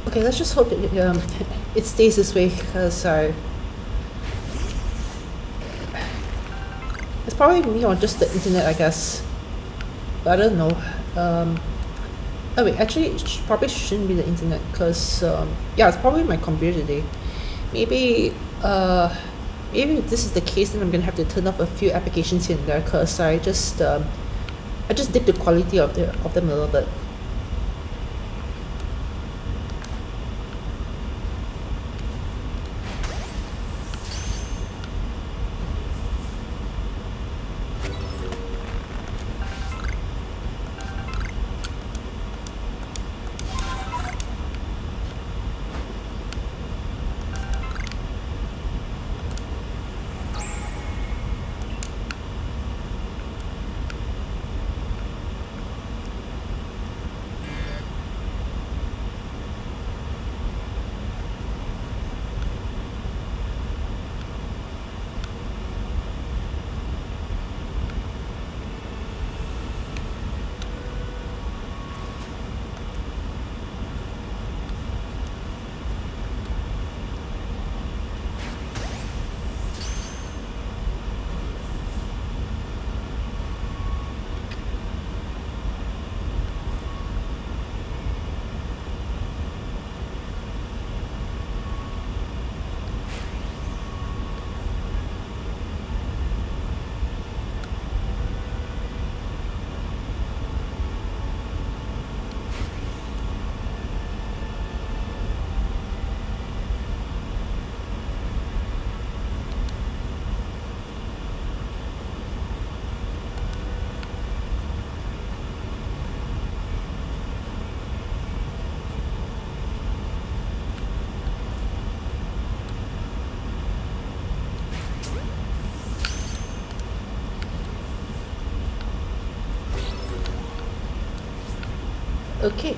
Okay, let's just hope it stays this way, because it's probably me or just the internet, I guess. But I don't know. Oh wait, actually, probably shouldn't be the internet, because yeah, it's probably my computer today. Maybe uh, maybe if this is the case, then I'm gonna have to turn off a few applications here and there, because I just dip the quality of them a little bit. Okay.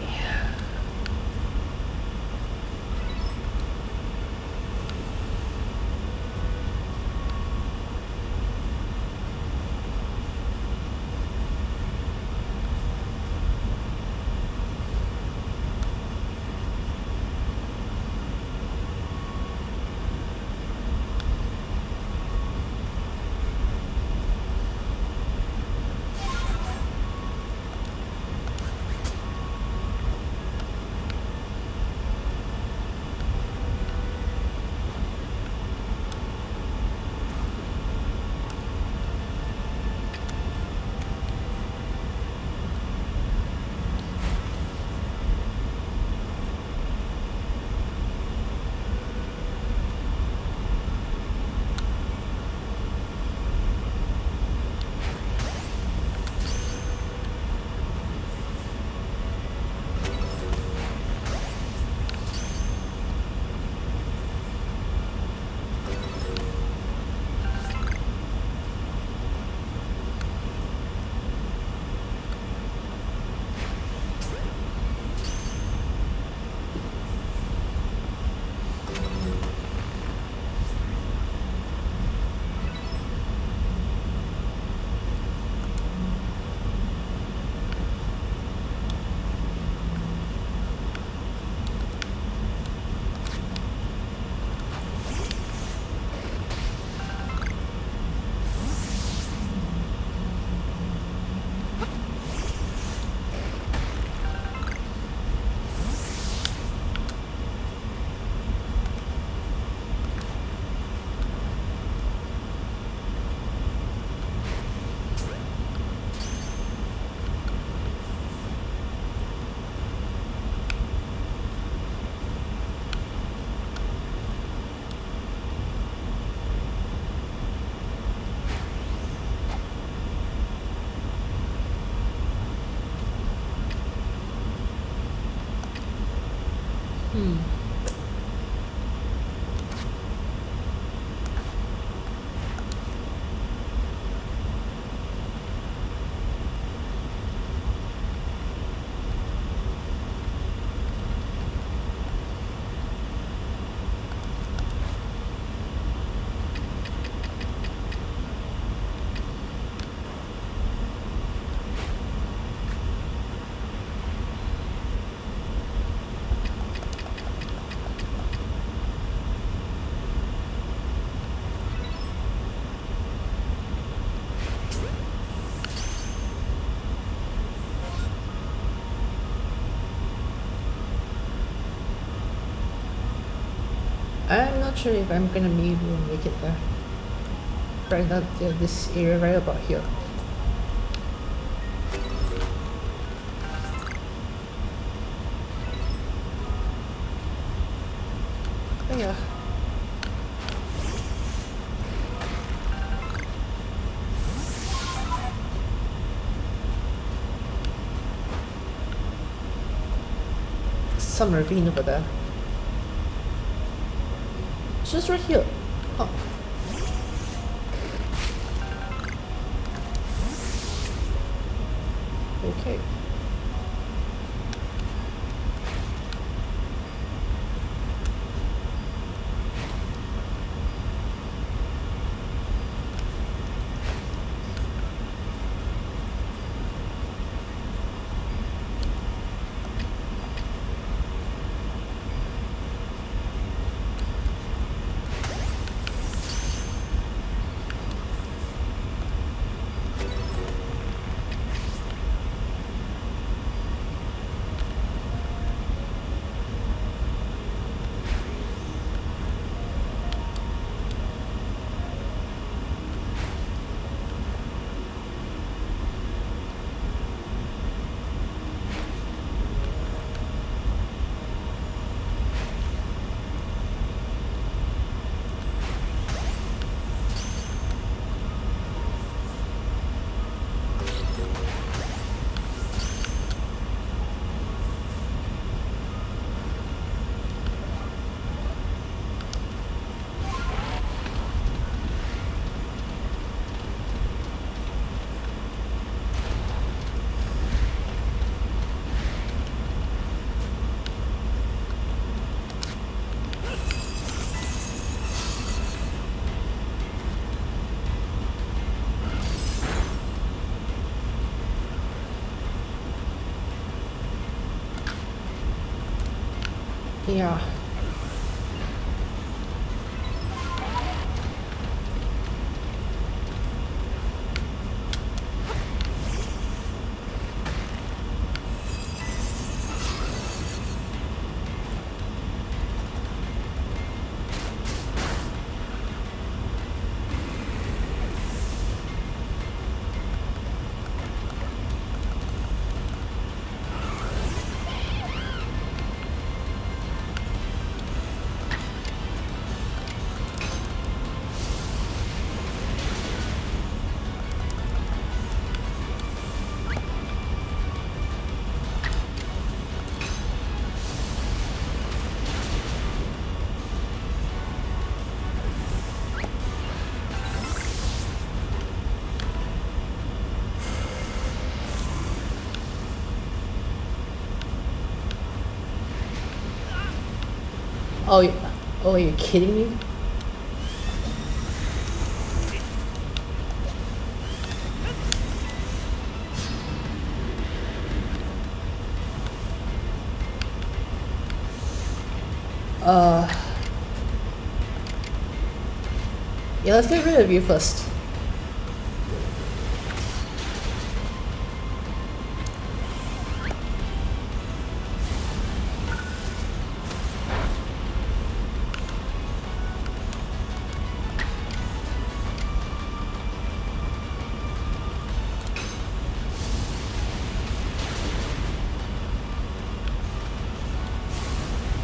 Hmm. I'm not sure if I'm gonna be able to make it there. Right now, this area right about here. Oh yeah. Some ravine over there. It's just right here. Huh. Okay. Yeah. Oh, oh, are you kidding me? Uh, yeah, let's get rid of you first.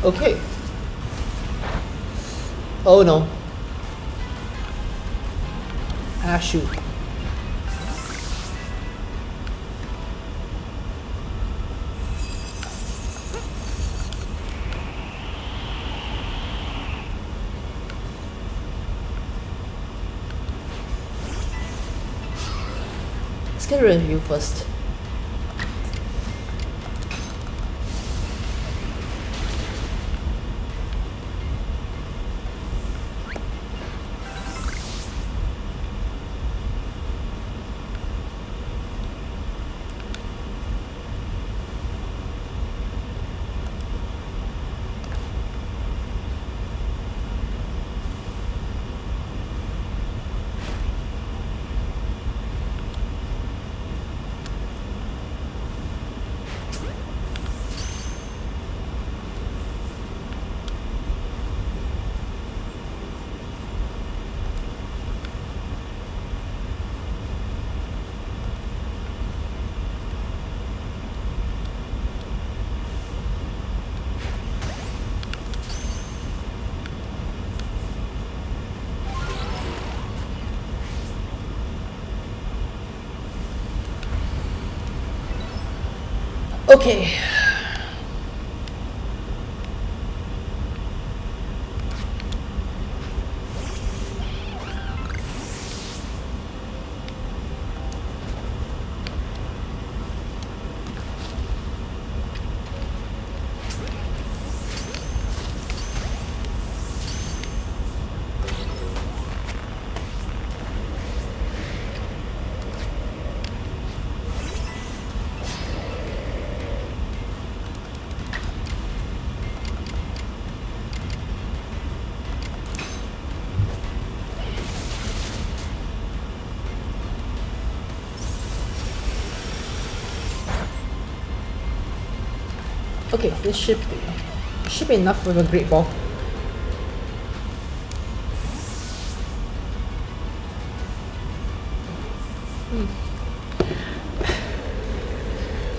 Okay. Oh no. Ah, shoot. Let's get rid of you first. Okay. Okay, this should be enough with a great ball.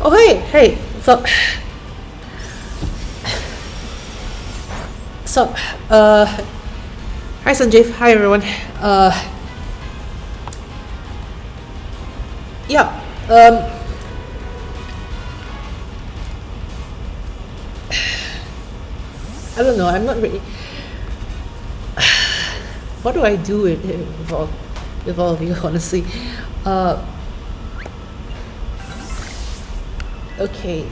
Oh hey, so hi Sanjeev, hi everyone. Yeah, I don't know. I'm not really. What do I do with all of you? Honestly, okay.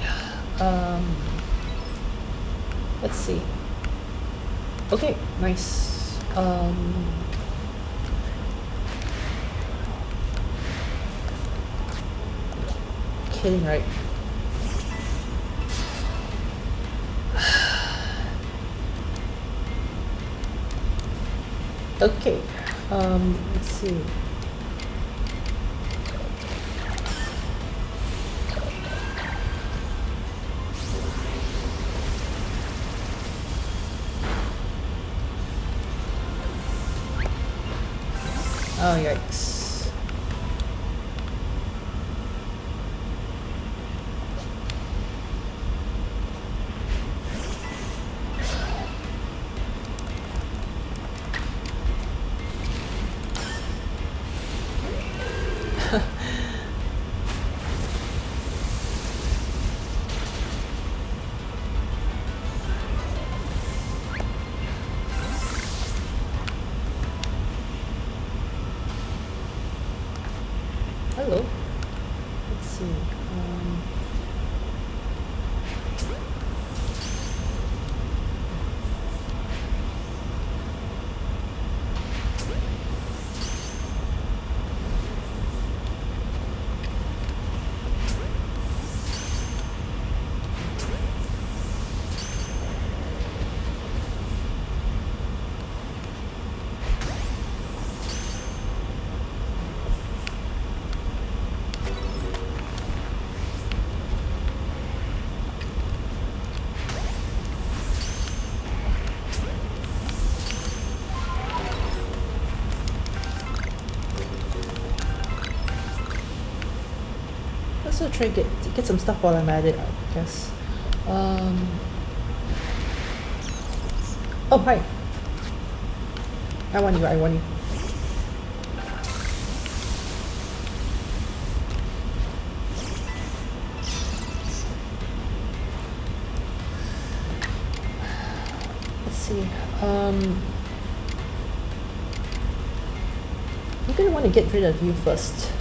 Let's see. Okay, nice. Kidding, right? Okay. Let's see. Oh yikes. Hello. Let's see. Let's also try to get some stuff while I'm at it, I guess. Oh hi. I want you. Let's see. I'm gonna want to get rid of you first.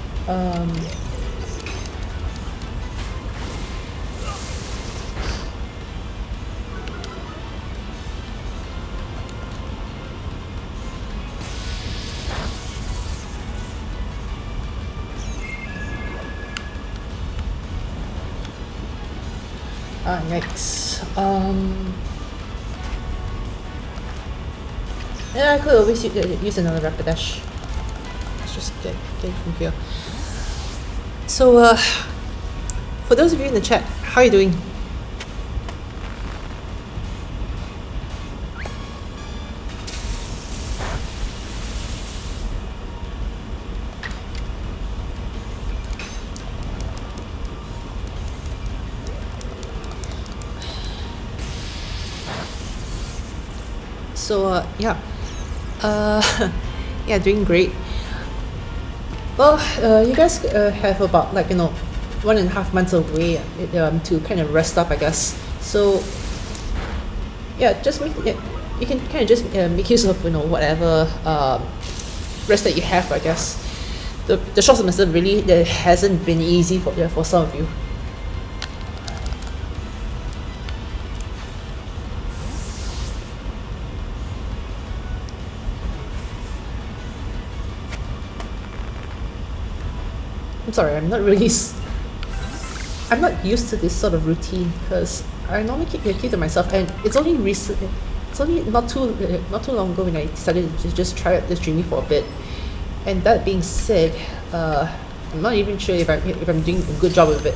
Yikes. Yeah, I could always use another Rapidash. Let's just get it from here. So, for those of you in the chat, how are you doing? So, yeah. Yeah, doing great. Well, you guys have about, like, 1.5 months away to kind of rest up, I guess. So yeah, you can kind of just make use of whatever rest that you have, I guess. The short semester really hasn't been easy for some of you. I'm sorry, I'm not used to this sort of routine because I normally keep to myself, and it's only not too long ago when I decided to just try out this dreaming for a bit. And that being said, I'm not even sure if I'm doing a good job of it.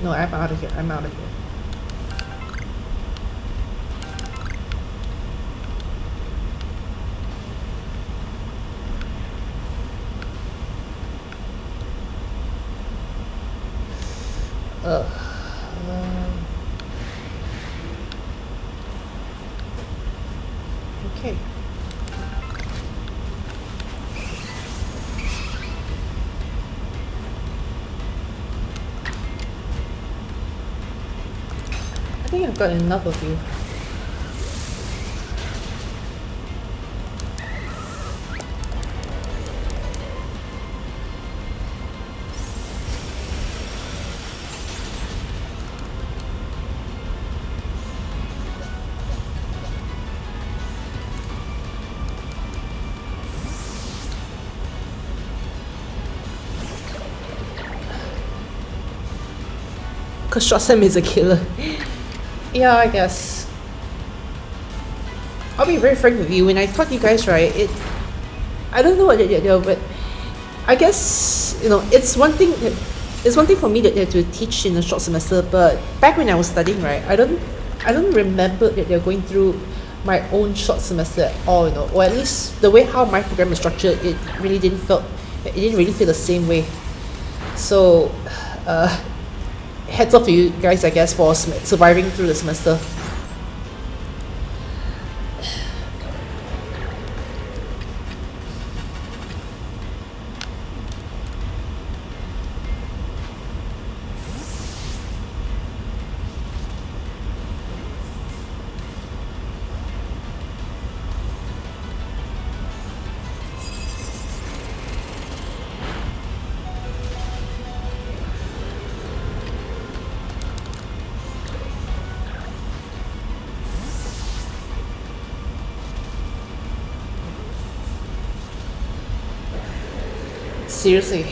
No, I'm out of here. I'm out of here. Okay. I think I've got enough of you. Because short sem is a killer. Yeah, I guess. I'll be very frank with you. When I taught you guys, right, I don't know what you do, but I guess it's one thing. It's one thing for me to teach in a short semester, but back when I was studying, right, I don't remember that they're going through my own short semester at all, or at least the way how my program is structured, it didn't really feel the same way. So, heads off to you guys, I guess, for surviving through the semester. Seriously.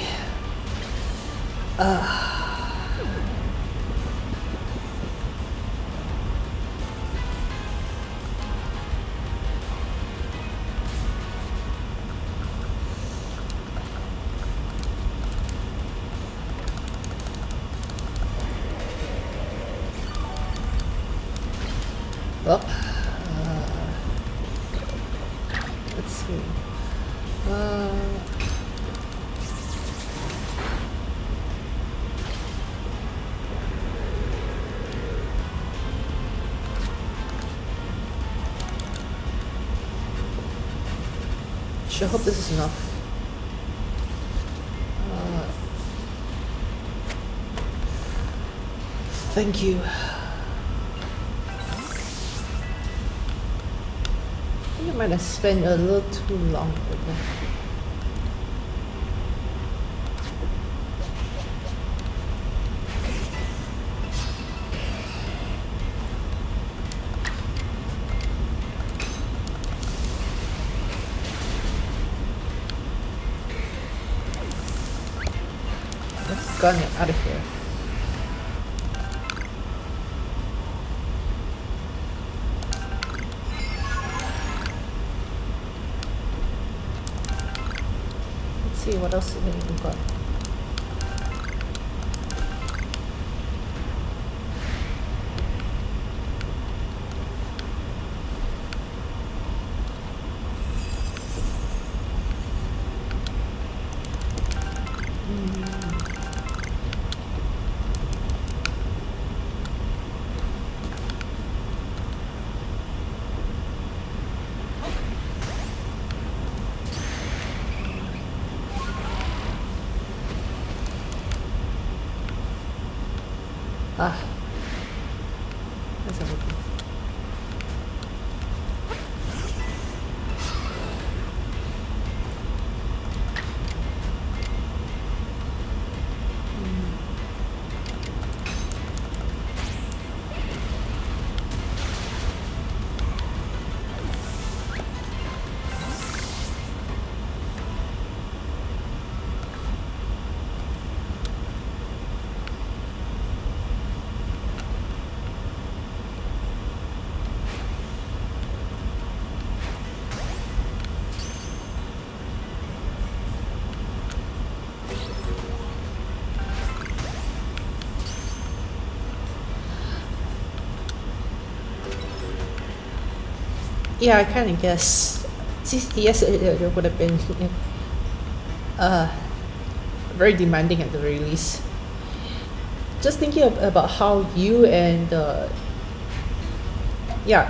Well, let's see. Sure hope this is enough. Thank you. I think I might have spent a little too long with that. Let's go out of here. See what else we got. Ah, that's not working. Yeah, I kind of guess. CCTS it would have been uh, very demanding at the very least. Just thinking about how you and yeah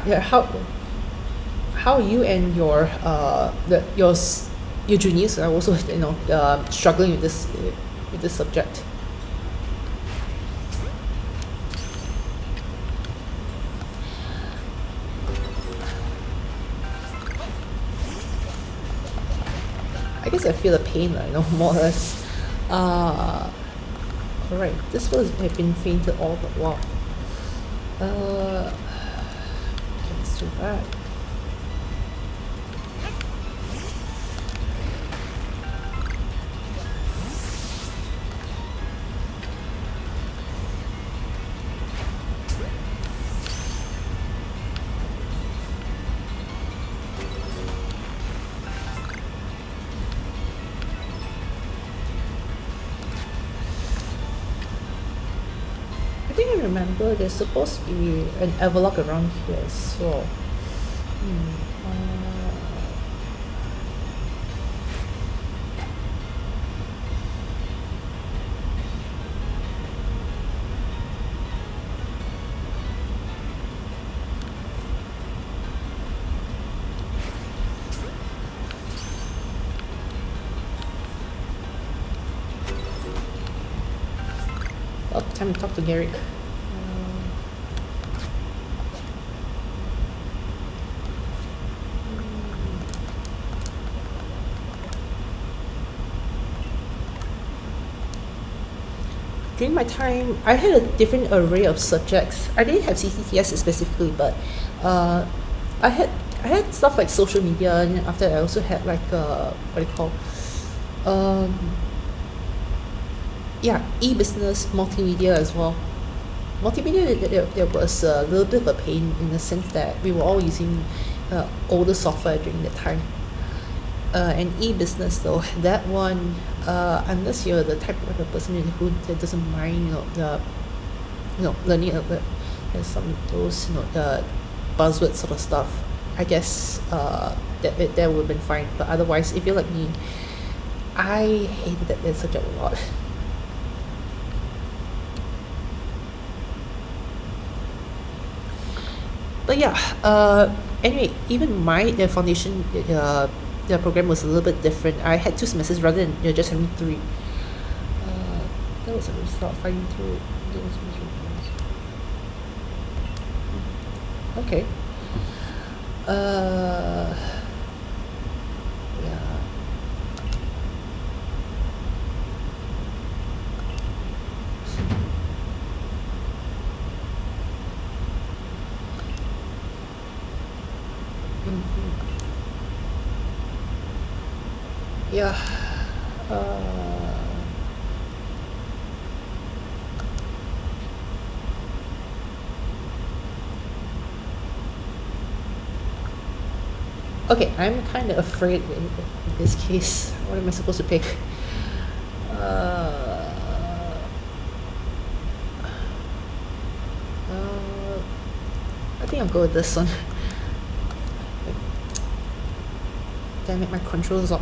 how you and your juniors are also struggling with this subject. I guess I feel the pain, more or less. Alright, this was have been fainted all the while. That's too bad. I think I remember there's supposed to be an airlock around here as well. Oh, time to talk to Garrick. During my time, I had a different array of subjects. I didn't have CCTS specifically, but uh, I had I had stuff like social media, and then after that I also had like what do you call, um, yeah, e-business, multimedia as well. Multimedia there was a little bit of a pain in the sense that we were all using older software during that time. And e-business though, that one, unless you're the type of a person who that doesn't mind, learning some of those, the buzzword sort of stuff, I guess that would have been fine. But otherwise, if you're like me, I hated that subject a lot. But yeah, anyway, even my the foundation the program was a little bit different. I had 2 semesters rather than just having 3. That was a result finding through those measurements. Okay. Yeah. Yeah. Okay, I'm kind of afraid in this case. What am I supposed to pick? Uh, I think I'll go with this one. Damn it, my controls are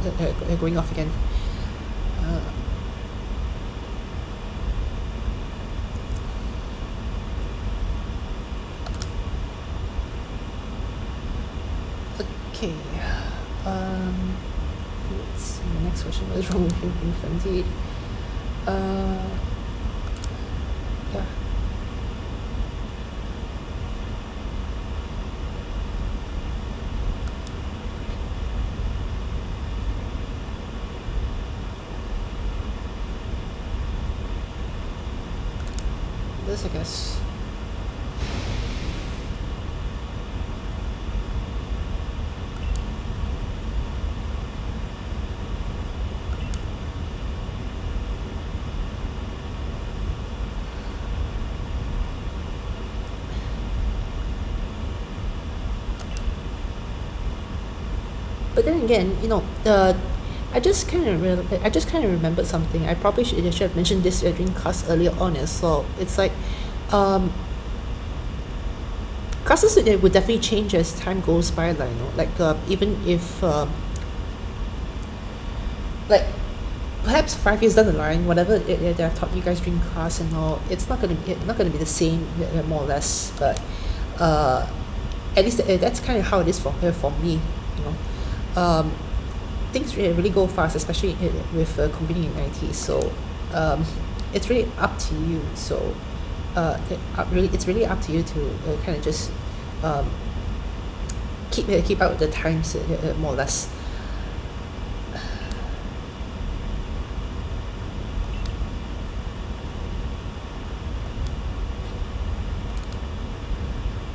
going off again. Okay. Let's see. The next question was wrong with being frenzied. Yeah. others, I guess. But then again, I just kind of remembered something. I should have mentioned this during class earlier on as well. It's like, um, classes it would definitely change as time goes by. Like, like even if like perhaps 5 years down the line, whatever that I've taught you guys during class and all, it's not gonna be the same, more or less. But uh, at least that's kind of how it is for me. You know, things really go fast, especially with computing in IT. So um, it's really up to you. So it's really up to you to kind of just um, keep out the times, more or less.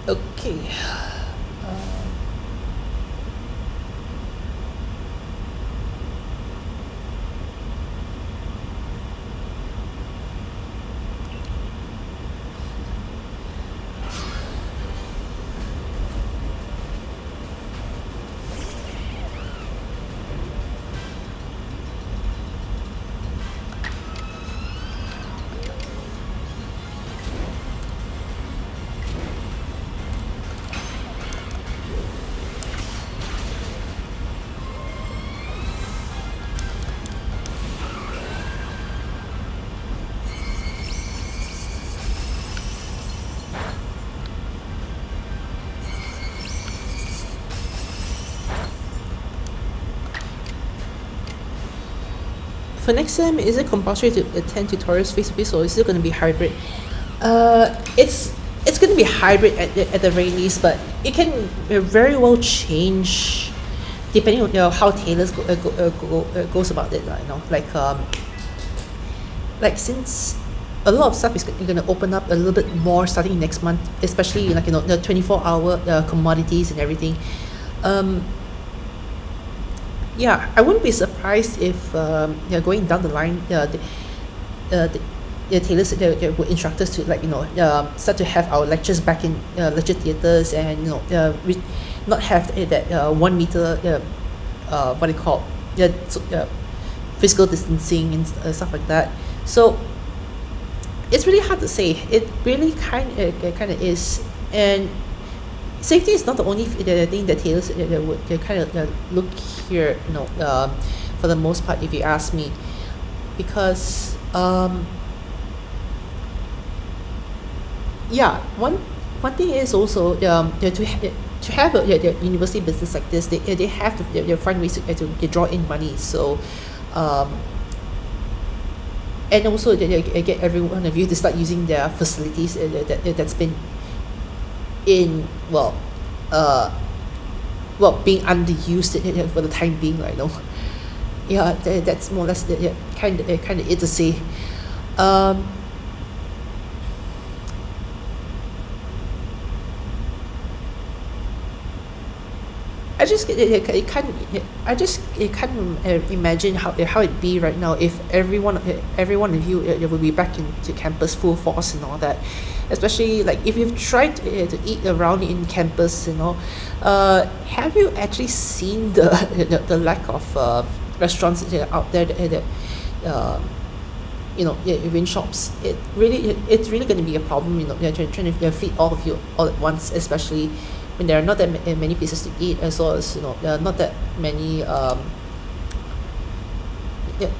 Okay. Um, for next sem, is it compulsory to attend tutorials face to face, or is it going to be hybrid? It's going to be hybrid at the very least, but it can very well change depending on how Taylor's goes about it. Like since a lot of stuff is going to open up a little bit more starting next month, especially like the 24-hour commodities and everything. Um, yeah, I wouldn't be surprised if going down the line, the tailors would instruct us to start to have our lectures back in lecture theatres, and not have that 1 meter what do you call physical distancing and stuff like that. So it's really hard to say. It really kind of is. And safety is not the only thing that tailors would kind of look here, for the most part, if you ask me, because yeah, one thing is also to have a university business like this, they have to they find ways to draw in money. So um, and also they get every one of you to start using their facilities that's been in being underused for the time being, right now. Yeah, that's more or less kind of it to say. um, I can't imagine how it'd be right now if every one of you will be back into campus full force and all that. Especially like if you've tried to eat around in campus, have you actually seen the lack of restaurants out there that in shops? It's really going to be a problem. They're trying to feed all of you all at once, especially when there are not that many places to eat, as well as there are not that many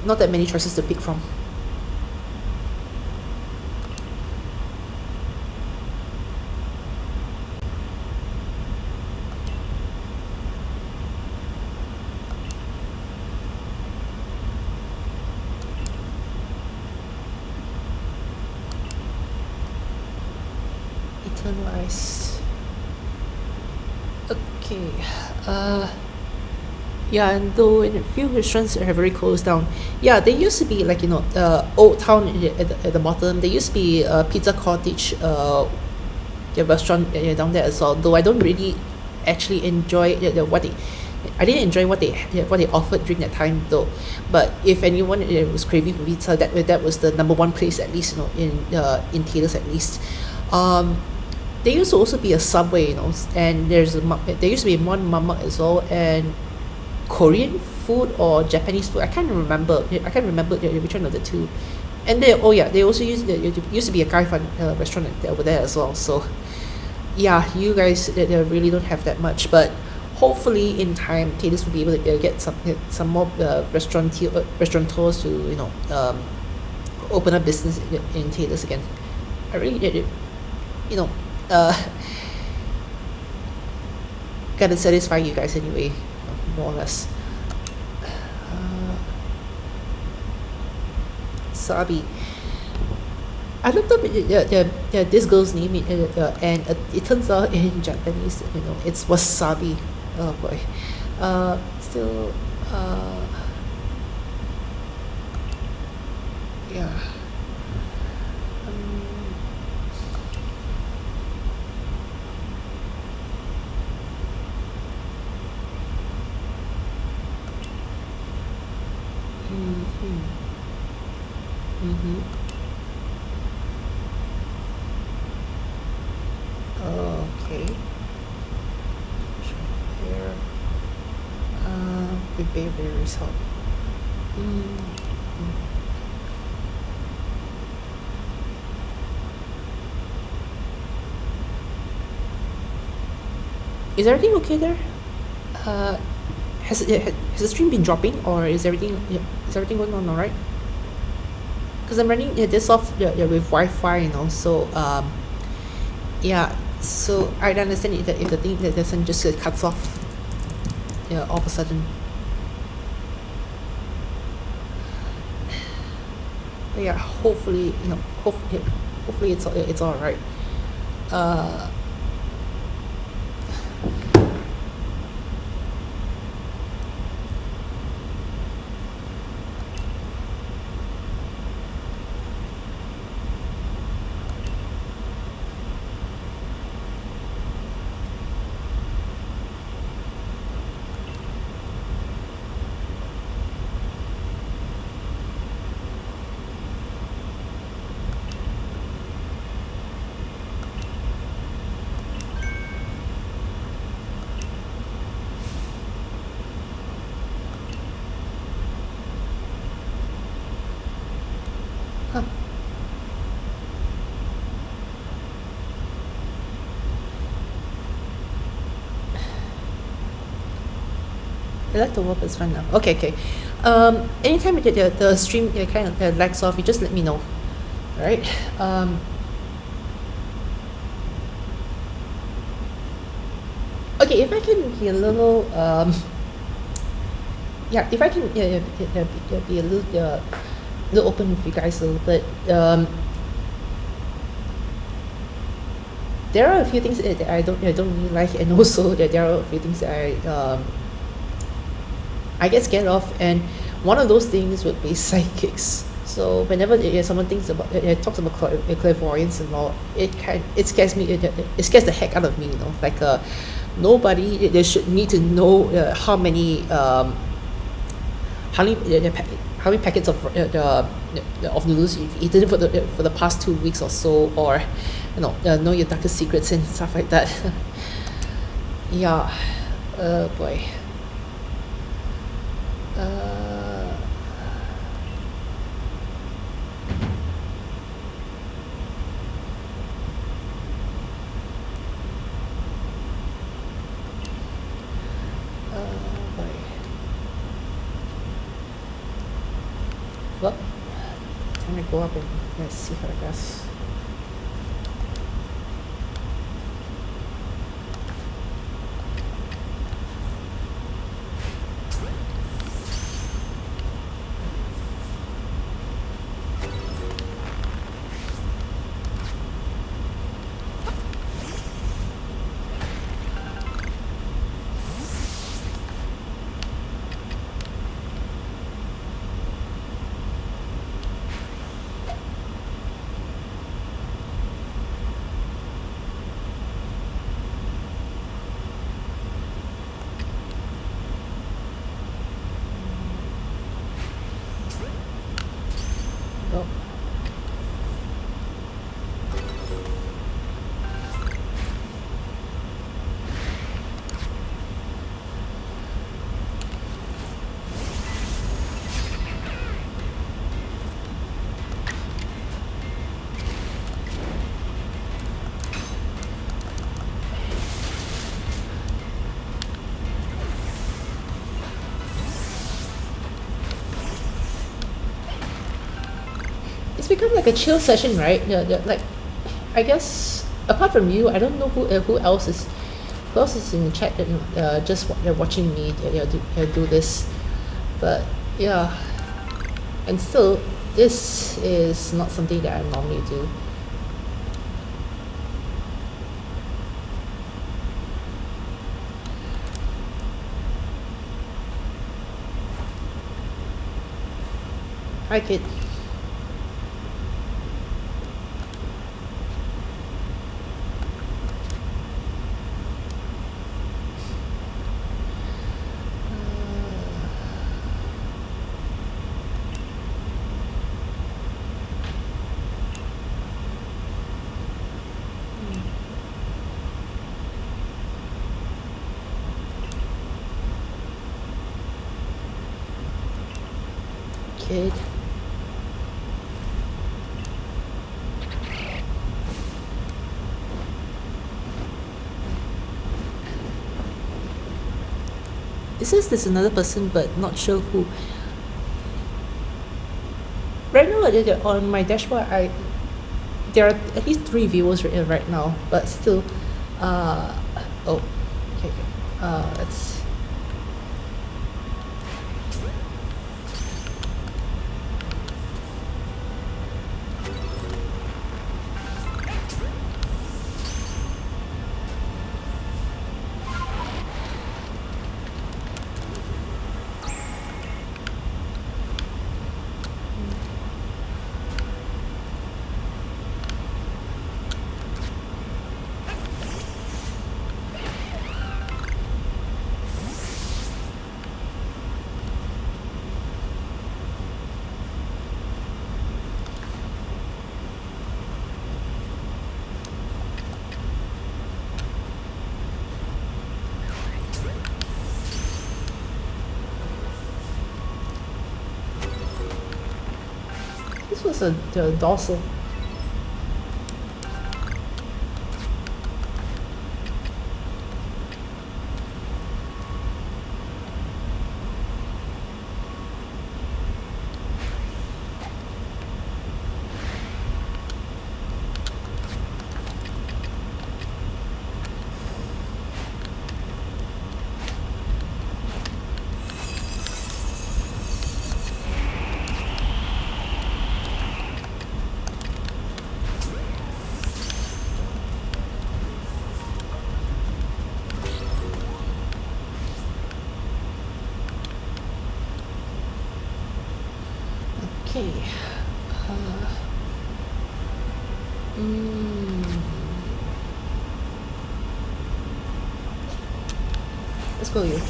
not that many choices to pick from. Eternal Ice. Okay. Yeah, and though in a few restaurants have already closed down. Yeah, they used to be like Old Town at the bottom. There used to be a Pizza Cottage, the restaurant down there as well. Though I don't really actually enjoy what they. I didn't enjoy what they offered during that time though. But if anyone was craving for pizza, that was the number one place, at least in Taylor's at least. Um, there used to also be a Subway, and there used to be one Mama as well, and Korean food or Japanese food. I can't remember. I can't remember which one of the two. And they also used to be a Kai Fan restaurant over there as well. So yeah, you guys they really don't have that much, but hopefully in time, Taylor's will be able to get some more restaurateurs to open up business in Taylor's again. I really you know uh, gotta satisfy you guys anyway, more or less. Sabi. I looked up this girl's name and it turns out in Japanese, it's wasabi. Oh boy. Still, yeah. Um, mhm. Mhm. Okay. Here. With baby result. Mm. Is everything okay there? Uh, has the stream been dropping, or is everything going on all right? Because I'm running this off with Wi-Fi, so yeah. So I understand if the thing that doesn't just cuts off, all of a sudden. But yeah, hopefully, hopefully it's all right. Uh, huh. Electoral is fine now. Okay, okay. Anytime the stream kind of lags off, you just let me know. All right. Okay, if I can be a little yeah, if I can be a little open with you guys a little bit. There are a few things that I don't really like, and also that there are a few things that I get scared of, and one of those things would be psychics. So whenever someone thinks about talks about clairvoyance and all, it scares me. It scares the heck out of me. Like nobody they should need to know how many packets of noodles you've eaten for the past 2 weeks or so, or know your darkest secrets and stuff like that. Yeah. Boy. Uh, boy. Well, I'm gonna go up and let's see how it goes. it's become like a chill session, right? Like, I guess apart from you, I don't know who else is in the chat that just they're watching me do this, but yeah, and still, this is not something that I normally do. Hi, kid. Kid. It says there's another person, but not sure who. Right now, on my dashboard, there are at least 3 viewers right now, but still, oh, okay, let's. This was the dorsal. Okay. Let's go, you.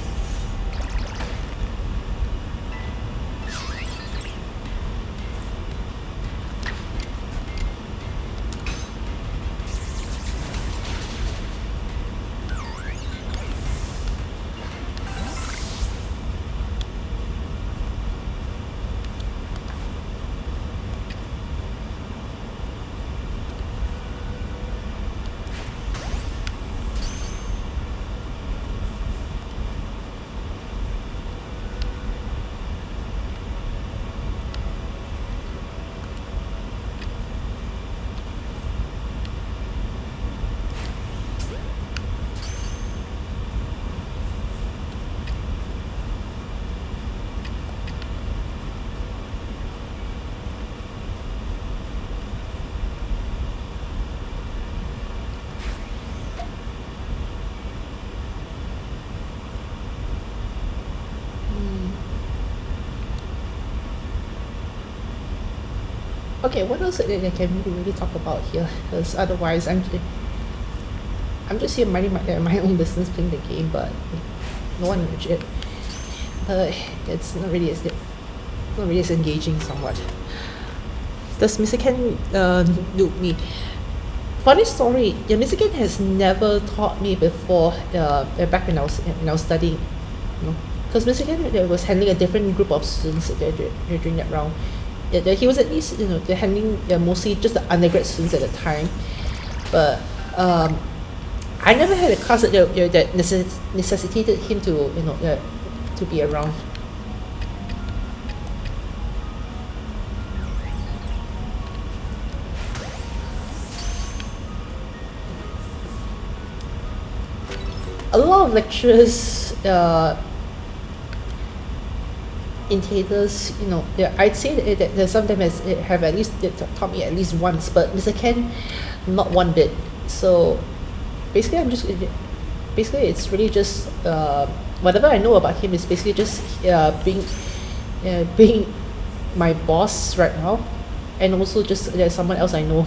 Okay, what else that I can really talk about here? Because otherwise, I'm just here minding my own business, playing the game, but no one legit. It's not really as engaging somewhat. Does Mr. Ken nuke me? Funny story. Yeah, Mr. Ken has never taught me before. Back when I was studying, because Mr. Ken was handling a different group of students during that round. He was at least they're handling mostly just the undergrad students at the time, but I never had a class that necessitated him to be around. a lot of lecturers in theatres, I'd say that some of them have at least they taught me at least once, but Mr. Ken, not one bit. So basically, it's really just whatever I know about him is basically just being my boss right now, and also just there's someone else I know.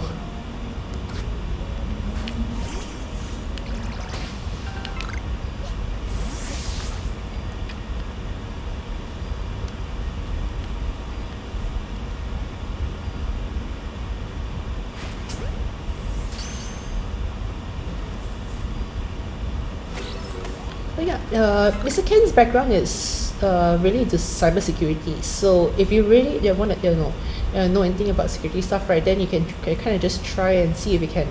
But yeah, Mr. Ken's background is really into cybersecurity. So if you really want to know anything about security stuff, right, then you can kind of just try and see if you can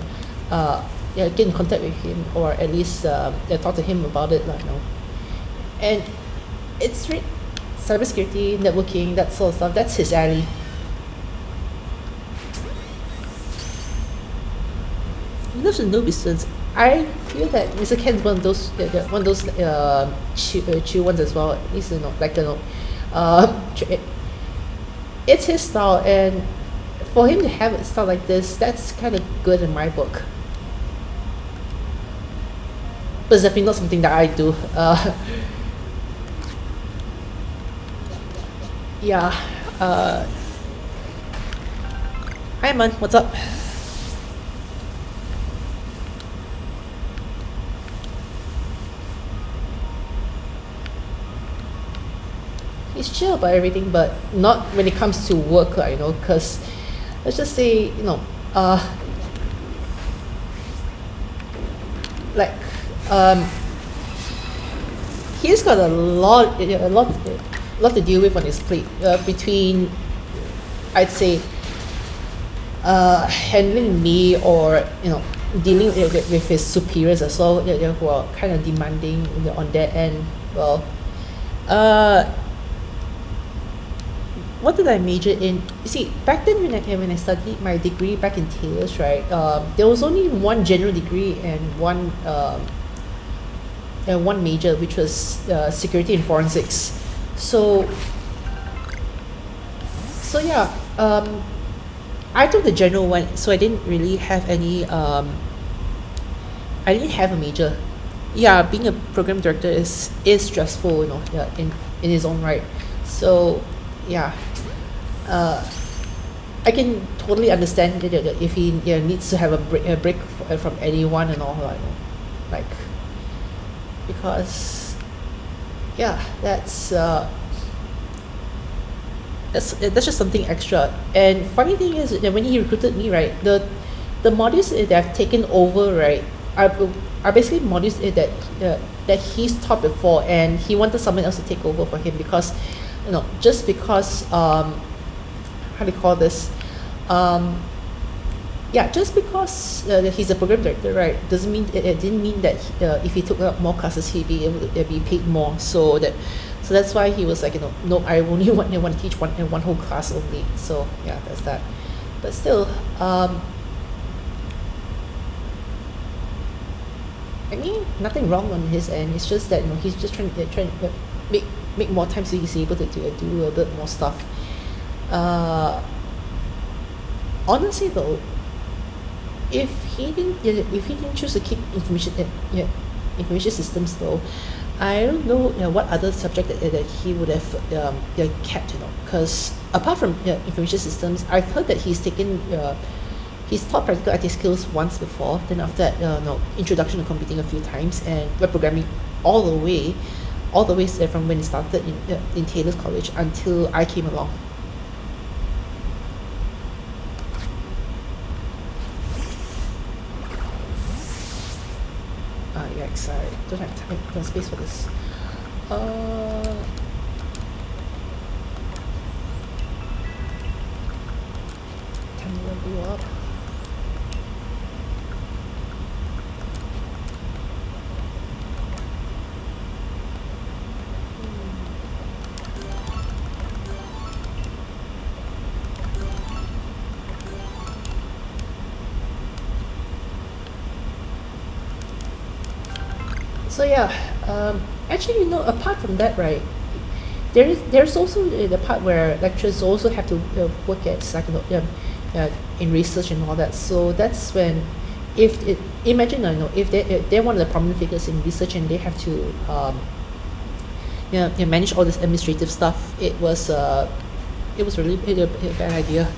get in contact with him, or at least talk to him about it, And it's cybersecurity, networking, that sort of stuff. That's his alley. He lives in no distance. I feel that Mr. Ken's one of those chill ones as well. At least it's his style, and for him to have a style like this, that's kind of good in my book. But it's definitely not something that I do. Yeah. Hi, man. What's up? He's chill about everything, but not when it comes to work, because let's just say, like, he's got a lot to deal with on his plate, between, I'd say, handling me, or dealing with his superiors as well, who are kind of demanding on that end. Well, what did I major in? You see, back then when I studied my degree back in Taylor's, right, there was only one general degree and one major, which was security and forensics. So yeah, I took the general one, so I didn't really have any. I didn't have a major. Yeah, being a program director is stressful, yeah, in its own right. So yeah, I can totally understand that if he needs to have a break from anyone and all, like, because yeah, that's just something extra. And funny thing is that when he recruited me, right, the modules that I've taken over, right, are basically modules that he's taught before, and he wanted someone else to take over for him, because just because how do you call this, yeah, just because he's a program director, right, doesn't mean it didn't mean that if he took up more classes, he'd be able to be paid more. So that's why he was like, no, I only want to teach one whole class only. So yeah, that's that. But still, I mean, nothing wrong on his end. It's just that he's just trying to make more time, so he's able to do a bit more stuff. Honestly though, if he didn't choose to keep information systems though, I don't know, what other subject that he would have kept, because apart from information systems, I've heard that he's taught practical IT skills once before. Then after that, introduction to computing a few times, and web programming all the way from when he started in Taylor's College until I came along. Yikes, I don't have time, no space for this. Can you level you up? So yeah, actually, apart from that, right, there's also the part where lecturers also have to work at in research and all that. So that's when, if it imagine, if they're one of the prominent figures in research and they have to manage all this administrative stuff. It was really a bad idea.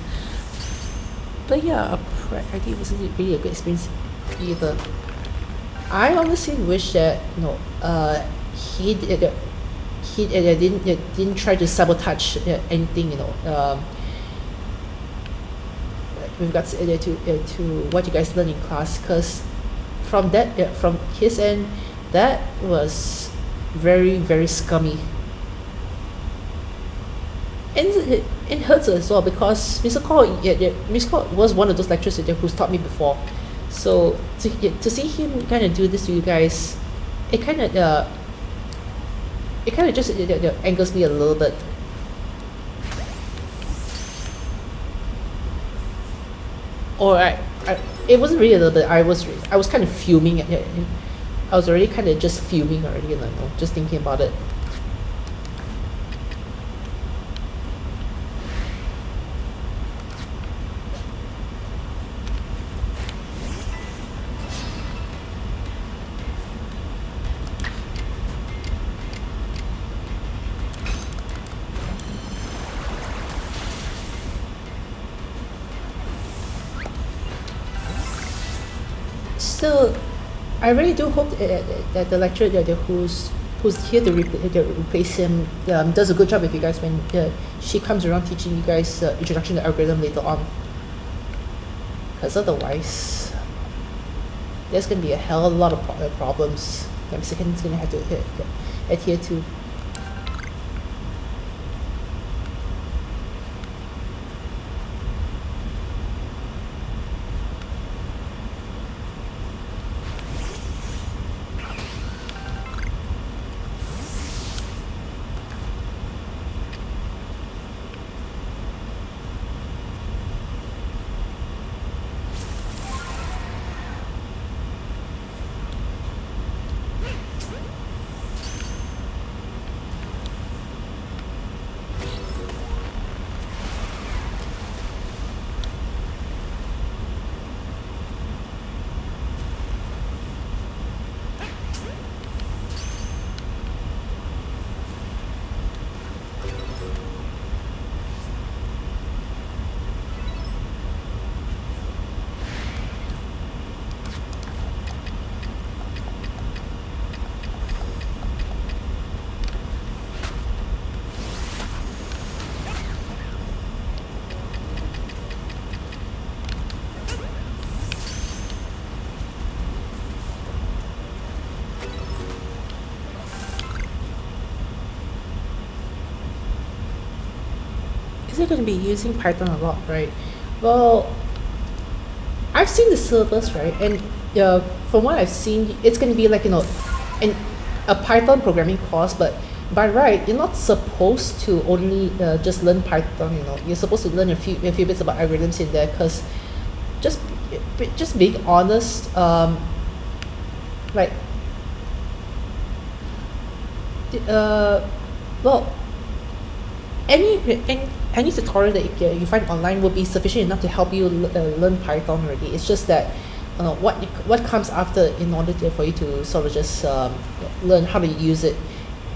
But yeah, I think it wasn't really a good experience either. I honestly wish that he didn't try to sabotage anything, with regards to what you guys learn in class, because from his end, that was very, very scummy. And it hurts as well because Mr. Cole, Mr. Cole was one of those lecturers who's taught me before. So to see him kind of do this to you guys, it kind of just angers me a little bit. Or it wasn't really a little bit. I was kind of fuming. I was already kind of just fuming already, just thinking about it. Still, I really do hope that the lecturer who's here to replace him does a good job with you guys when she comes around teaching you guys introduction to algorithm later on. Because otherwise, there's going to be a hell of a lot of problems that Mr. Ken's going to have to adhere to. Is it going to be using Python a lot, right? Well, I've seen the syllabus, right? And from what I've seen, it's going to be like a Python programming course. But by right, you're not supposed to only just learn Python. You're supposed to learn a few bits about algorithms in there. Because just being honest, like well, any tutorial that you find online will be sufficient enough to help you learn Python already. It's just that what comes after in order for you to sort of just learn how to use it.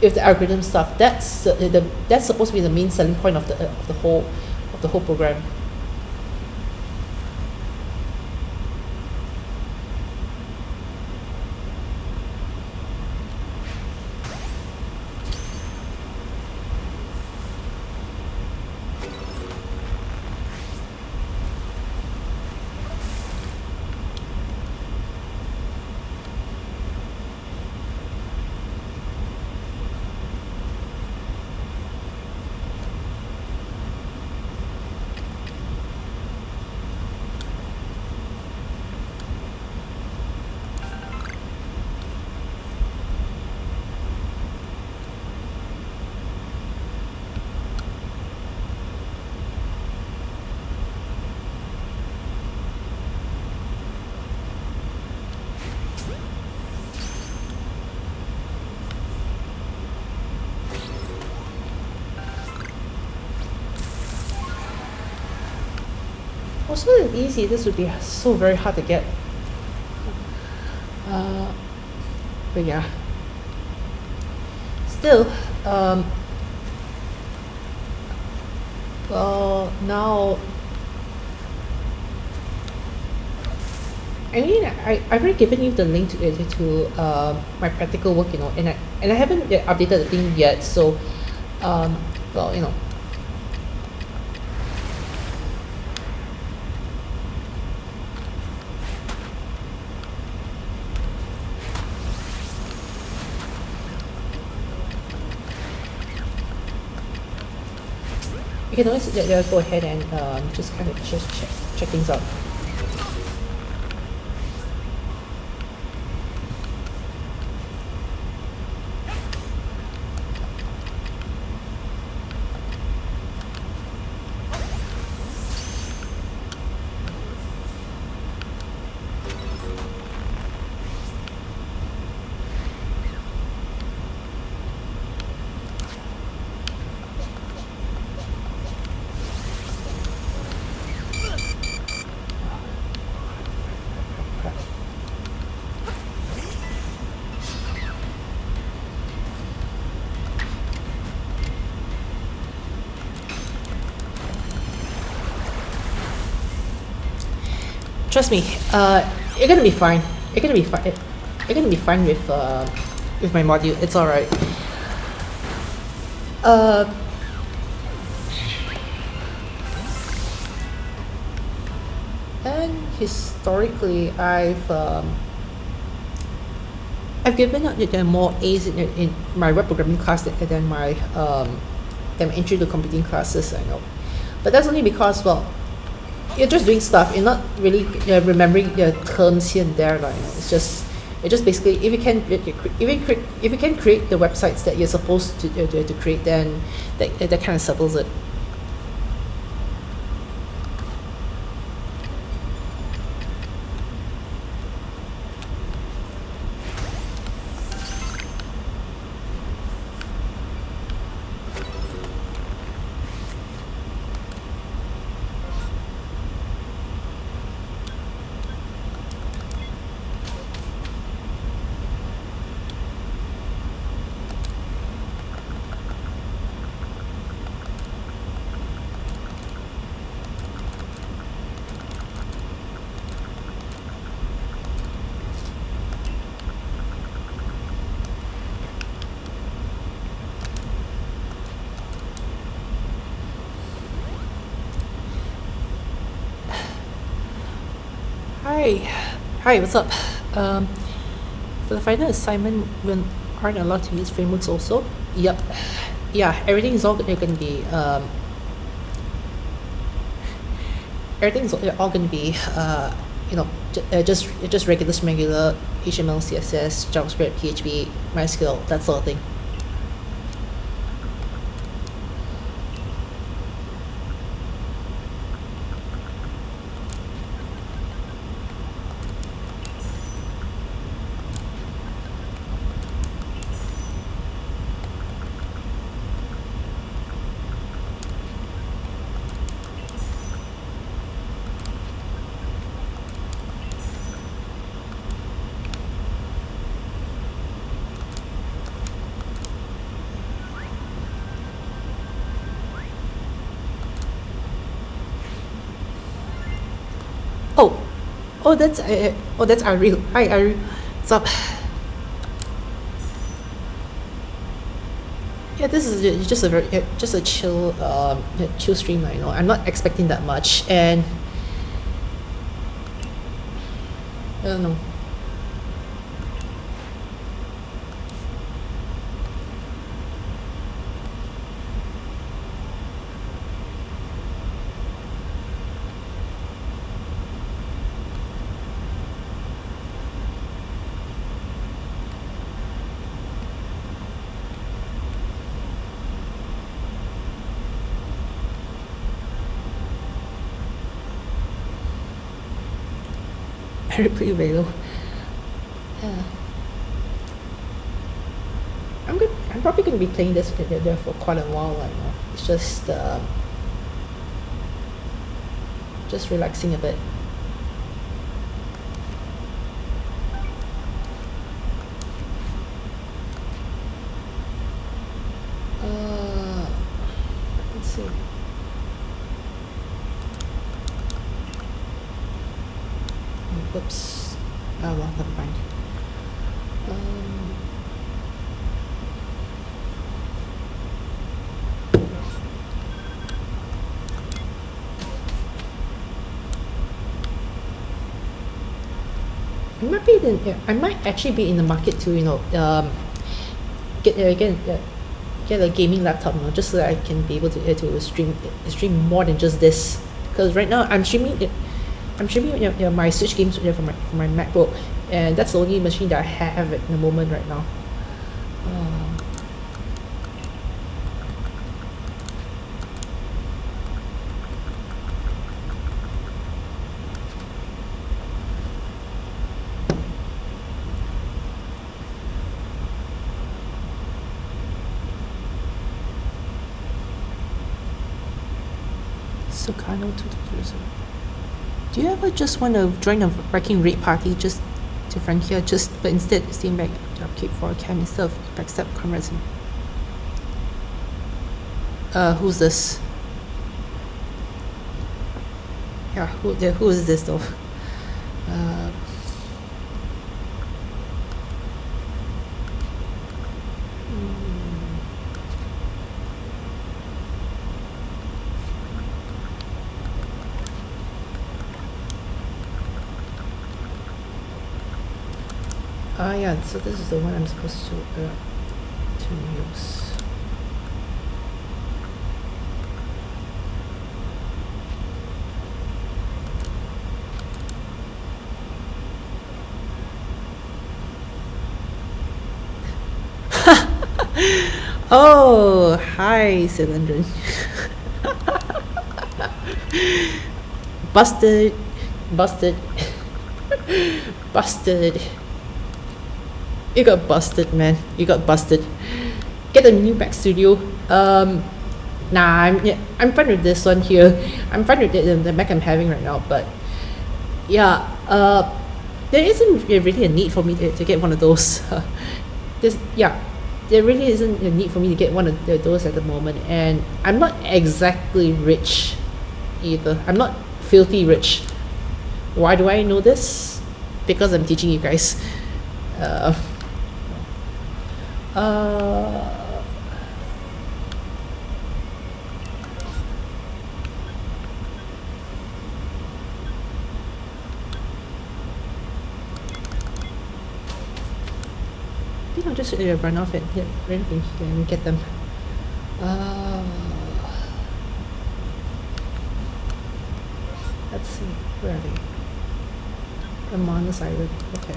If the algorithm stuff, that's supposed to be the main selling point of the whole program. so easy, this would be so very hard to get. Uh, but yeah. Still, well, now, I mean, I've already given you the link to my practical work, and I haven't yet updated the thing yet, so, well, you can always go ahead and just kind of just check things out. Trust me, you're gonna be fine. You're gonna be fine. You're gonna be fine with my module. It's all right. Uh, and historically, I've given out more A's in my web programming class than my intro to computing classes. I know, but that's only because, well, you're just doing stuff. You're not really remembering the terms here and there. It's just basically, if you can create the websites that you're supposed to create, then that kind of settles it. Hi, what's up? For the final assignment, we aren't allowed to use frameworks also. Yep, yeah, everything is all going to be everything's all going to be just regular HTML, CSS, JavaScript, PHP, MySQL, that sort of thing. Oh, that's Ariel. Hi, Ariel. What's up? Yeah, this is just a just a chill stream. I'm not expecting that much, and I don't know. I replay Velo. Yeah. I'm probably going to be playing this there for quite a while. It's just just relaxing a bit. Let's see. Whoops. Oh well, never mind. I might actually be in the market to get a gaming laptop, just so that I can be able to stream more than just this. Because right now I'm streaming my Switch games from my MacBook, and that's the only machine that I have at the moment right now. Sukarno 220. Do you ever just want to join a wrecking raid party just to Frankia, but instead staying back to upkeep for a camp instead of backstab comrades? Who's this? Yeah, who is this though? Yeah, so this is the one I'm supposed to use. Oh, hi, Cylindrin. Busted. Busted. You got busted, man. You got busted. Get a new Mac Studio. Nah, I'm fine with this one here. I'm fine with the Mac I'm having right now, but yeah, there isn't really a need for me to get one of those. There really isn't a need for me to get one of those at the moment, and I'm not exactly rich either. I'm not filthy rich. Why do I know this? Because I'm teaching you guys. I think I'll just run off and get them. Let's see, where are they? Amonis Island, okay.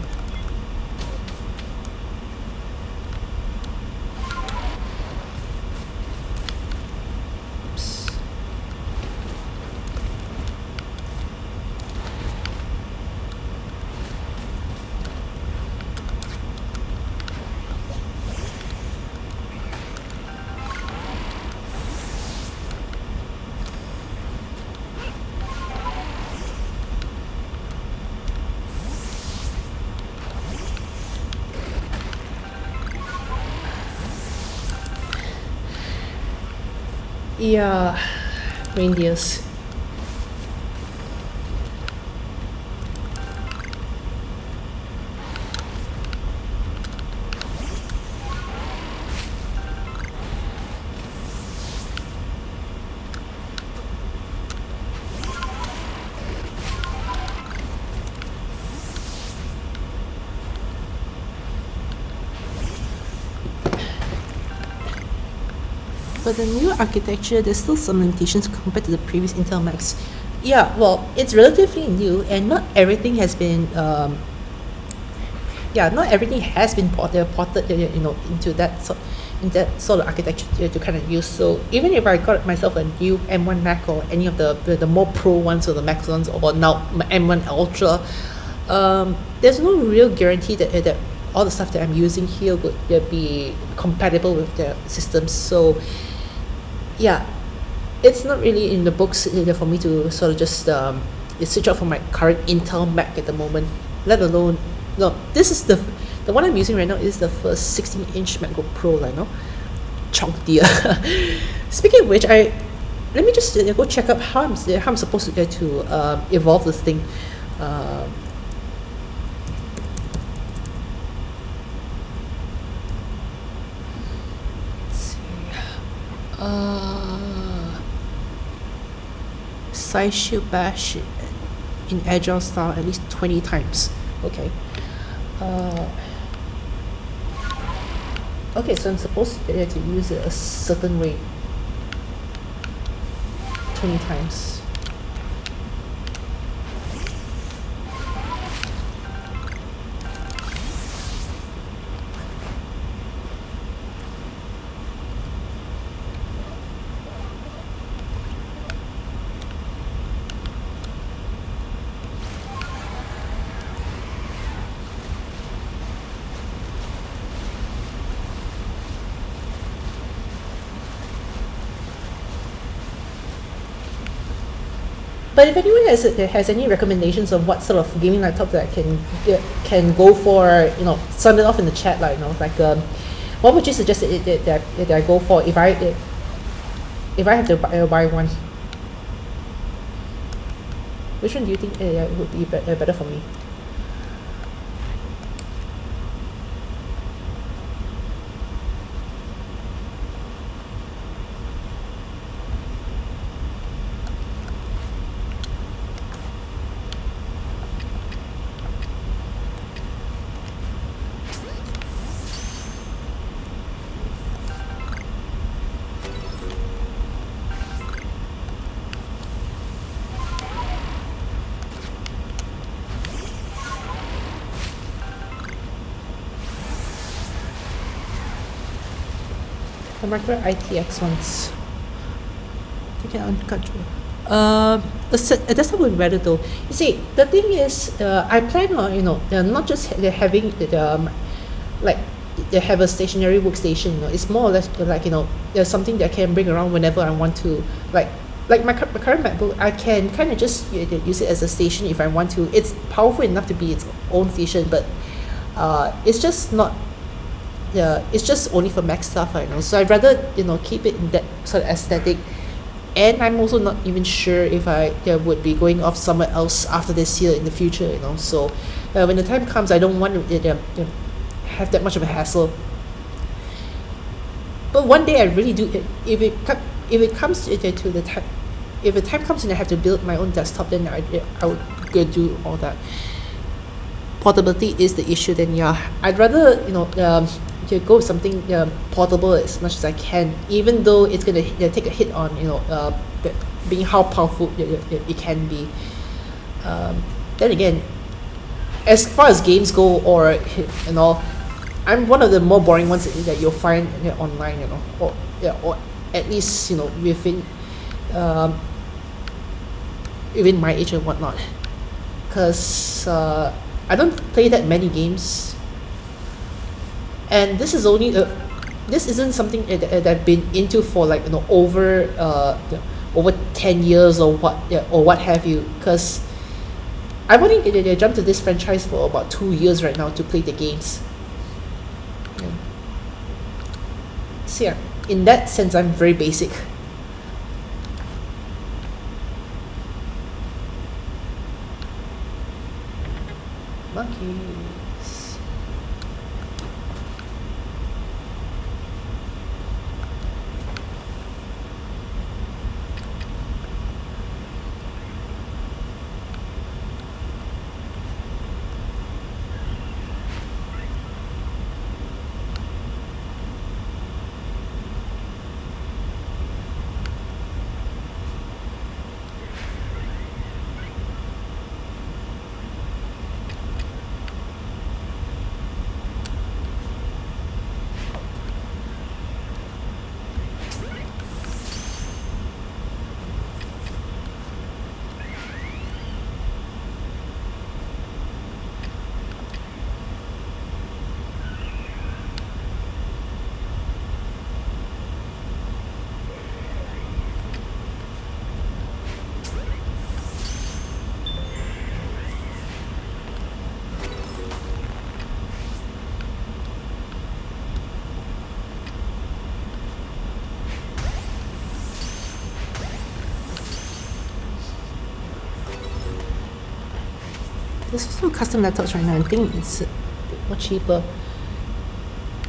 Yeah, reindeers. But the new architecture, there's still some limitations compared to the previous Intel Macs. Yeah, well, it's relatively new, and not everything has been ported into that sort of architecture to kind of use. So even if I got myself a new M1 Mac or any of the more pro ones or the Max ones, or now M1 Ultra, there's no real guarantee that all the stuff that I'm using here would be compatible with their systems. So yeah, it's not really in the books for me to sort of just switch off from my current Intel Mac at the moment. Let alone, no, this is the one I'm using right now is the first 16-inch MacBook Pro, like, no, chunkier. Speaking of which, let me just go check out how I'm supposed to get to evolve this thing. Uh, let's see. Size shield bash in agile style at least 20 times. Okay. Okay, so I'm supposed to use it a certain way 20 times. But if anyone has any recommendations of what sort of gaming laptop that can go for, sound it off in the chat, like, like what would you suggest that I go for if I have to buy one? Which one do you think would be better for me? The micro ITX ones. Okay, control. A desktop would be better though. You see, the thing is, I plan on not just having like they have a stationary workstation. It's more or less like there's something that I can bring around whenever I want to. Like my current MacBook, I can kind of just use it as a station if I want to. It's powerful enough to be its own station, but it's just not. Yeah, it's just only for Mac stuff, I know. So I'd rather keep it in that sort of aesthetic. And I'm also not even sure if I would be going off somewhere else after this year in the future, So when the time comes, I don't want to have that much of a hassle. But one day I really do. If it comes to the time, if the time comes and I have to build my own desktop, then I would go do all that. Portability is the issue. Then I'd rather go with something portable as much as I can, even though it's gonna take a hit on being how powerful it can be. Then again, as far as games go, or I'm one of the more boring ones that you'll find online, or at least within my age and whatnot, because I don't play that many games. And this is only this isn't something that I've been into for like over 10 years or what have you, because I've only jumped to this franchise for about 2 years right now to play the games. So yeah, in that sense I'm very basic. Monkeys. There's also custom laptops right now. I think it's a bit more cheaper.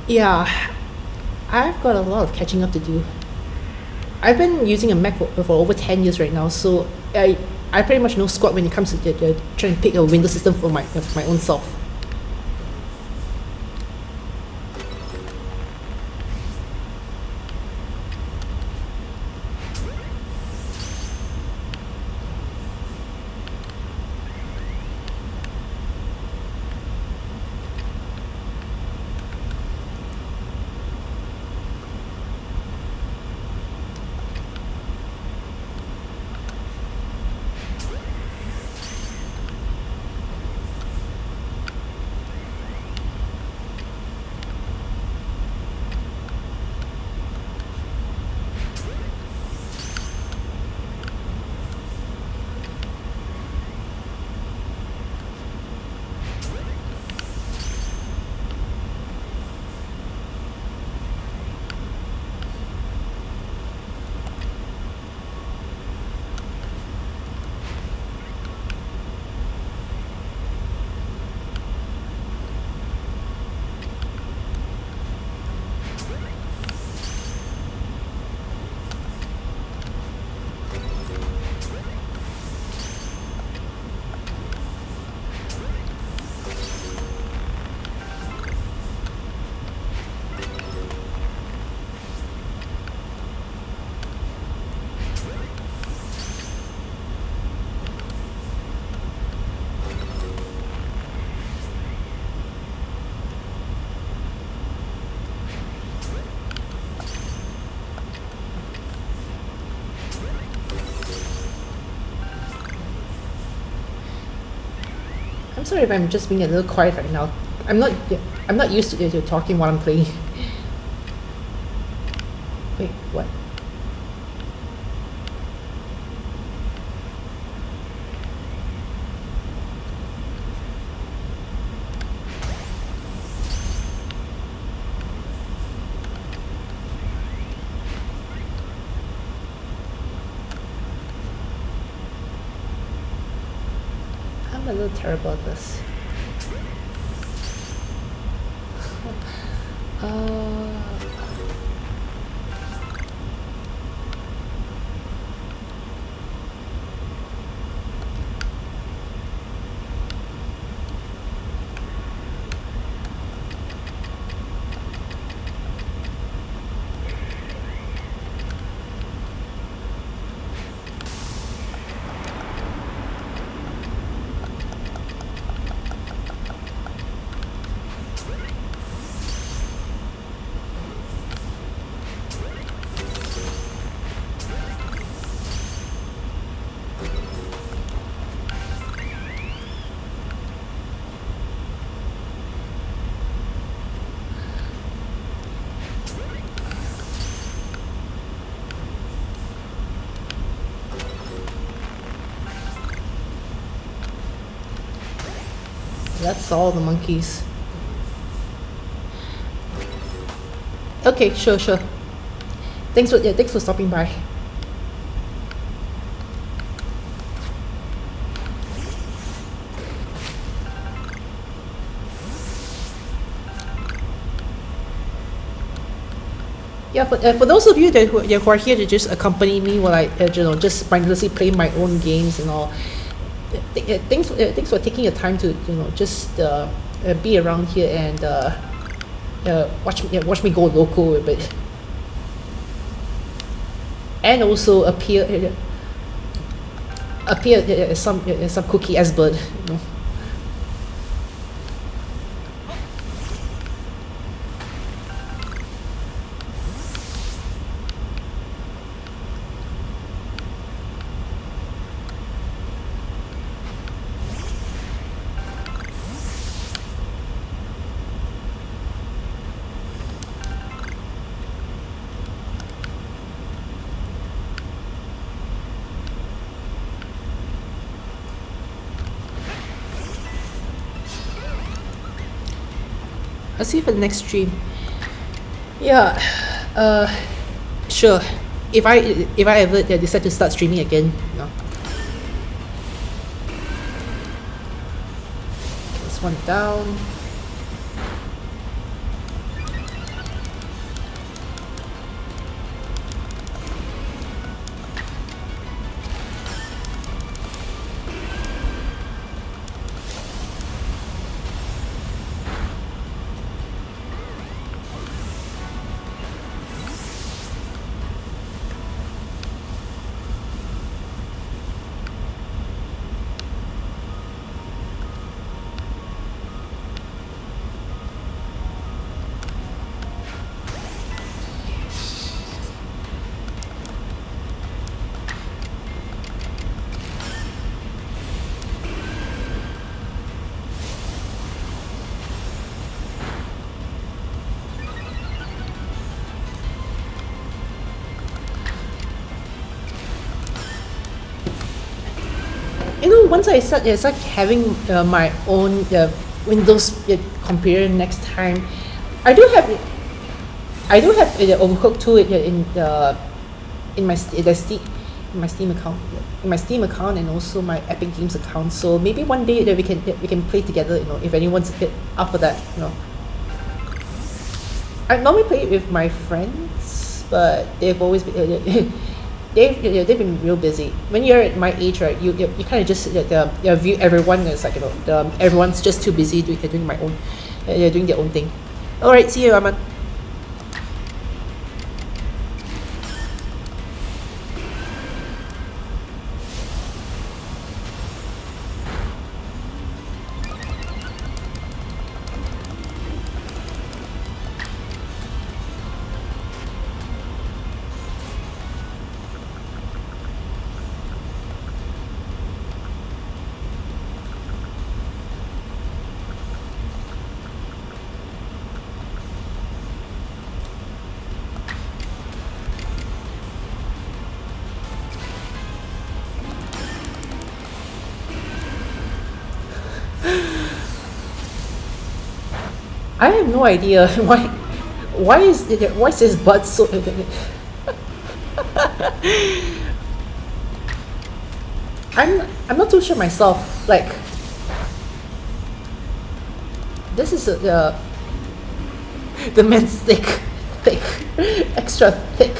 Yeah, I've got a lot of catching up to do. I've been using a Mac for over 10 years right now, so I pretty much know squat when it comes to trying to pick a Windows system for my own self. I'm sorry if I'm just being a little quiet right now. I'm not used to talking while I'm playing. Wait, what? I'm a little terrible at this. uh, that's all the monkeys. Okay, sure. Thanks for stopping by. Yeah, for those of you who are here to just accompany me while I just mindlessly play my own games and all, thanks for taking your time to just be around here and watch me go loco a bit, and also appear as some cookie as bird. I'll see you for the next stream. Yeah, sure. If I ever decide to start streaming again, one down. You know, once I start having my own Windows computer next time, I do have Overcooked 2 in my Steam account, and also my Epic Games account. So maybe one day that we can play together. You know, if anyone's up for that. You know, I normally play it with my friends, but they've always been. They've been real busy. When you're at my age, right, you kind of just view everyone as like, you know, everyone's just too busy doing my own, doing their own thing. All right, see you, Aman. I have no idea why is his butt so. I'm not too sure myself. Like, this is the man's thick, extra thick.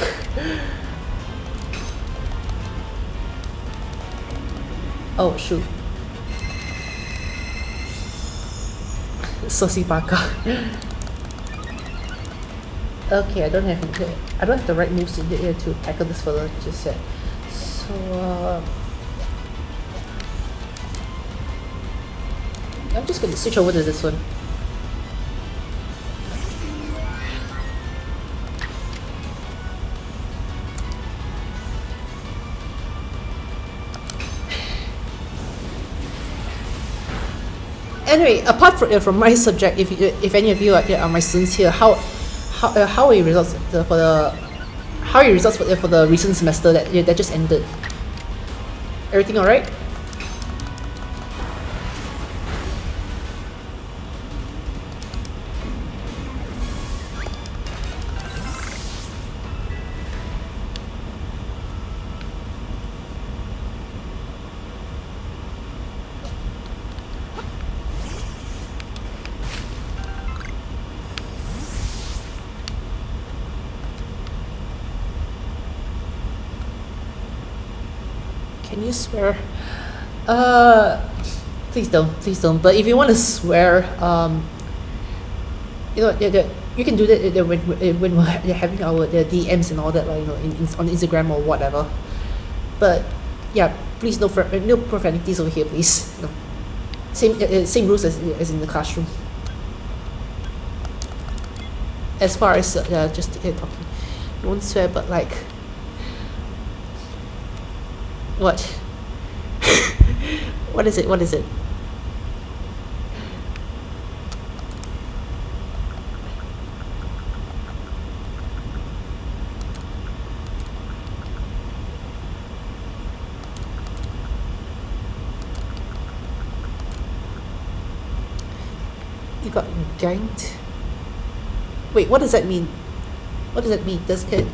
Oh shoot. Saucy baka. Okay, I don't have the right moves to tackle this fella just yet. So I'm just gonna switch over to this one. Anyway, apart from my subject, if any of you are my students here, how are your results for the recent semester that just ended? Everything all right? Can you swear? Please don't. But if you want to swear, you know, you can do that when we're having our DMs and all that, like, you know, on Instagram or whatever. But yeah, please no profanities over here, please. No. Same rules as in the classroom. As far as just talking, you won't swear, but like. What? What is it? You got ganked? Wait, what does that mean? Does it...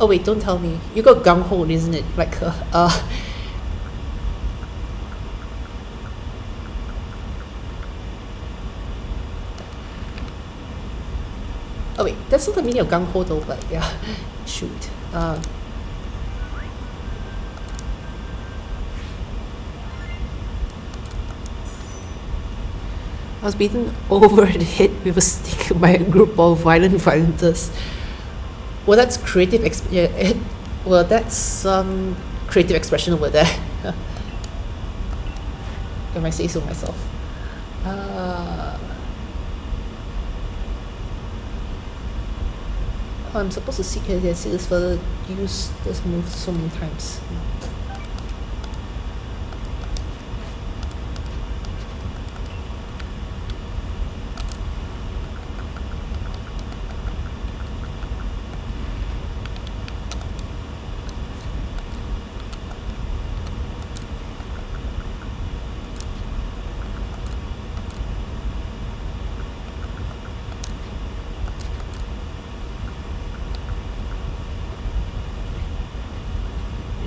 Oh wait, don't tell me. You got gung ho, isn't it? Like oh wait, that's not the meaning of gung ho though, but yeah. Shoot. I was beaten over the head with a stick by a group of violent violenters. Well, that's creative. Well, that's creative expression over there. If I say so myself. I'm supposed to see this further. Use this move so many times.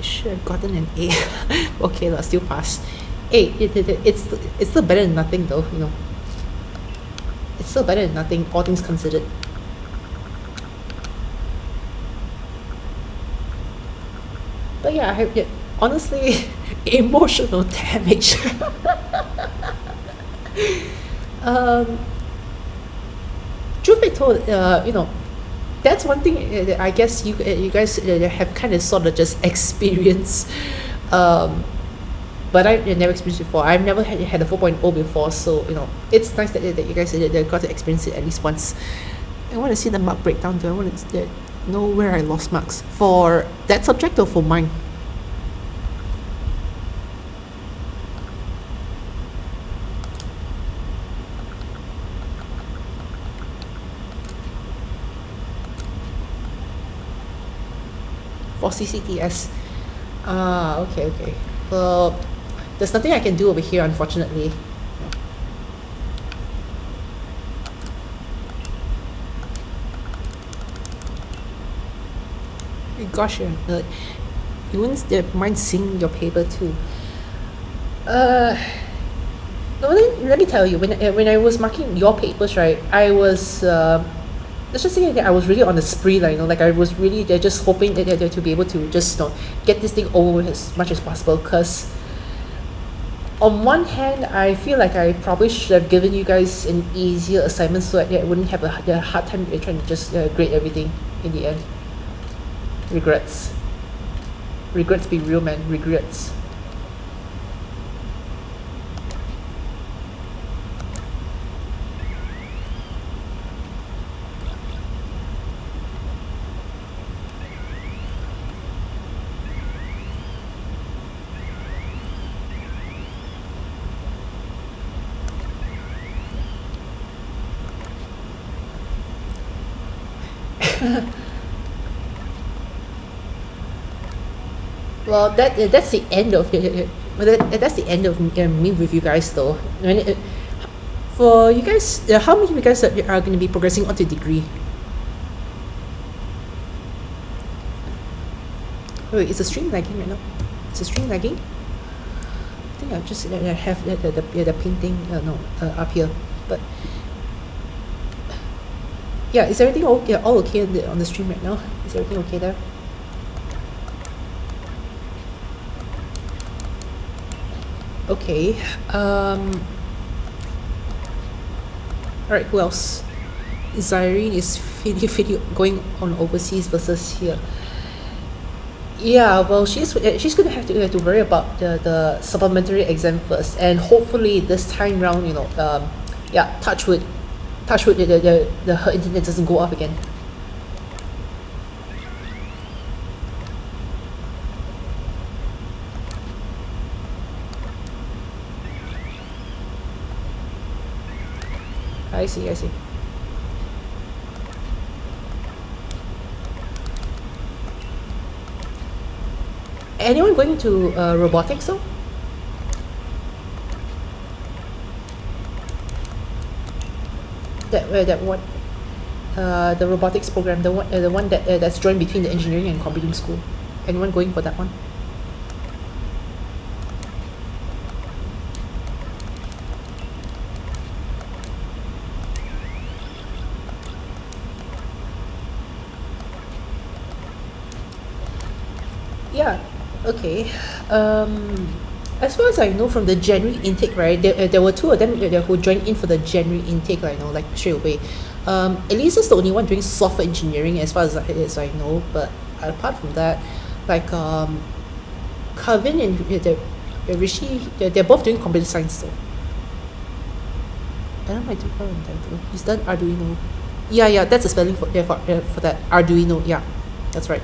Should have gotten an A. Okay, let's still pass. A, it's still better than nothing though, you know. It's still better than nothing, all things considered. But yeah, honestly, emotional damage. Truth be told, you know, that's one thing I guess you guys have kind of sort of just experienced, but I never experienced before. I've never had a 4.0 before, so you know it's nice that you guys got to experience it at least once. I want to see the mark breakdown too. I want to know where I lost marks for that subject or for mine. For CCTS. Okay. Well, there's nothing I can do over here, unfortunately. Gosh, you wouldn't mind seeing your paper too. No, let me tell you, when I was marking your papers, right, I was let's just say that I was really on the spree, like, you know, like I was really just hoping that to be able to just, you know, get this thing over with as much as possible. Because on one hand, I feel like I probably should have given you guys an easier assignment so that I wouldn't have a hard time trying to just grade everything in the end. Regrets be real, man. Regrets. Well, that's the end of that's the end of me with you guys, though. I mean, for you guys, how many of you guys are going to be progressing onto degree? Wait, is the stream lagging right now? Is the stream lagging? I think I'll just have the painting up here, but yeah, is everything all okay on the stream right now? Is everything okay there? Okay. Alright, who else? Zyrene is going on overseas versus here. Yeah, well, she's gonna have to worry about the supplementary exam first, and hopefully this time round, you know, yeah, touch wood, her internet doesn't go off again. I see. Anyone going to robotics though? That one. The robotics program, the one that's joined between the engineering and computing school. Anyone going for that one? Yeah. Okay. As far as I know from the January intake, right, there were two of them who joined in for the January intake, like, like straight away. Elisa's the only one doing software engineering as far as I know, but apart from that, like Kevin and Rishi, they're both doing computer science though. I don't know title. He's done Arduino. Yeah, that's the spelling for that Arduino. Yeah, that's right.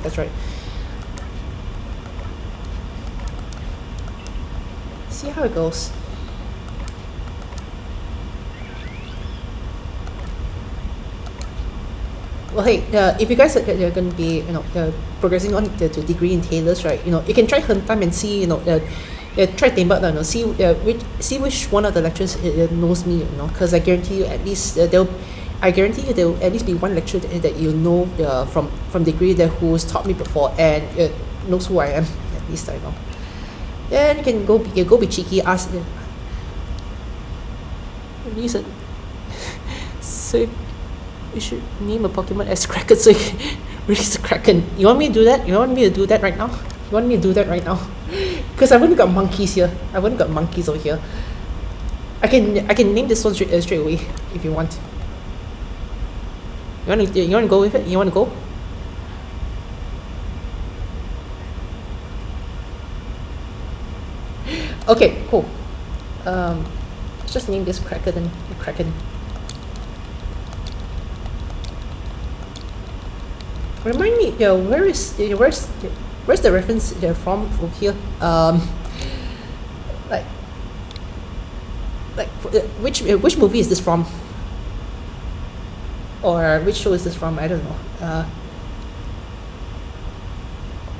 See how it goes. Well, hey, if you guys are going to be, progressing on to degree in tailors, right? You can try time and see, try tembak lah, see which one of the lecturers knows me, because I guarantee you at least there will at least be one lecturer that from degree that who's taught me before and knows who I am. At least I know. Then you can go be cheeky, ask them. Reason. So you should name a Pokemon as Kraken so you can release the Kraken. You want me to do that? You want me to do that right now? You want me to do that right now? Because I've only got monkeys here. I've only got monkeys over here. I can name this one straight away if you want. You want to go with it? You want to go? Okay, cool. Let's just name this Kraken. Remind me, where's the reference from over here? Which movie is this from? Or which show is this from? I don't know.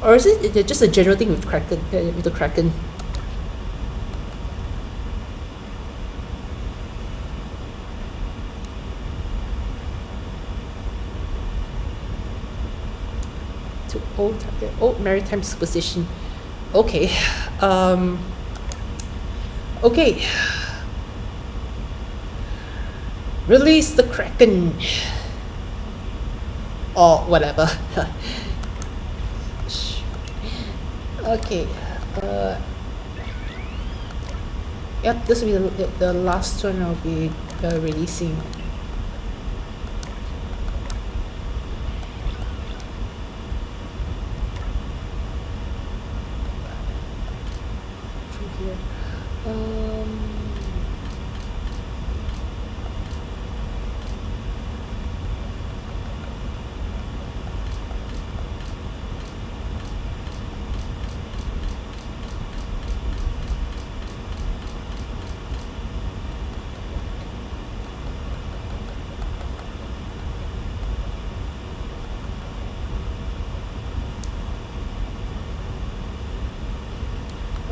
Or is it just a general thing with Kraken? With the Kraken? To old maritime superstition. Okay. Okay. Release the Kraken. Or whatever. Okay. Yep, this will be the last one I'll be releasing. Here.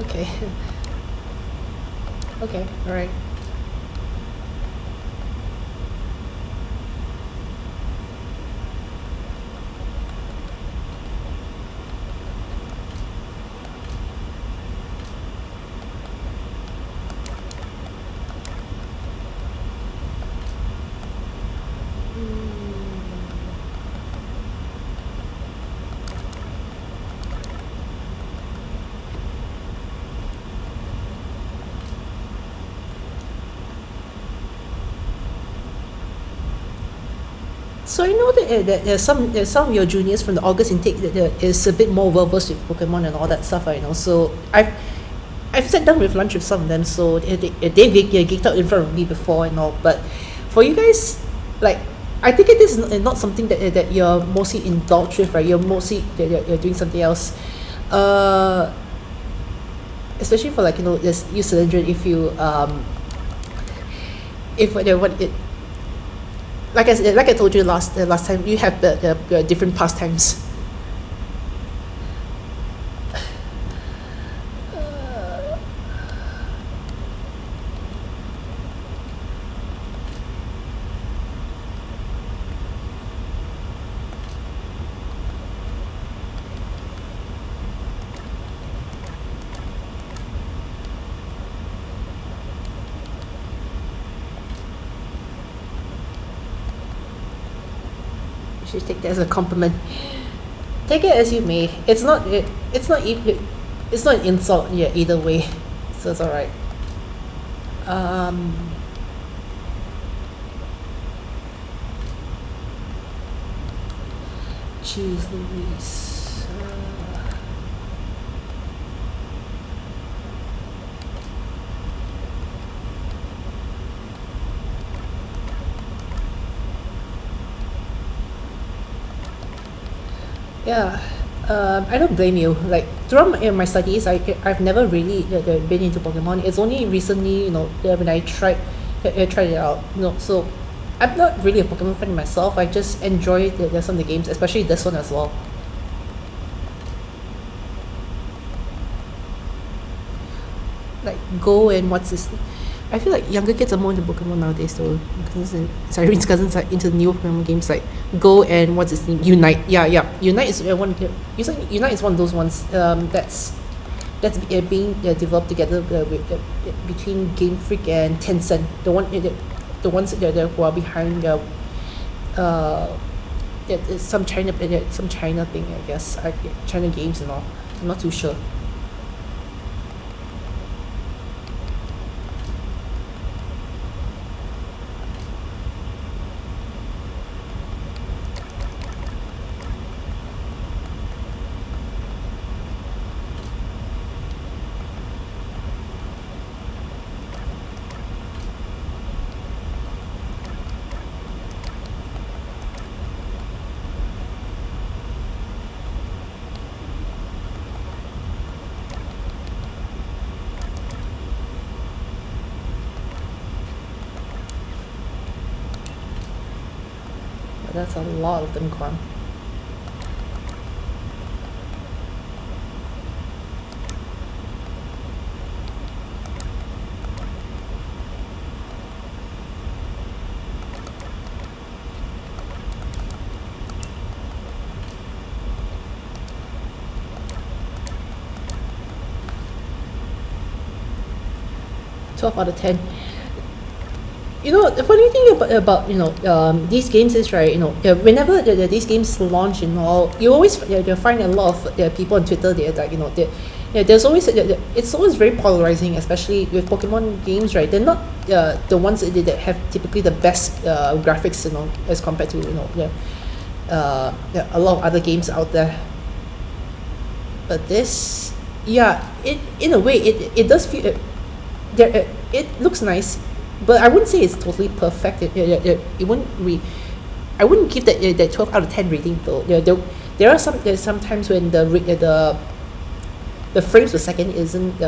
Okay. Okay, alright. So I know that there's some of your juniors from the August intake that is a bit more well versed with Pokemon and all that stuff. I know. So I've sat down with lunch with some of them. So they geeked out in front of me before and all. But for you guys, like, I think it is not something that you're mostly indulged with, right? You're mostly you're doing something else. Especially for, like, this you Cylindrian, if you if what it. Like I told you last time, you have the different pastimes. should take that as a compliment. Take it as you may. It's not an insult, yeah, either way. So it's alright. Um Jeez Louise. Yeah, I don't blame you. Like throughout my studies, I've never really been into Pokemon. It's only recently, when I tried it out. So I'm not really a Pokemon fan myself. I just enjoy some of the games, especially this one as well. Like Go and what's this? I feel like younger kids are more into Pokemon nowadays though. Cyrene's cousins are into the new Pokemon games like Go and what's its name? Unite. Yeah, yeah. Unite is one. Unite is one of those ones. That's being developed together between Game Freak and Tencent. The ones who are behind some China thing, I guess. China games and all. I'm not too sure. But that's a lot of them gone. Twelve out of 10. The funny thing about these games is, right, whenever these games launch and all, you always find a lot of people on Twitter. They're like, there's always it's always very polarizing, especially with Pokemon games, right? They're not the ones that have typically the best graphics, as compared to a lot of other games out there. But this, yeah, in a way it does feel it looks nice, but I wouldn't say it's totally perfect. It wouldn't I wouldn't give that 12 out of 10 rating though. There are some times when the frames per second isn't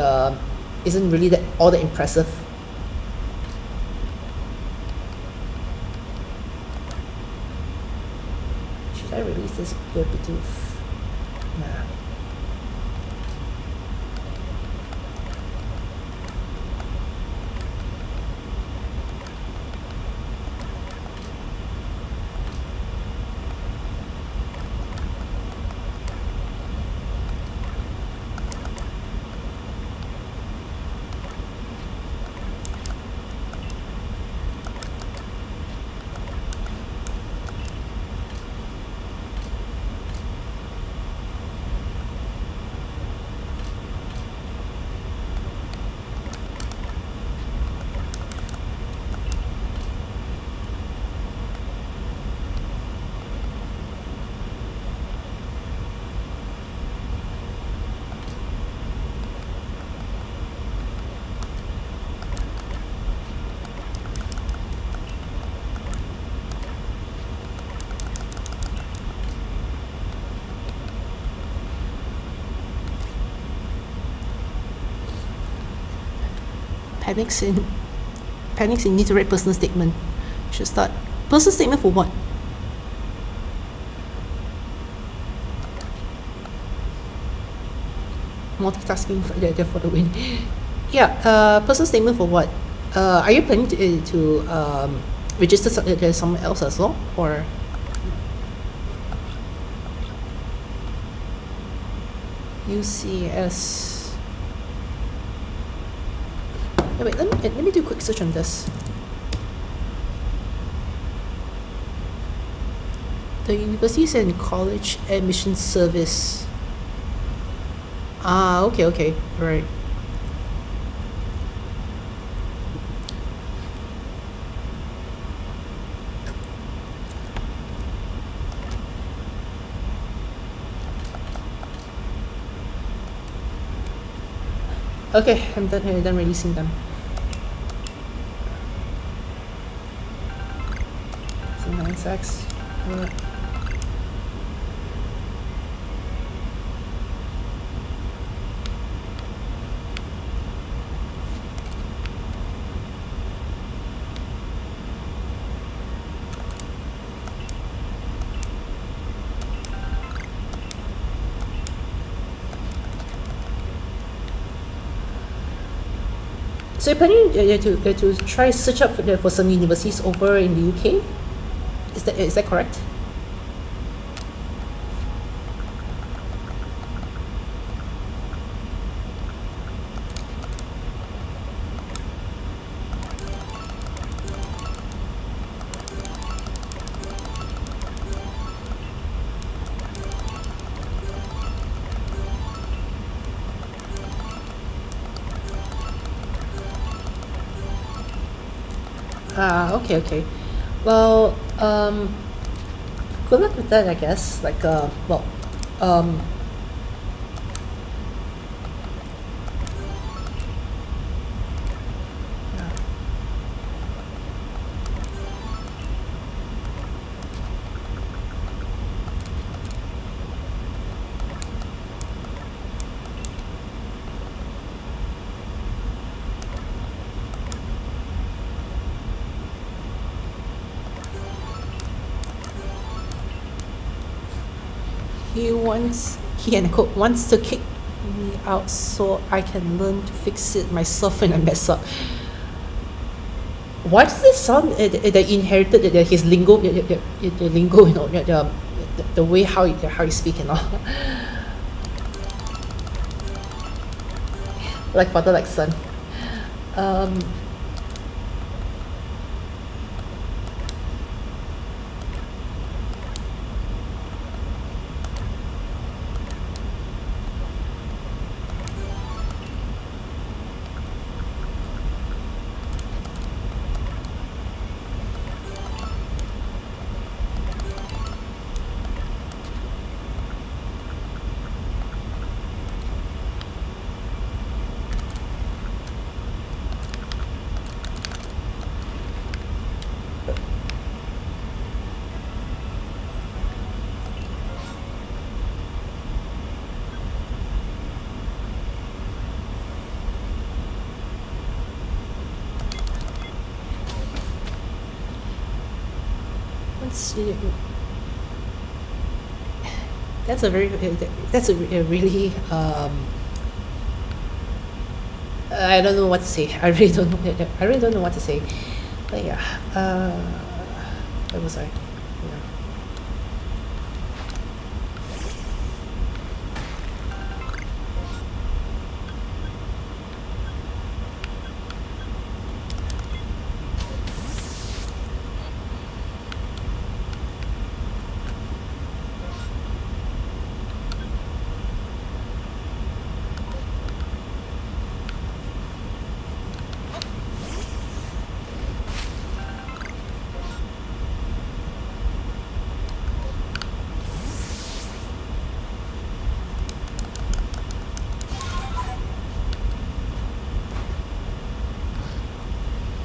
really that all that impressive. Should I release this Bluetooth? Nah. Panics in need to write personal statement. Should start. Personal statement for what? Multitasking for the win. Yeah, personal statement for what? Are you planning to register someone else as well, or? UCS. Wait, let me do a quick search on this. the universities and college admission service. Ah, okay, okay, right. Okay, I'm done releasing them. So 9 sacks. So you're planning to try search up for some universities over in the UK? Is that correct? Ah, okay, okay. Well, good luck with that, I guess. Like, well, um, he and quote wants to kick me out so I can learn to fix it myself when I mess up. Why does it sound that inherited his lingo, the lingo, the way how he speak and all, like father like son. Um, Let's see. That's a very a really I don't know what to say. I really don't know. I really don't know what to say. But yeah, where was I? Yeah.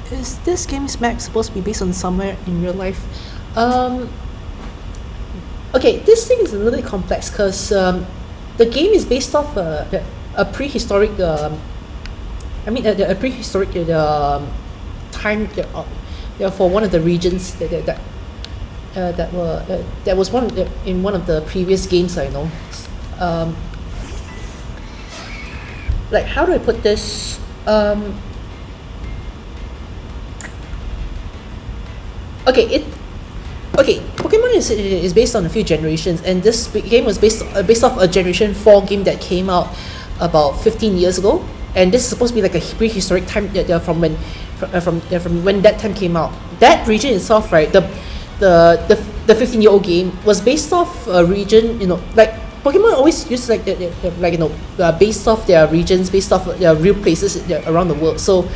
Is this game's map supposed to be based on somewhere in real life? Um, okay, this thing is a little bit complex because the game is based off a prehistoric, a prehistoric time for one of the regions that was in one of the previous games I know. Um, like how do I put this? Okay, Pokemon is based on a few generations, and this game was based off a Generation 4 game that came out about 15 years ago, and this is supposed to be like a prehistoric time from when that time came out. That region itself, right? the 15-year-old game was based off a region, like Pokemon always use like based off their regions, based off their real places around the world. So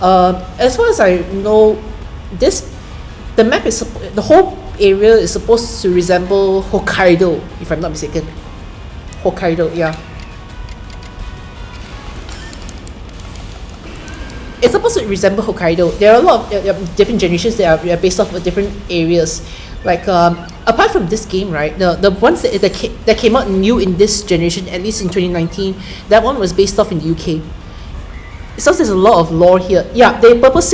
as far as I know, this the map is the whole area is supposed to resemble Hokkaido, if I'm not mistaken. Hokkaido, yeah. It's supposed to resemble Hokkaido. There are a lot of different generations that are based off of different areas. Like apart from this game, right? The ones that came out new in this generation, at least in 2019, that one was based off in the UK. So there's a lot of lore here. Yeah, this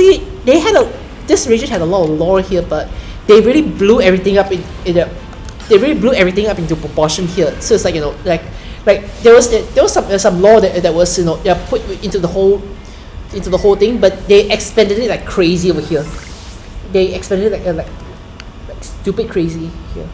region had a lot of lore here, but they really blew everything up into proportion here. So it's like there was some lore that was put into the whole thing, but they expanded it like crazy over here. They expanded it like stupid crazy here.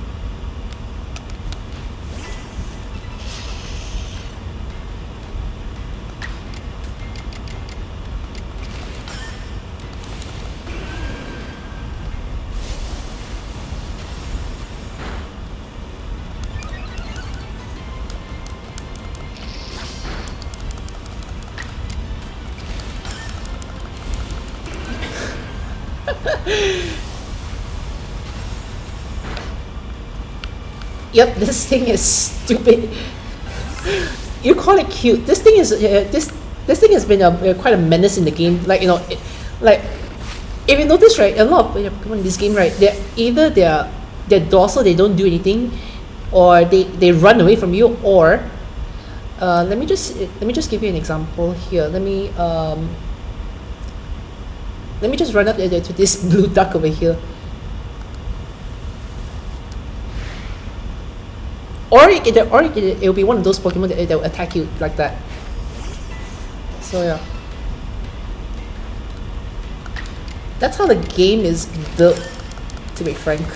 Yep, this thing is stupid. You call it cute. This thing is this thing has been quite a menace in the game. Like like if you notice, right, a lot of Pokemon in this game, right, they're docile, they don't do anything, or they run away from you, or let me just give you an example here. Let me just run up to this blue duck over here. Or it'll be one of those Pokemon that will attack you like that. So yeah, that's how the game is built, to be frank.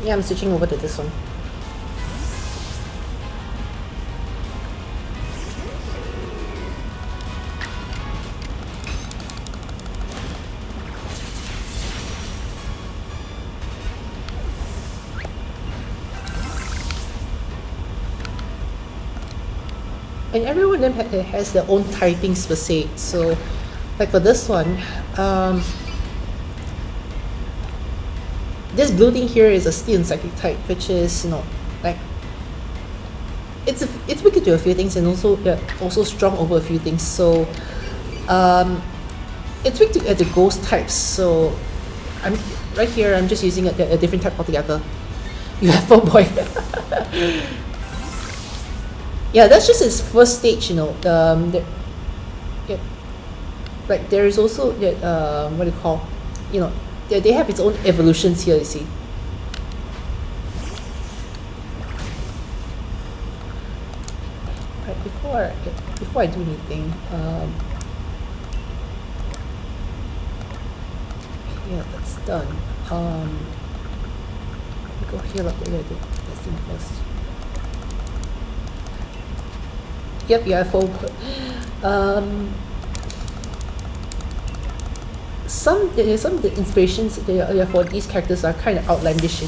Yeah, I'm switching over to this one. And every one of them has their own typings per se. So, like for this one, this blue thing here is a steel and psychic type, which is like it's weak to a few things and also strong over a few things. So it's weak to the ghost types. So I'm right here. I'm just using a different type altogether. UFO boy. Yeah, that's just its first stage. Like there is also what do you call, they have its own evolutions here, you see. Right, before I do anything, yeah, that's done. Go heal up the this thing first. Yep, yeah, some of the inspirations for these characters are kind of outlandish,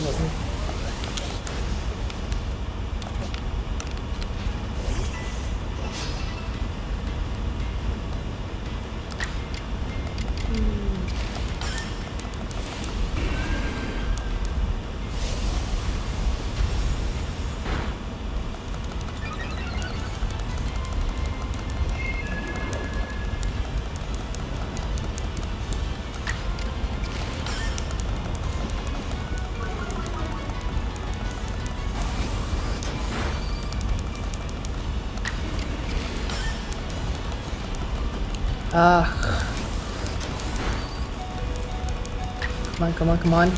Come on.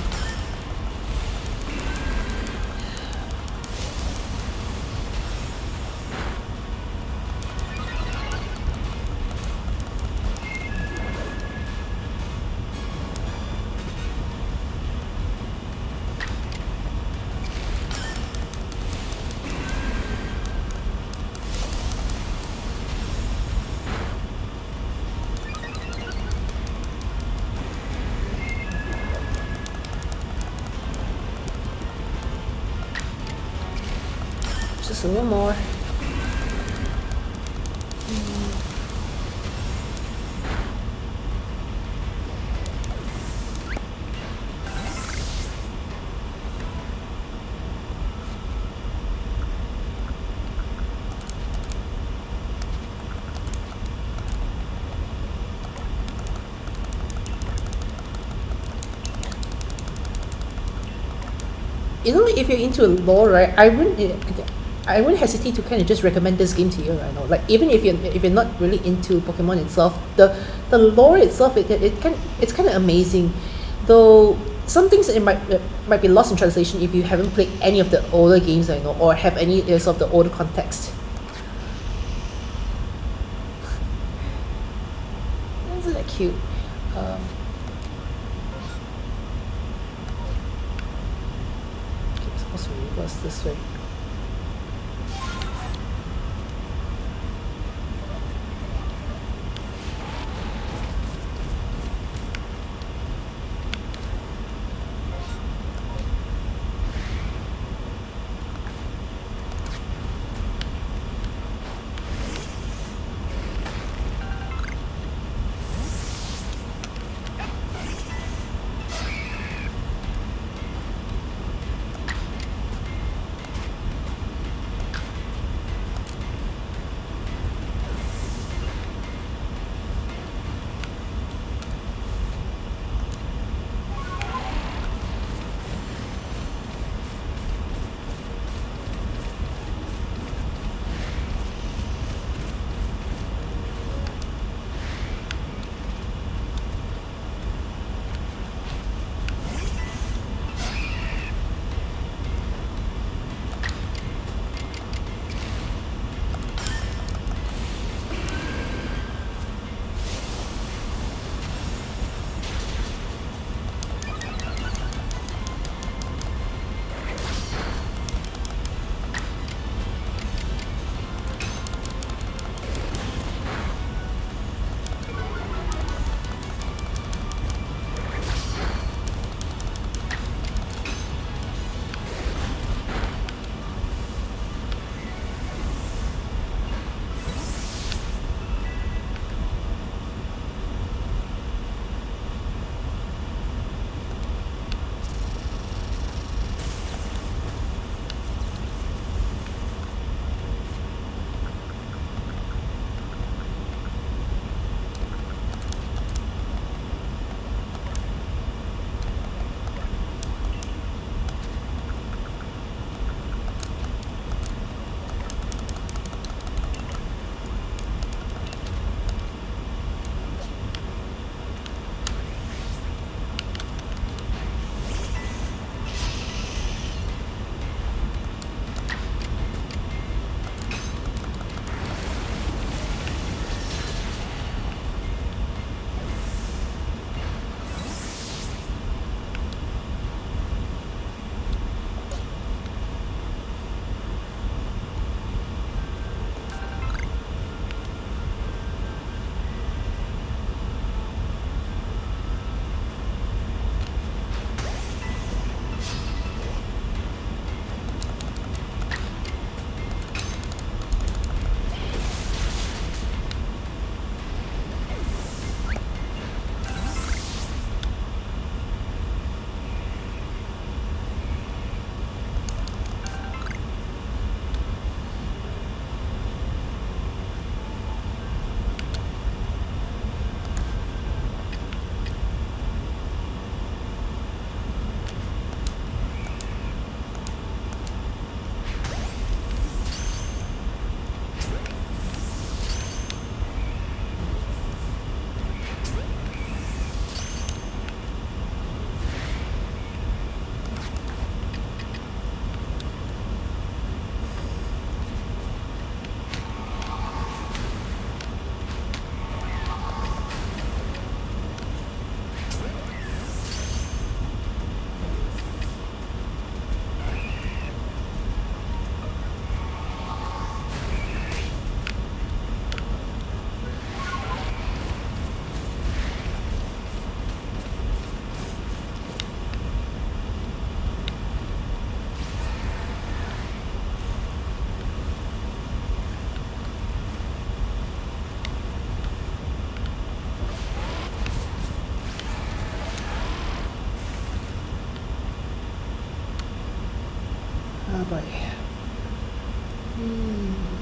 Just a little more. You know, if you're into lore, right, I wouldn't hesitate to kind of just recommend this game to you. I know, like even if you're not really into Pokemon itself, the lore itself, it's kind of amazing, though some things it might be lost in translation if you haven't played any of the older games, I know, or have any of the older context. Isn't that cute? Um, okay, I'm supposed to reverse this way. boy. Hmm.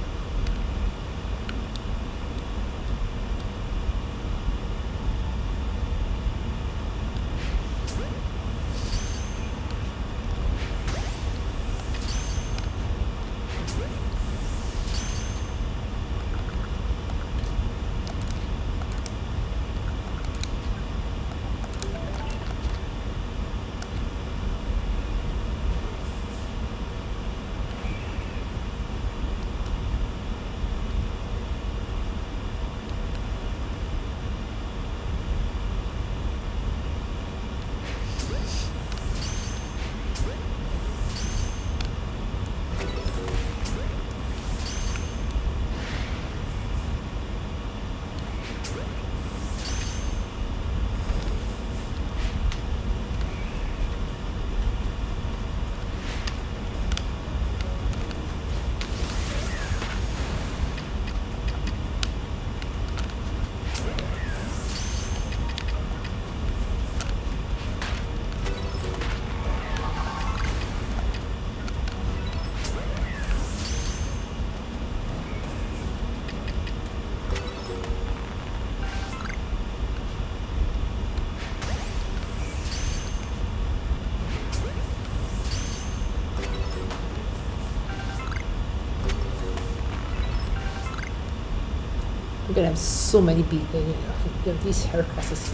I'm gonna have so many these hair crosses.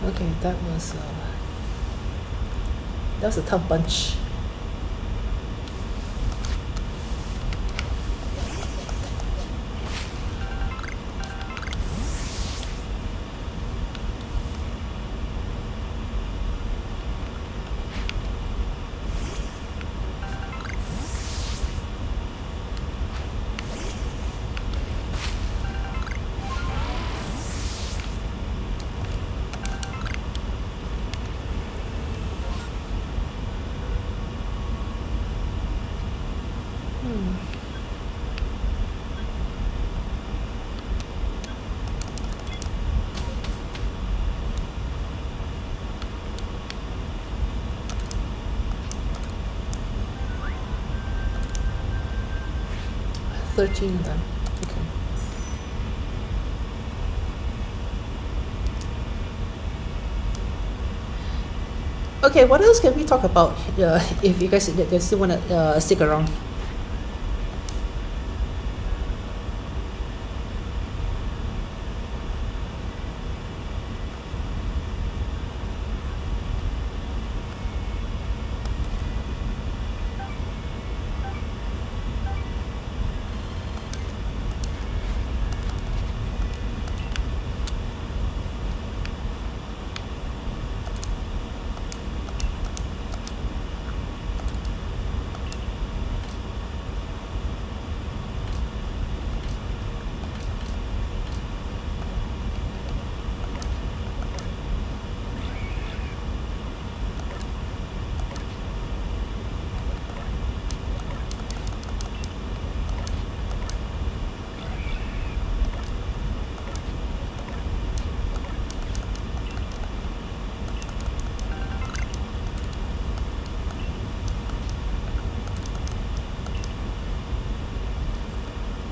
Okay, that was a tough bunch. 13 of them. Okay. Okay, what else can we talk about if you guys still want to stick around?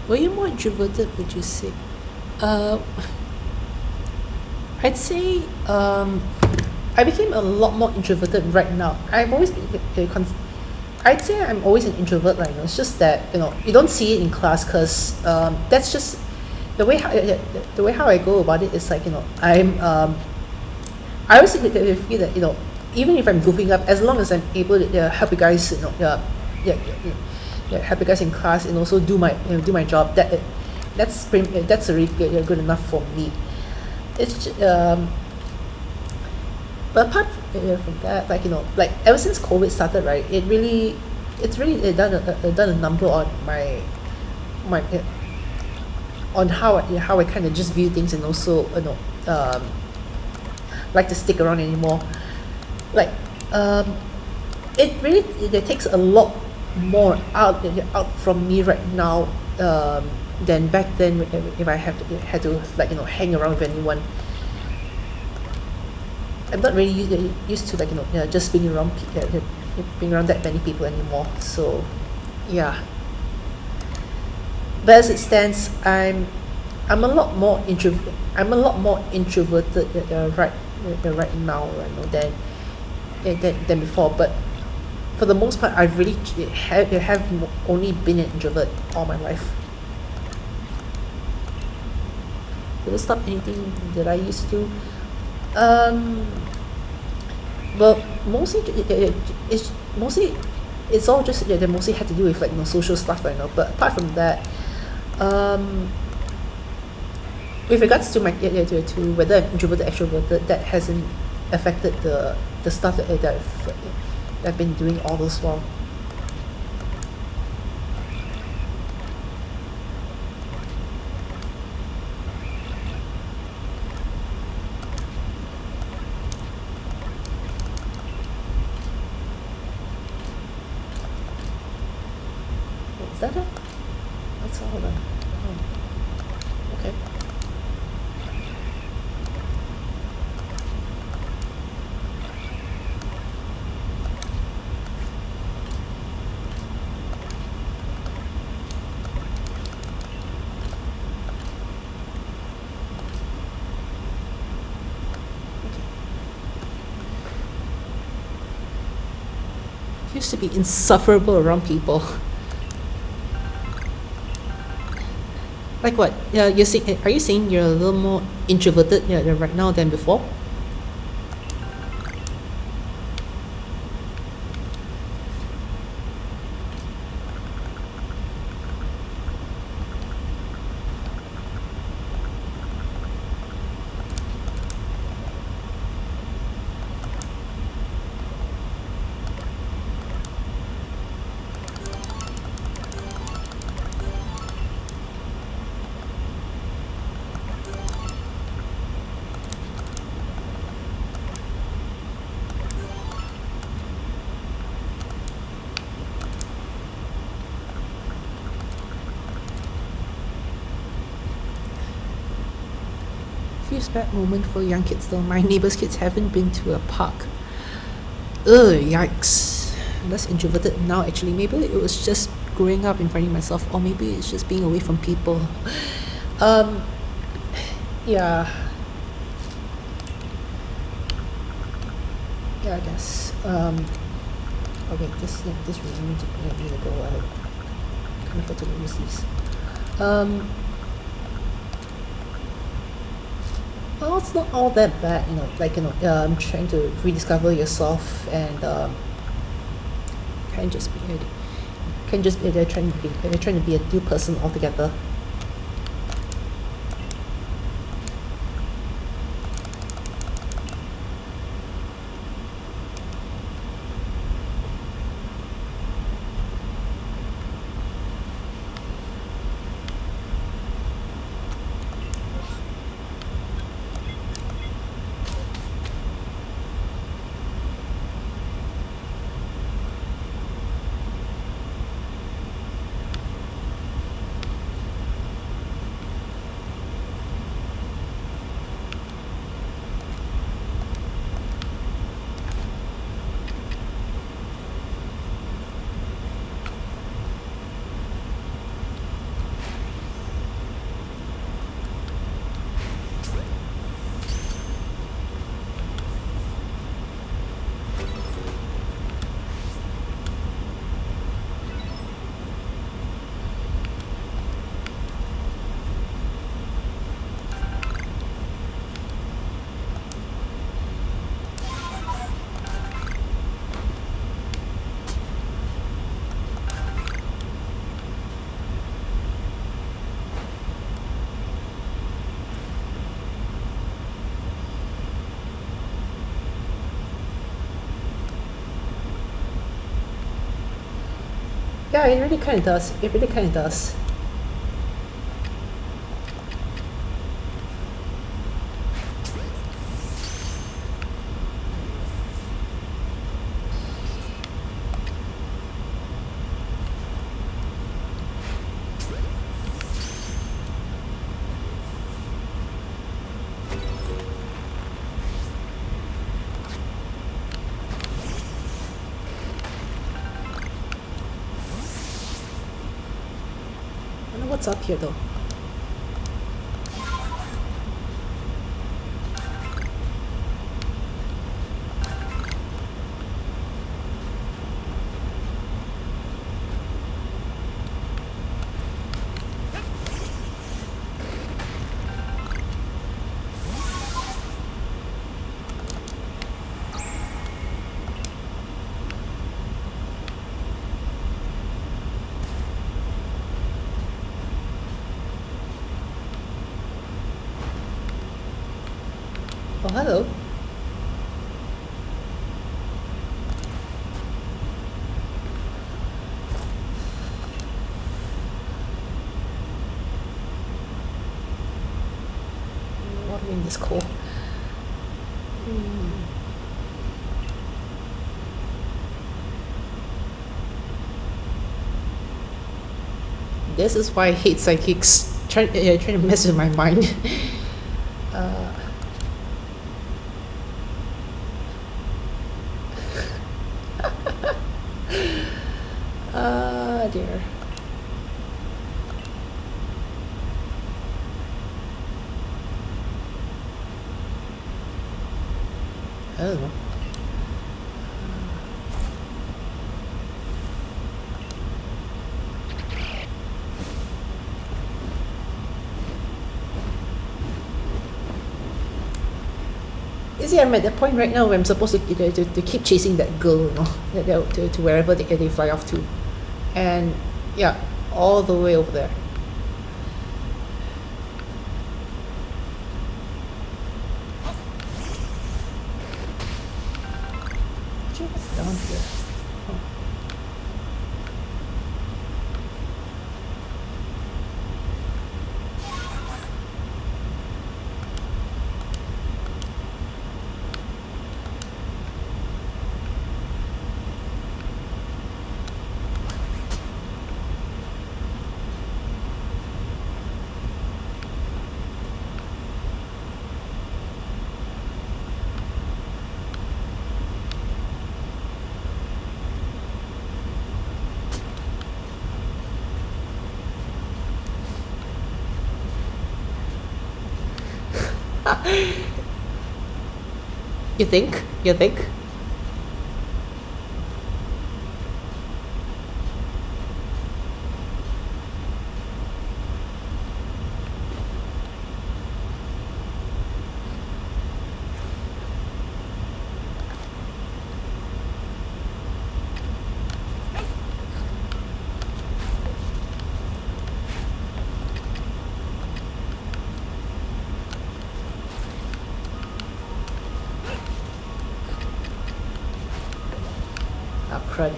Were you more introverted, would you say? Uh, I'd say I became a lot more introverted right now. I've always been, I'd say I'm always an introvert right now. It's just that you don't see it in class because that's just the way how I go about it is like I always feel that even if I'm goofing up, as long as I'm able to help you guys yeah, yeah, yeah, help you guys in class and also do my job, that's already good enough for me. It's but apart from that, like ever since COVID started, right, it's really done a number on my on how I kind of just view things, and also like to stick around anymore. Like it really it takes a lot more out from me right now than back then if I had to like hang around with anyone. I'm not really used to like just being around that many people anymore. So yeah. But as it stands, I'm a lot more introverted right now, than before. But for the most part, I really have only been an introvert all my life. Did it stop anything that I used to do? Well, mostly it's all just they mostly had to do with like social stuff right now. But apart from that, um, with regards to my to whether I'm introverted or extroverted, that hasn't affected the stuff that I've been doing all this while. Is that it? That's all of them. Oh, okay. Used to be insufferable around people. Like what? Yeah, are you saying you're a little more introverted right now than before? Feels bad moment for young kids though. My neighbor's kids haven't been to a park. Ugh, yikes. Less introverted now actually. Maybe it was just growing up and finding myself, or maybe it's just being away from people. um, yeah, yeah, I guess. Okay, this really need to go out. Can't afford to lose these. Well, it's not all that bad, like, trying to rediscover yourself and can't just be can't just be there trying to be a new person altogether. Yeah, it really kind of does. It really kind of does. I wonder what's up here though. Oh, hello. Water in this cold. This is why I hate psychics trying to mess with my mind. uh, dear. I don't know. You see, I'm at that point right now where I'm supposed to keep chasing that girl, to wherever they fly off to. And yeah, all the way over there. Actually, what's down here? Oh. You think? You think? Oh, crud.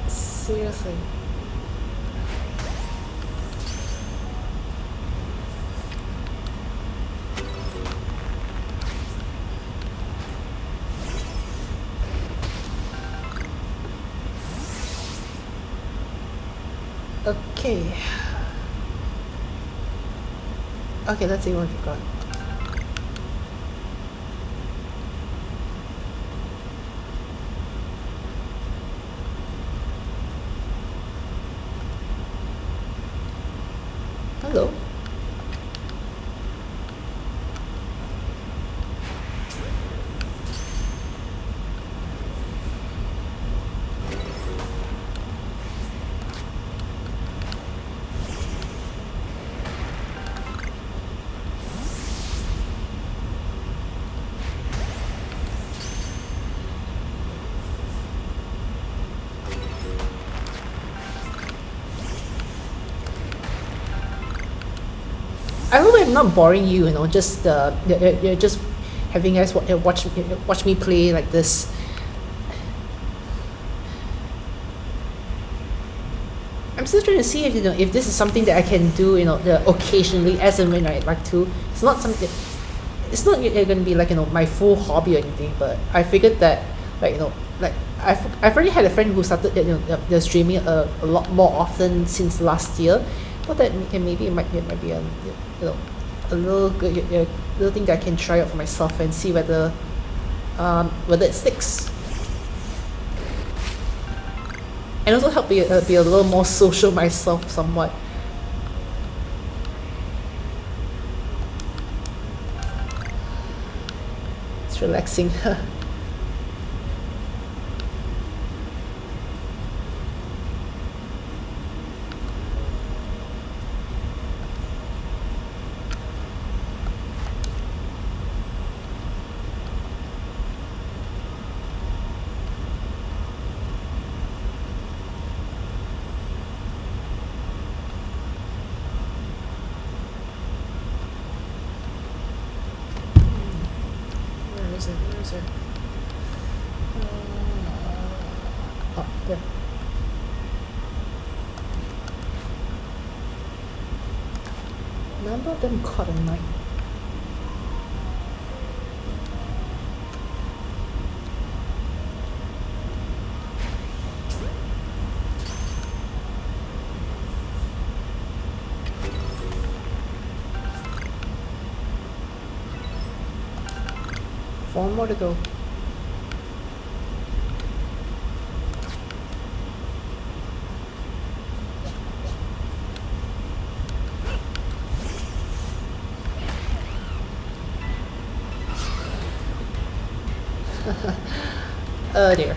Seriously. Okay. Okay, let's see what we got. Hello. I hope I'm not boring you, just you're just having guys watch me play like this. I'm still trying to see if this is something that I can do, occasionally as and when I'd like to. It's not something. It's not going to be like my full hobby or anything. But I figured that like I've already had a friend who started they're streaming a lot more often since last year. Thought that maybe it might be a little good little thing that I can try out for myself and see whether it sticks. And also help me be a little more social myself somewhat. It's relaxing. Where is it? Oh, there. Number of them caught in night. Four more to go. Oh dear.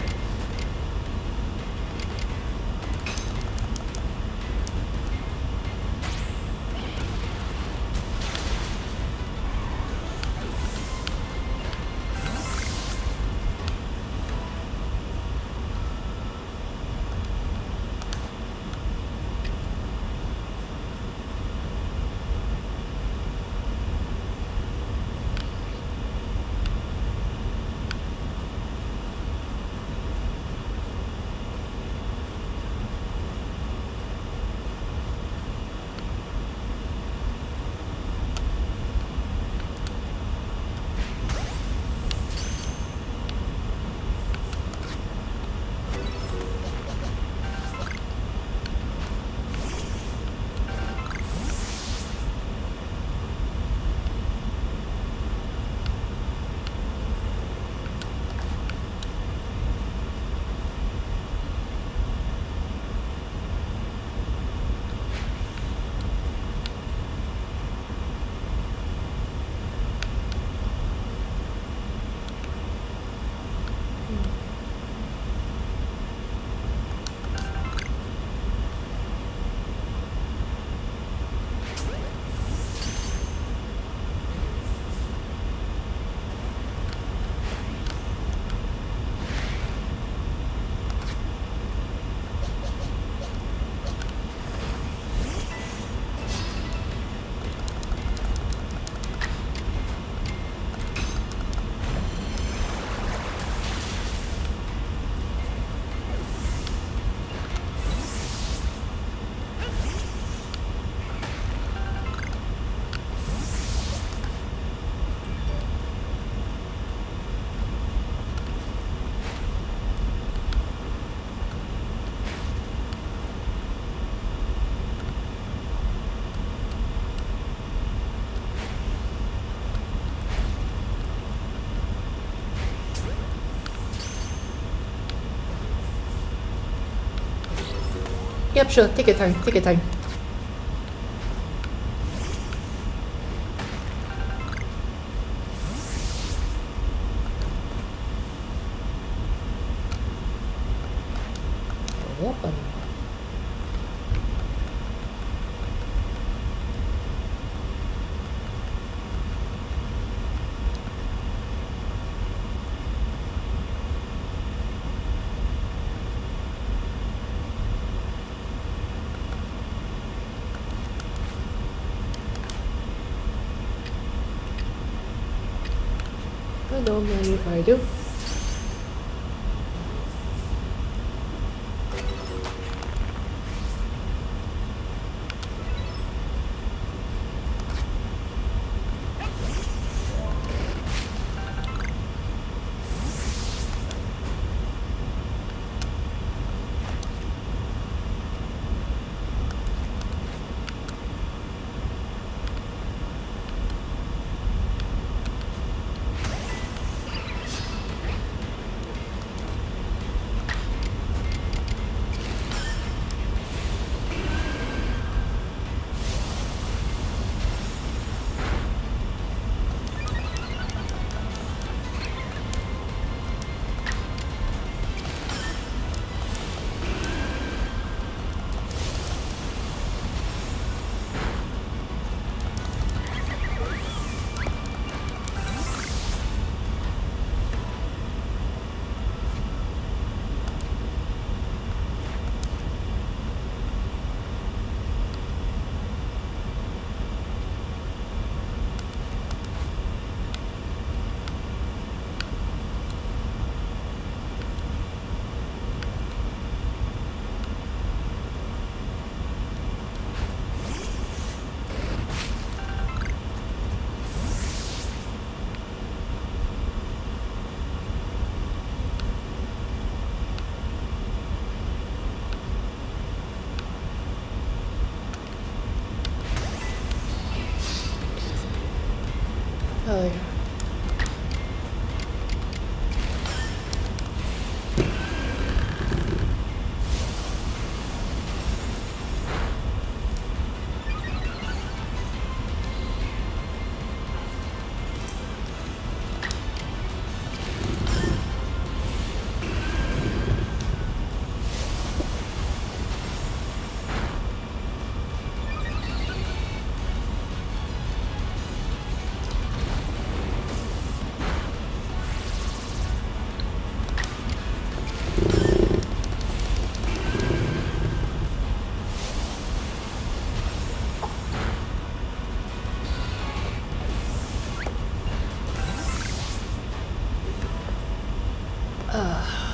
Yep, sure. Take your time. Take your time. Open. Hello, Mary. How are you? Oh, yeah. Okay.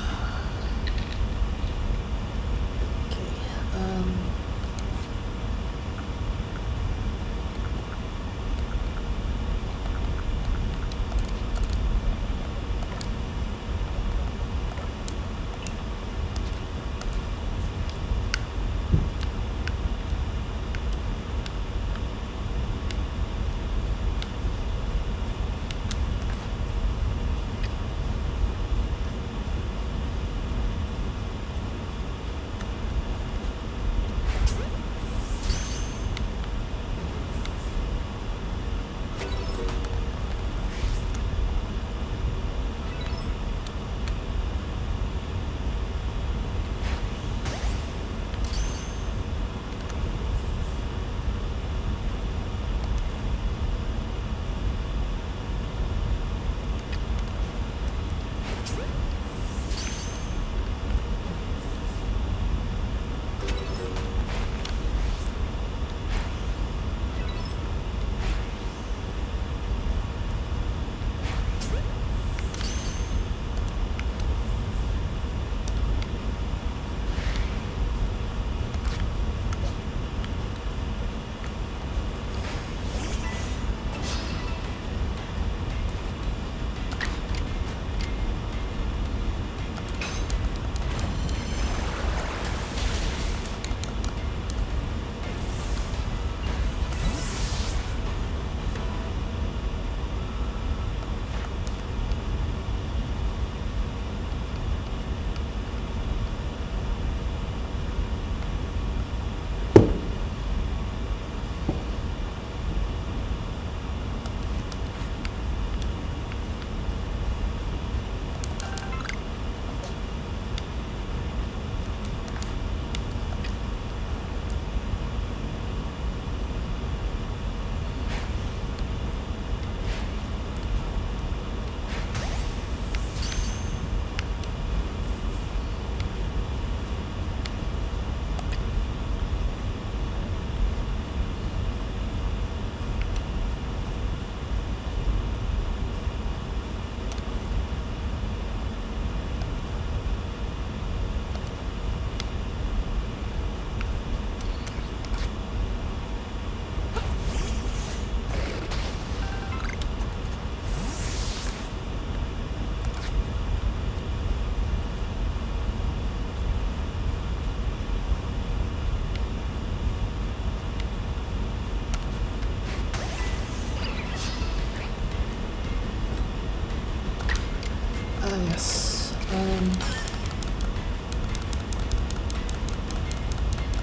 Yes.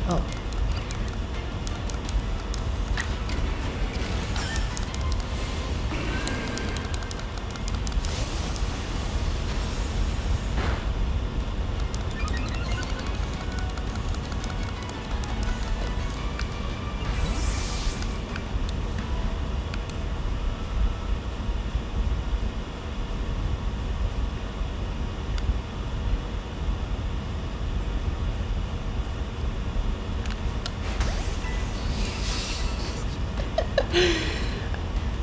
Oh.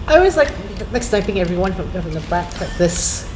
I always like sniping everyone from the back like this.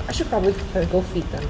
I should probably go feed them.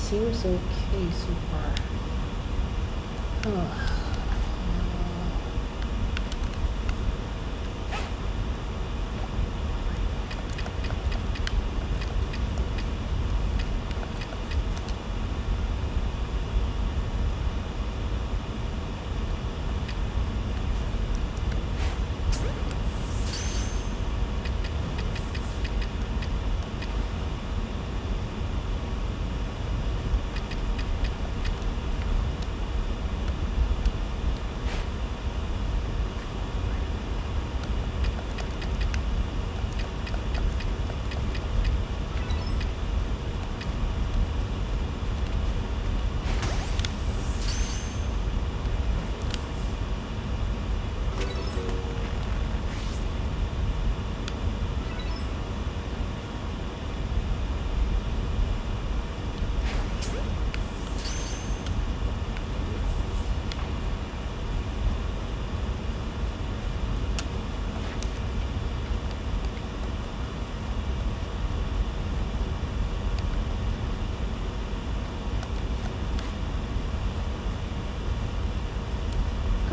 seems okay so far. Huh.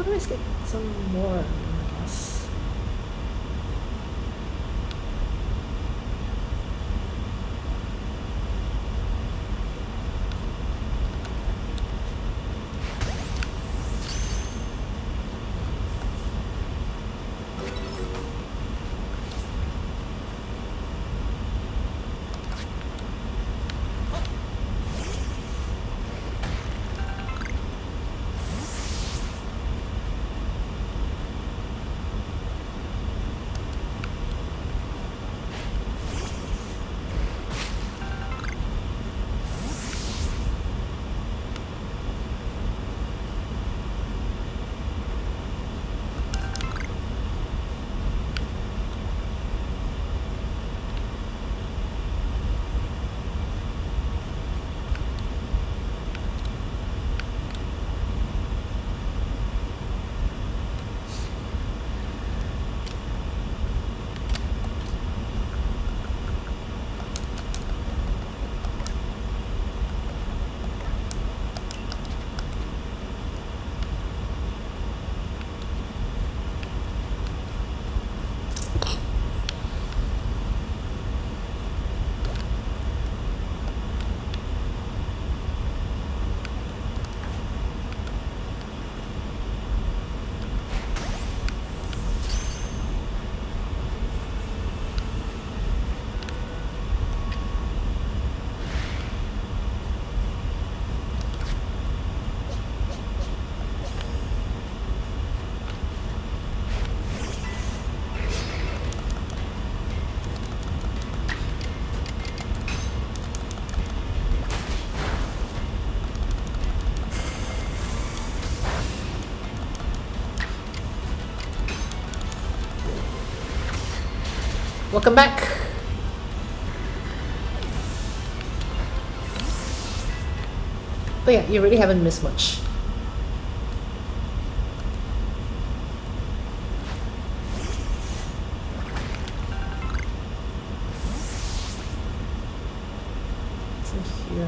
Let's get some more, I guess. Welcome back. But yeah, you really haven't missed much. What's in here?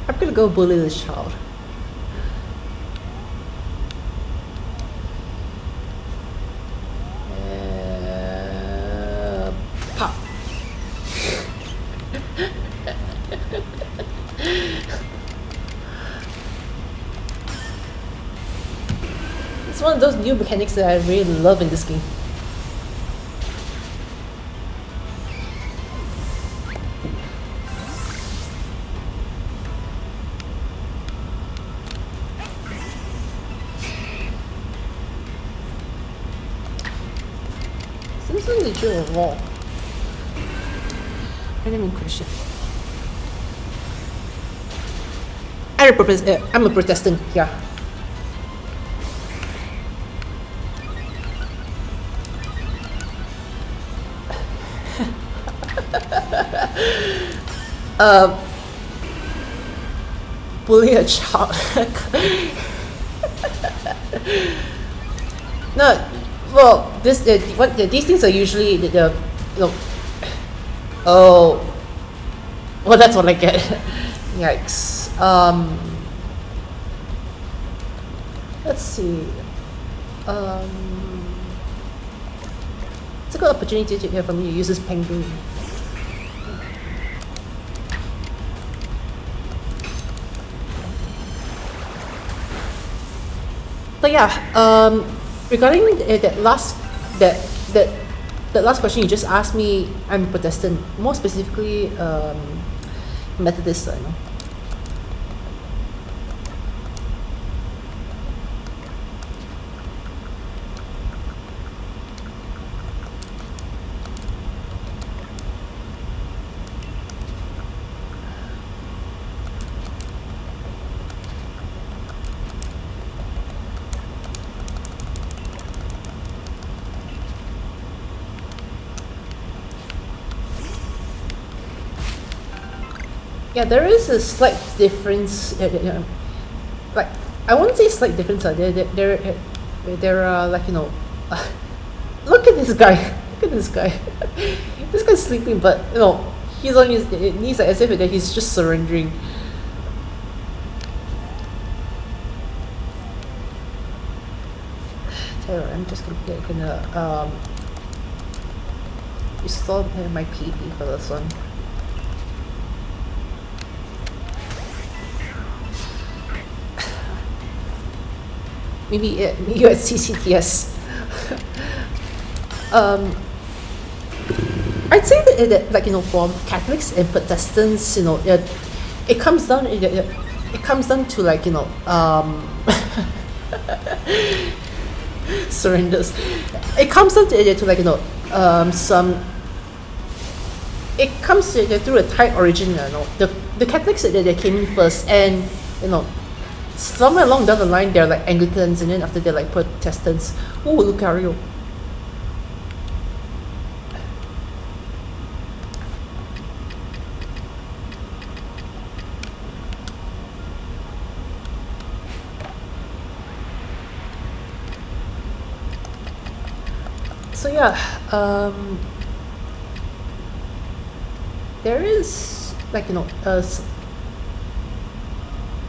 I'm gonna go bully this child. Pop. It's one of those new mechanics that I really love in this game. This is legit a wall. Random question. I'm a Protestant. Yeah. Bully a child. No, well, these things are usually you know, oh, well, that's what I get. Yikes. Let's see. Um, it's a good opportunity to hear from you. Uses penguin. But yeah, regarding that that that last question you just asked me, I'm a Protestant, more specifically Methodist. I know. Yeah, there is a slight difference. Like I won't say slight difference. There are like look at this guy. Look at this guy. This guy's sleeping, but he's on his knees like, as if that he's just surrendering. Tell you what, I'm just gonna install my PP for this one. Maybe you at CCTS. I'd say that like for Catholics and Protestants, it comes down it comes down to like surrenders. It comes down to like some. It comes through a tight origin. The Catholics they came in first, and somewhere along down the line they're like Anglicans, and then after they're like Protestants. Oh, Lucario. So yeah, there is like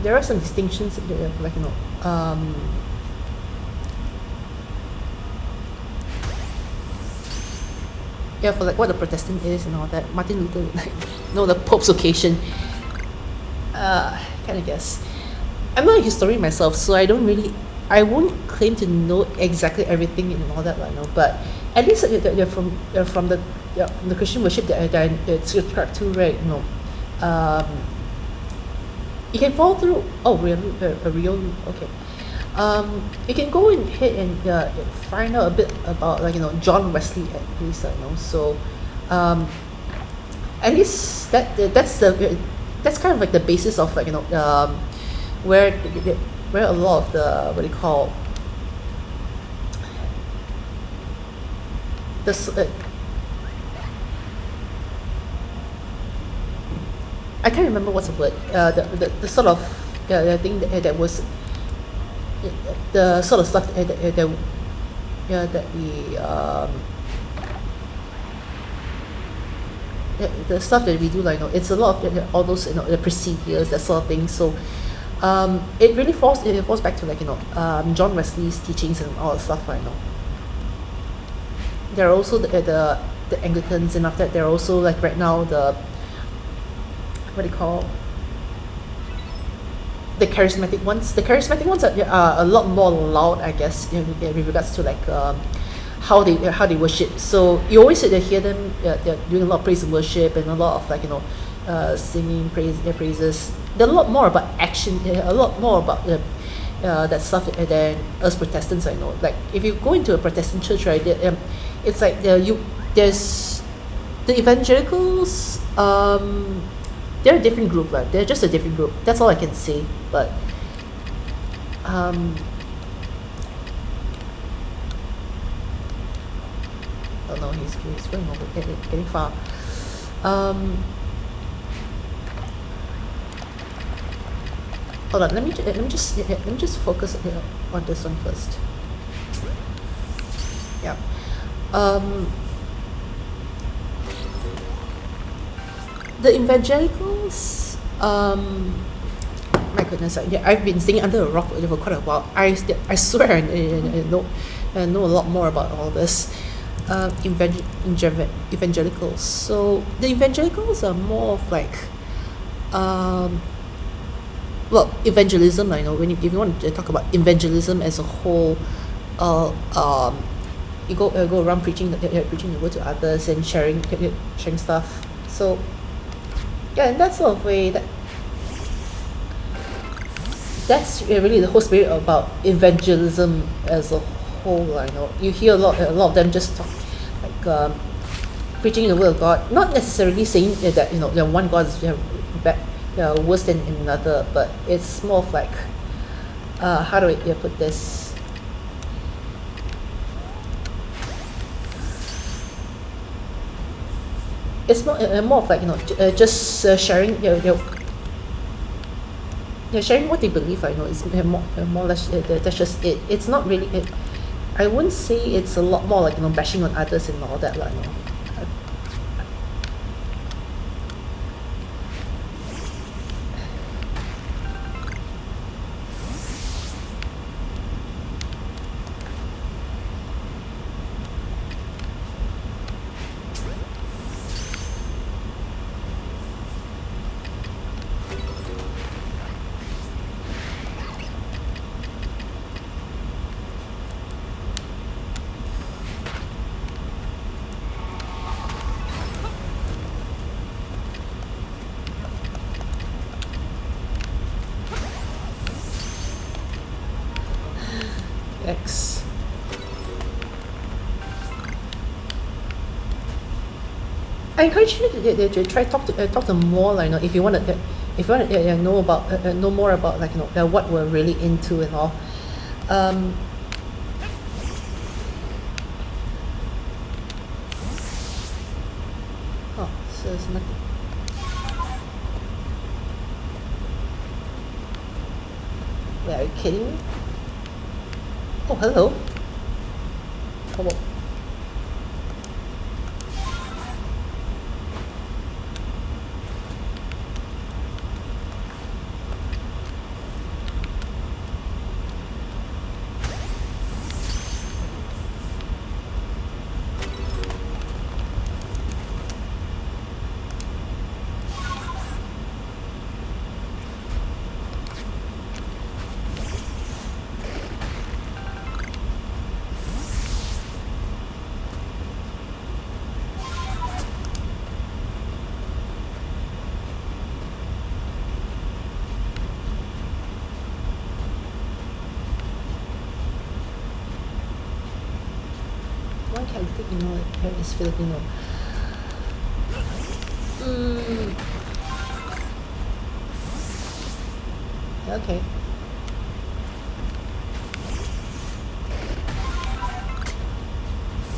there are some distinctions that have like yeah, for like what the Protestant is and all that. Martin Luther, like the Pope's occasion. Kind of guess. I'm not a historian myself, so I won't claim to know exactly everything and all that, but at least they're from the Christian worship that subscribe to, right? You can follow through. Oh, really? A real okay. You can go ahead and find out a bit about like John Wesley at least. So at least that's kind of like the basis of like where a lot of the what do you call the I can't remember what's the word. The sort of the thing that was the sort of stuff that we the stuff that we do, like it's a lot of all those the procedures, that sort of thing. So it really falls back to like John Wesley's teachings and all that stuff. There are also the Anglicans, and after that there are also like right now the what do you call the charismatic ones. The charismatic ones are a lot more loud, I guess, with regards to like how they worship. So you always hear them they're doing a lot of praise and worship, and a lot of like singing praises. They're a lot more about action, a lot more about that stuff than us Protestants. I know, like if you go into a Protestant church, right, it's like there's the evangelicals. they're a different group, like they're just a different group. That's all I can say. But um, oh no, he's going over, getting far. Um, hold on, let me just focus on this one first. Yeah. Um, the evangelicals. My goodness, yeah, I've been staying under a rock for quite a while. I swear I know a lot more about all this. Evangelicals. So the evangelicals are more of like, um, well, evangelism. I know if you want to talk about evangelism as a whole, uh, um, you go around preaching the word to others and sharing stuff. So yeah, in that sort of way, that's really the whole spirit about evangelism as a whole. I know you hear a lot of them just talk like, preaching the word of God, not necessarily saying that that one God is worse than another, but it's more of like, how do I put this? It's more of like, just sharing, sharing what they believe. I know it's more or less, that's just it. It's not really it. I wouldn't say it's a lot more like, bashing on others and all that, like, X. I encourage you to try talk to more, like, if you want to, know more about, like, what we're really into and all. Um, oh, so it's nothing. Wait, are you kidding me? Oh, hello. Oh, well. One Catholic, is Filipino. Mm, okay.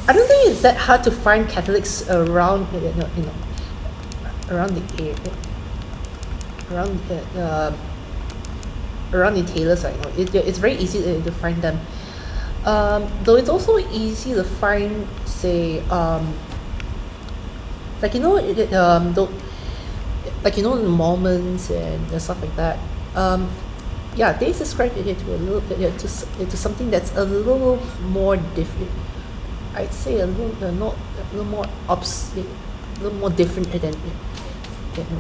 I don't think it's that hard to find Catholics around, around the area, around around the tailors. I know it's very easy to find them. Though it's also easy to find, say, like, like, the Mormons and stuff like that. Yeah, they subscribe it to a little bit, to something that's a little more different. I'd say a little, not a little more a little more different than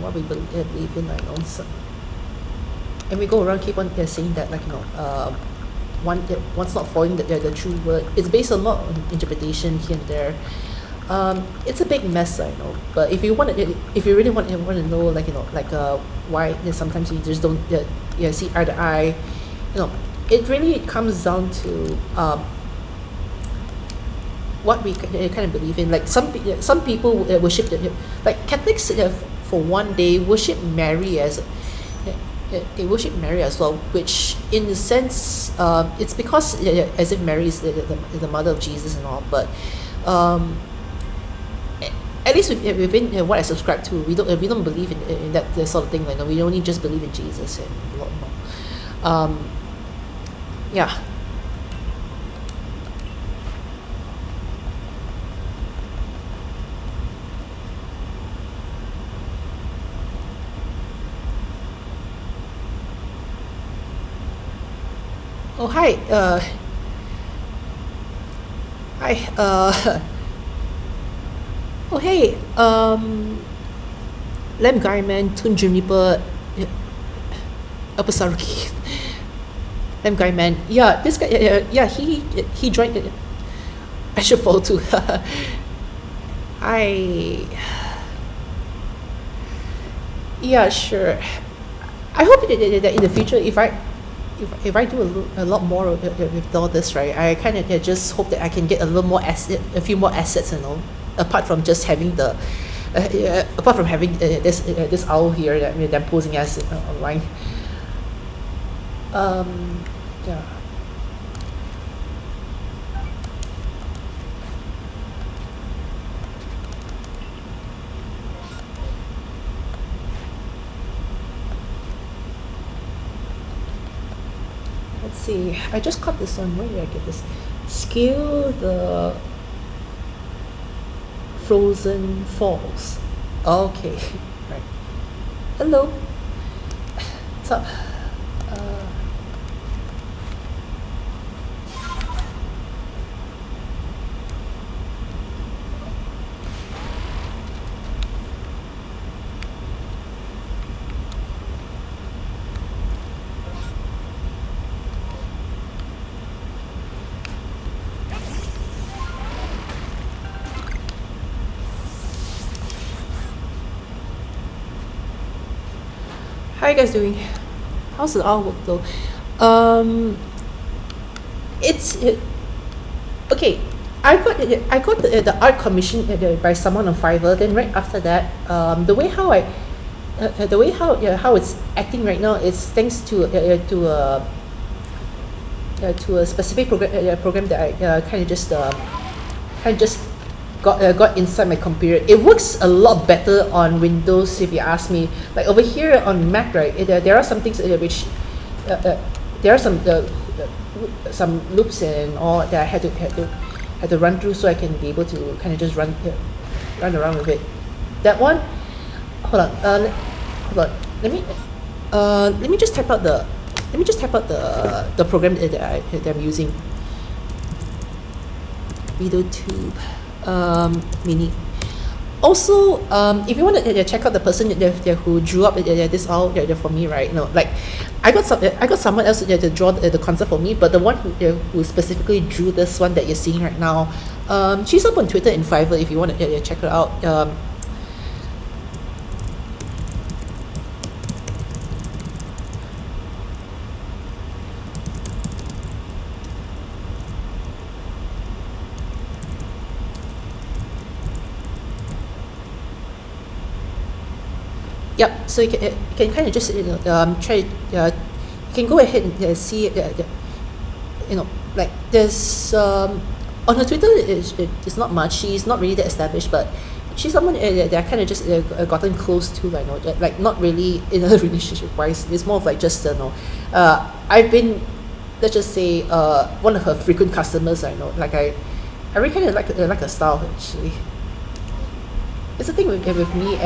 what we believe in. I know, so, and we go around keep on saying that, like, one's not following the true word. It's based a lot on interpretation here and there. It's a big mess, I know. But if you really want to know, like, why sometimes you just don't see eye to eye, it really comes down to what we kind of believe in. Like, some people worship like Catholics, for one, they worship Mary as they worship Mary as well, which in a sense, it's because as if Mary is the mother of Jesus and all, but um, at least within what I subscribe to, we don't believe in that sort of thing. Like, no, we only just believe in Jesus and a lot more. Yeah. Oh, hi. Hi. Oh, hey. Lem Guyman, Tun Juniper, apa Saruki. Lem Guyman. Yeah, this guy. Yeah. He joined. I should follow too. I. Yeah, sure. I hope that in the future, if I do a lot more with all this, right, I kind of just hope that I can get a little more asset, a few more assets, apart from just having apart from having this owl here that I'm posing as online. Yeah. Let's see. I just caught this one. Where did I get this? Scale the Frozen Falls. Okay. Right. Hello. What's up? Uh, how you guys doing? How's the artwork though? Um, it's okay. I got the art commission by someone on Fiverr. Then right after that, the way how it's acting right now is thanks to a specific program that I kind of just got inside my computer. It works a lot better on Windows, if you ask me. Like over here on Mac, right? There are some things which there are some loops and all that I had to run through so I can be able to kind of just run around with it. That one, hold on, hold on. Let me just type out the program that I'm using. VideoTube Mini. Also, if you want to check out the person who drew up this all for me, right? Like I got someone else to draw the concept for me, but the one who specifically drew this one that you're seeing right now, she's up on Twitter and Fiverr if you want to check her out. Yep. So you can kind of just try. You can go ahead and see like there's on her Twitter it's not much. She's not really that established, but she's someone that I kind of just gotten close to. I know that, like, not really in a relationship wise. It's more of like just I've been, let's just say, one of her frequent customers. I know, like I really kind of like her style actually. It's the thing with me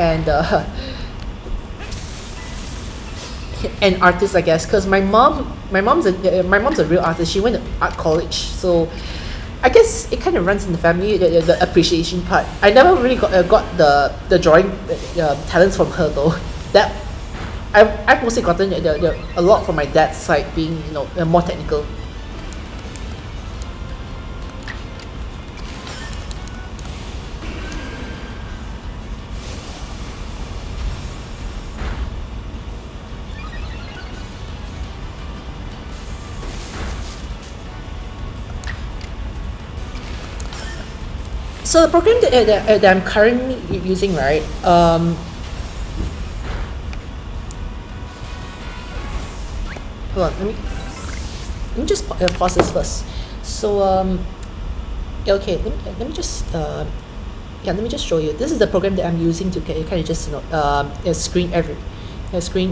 and artists, I guess, because my mom's a real artist. She went to art college, so I guess it kind of runs in the family, the appreciation part. I never really got the drawing talents from her though. That I've mostly gotten a lot from my dad's side, being more technical. So the program that I'm currently using, right? hold on, let me just pause this first. So yeah, okay, let me just yeah, let me just show you. This is the program that I'm using to kind of just screen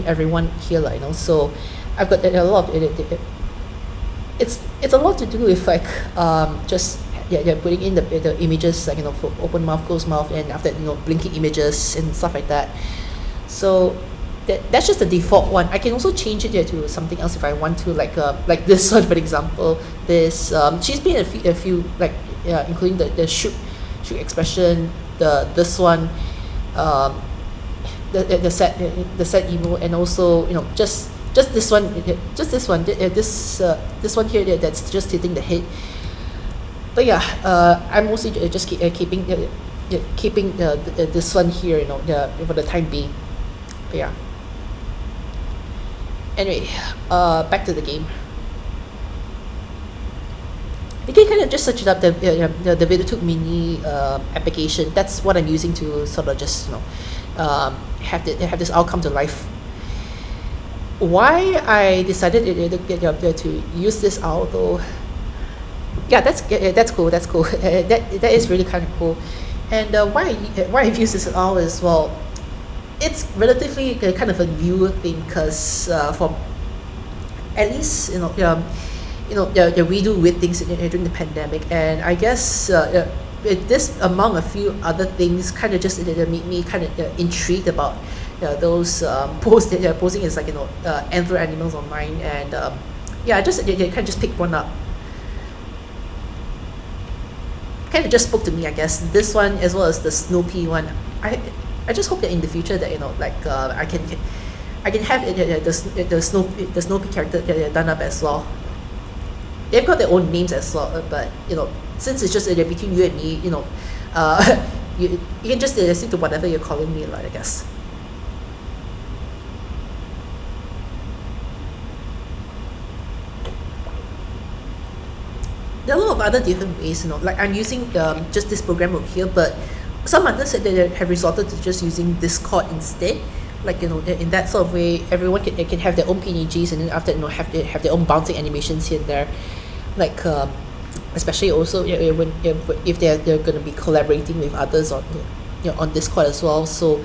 everyone here, like, So I've got a lot of it's a lot to do with like just yeah, putting in the images, like, for open mouth, closed mouth, and after that, blinking images and stuff like that. So that's just the default one. I can also change it here to something else if I want to, like this one, for example. This she's been a few, like, yeah, including the shoot expression, this one, um, the set emo, and also, just this one, this one here, that's just hitting the head. But yeah, I'm mostly just keeping this one here, for the time being. But yeah. Anyway, back to the game. You can kind of just search it up, the VideoTube Mini application. That's what I'm using to sort of just have this outcome to life. Why I decided to use this out, though, yeah, that's cool. That's cool. That is really kind of cool. And why I've used this out as well. It's relatively kind of a new thing, because for at least, we do weird things during the pandemic, and I guess this, among a few other things, kind of just made me kind of intrigued about those posts that they're posting as, like, antler animals online, and yeah, just they kind of just picked one up. Kind of just spoke to me, I guess. This one, as well as the Snoopy one. I just hope that in the future that, I can have the Snoopy character done up as well. They've got their own names as well, but since it's just between you and me, you can just stick to whatever you're calling me, like, I guess. There are a lot of other different ways, like I'm using just this program over here, but some others said that they have resorted to just using Discord instead. Like, in that sort of way, everyone can have their own PNGs, and then after, have their own bouncing animations here and there, like, especially also, when if they're going to be collaborating with others on Discord as well. So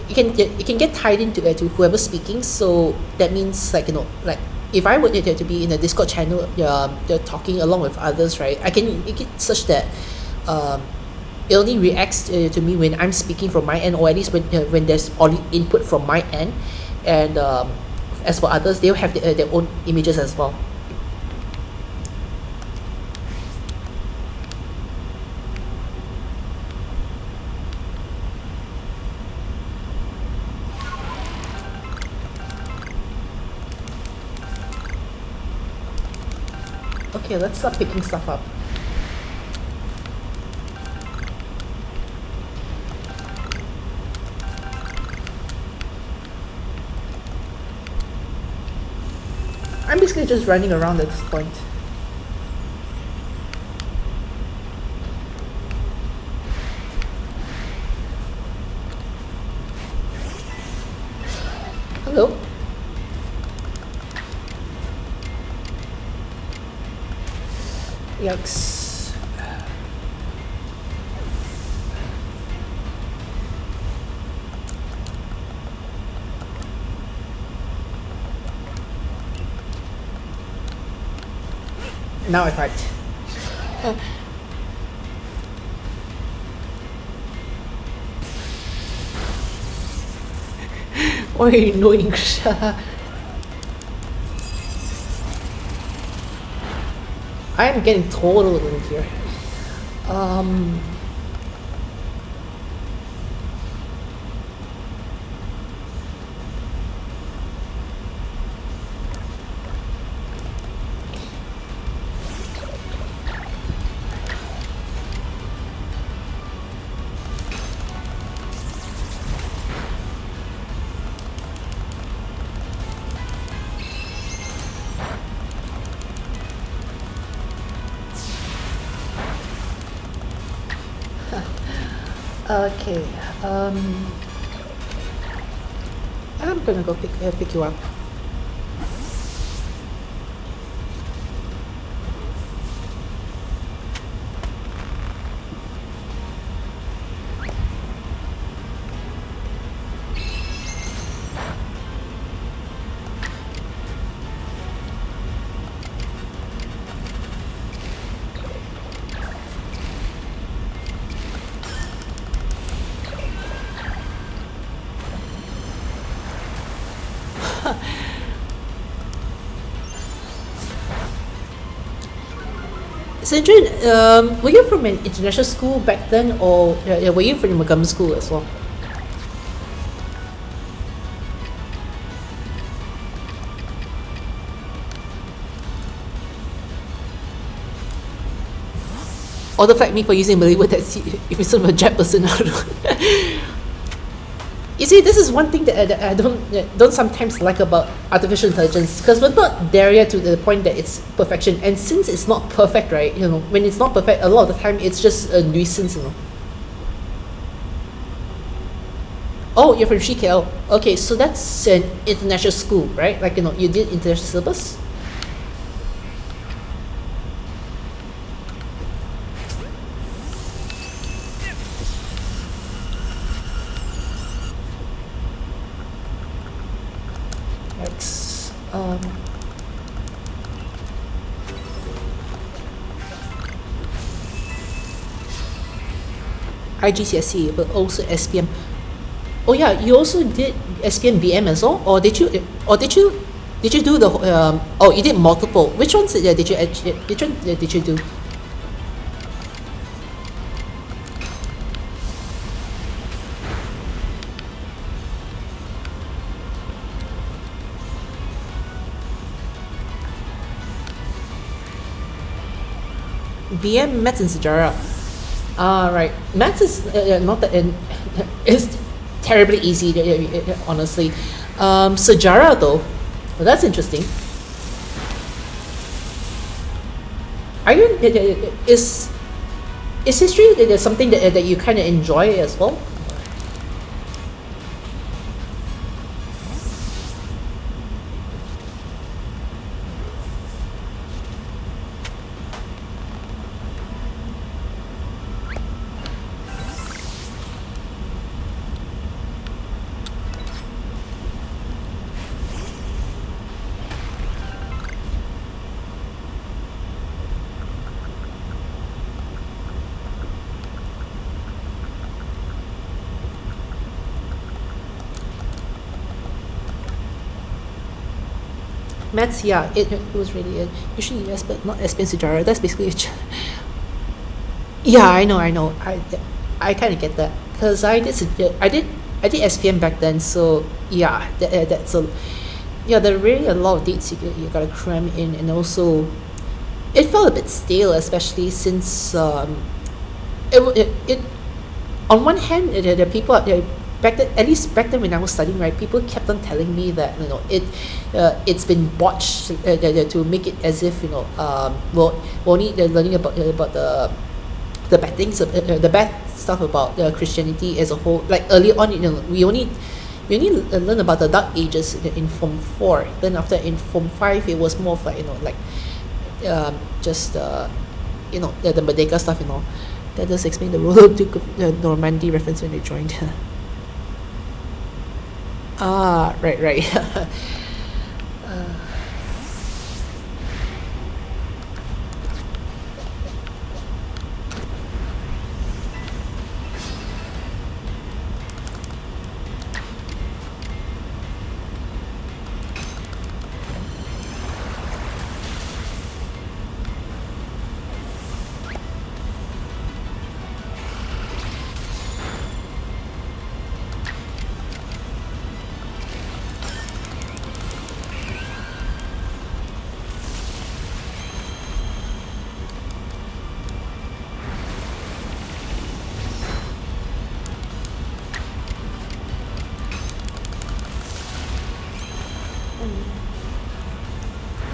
you can get tied into to whoever's speaking. So that means, like, like, if I were to be in a Discord channel, they're talking along with others, right? I can make it such that it only reacts to me when I'm speaking from my end, or at least when there's only input from my end. And as for others, they'll have their own images as well. Okay, let's start picking stuff up. I'm basically just running around at this point. Hello? Yikes. Now I fight. Oi, no English. I am getting total in here. Okay. I'm gonna go pick you up. Sandrine, were you from an international school back then, or were you from a government school as well? Or the fact me for using Malay word that's if you're sort of a Jap person. I don't know. You see, this is one thing that I don't sometimes like about artificial intelligence, because we're not there yet to the point that it's perfection. And since it's not perfect, right? When it's not perfect, a lot of the time it's just a nuisance. Oh, you're from Shikl. Okay, so that's an international school, right? Like you did international syllabus. X. IGCSE, but also SPM. Oh yeah, you also did SPM BM as well, or did you do the? Oh, you did multiple. Which ones did you which one did you do? BM Maths and Sejarah. Ah, right. Maths is not that it's terribly easy, honestly. Sejarah though, well, that's interesting. Are you is history something that you kind of enjoy as well? Maths, yeah, it was really usually yes, but not SPM Sejarah. That's basically yeah, I know. I kind of get that because I did SPM back then. So yeah, that's a yeah. There are really a lot of dates you gotta cram in, and also it felt a bit stale, especially since it on one hand the people back then, at least back then when I was studying, right, people kept on telling me that it's been botched to make it as if we're only learning about the bad things, the bad stuff about Christianity as a whole. Like early on, we only learn about the Dark Ages in Form 4. Then after in Form 5, it was more of like just the Merdeka stuff. That does explain the Royal Duke of Normandy reference when they joined. Ah, right.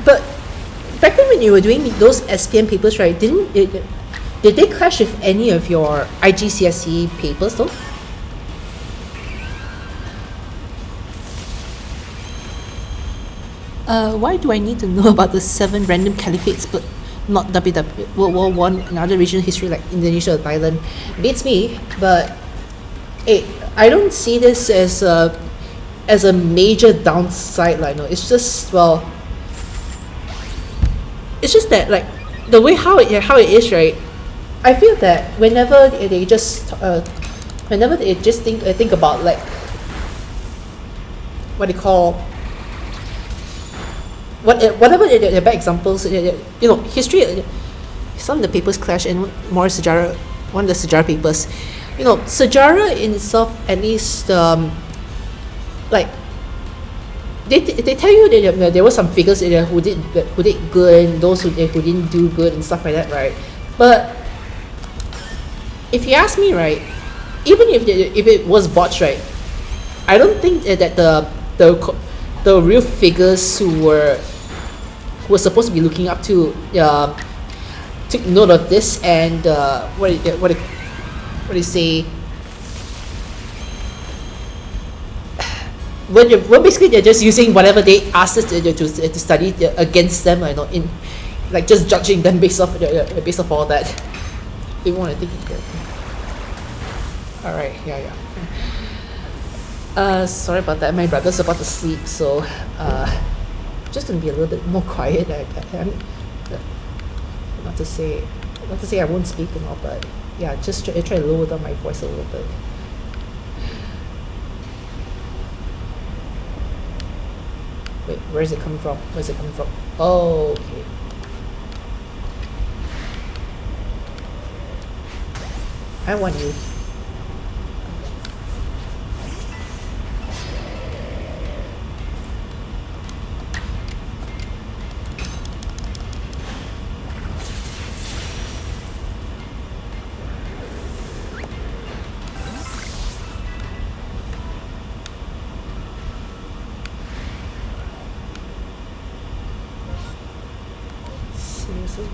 But back then when you were doing those SPM papers, right, did they clash with any of your IGCSE papers though? Why do I need to know about the 7 random caliphates but not World War One and other regional history like Indonesia or Thailand? Beats me, but hey, I don't see this as a major downside. Like, no, it's just it's just that like the way how it is, right? I feel that whenever they just think about like what they call whatever the bad examples, history. some of the papers clash, and more sejarah, one of the sejarah papers, sejarah in itself, at least, like they tell you that there were some figures who did good, and those who didn't do good and stuff like that, right? But if you ask me, right, even if it was botched, right, I don't think that the real figures who were supposed to be looking up to took note of this, and what do you say? Well, basically they're just using whatever they asked us to study against them, in like just judging them based off all that. They want to think of that. All right, yeah. Sorry about that. My brother's about to sleep, so just gonna be a little bit more quiet. Not to say I won't speak and all, but yeah, just try to lower down my voice a little bit. Wait, where is it coming from? Oh, okay. I want you. Seriously?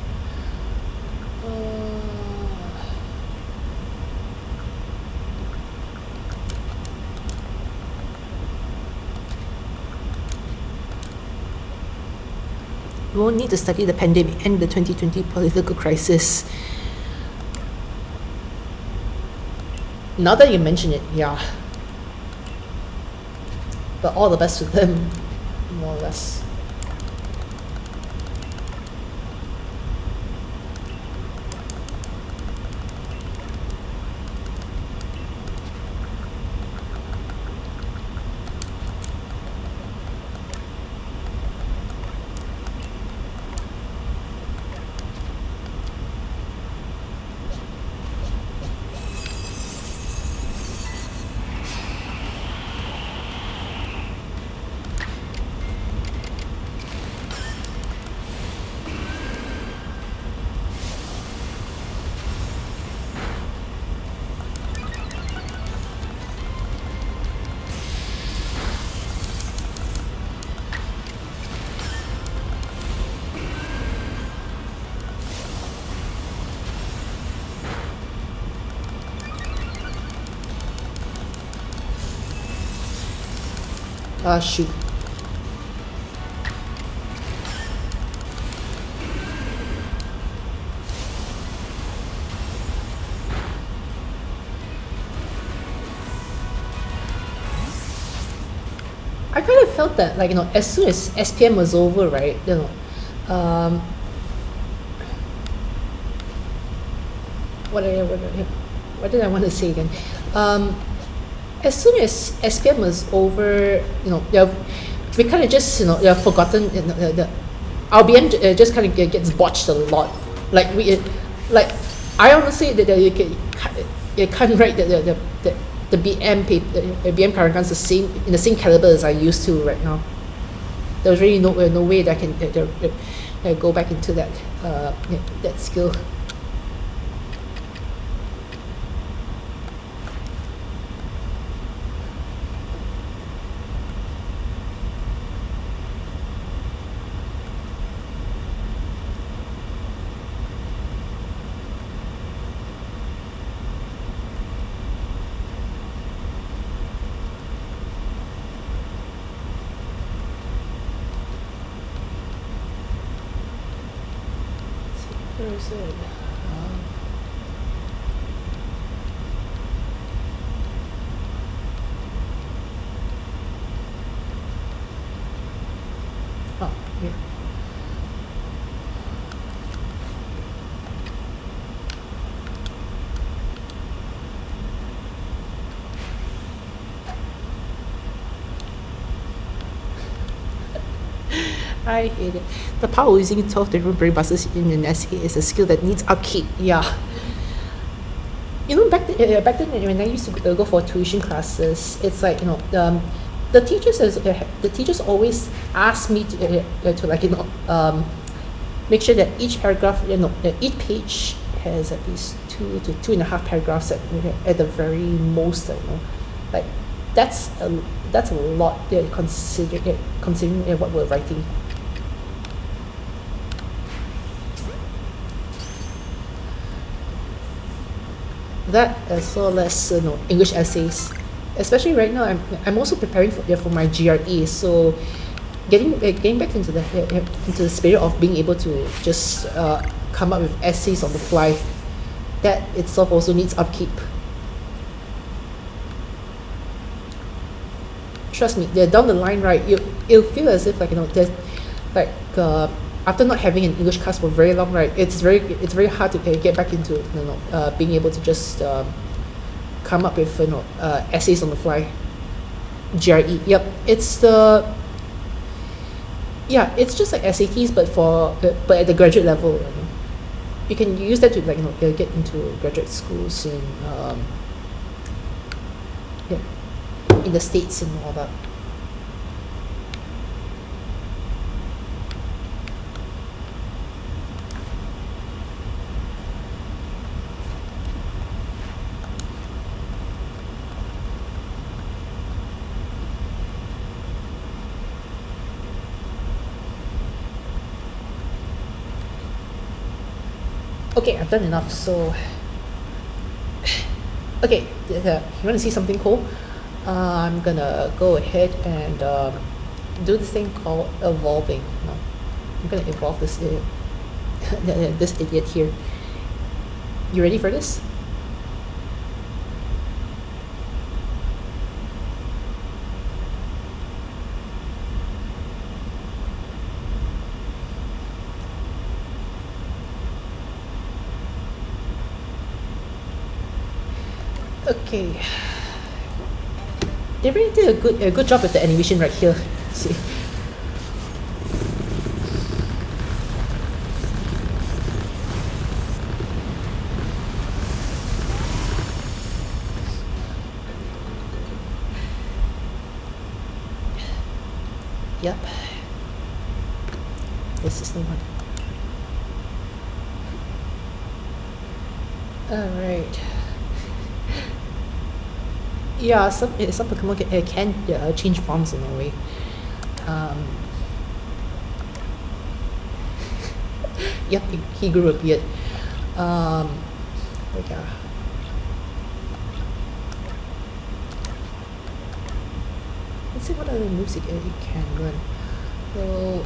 We won't need to study the pandemic and the 2020 political crisis. Now that you mention it, yeah. But all the best with them, more or less. Shoot. I kind of felt that, like, as soon as SPM was over, right, what did I want to say again? As soon as SPM was over, we kind of just, forgotten, our BM just kind of gets botched a lot. Like, I honestly, you can't write the BM paper, the BM current guns in the same caliber as I used to right now. There's really no way that I can go back into that skill. Where is it? Oh, here. I hate it. The power of using 12 different brain buses in an essay is a skill that needs upkeep. Yeah. You know, back then when I used to go for tuition classes, it's like, the teachers always ask me to like, make sure that each paragraph, each page has at least 2 to 2.5 paragraphs at the very most, like that's a lot, considering what we're writing. That as well as English essays, especially right now. I'm also preparing for my GRE, so getting back into the spirit of being able to just come up with essays on the fly, that itself also needs upkeep. Trust me, down the line, right, it'll feel as if, like, there's like after not having an English class for very long, right, it's very hard to get back into being able to just come up with essays on the fly. GRE, yep, it's just like SATs, but at the graduate level. You can use that to, like, get into graduate schools in the States and all that. Okay, I've done enough. So, okay, you want to see something cool? I'm gonna go ahead and do this thing called evolving. No, I'm gonna evolve this this idiot here. You ready for this? Okay. They really did a good job with the animation right here. See. Yep. This is the one. Alright. Yeah, some Pokemon can change forms in a way. Yep, he grew a beard. But yeah. Let's see what other moves he can learn. So,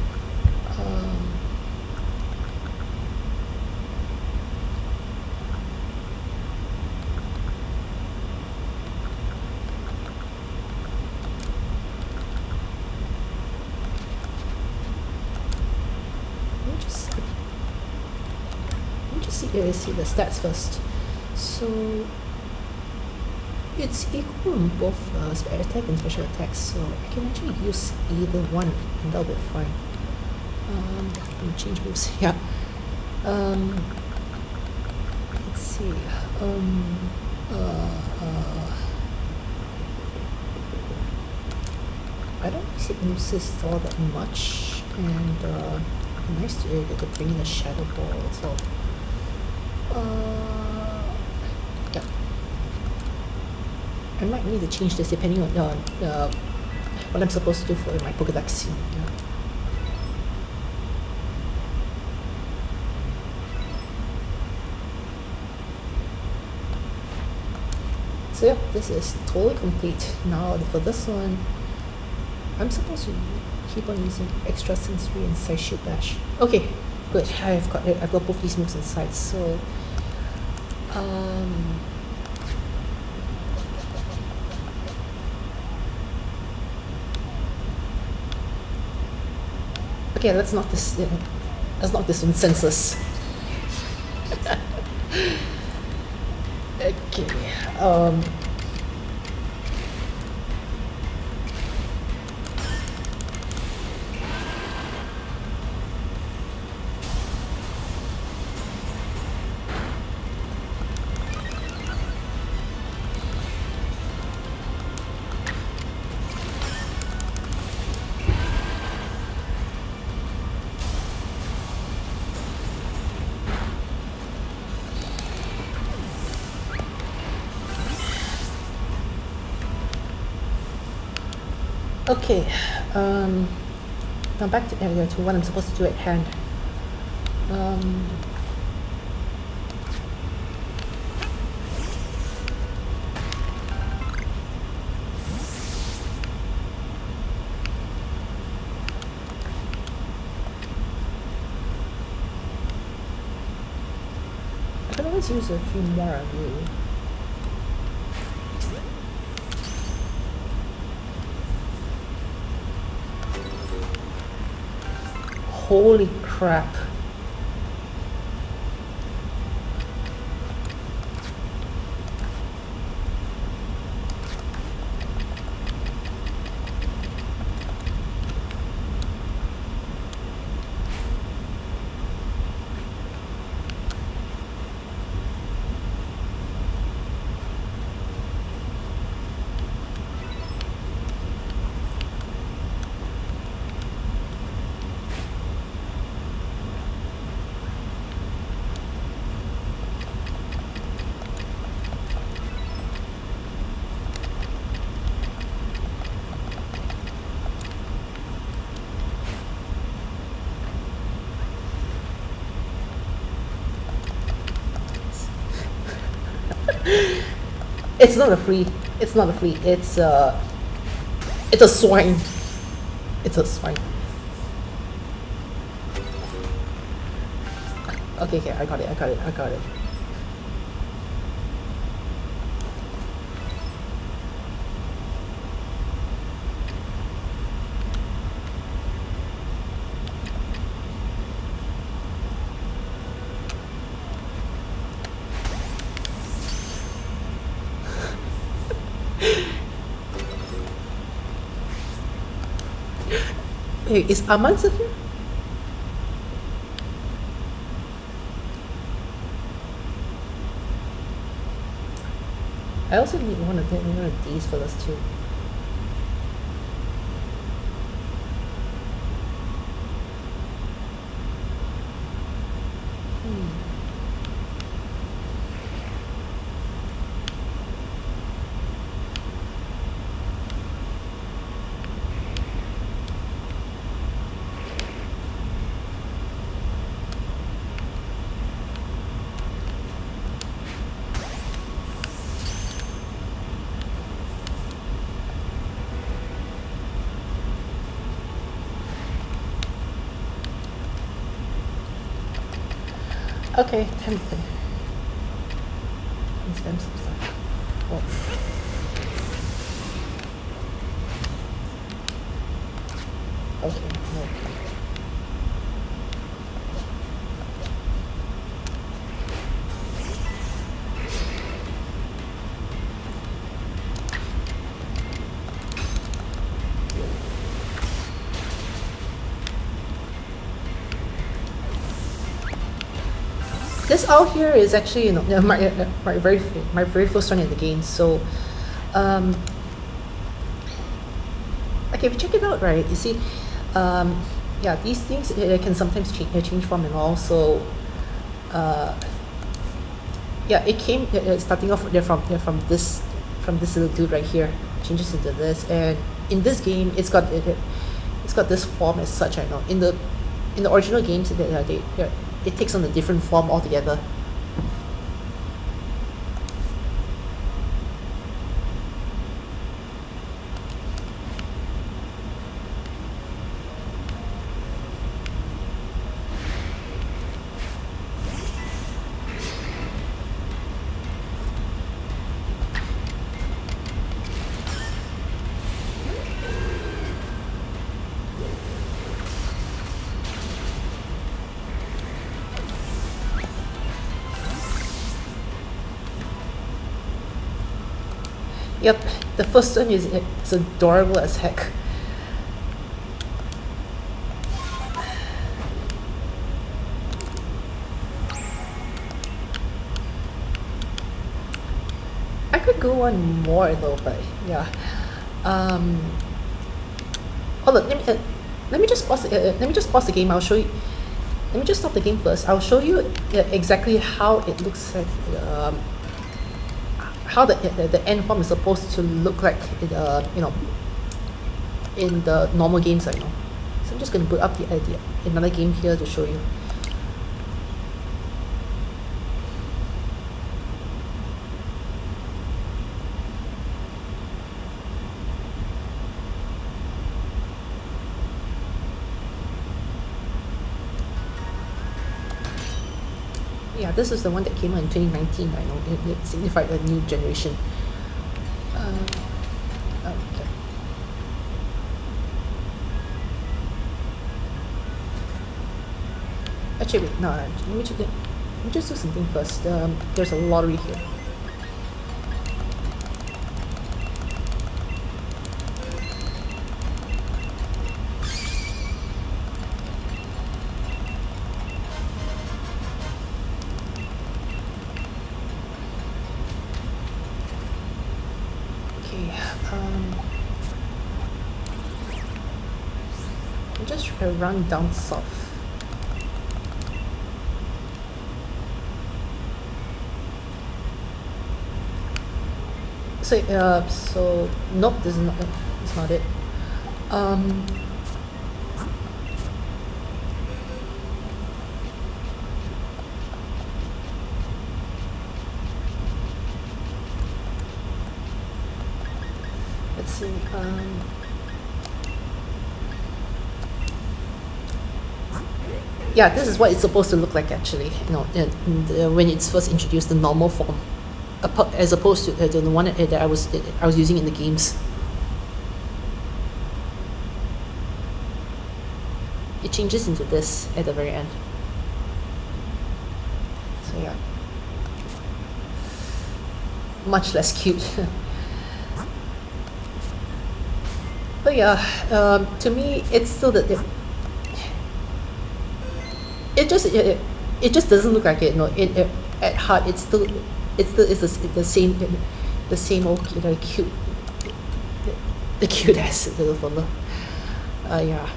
see the stats first. So it's equal in both attack and special attacks, so I can actually use either one and that'll be fine. Let me change moves. Yeah. Let's see. I don't use moves all that much, and nice to get to bring in a shadow ball. So. Yeah. I might need to change this depending on what I'm supposed to do for my Pokédex scene. Yeah. So yeah, this is totally complete. Now for this one, I'm supposed to keep on using extra sensory and side shield dash. Okay, good. I've got both these moves inside. So okay, let's knock this one senseless. Okay. Okay, um, now back to what I'm supposed to do at hand. Um, I can always use a few more of you. Holy crap. It's not a flea. It's not a flea. It's a swine. It's a swine. Okay, okay, I got it, I got it, I got it. Hey, is Aman still here? I also need one of these for us too. Okay, time to spam some stuff. Oh. Okay, no. This out here is actually, my very first one in the game. So, um, okay, if you check it out, right, you see, yeah, these things can sometimes change form and all. So, yeah, it came starting off from this little dude right here, changes into this, and in this game, it's got this form as such. I know in the original games, it takes on a different form altogether. Yep, the first one is it's adorable as heck. I could go on more though, but yeah. Hold on, let me just pause. Let me just pause the game. I'll show you. Let me just stop the game first. I'll show you exactly how it looks like. How the end form is supposed to look like. in the normal games I know. So I'm just going to put up another game here to show you. Yeah, this is the one that came out in 2019. I know it signified a new generation. Okay. Actually, wait, no, let me just do something first. There's a lottery here. Okay, I'll just run down south. So nope, this is not. It's not it. Let's see. Yeah, this is what it's supposed to look like actually. You know, when it's first introduced, the normal form, as opposed to the one that I was using in the games. It changes into this at the very end. So yeah, much less cute. But yeah, to me, it's still it just doesn't look like it. No, at heart, it's the same old cute, the cute ass little fella. Yeah.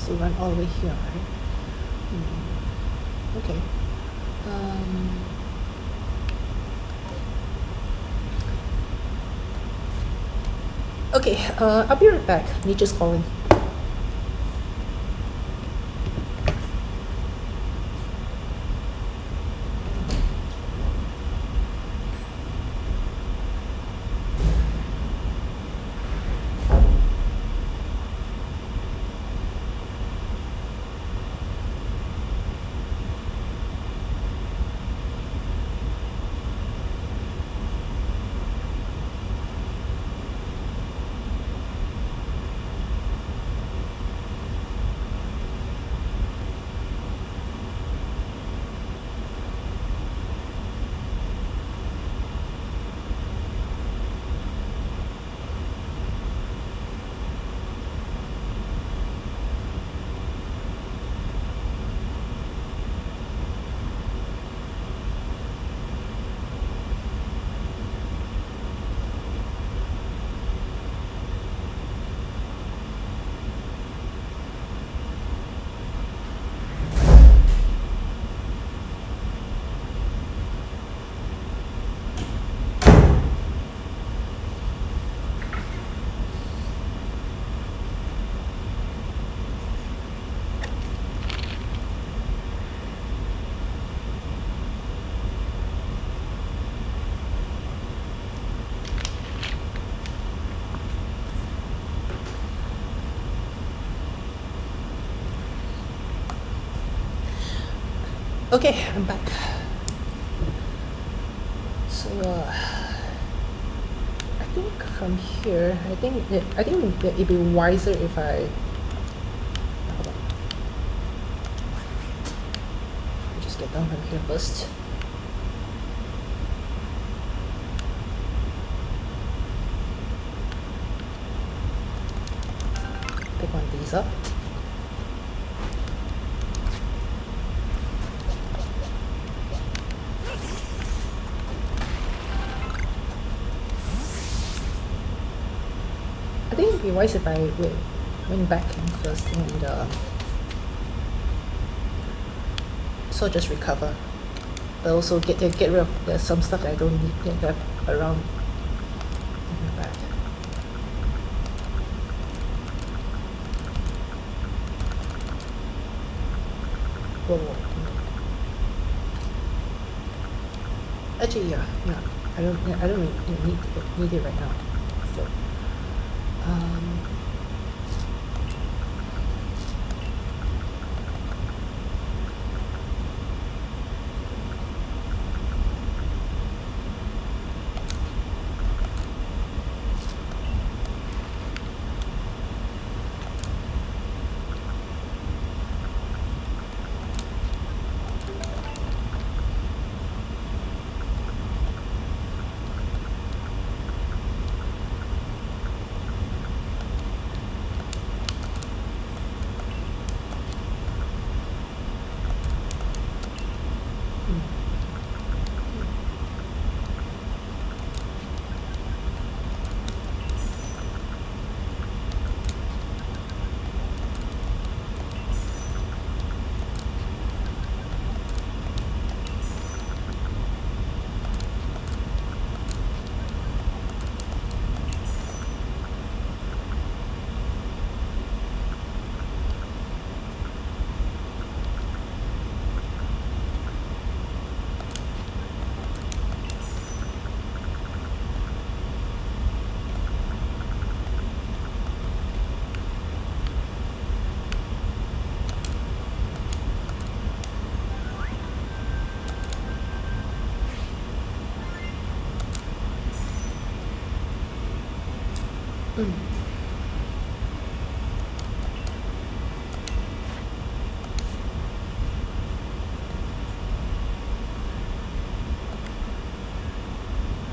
To run all the way here, right? Okay. Okay, I'll be right back. Nature's calling. Okay, I'm back. So, I think from here, I think that it'd be wiser if I hold on. Let me just get down from here first. Pick one of these up. I think it'd be wise if I went back in first and so just recover, but also get rid of there's some stuff that I don't need to get around in the back. Whoa. Actually, yeah, I don't really need it right now. So.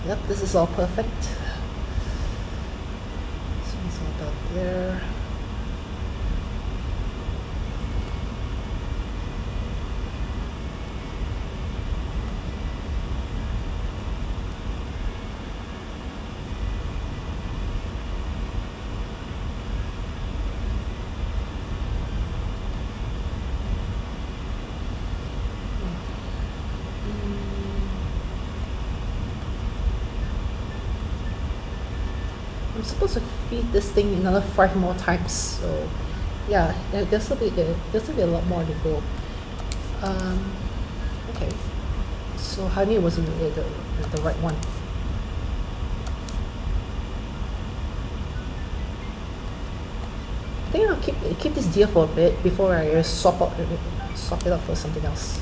Yep, this is all perfect. So it's all out there. I'm supposed to feed this thing another 5 more times, so yeah, there'll still be a lot more to go. Okay, so honey wasn't really the right one. I think I'll keep this deer for a bit before I swap it out for something else.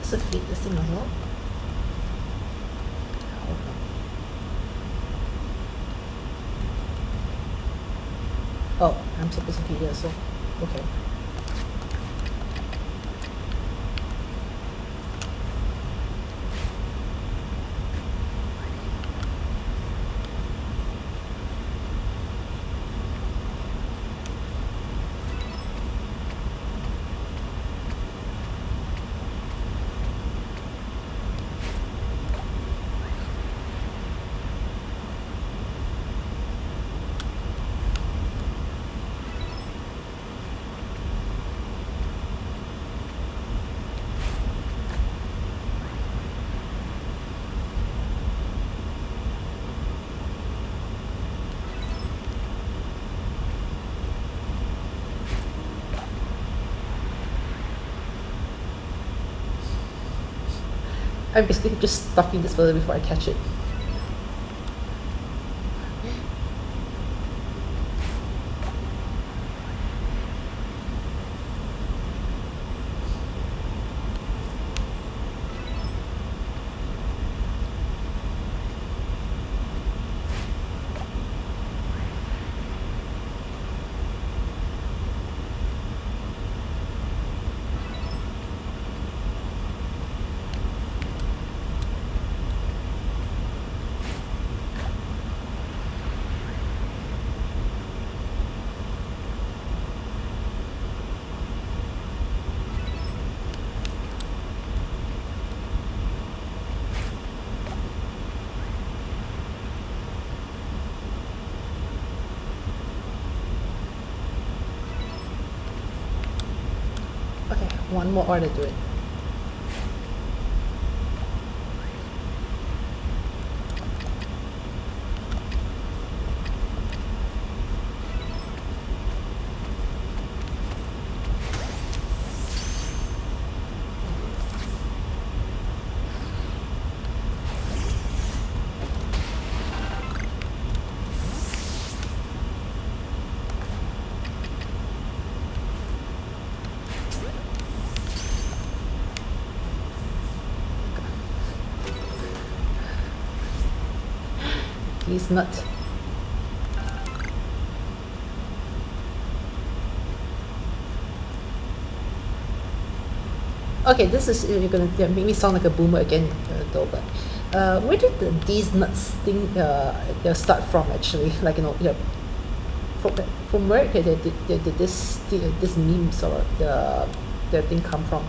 supposed to feed this thing as well? Hold on. Oh, I'm supposed to feed it as well. Okay. I'm basically just stuffing this further before I catch it. Okay, one more order to it. He's not. Okay, this is you're gonna make me sound like a boomer again, though. But where did these nuts thing start from? Actually, like from where did this meme sort of the thing come from?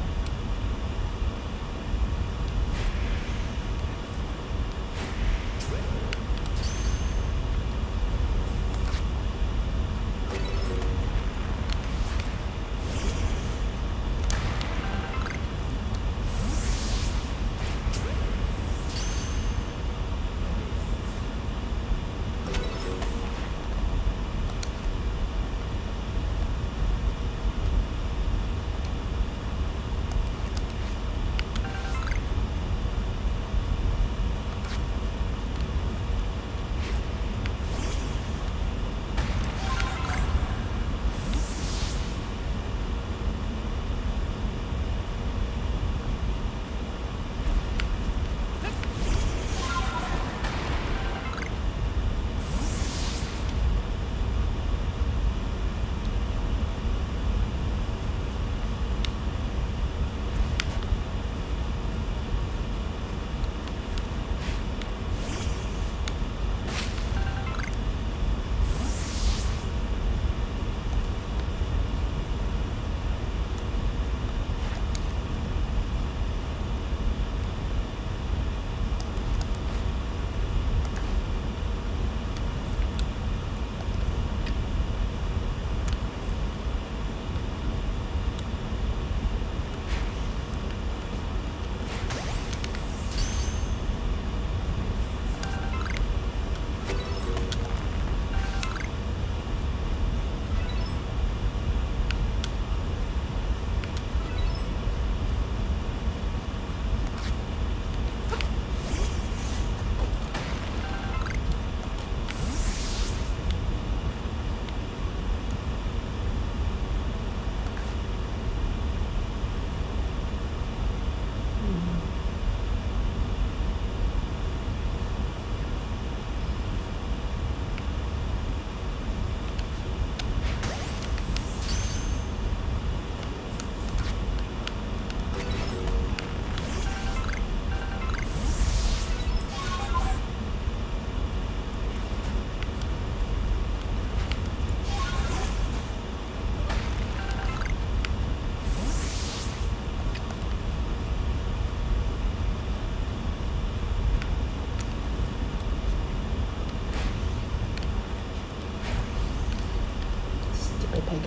pig.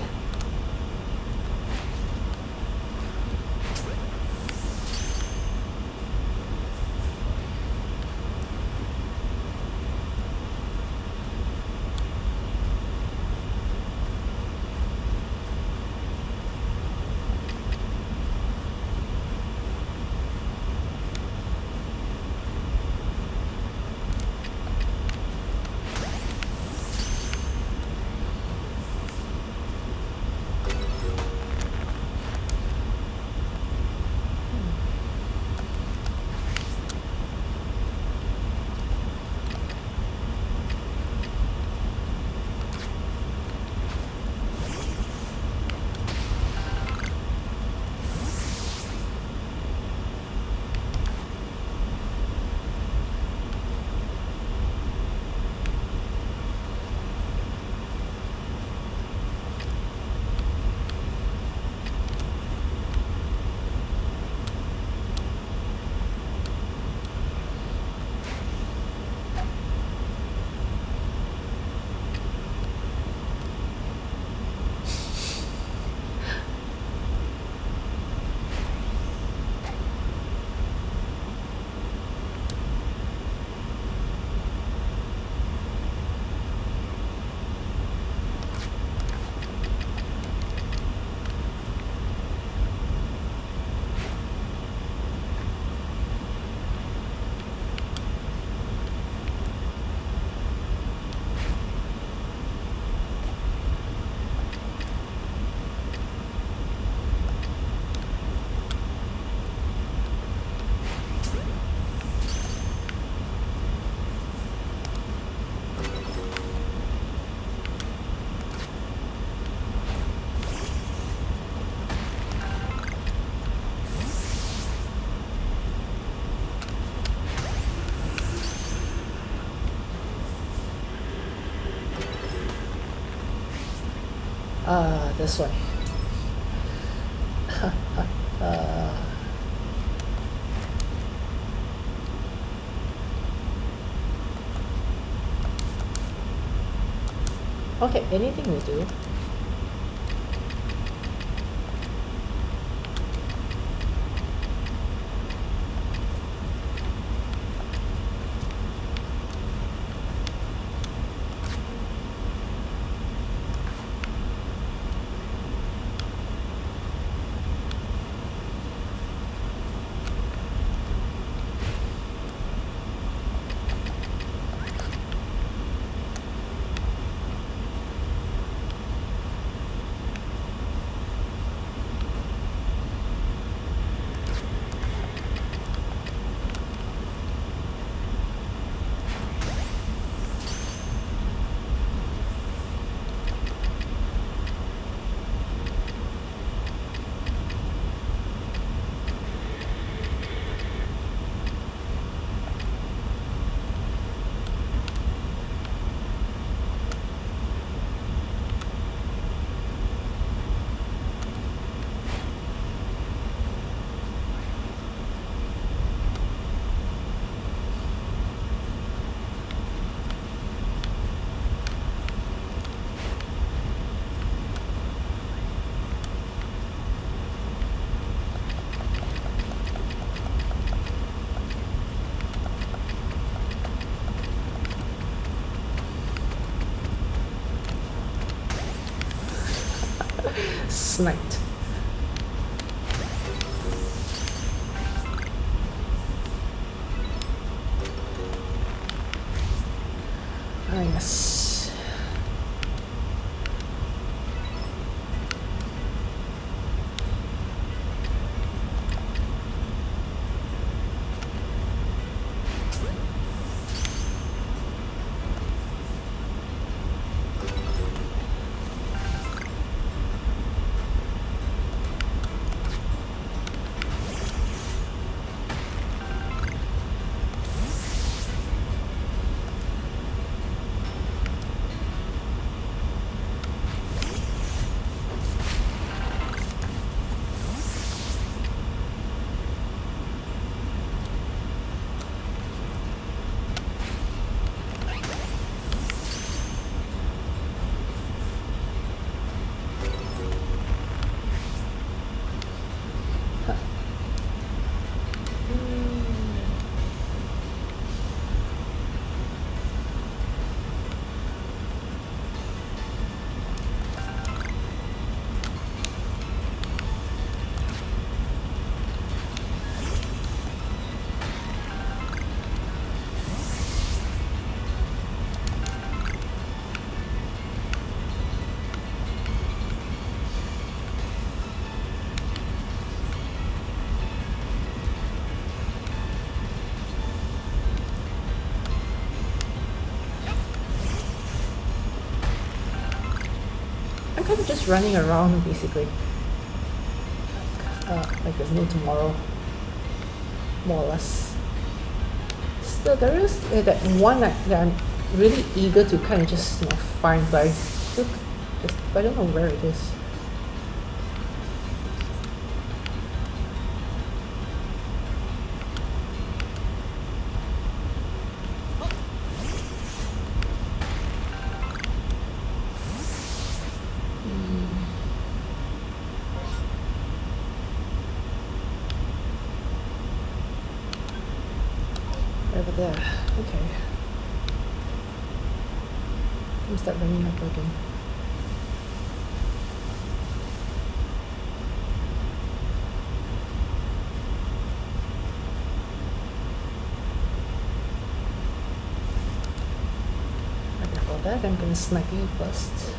This way. Okay, anything will do. Sniped. Ah, yes. kind of just running around basically. Like there's no tomorrow, more or less. Still, there is that one that I'm really eager to kind of just find, but I don't know where it is. Over there. Okay. Let me start running up again. And before that, I'm gonna snipe you first.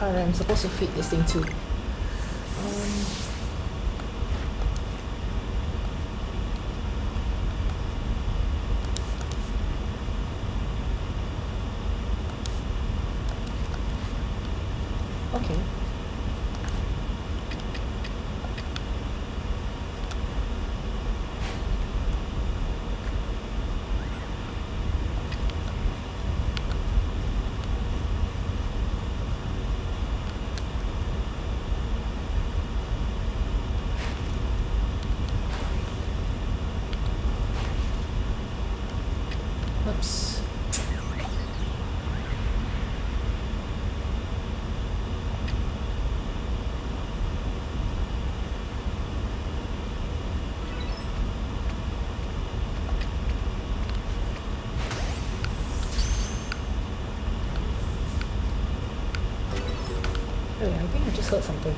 Alright, I'm supposed to feed this thing too. Okay. Oops. Oh yeah, I think I just heard something.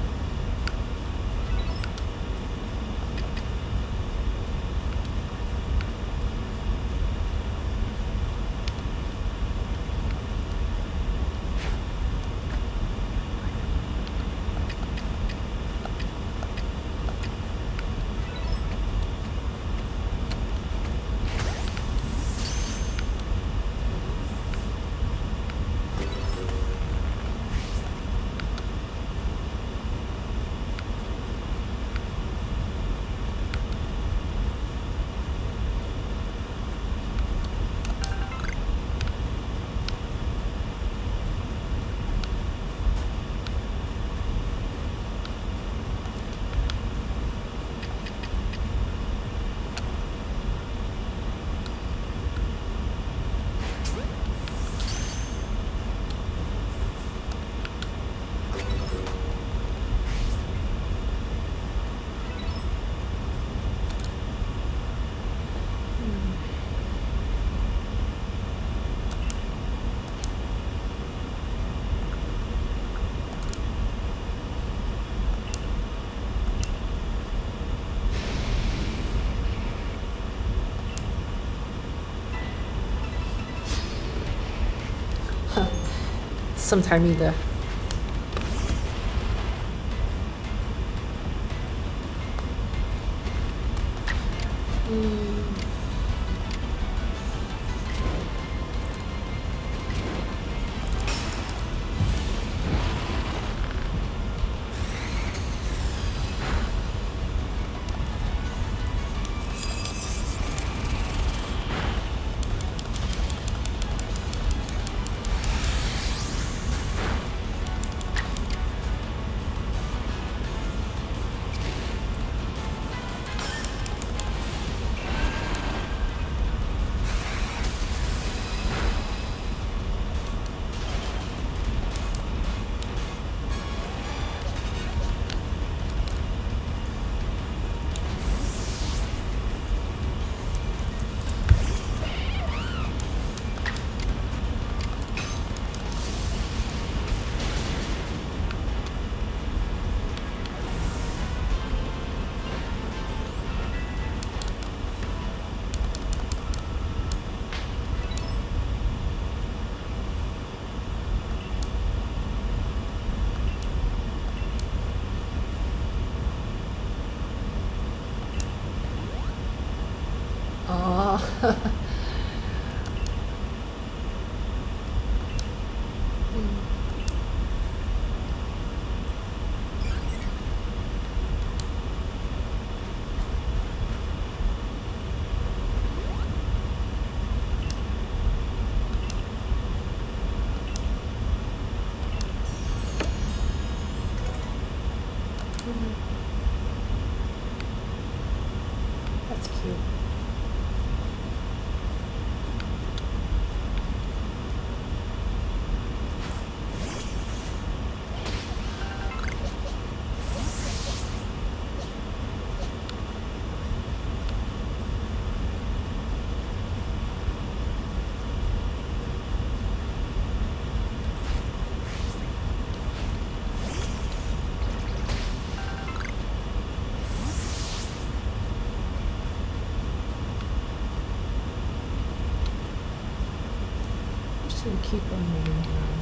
Some timing there. That's cute. I'm just gonna keep on moving around.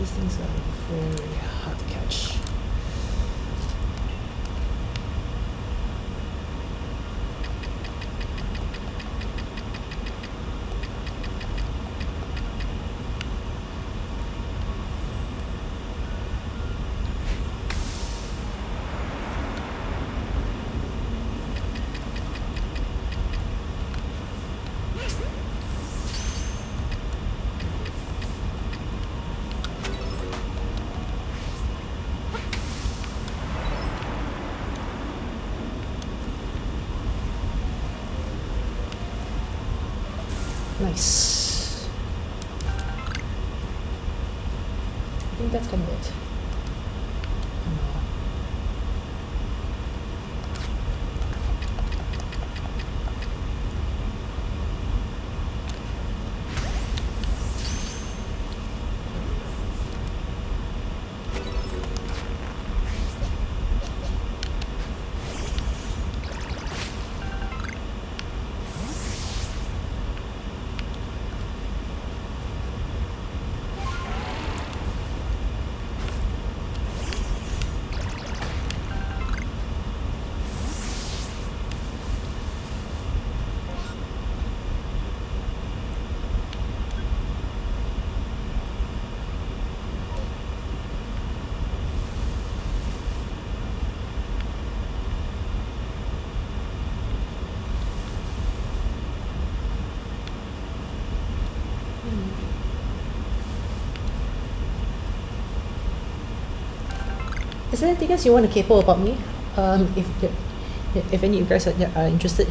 these things are very hard to catch. Nice. I think that's kind of it. Is there anything else you want to capo about me? If any of you guys are interested.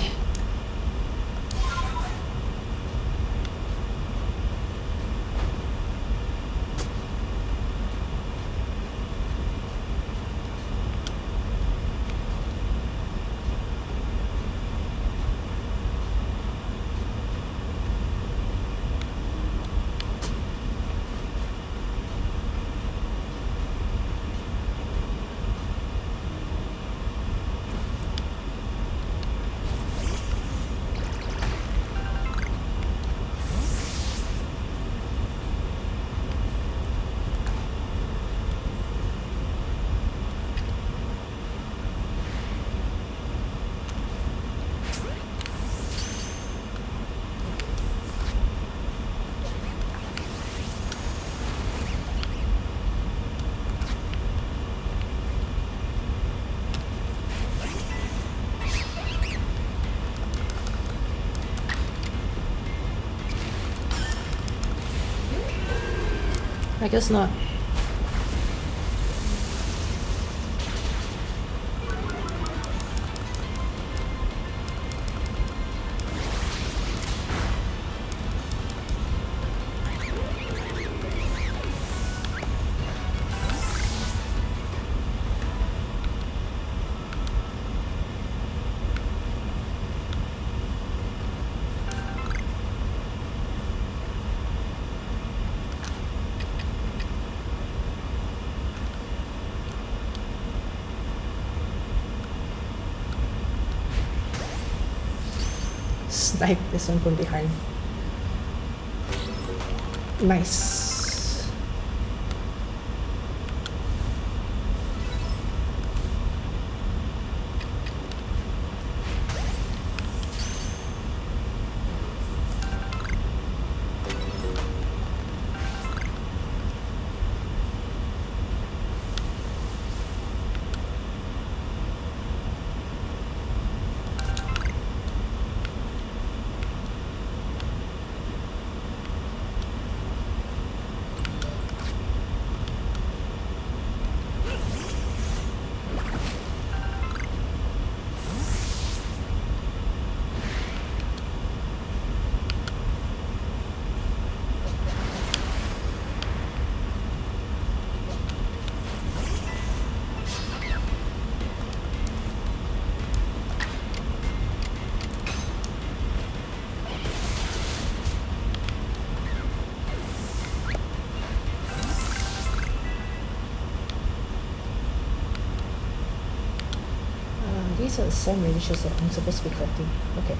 I guess not. Snipe this one from behind. Nice. These are the same radishes that I'm supposed to be collecting. Okay.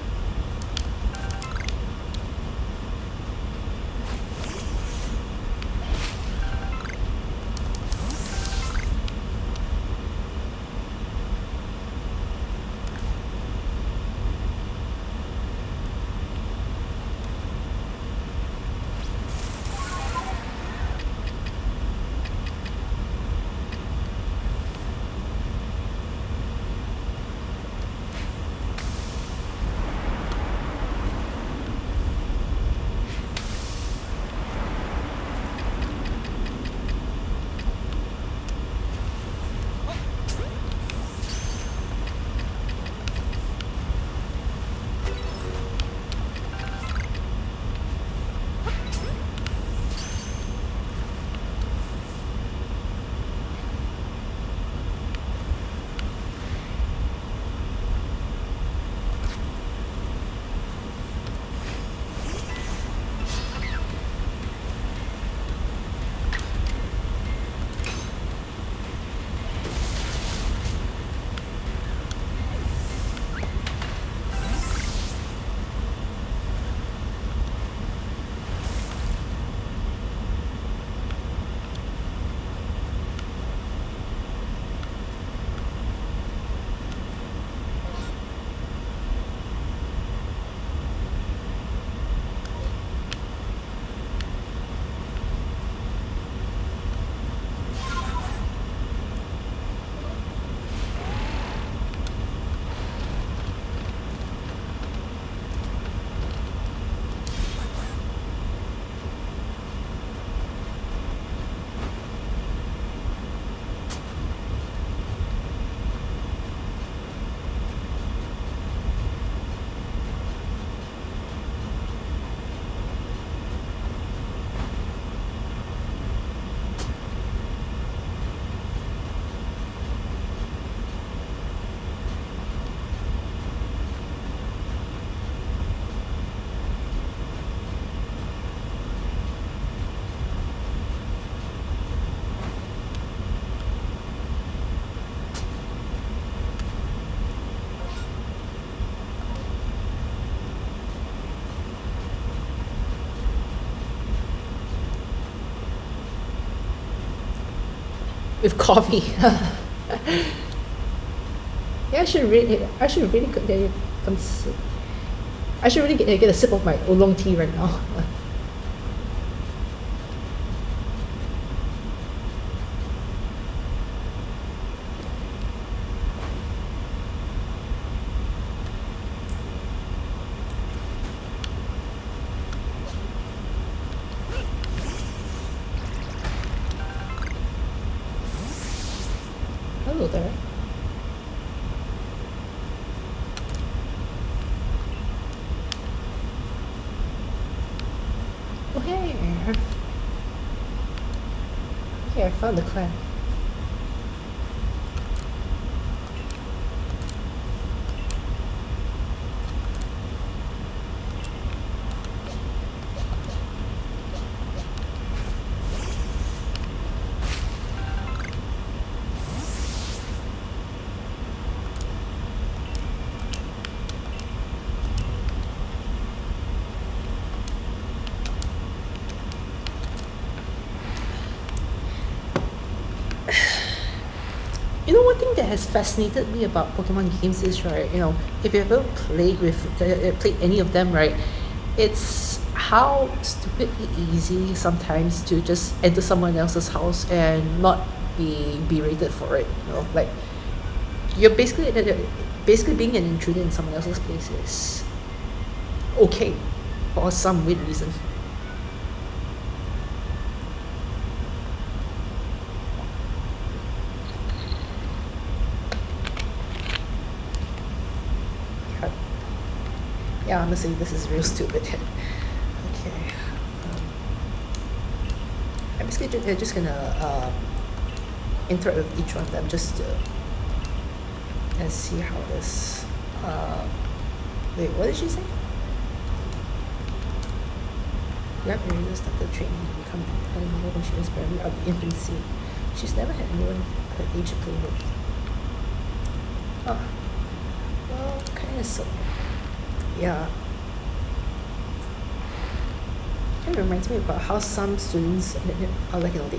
with coffee. Yeah, I should really I should really get a sip of my oolong tea right now. Hello there. Oh hey. Okay, I found the clan. You know, one thing that has fascinated me about Pokemon games is, right, you know, if you ever played any of them, right, it's how stupidly easy sometimes to just enter someone else's house and not be berated for it. You know, like you're basically being an intruder in someone else's place is okay for some weird reason. Yeah, yeah, honestly, this is real stupid. Okay. Um, I'm just gonna interact with each one of them just to let's see how this. Wait, what did she say? Young Marina started training to become an animal when she was barely out of infancy. She's never had anyone her age to play with. Oh, well, kind of so. Yeah. Kind of reminds me about how some students are like, you know,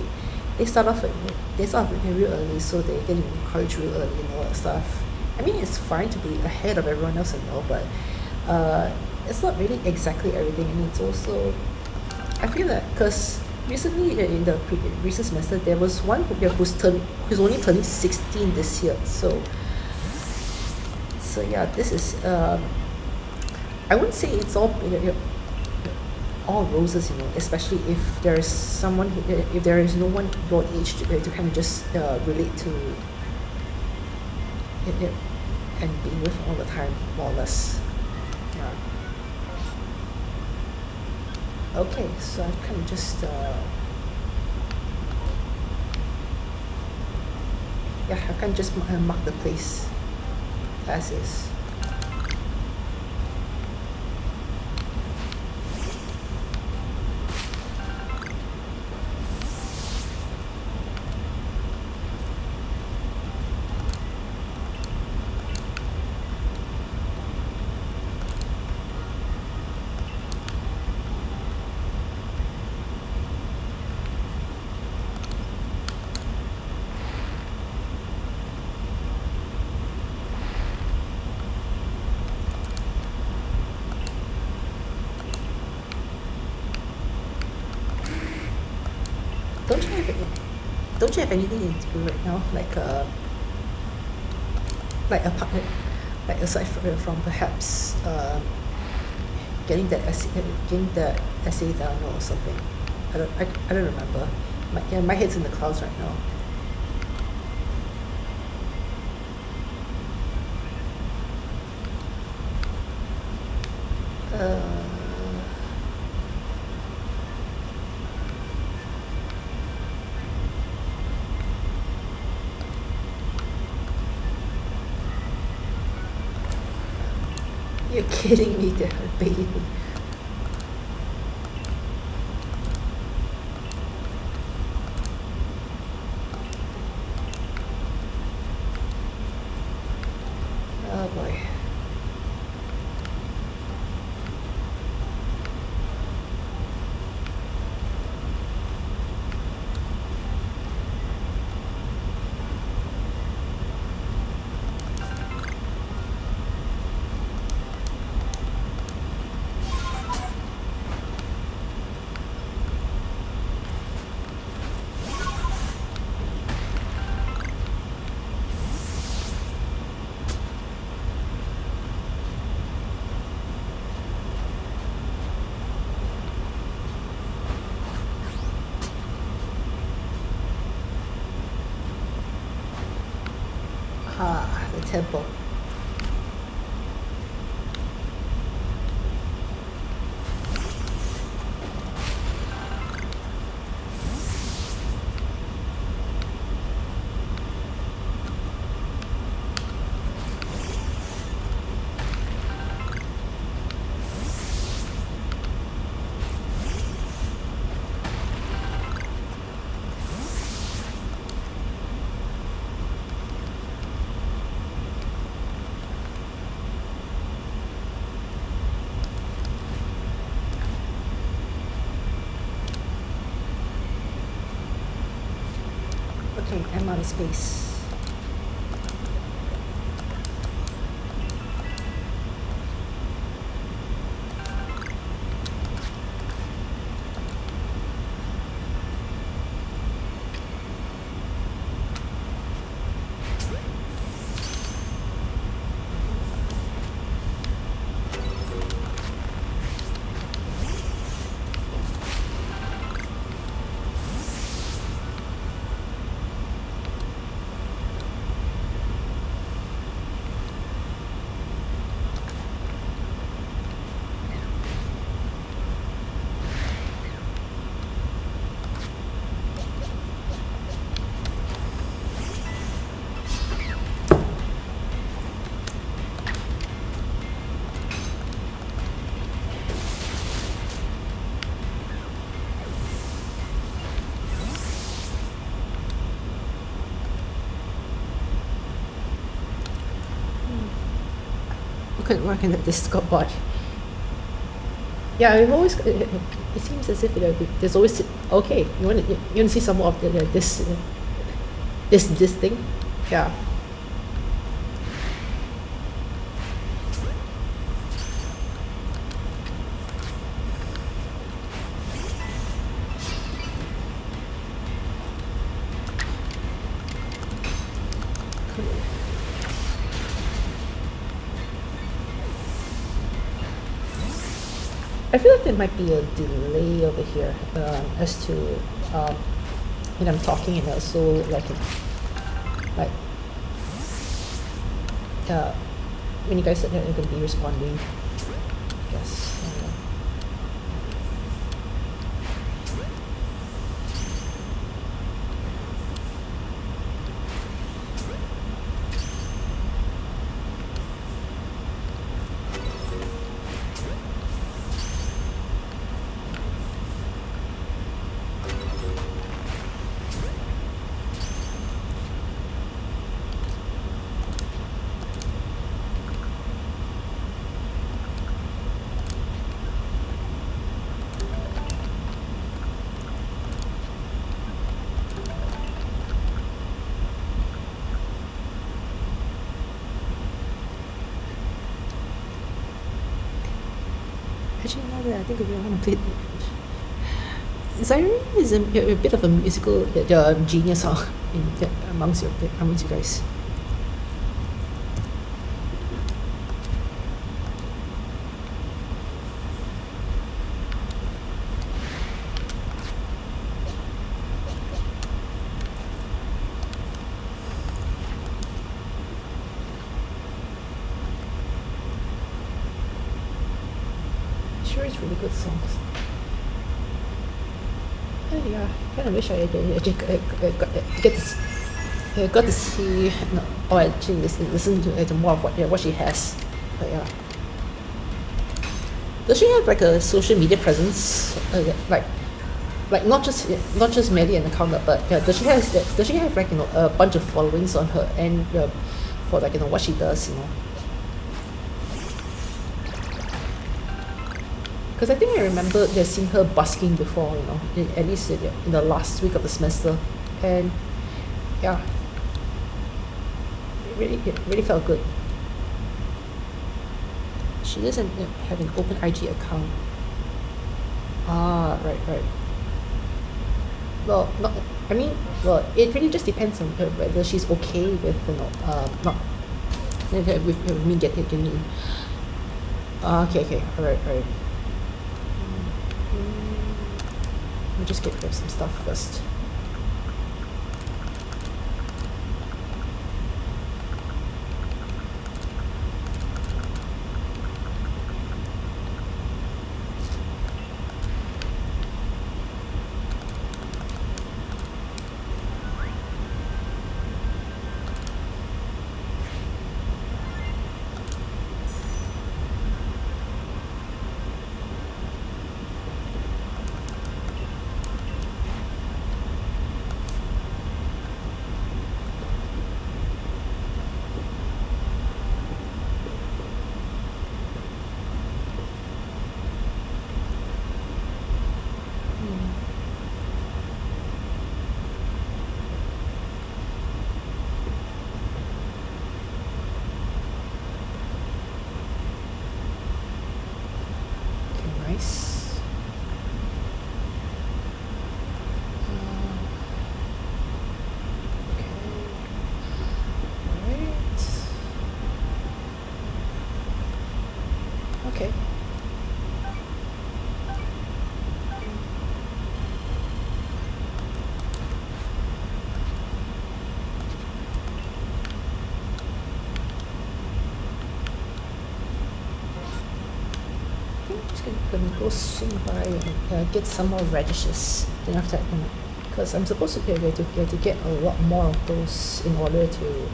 they start off real early, so they get encouraged real early and all that stuff. I mean, it's fine to be ahead of everyone else and all, but it's not really exactly everything, and it's also I feel that because recently in the recent semester there was one who's only turning 16 this year, so yeah, this is I wouldn't say it's all roses, you know, especially if there is someone if there is no one your age to kind of just relate to it and be with all the time, more or less. Yeah. Okay, so I've kind of just yeah, I can just mark the place as is. Don't you have don't you have anything in do right now, like a partner, like aside from perhaps getting that essay done or something? I don't remember. My head's in the clouds right now. Uh, you're kidding me, there, baby. Oh boy. Ah, the temple. Okay, I'm out of space. You couldn't work in the Discord bot. Yeah, I've always. It seems as if there's always. Okay, you want to see some more of this thing? Yeah. I feel like there might be a delay over here as to when I'm talking and also like when you guys are going to be responding. Yes. Actually, now that I think of it, I want to play. Zyron is a bit of a musical genius, huh? Amongst you guys. Sure, it's really good songs. Yeah, kind of wish I got to see, no, or actually listen to more of what she has. But yeah, does she have like a social media presence? Like not just merely an account, but does she have like a bunch of followings on her end for like what she does, Because I think I remember seeing her busking before, at least in the last week of the semester, and yeah, it really felt good. She doesn't have an open IG account. Ah, right. Well, not. I mean, well, it really just depends on her whether she's okay with not with me getting in. Okay, all right. Let me just get rid of some stuff first. just gonna go swing by and get some more radishes. Then after that, because I'm supposed to get a lot more of those in order to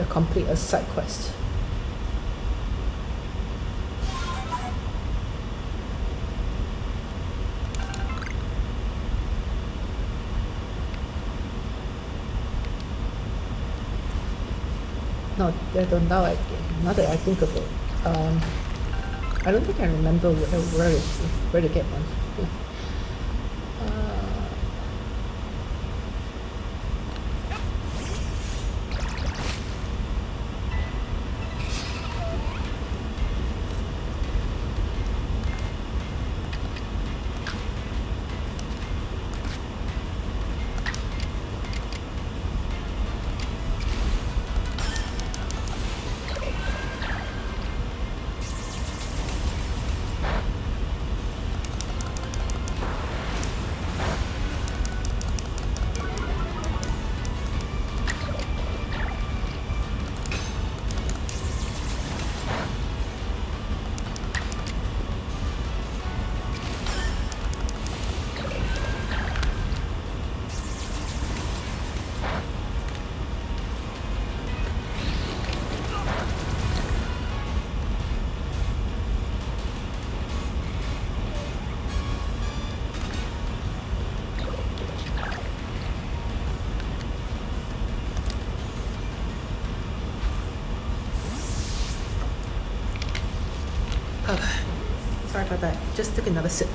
complete a side quest. No, now that I think of it, I don't think I remember where to get one. Oh, sorry about that. Just took another sip.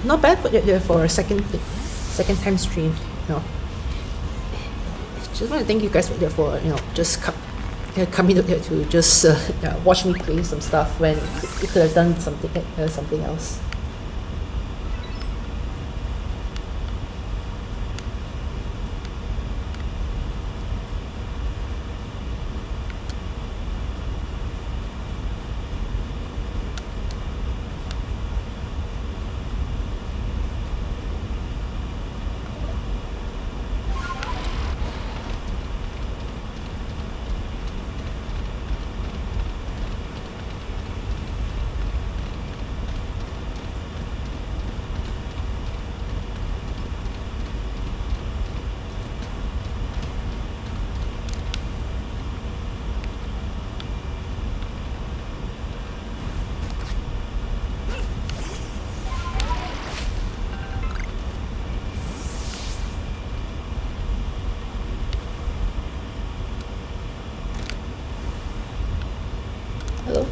Not bad for a second time stream, Just want to thank you guys for just coming up here to just watch me play some stuff when you could have done something else. Hello?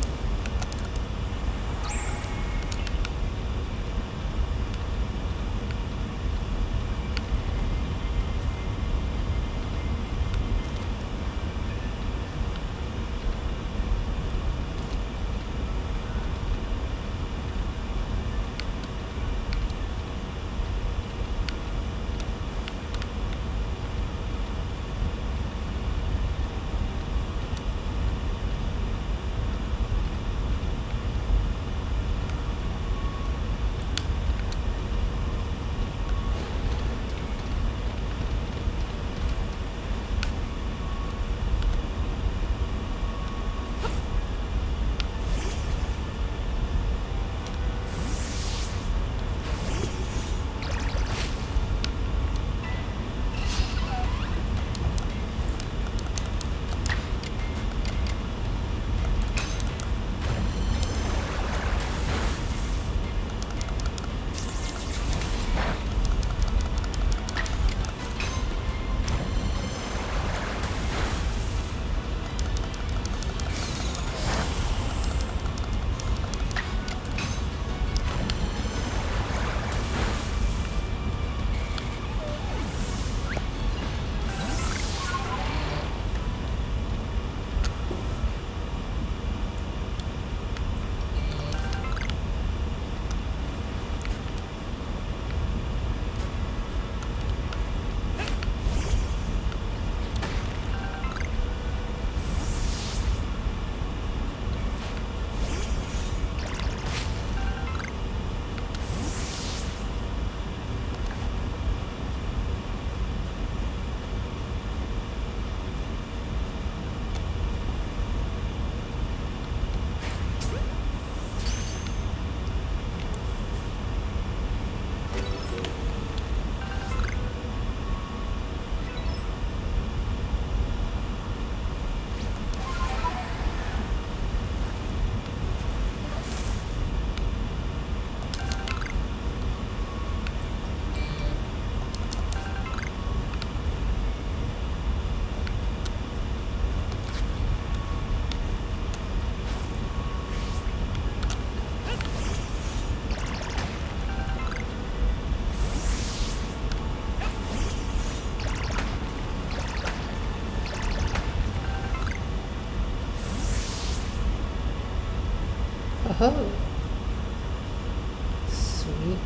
Oh, sweet.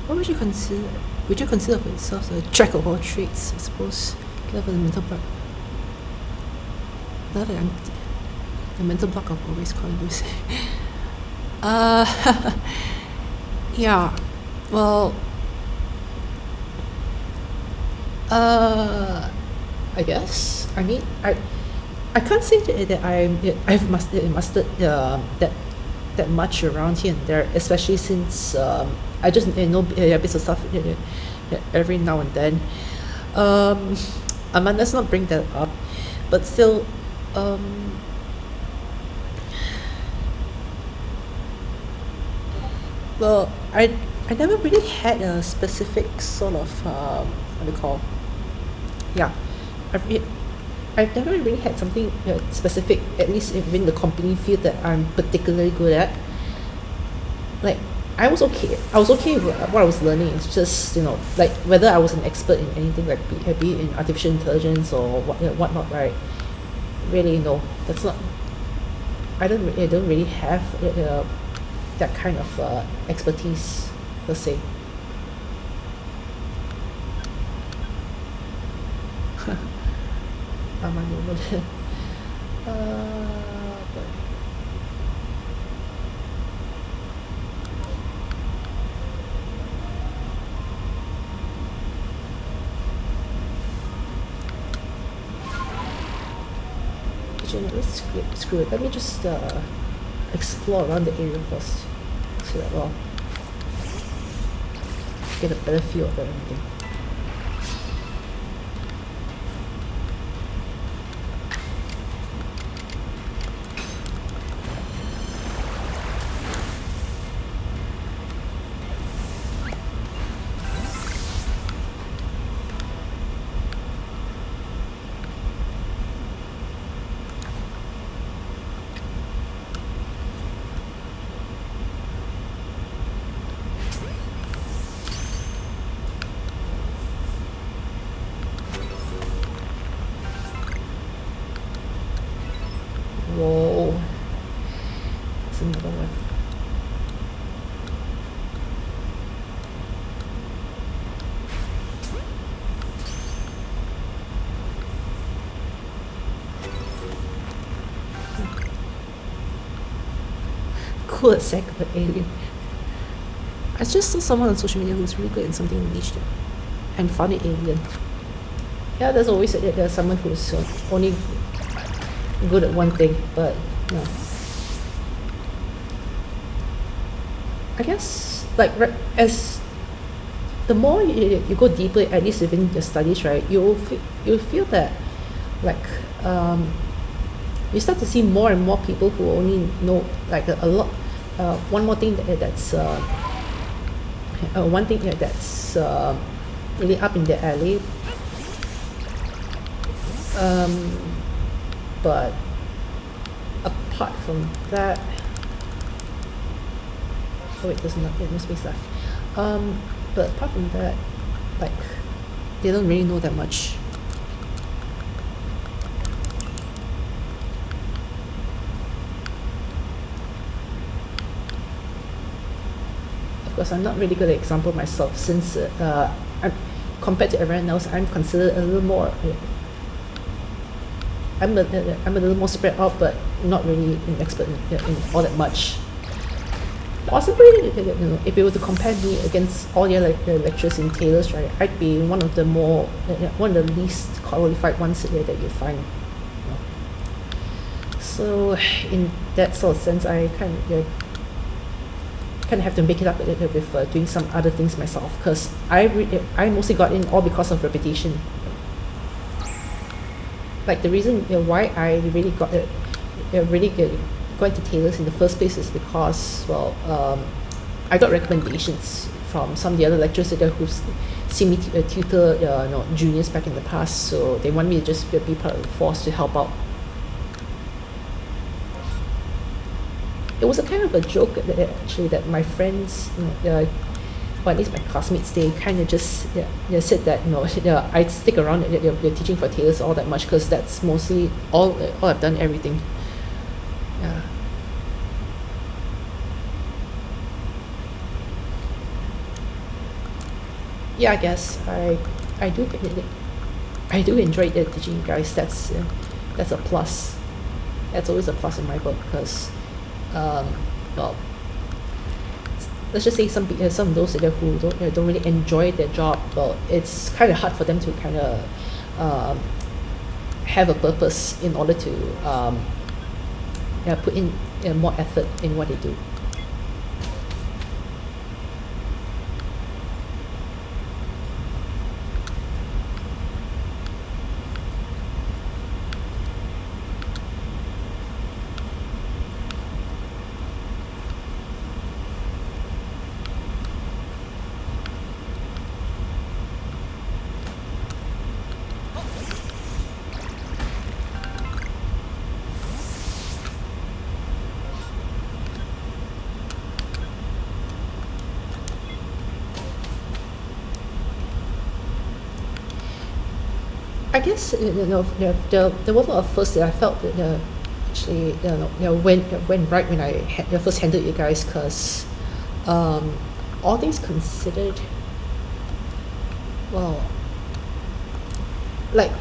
What would you consider? Would you consider for yourself a jack of all trades? I suppose. Get over the mental block. Not that I'm the mental block of always calling you. Yeah. Well. I guess. I mean, I can't say that I've mastered that much around here and there, especially since I just know bits of stuff every now and then. I might let's not bring that up, but still, well, I never really had a specific sort of what do you call? Yeah, I've I've never really had something specific, at least within the company field that I'm particularly good at. Like I was okay. I was okay with what I was learning. It's just like whether I was an expert in anything, like be it in artificial intelligence or whatnot, right? Really, no, that's not. I don't really have that kind of expertise per se. I'm over there. But actually, no, let's screw it. Let me just explore around the area first, so that I'll get a better feel of everything. Whoa. That's another one. Cool at sec of an alien. I just saw someone on social media who's really good in something niche there and found it alien. Yeah, there's always there's someone who's only good at one thing, but no. I guess like as the more you go deeper, at least within your studies, right, you'll feel that like you start to see more and more people who only know like a lot. One more thing that's one thing that's really up in the alley. But apart from that, oh wait, there's no space left. But apart from that, like they don't really know that much. because I'm not really good at example myself since I'm, compared to everyone else, I'm considered a little more. I'm a little more spread out, but not really an expert in all that much. Possibly, if you were to compare me against all the other lecturers in Taylor's, right, I'd be one of the one of the least qualified ones that you find. So, in that sort of sense, I kind of have to make it up with doing some other things myself, because I mostly got in all because of reputation. Like the reason why I really got going to Taylor's in the first place is because, well, I got recommendations from some of the other lecturers who've seen me tutor juniors back in the past, so they want me to just be part of the force to help out. It was a kind of a joke actually that my friends, or at least my classmates, they kind of just said that I'd stick around teaching for Taylor's all that much because that's mostly all I've done, everything. Yeah. Yeah, I guess I do enjoy teaching you guys. That's a plus. That's always a plus in my book because, well, let's just say some of those who don't really enjoy their job. Well, it's kind of hard for them to kind of have a purpose in order to put in more effort in what they do. I guess there was a lot of first that I felt that actually went right when I first handled you guys, because all things considered, well, like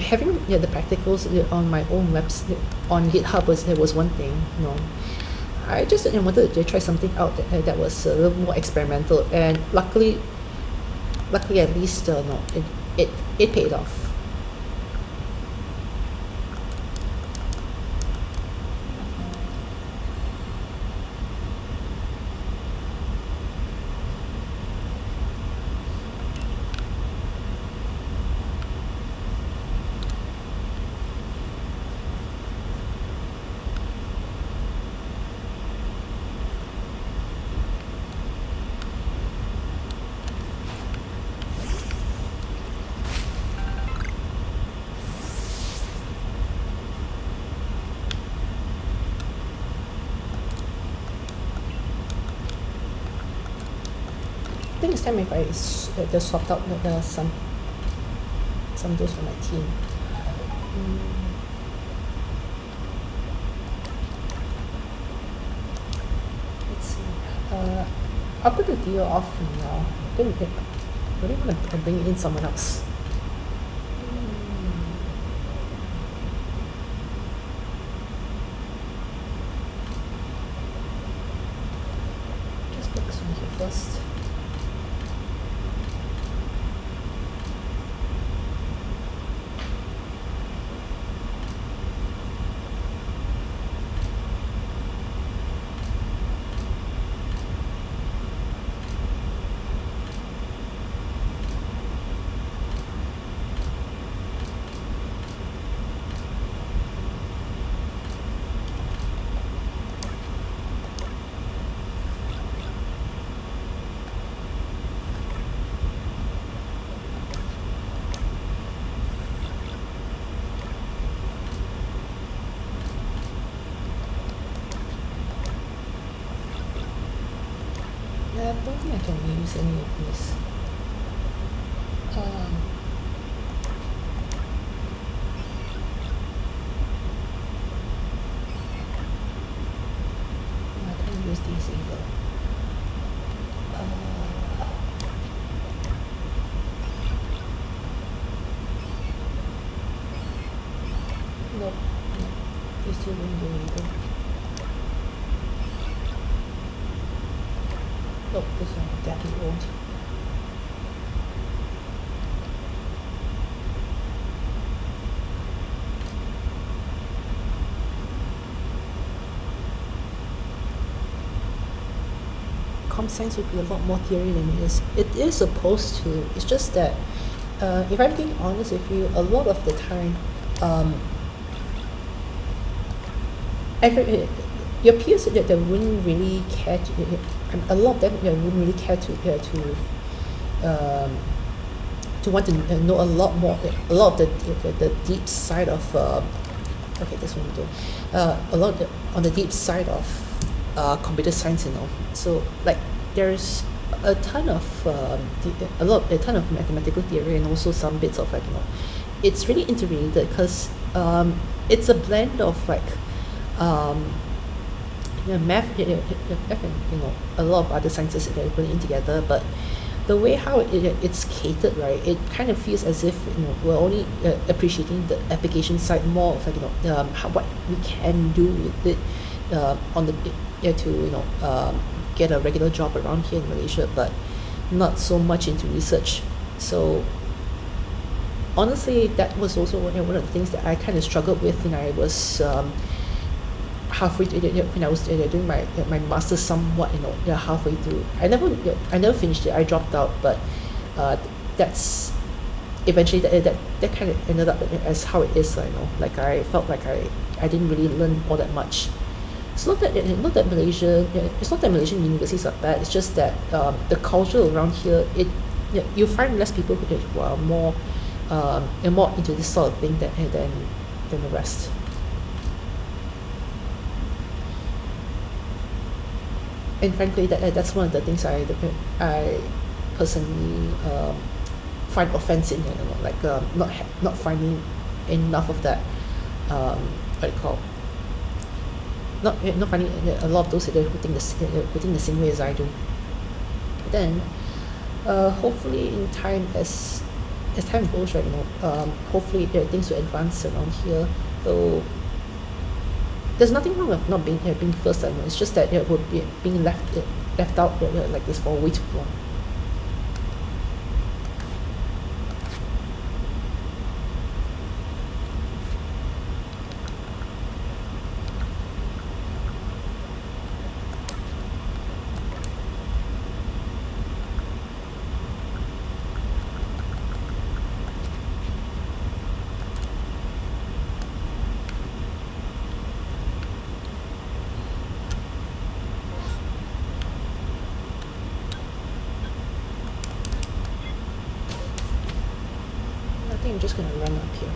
having the practicals on my own website on GitHub was one thing. I just wanted to try something out that was a little more experimental, and luckily at least it paid off. I think it's time if I just swapped out some of those for my team. Let's see. I'll put the deal off for now. I really want to bring in someone else. Just put this one here first. I don't think I can use any of these. I can't use these either. Oh, no, it still won't do either. Oh, this one definitely won't. Comp science would be a lot more theory than it is. It is supposed to. It's just that, if I'm being honest with you, a lot of the time, your peers that they wouldn't really care to. A lot of them wouldn't really care to want to know a lot more, a lot of the deep side of. Okay, this one we do. A lot of on the deep side of computer science, So like there's a ton of a ton of mathematical theory and also some bits of it's really interrelated because it's a blend of math, math and a lot of other sciences that are put in together, but the way how it's catered, right, it kind of feels as if we're only appreciating the application side more of what we can do with it on the to get a regular job around here in Malaysia, but not so much into research. So honestly, that was also one of the things that I kind of struggled with when I was halfway when I was doing my master's somewhat halfway through. I never finished it. I dropped out, but that's eventually that kind of ended up as how it is. Like I felt like I didn't really learn all that much. It's not that Malaysia. It's not that Malaysian universities are bad. It's just that the culture around here, you find less people who are more and more into this sort of thing than the rest. And frankly, that's one of the things I personally find offensive. Not finding enough of that. What do you call? Not finding a lot of those that who think the same way as I do. Then, hopefully, in time as time goes, right, hopefully things will advance around here. Though there's nothing wrong with not being first. It's just that we're being left out like this for way too long. I think I'm just gonna run up here.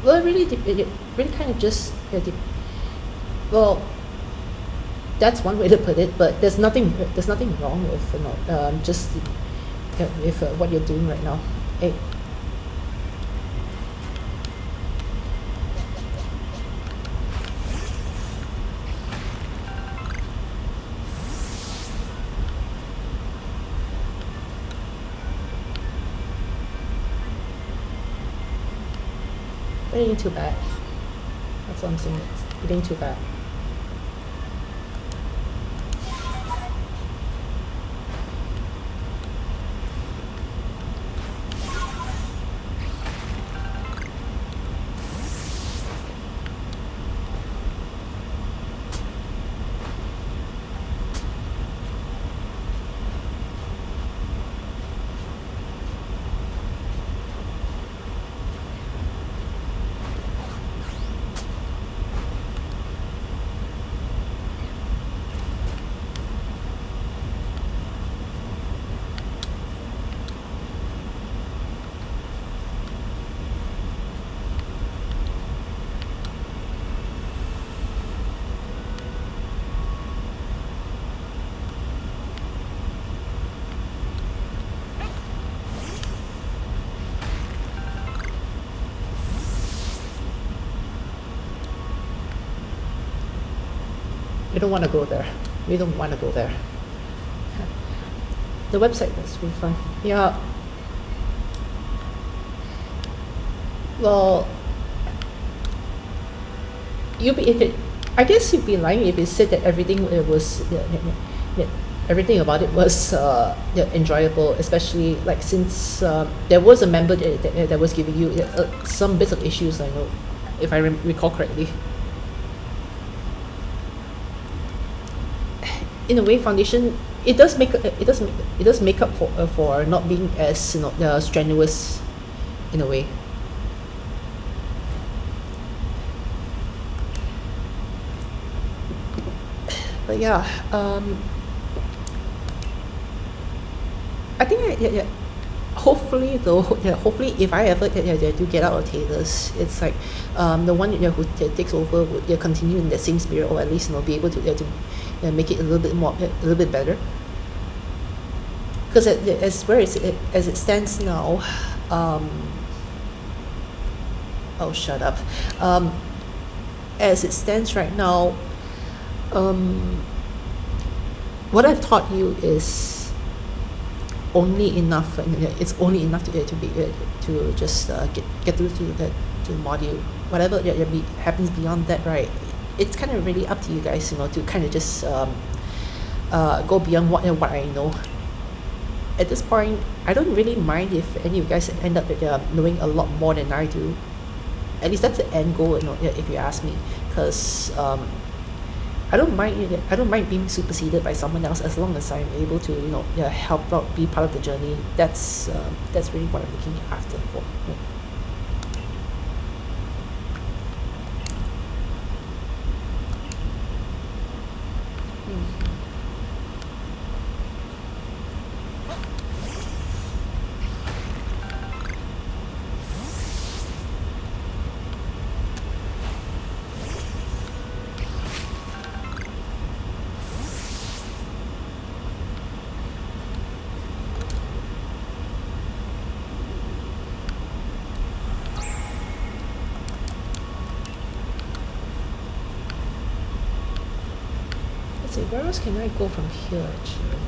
Well, it really kind of just well, that's one way to put it. But there's nothing wrong with just with what you're doing right now. Hey. It ain't too bad. That's what I'm saying. It ain't too bad. don't want to go there. We don't want to go there. The website that's really fun. Yeah. Well, I guess you'd be lying if you said that everything everything about it was enjoyable, especially like since there was a member that was giving you some bits of issues. I know, if I recall correctly. In a way, foundation it does make up for not being as strenuous in a way. But yeah, I think hopefully though, hopefully if I ever do get out of Taylor's, it's like the one who takes over would continue in that same spirit, or at least be able to make it a little bit better. Because as it stands now, oh shut up, as it stands right now, what I've taught you is only enough, and it's only enough to be to just get through to the module. Whatever happens beyond that, right? It's kind of really up to you guys, to kind of just go beyond what I know. At this point, I don't really mind if any of you guys end up knowing a lot more than I do. At least that's the end goal, if you ask me. Because I don't mind being superseded by someone else, as long as I'm able to help out, be part of the journey. That's really what I'm looking after for. Let's see, where else can I go from here actually?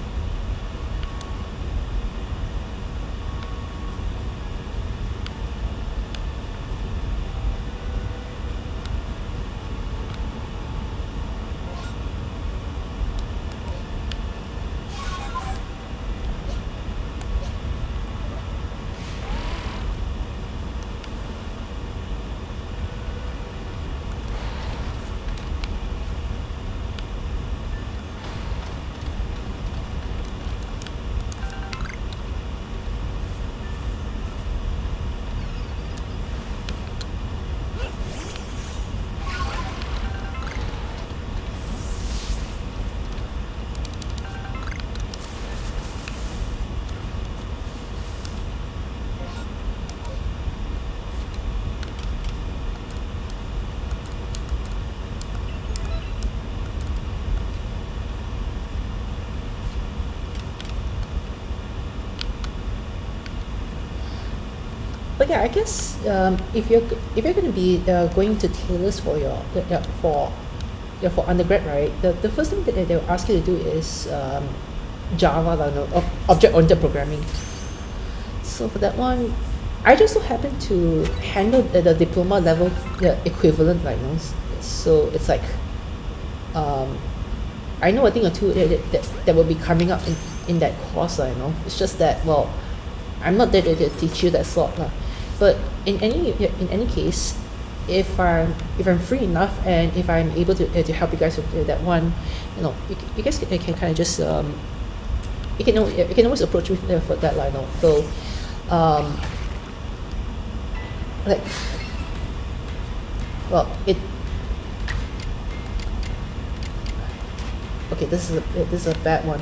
But yeah, I guess if you're going to be going to Taylor's for your for undergrad, right? The first thing that they'll ask you to do is Java, object-oriented programming. So for that one, I just so happen to handle the diploma level equivalent, so it's like I know a thing or two that will be coming up in that course, It's just that, well, I'm not there to teach you that sort, but in any case, if I'm free enough, and if I'm able to help you guys with that one, you guys can kind of just you can always approach me for that, So like, well, okay, this is a bad one.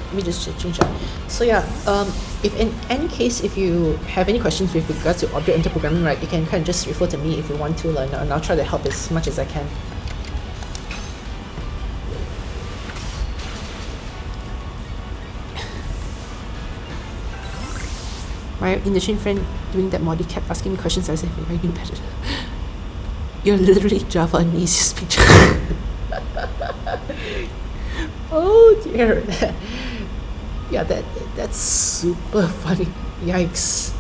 Let me just change that. So yeah, if in any case, if you have any questions with regards to object-oriented programming, right, you can kind of just refer to me if you want to, and I'll try to help as much as I can. My Indonesian friend doing that mod, he kept asking me questions. I said, are you better? You're literally Java and easy speech. Oh dear. Yeah, that's super funny. Yikes.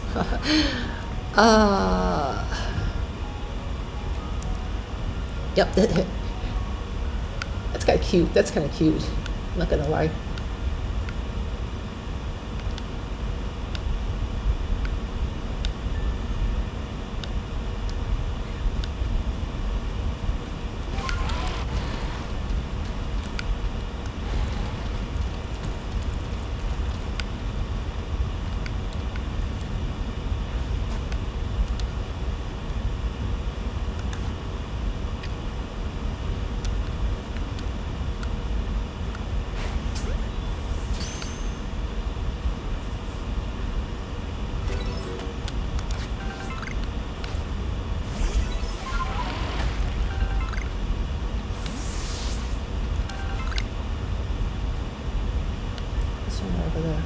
uh, yep, that's kind of cute. That's kind of cute. I'm not gonna lie. This one over there.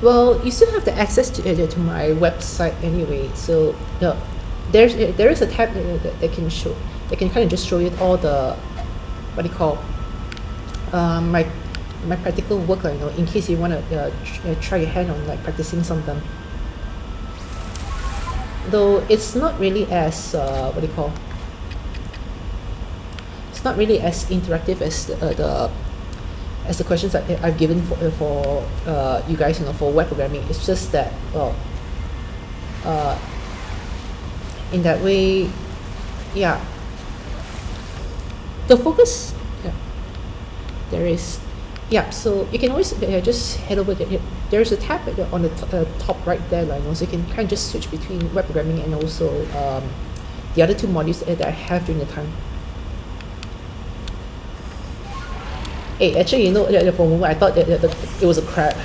Well, you still have the access to my website anyway. So there is a tab that can show, that can kind of just show you all the, what do you call, my practical work, like, in case you want to try your hand on like practicing some of them. Though it's not really as what do you call, it's not really as interactive as the questions that I've given for you guys, for web programming. It's just that, well, in that way, yeah, the focus, yeah, there is, yeah. So you can always just head over there. There's a tab on the top right there, so you can kind of just switch between web programming and also the other two modules that I have during the time. Hey, actually, for a moment I thought that it was a crab.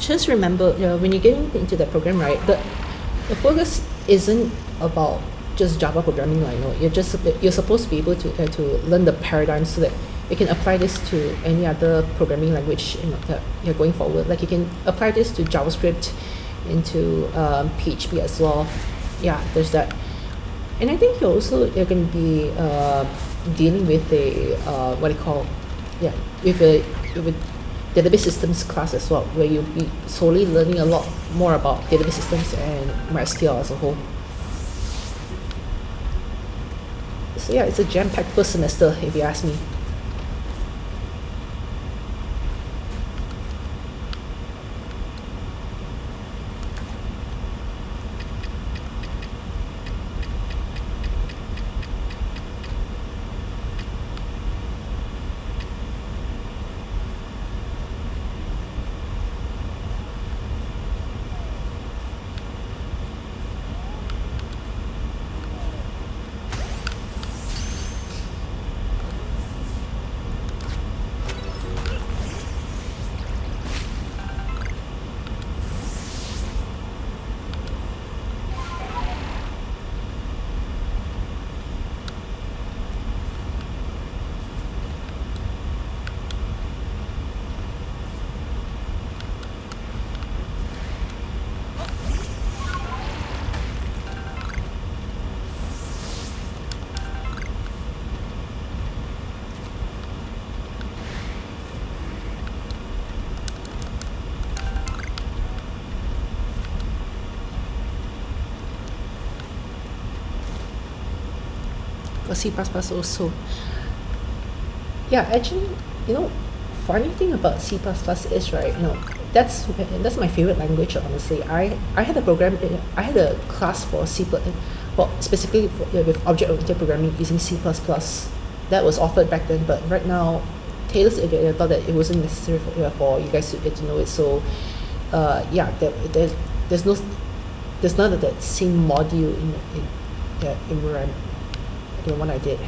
Just remember, when you get into the program, right, the focus isn't about just Java programming. You're supposed to be able to learn the paradigm so that you can apply this to any other programming language that you're going forward. Like, you can apply this to JavaScript, into PHP as well. Yeah, there's that. And I think you're going to be dealing with a what do you call, yeah, with database systems class as well, where you'll be solely learning a lot more about database systems and MySQL as a whole. So yeah, it's a jam-packed first semester, if you ask me. for C++ also. Yeah, actually, you know, funny thing about C++ is, right, that's my favorite language, honestly. I had a program, I had a class for well, specifically with object-oriented programming using C++. That was offered back then, but right now, Taylor's thought that it wasn't necessary for you guys to get to know it. So, yeah, there's no there's none of that same module in where the one I did.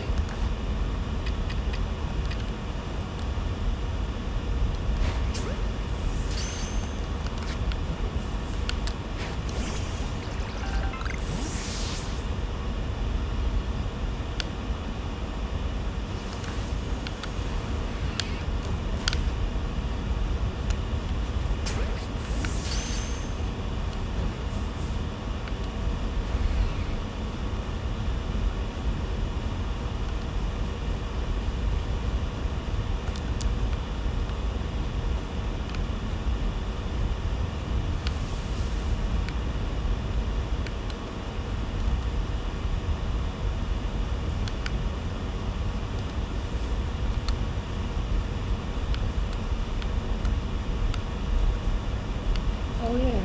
Oh yeah.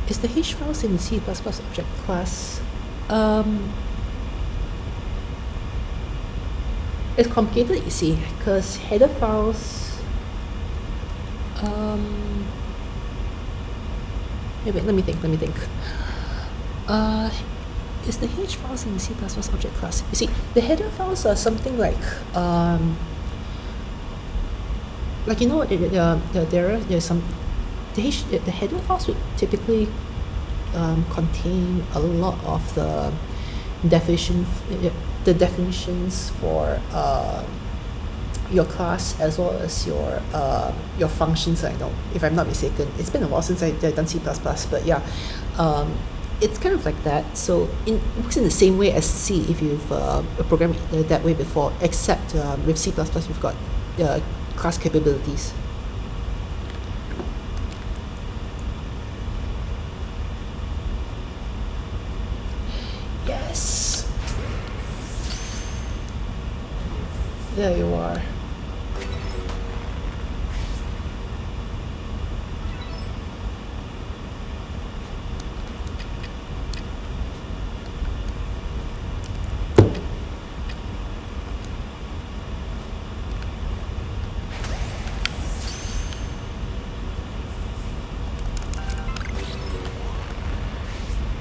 Is the hash files in the C++ object class? It's complicated, you see, because header files. Wait, let me think. Is the hash files in the C++ object class? You see, the header files are something like there's some the header files would typically contain a lot of the definitions for your class as well as your functions. I know, if I'm not mistaken, it's been a while since I've done C++, but yeah, it's kind of like that. So it works in the same way as C if you've programmed that way before, except with C++ you've got class capabilities. Yes, there you are.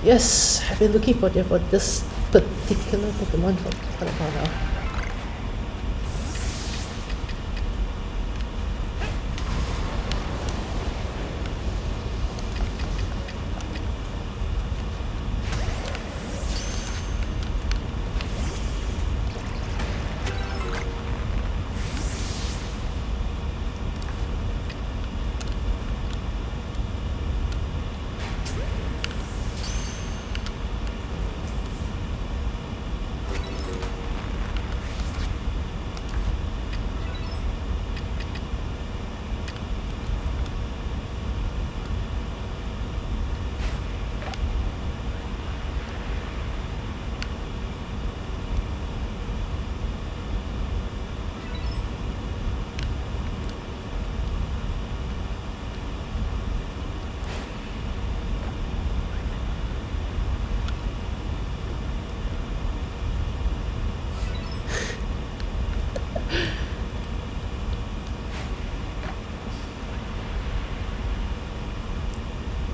Yes, I've been looking for this particular Pokemon for quite a while now.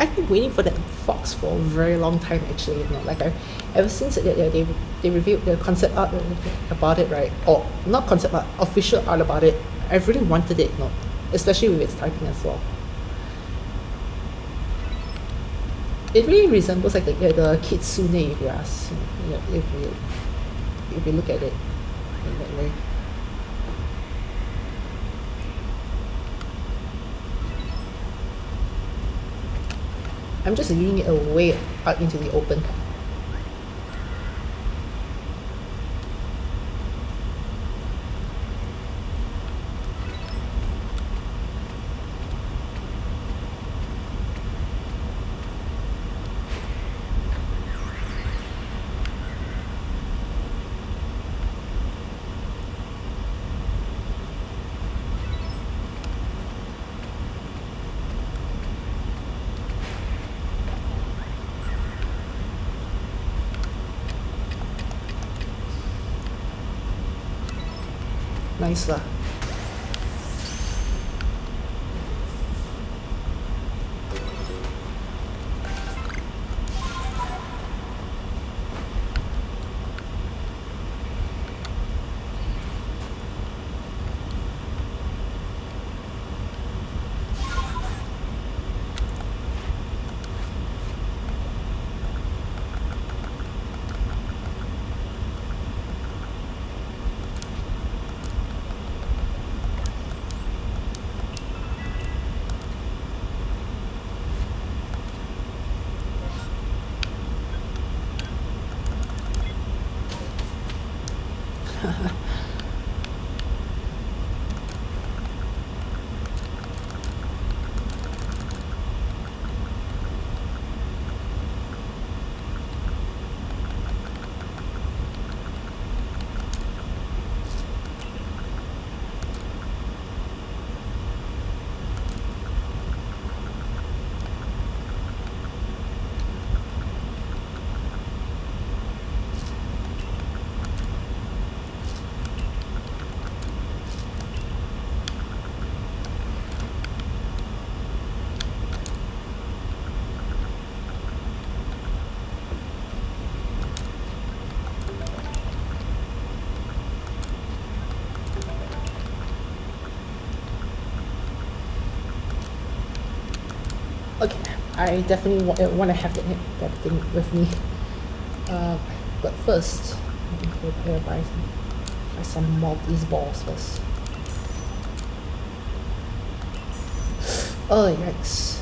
I've been waiting for that fox for a very long time, actually. Ever since they revealed the concept art about it, right? Or not concept art, official art about it. I've really wanted it, especially with its typing as well. It really resembles like the kitsune, if you ask. If you look at it in that way. I'm just leaving it away out into the open. Nice lah. Okay, I definitely want to have that thing with me. But first, let me go buy some more of these balls first. Oh, yikes.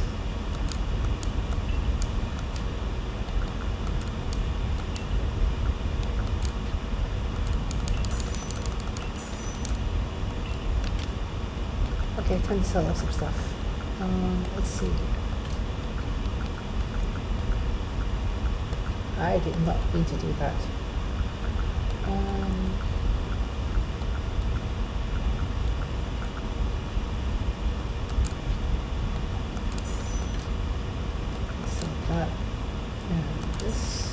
Okay, time to sell off some stuff. Let's see. I did not need to do that. So that and this.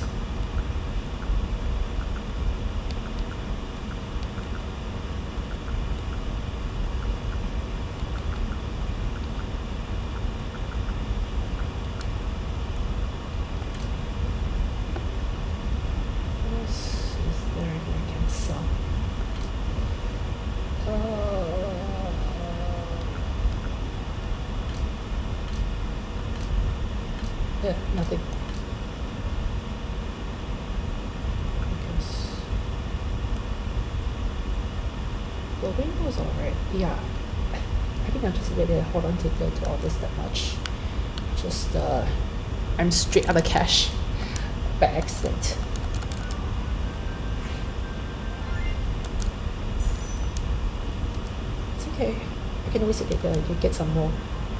Yeah, nothing. Because the window's alright. Yeah. I think I'll just really hold on to all this that much. Just I'm straight out of cash by accident. It's okay. I can always get some more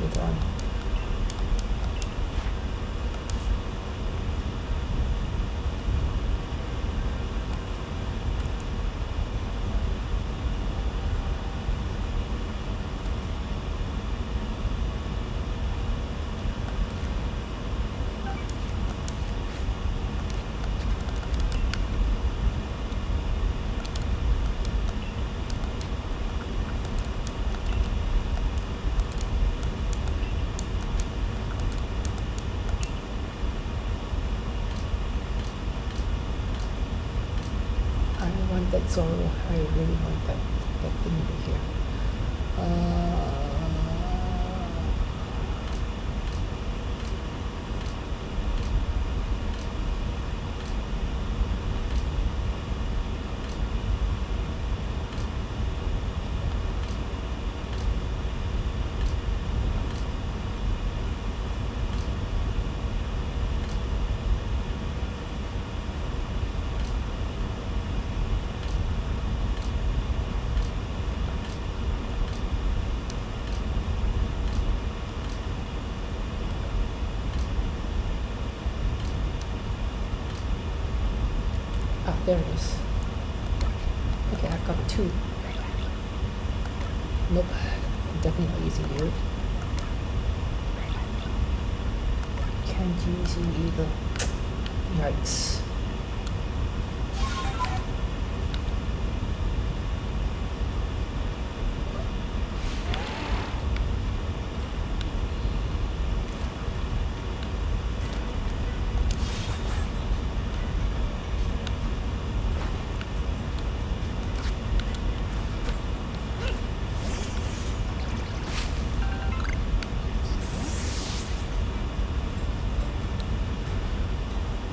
later on. That Zorro, I really want that thing over here. There it is. Okay, I've got 2. Nope, definitely not using you. Can't use you either. Yikes.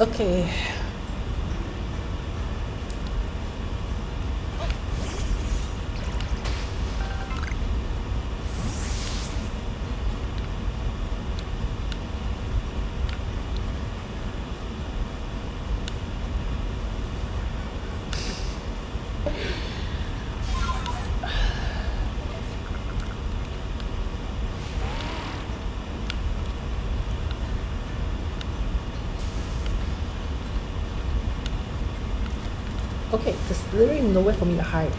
Okay. Okay, there's literally nowhere for me to hide.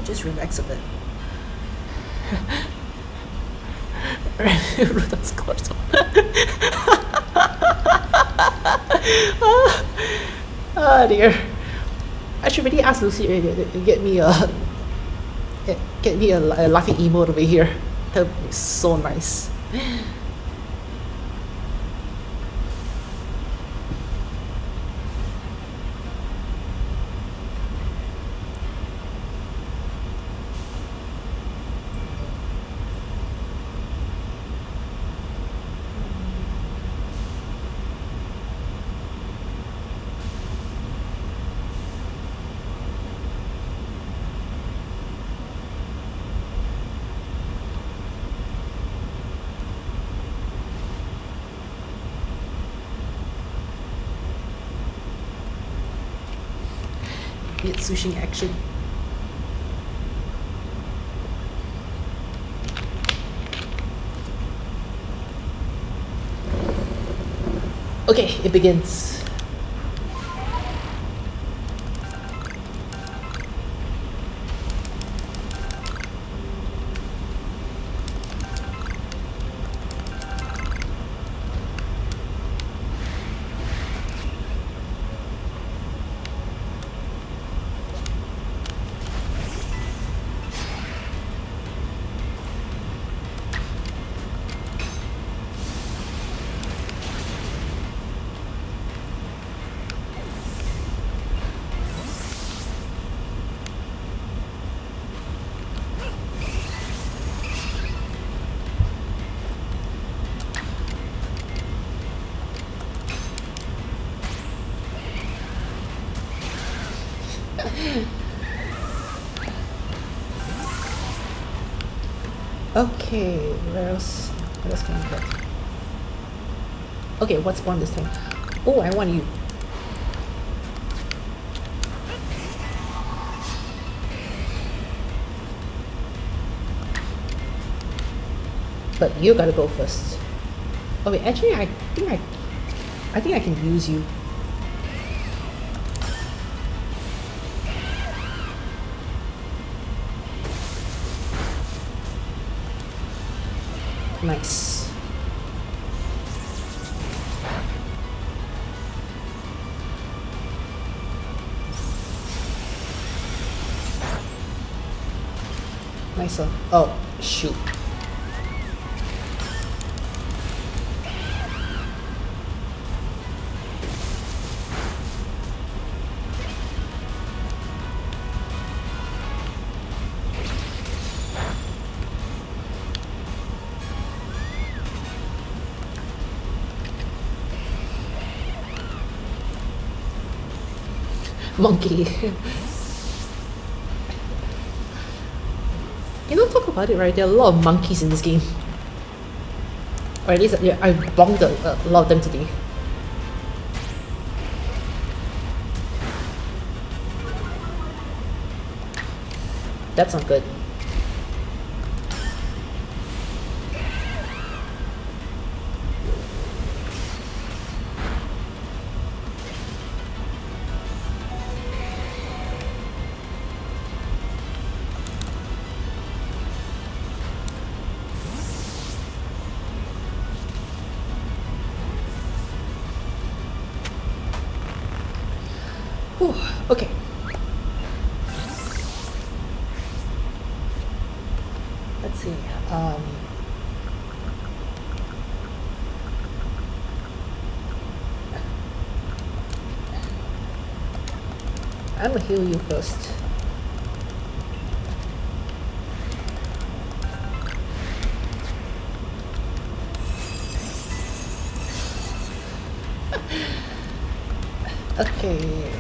Just relax a bit. Rudolph's close. Oh dear. I should really ask Lucy to get me a laughing emote over here. That would be so nice. Bit swishing action. Okay, it begins. Okay, where else? What else can I get? Okay, what's one this time? Oh, I want you. But you gotta go first. Oh wait, actually I think I can use you. Nice. Nice one. Oh, shoot. Monkey. You know, talk about it, right? There are a lot of monkeys in this game. Or at least, yeah, I bonked a lot of them today. That's not good. Whew, okay. Let's see. I'm gonna heal you first. Okay.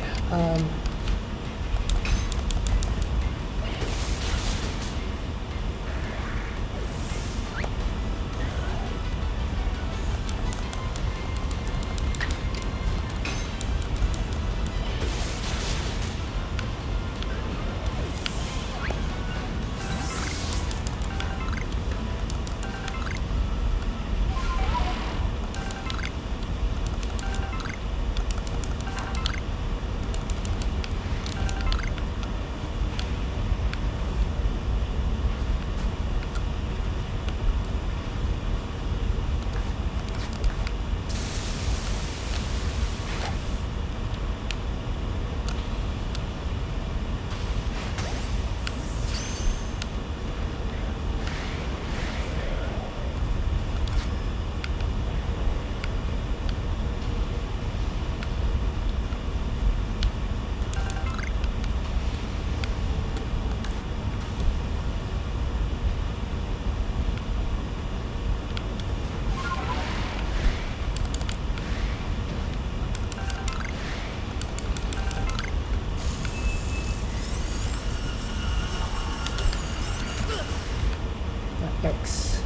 X.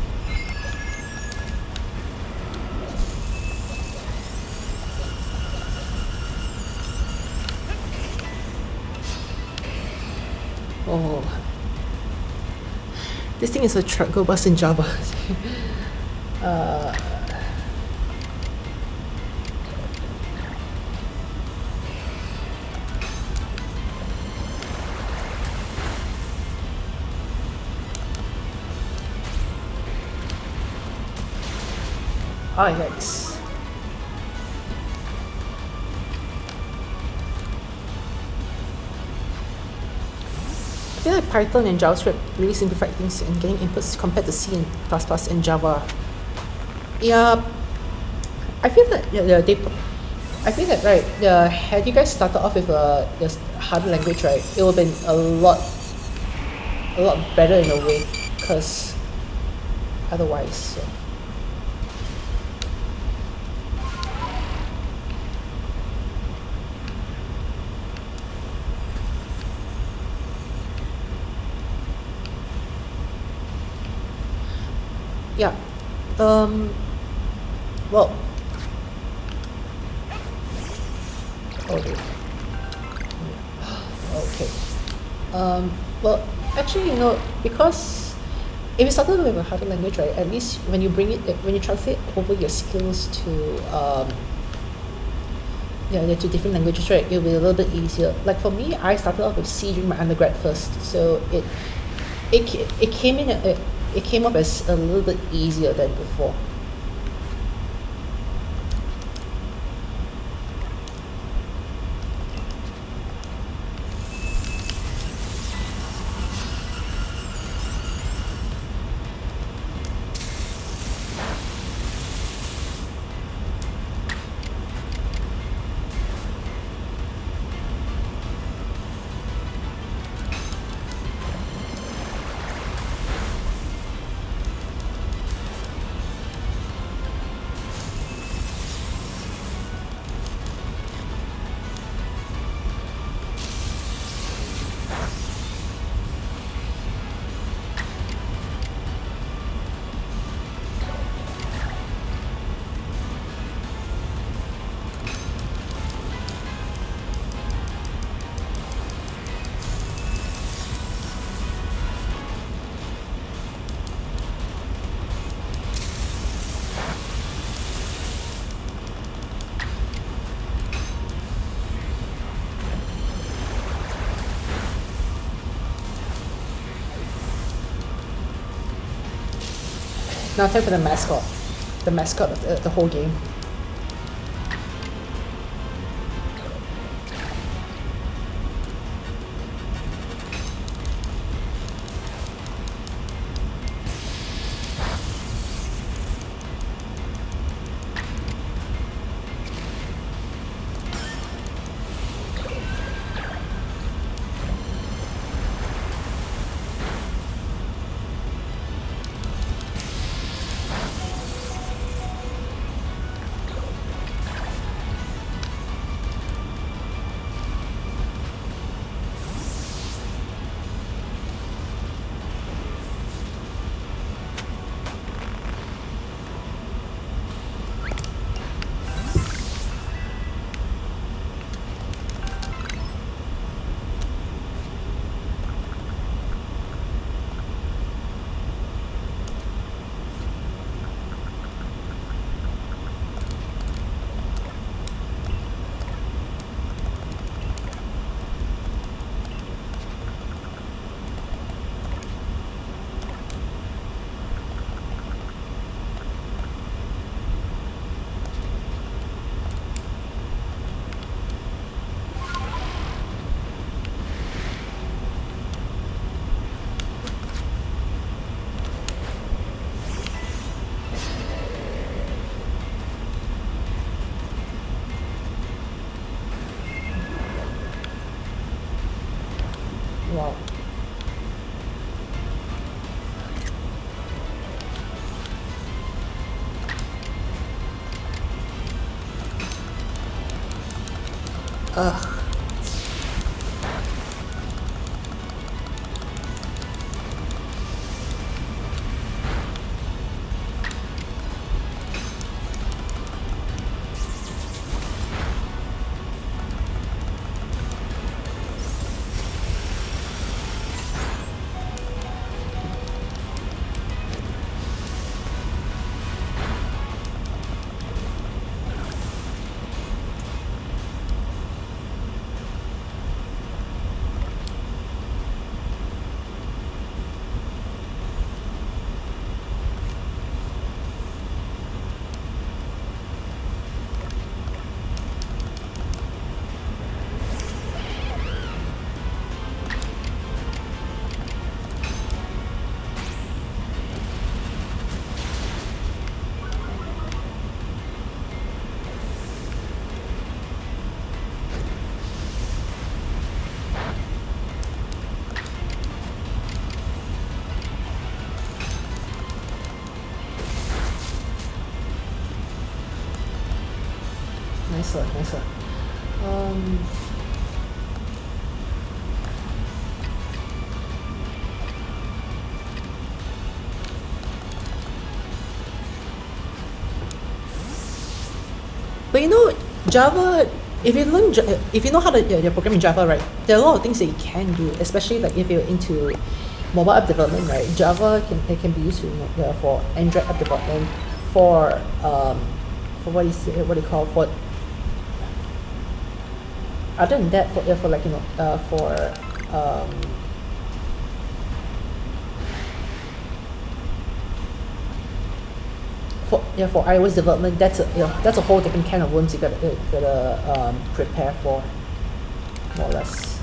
Oh, this thing is a truck go bus in Java. uh, Yikes. I feel like Python and JavaScript really simplified things in getting inputs compared to C and ++ and Java. Yeah, I feel that I feel that right. Had you guys started off with the harder language, right, it would have been a lot better in a way, because otherwise. So. Yeah. Well. Okay. Okay. Well, actually, because if you started with a harder language, right, at least when you translate over your skills to to different languages, right, it'll be a little bit easier. Like for me, I started off with C during my undergrad first, so it came up as a little bit easier than before. Now time for the mascot. The mascot of the whole game. Wow. Ugh. Nicer, nicer. But you know, Java, if you learn, if you know how to you're programming Java, right? There are a lot of things that you can do, especially like if you're into mobile app development, right? Java can be used for Android app development, for what is it, what do you call, for other than that, for like for iOS development, that's a whole different kind of worms you gotta prepare for, more or less.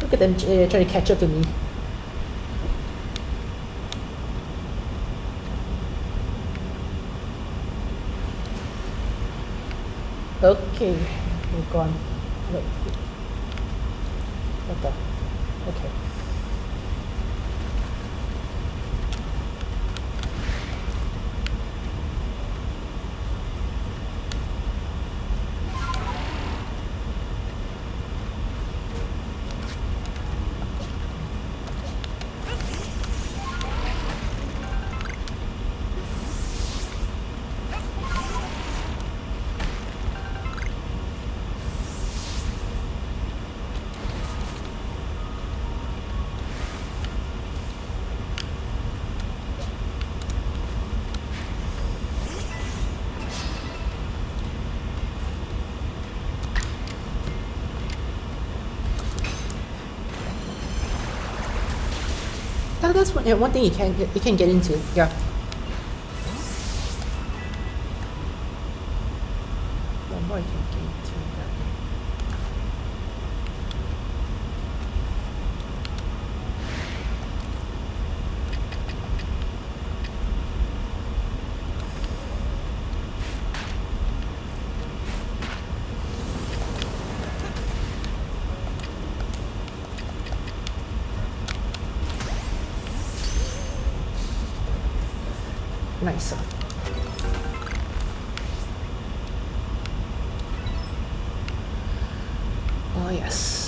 Look at them trying to catch up to me. Okay, we're gone. Look. What the? Okay. That's one thing you can get into. Yeah. One more you can get into that. Nice. Oh yes.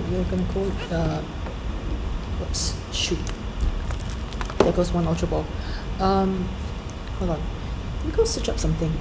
You're gonna go. Whoops! Shoot! There goes one ultra ball. Hold on. Let me go search up something.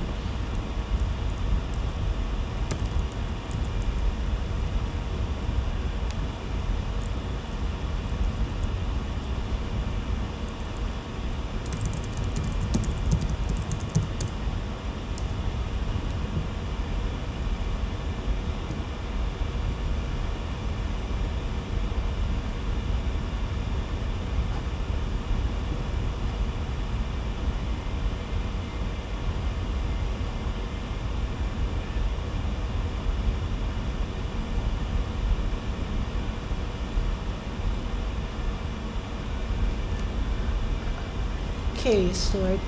Okay, so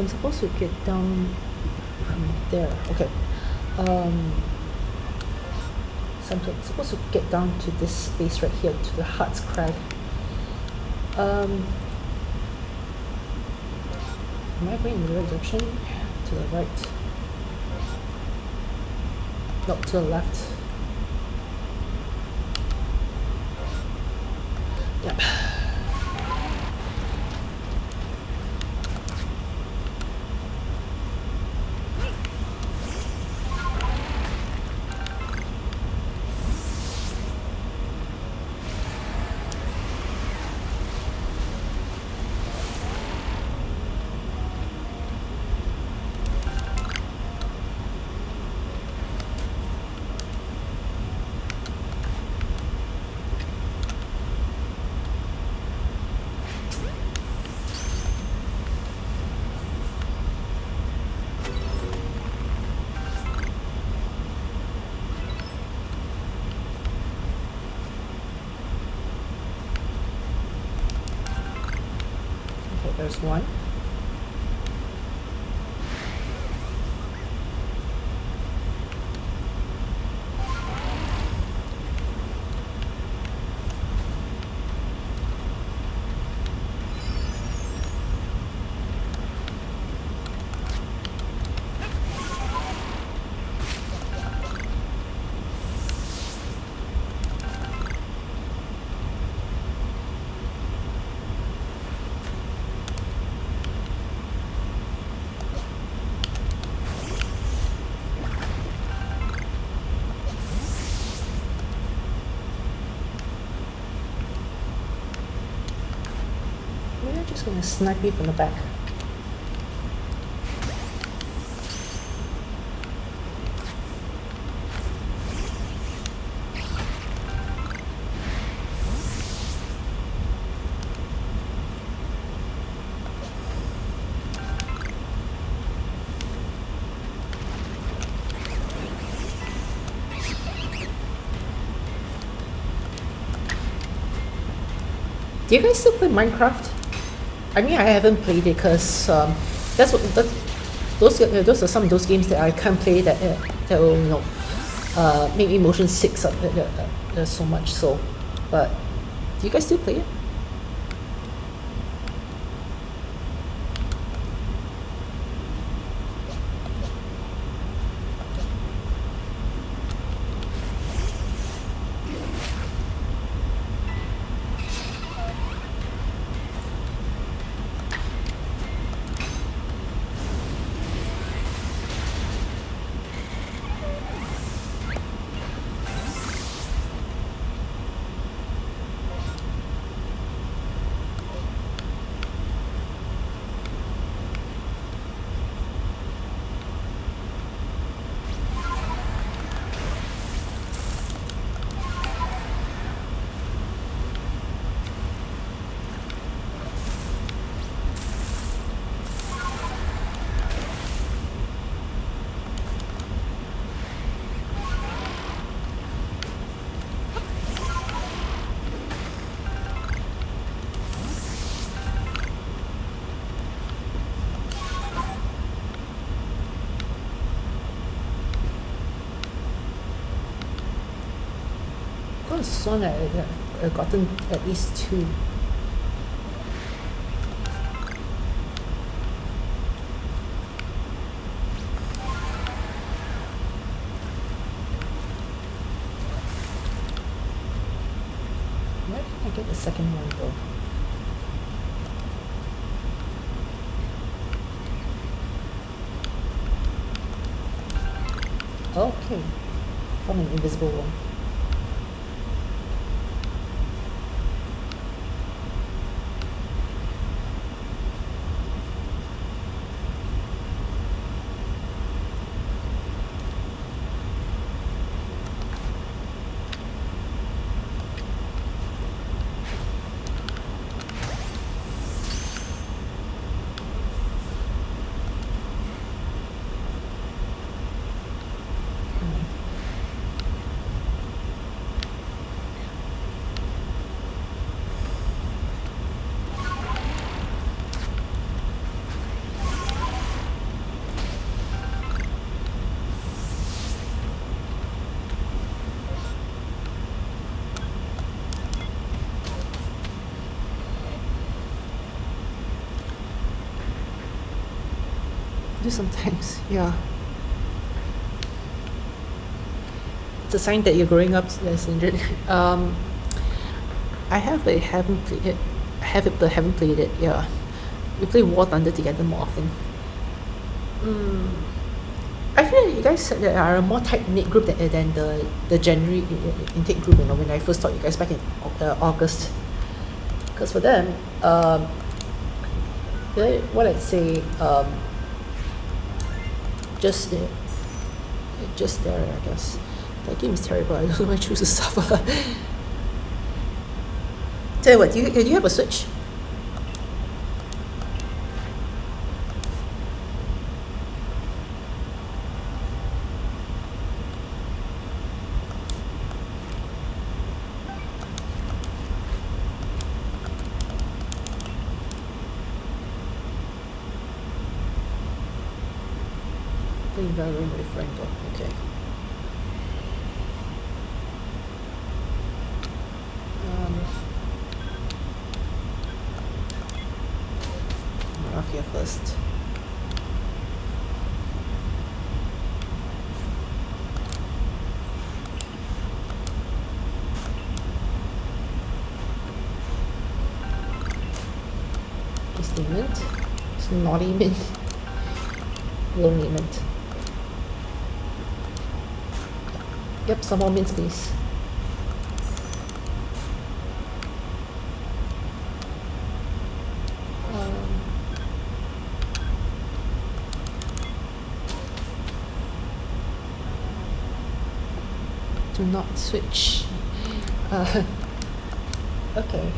I'm supposed to get down from there. Okay. So I'm supposed to get down to this space right here, to the Heart's Crag. Am I going in the right direction? To the right. No, to the left. Yep. Okay, there's one. Maybe I'm just gonna snipe you from the back. Do you guys still play Minecraft? I mean, I haven't played it because that's what those are some of those games that I can't play that will make me motion sick so much. So, but do you guys still play it? I could have sworn I've gotten at least 2. Where did I get the second one though? Okay, found an invisible one. Do sometimes, yeah. It's a sign that you're growing up, Sindrin. I have but haven't played it. I have it but haven't played it, yeah. We play War Thunder together more often. I feel like you guys are a more tight-knit group than the January intake group, when I first taught you guys back in August. Because for them, what I'd say, just there, I guess. That game is terrible. I don't know why I choose to suffer. Tell you what, do you have a Switch? playing Valorant with Rainbow. Okay. I'm off here first. Is the mint? It's naughty mint. Lonely mint. Yep, some more mints, please. Do not switch. Okay.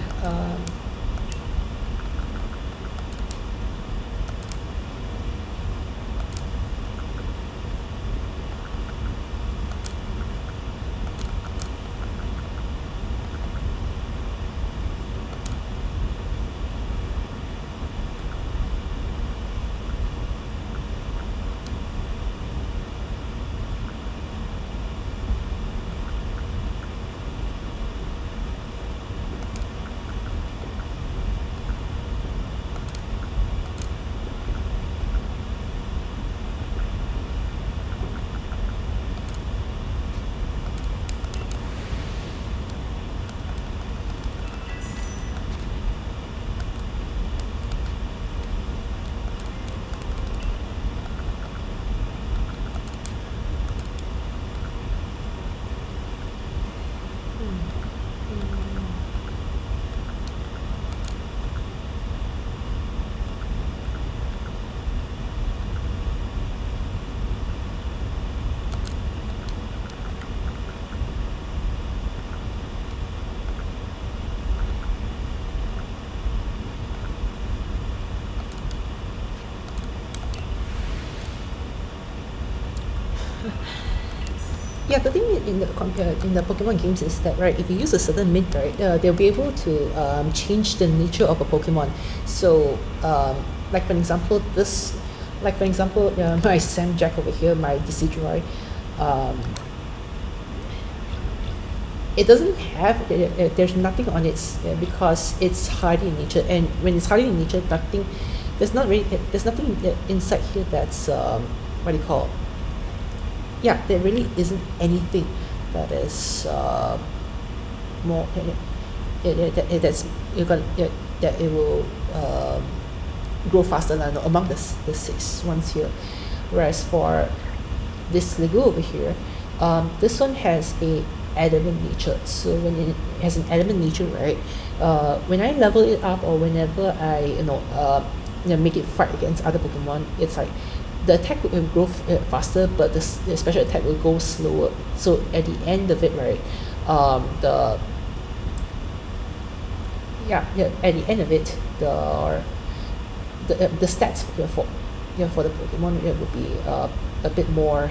Yeah, the thing in the Pokemon games is that, right, if you use a certain mint, right, they'll be able to change the nature of a Pokemon. So, like for example, my Sam Jack over here, my Decidueye, it doesn't have there's nothing on it because it's hardy in nature, and when it's hardy in nature, there's nothing inside here that's what do you call, yeah, there really isn't anything that is more that's you're gonna that it will grow faster than among the 6 ones here. Whereas for this Lego over here, this one has a adamant nature. So when it has an adamant nature, right, when I level it up or whenever I make it fight against other Pokemon, it's like the attack will grow faster, but the special attack will go slower. So at the end of it, right, at the end of it, the stats for the Pokemon, it would be a bit more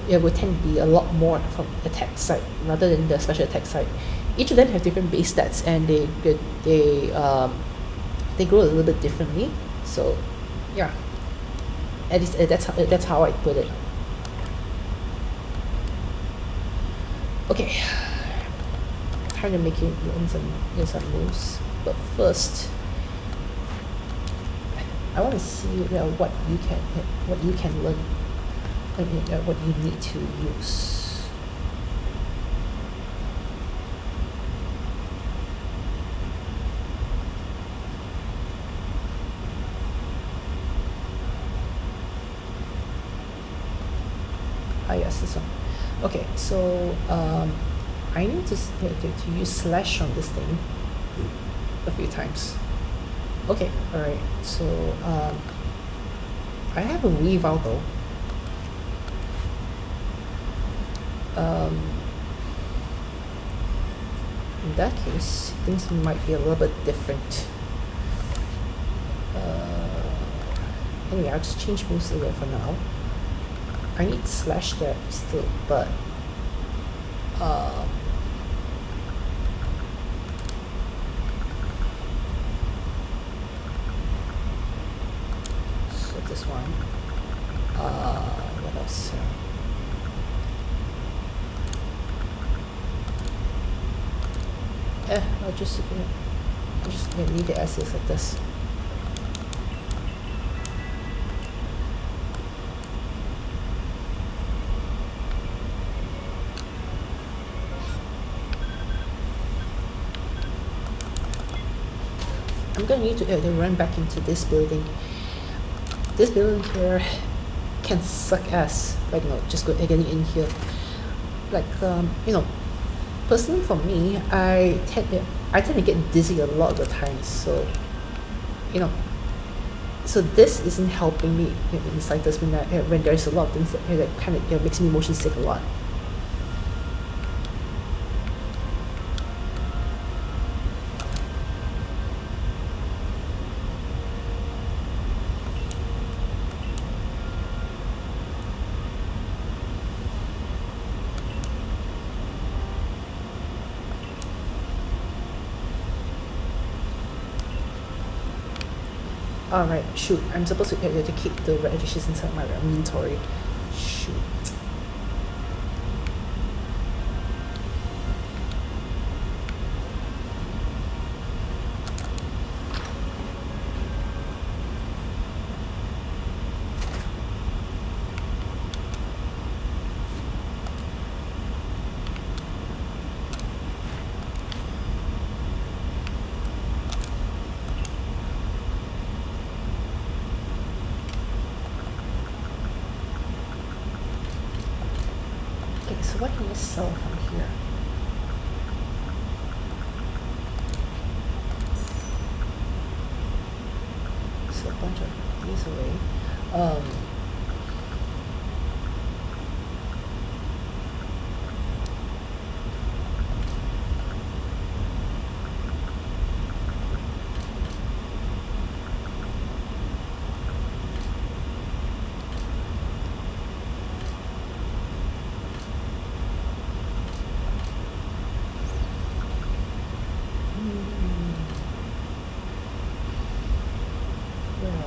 it would tend to be a lot more from attack side rather than the special attack side. Each of them have different base stats, and they grow a little bit differently. So yeah, at least that's how I put it. Okay, trying to make it in some moves, but first I want to see what you can learn. I mean, what you need to use. Yes, this one. Okay, so I need to use slash on this thing a few times. Okay, all right. So I have a weave out though. In that case, things might be a little bit different. Anyway, I'll just change moves away for now. I need slash there still, but so this one. I'll just leave it as is like this. I'm gonna need to run back into this building. This building here can suck ass. Like, just getting in here. Like, personally for me, I tend to get dizzy a lot of the time. So, so this isn't helping me in cycles when there's a lot of things that kind of makes me motion sick a lot. Alright, shoot. I'm supposed to keep the red dishes inside my inventory. Shoot. Okay, so what can I sell from here? So a bunch of these away.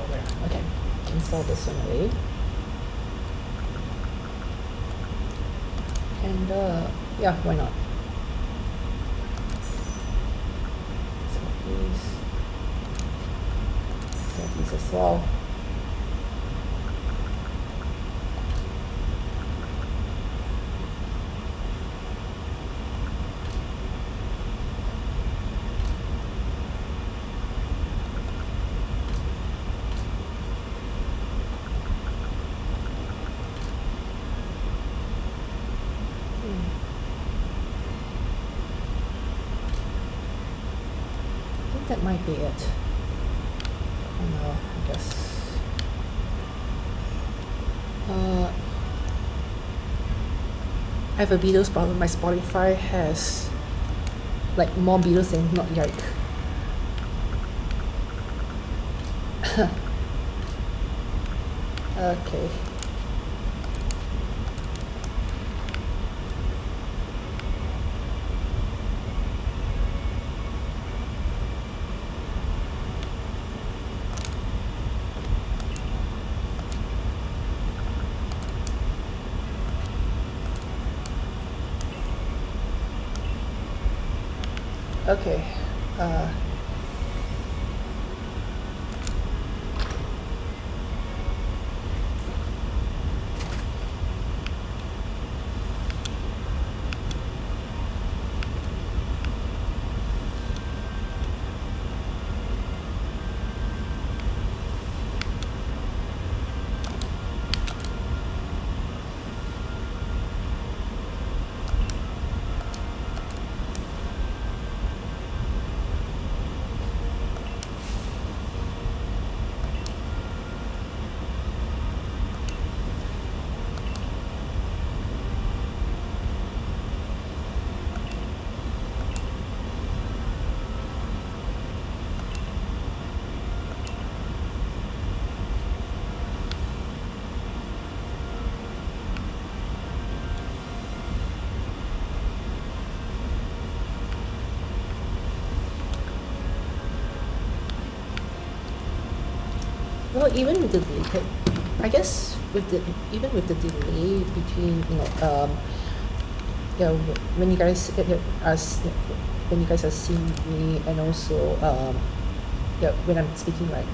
Where? Okay, install this one away. And yeah, why not? Sell these as well. That might be it. Oh no, I guess. I have a Beatles problem. My Spotify has like more Beatles than not yike. Okay. Okay. Well, even with the delay, I guess even with the delay between when you guys when you guys are seeing me, and also yeah, when I'm speaking, right,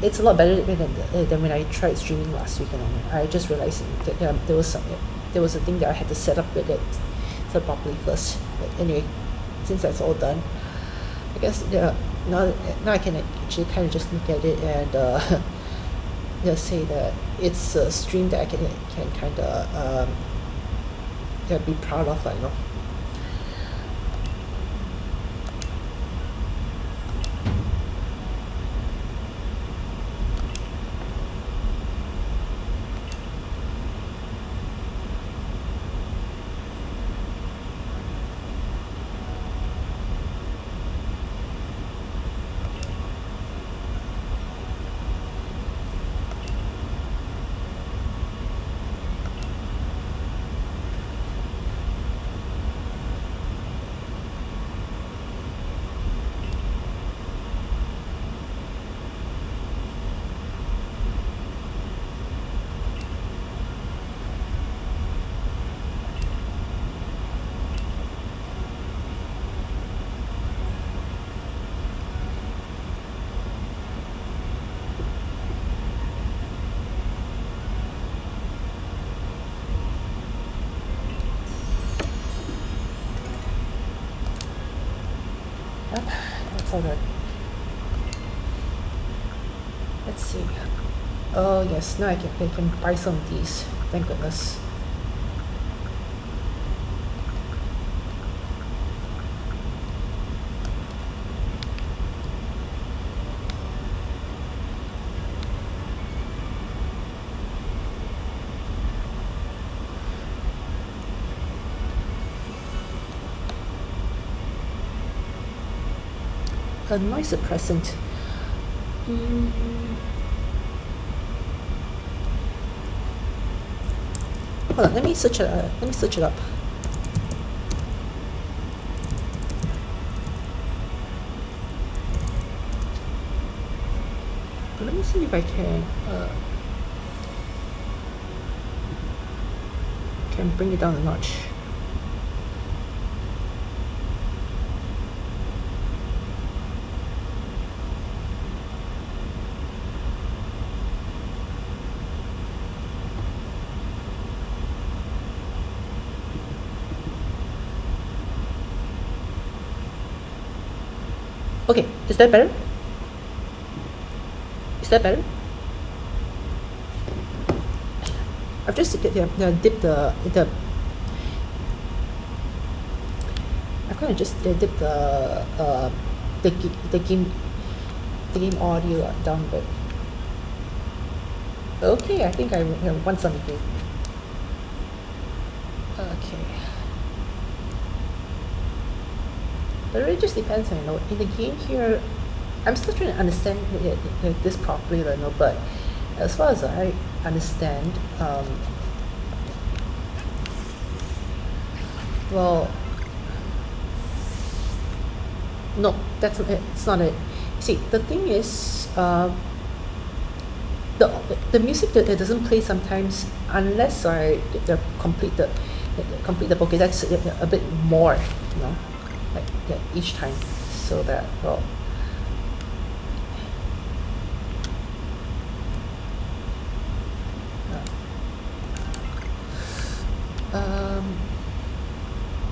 it's a lot better than when I tried streaming last week. I just realized that there was a thing that I had to set up with it set properly first. But anyway, since that's all done, I guess yeah, now I can actually kind of just look at it and just say that it's a stream that I can kind of yeah, be proud of, like, yep, that's all done. Let's see. Oh yes, now I can buy some of these. Thank goodness. A noise suppressant. Hold on, let me search it. Let me search it up. Let me see if I can bring it down a notch. Okay, is that better? Is that better? I've just dipped the I kind of just dipped the game audio down a bit. Okay, I think I want some again. Okay. But it really just depends on, in the game here, I'm still trying to understand this properly, but as far as I understand, well, no, that's not it. It's not it. See, the thing is, the music that doesn't play sometimes unless I complete the book. That's a bit more, like each time, so that, well,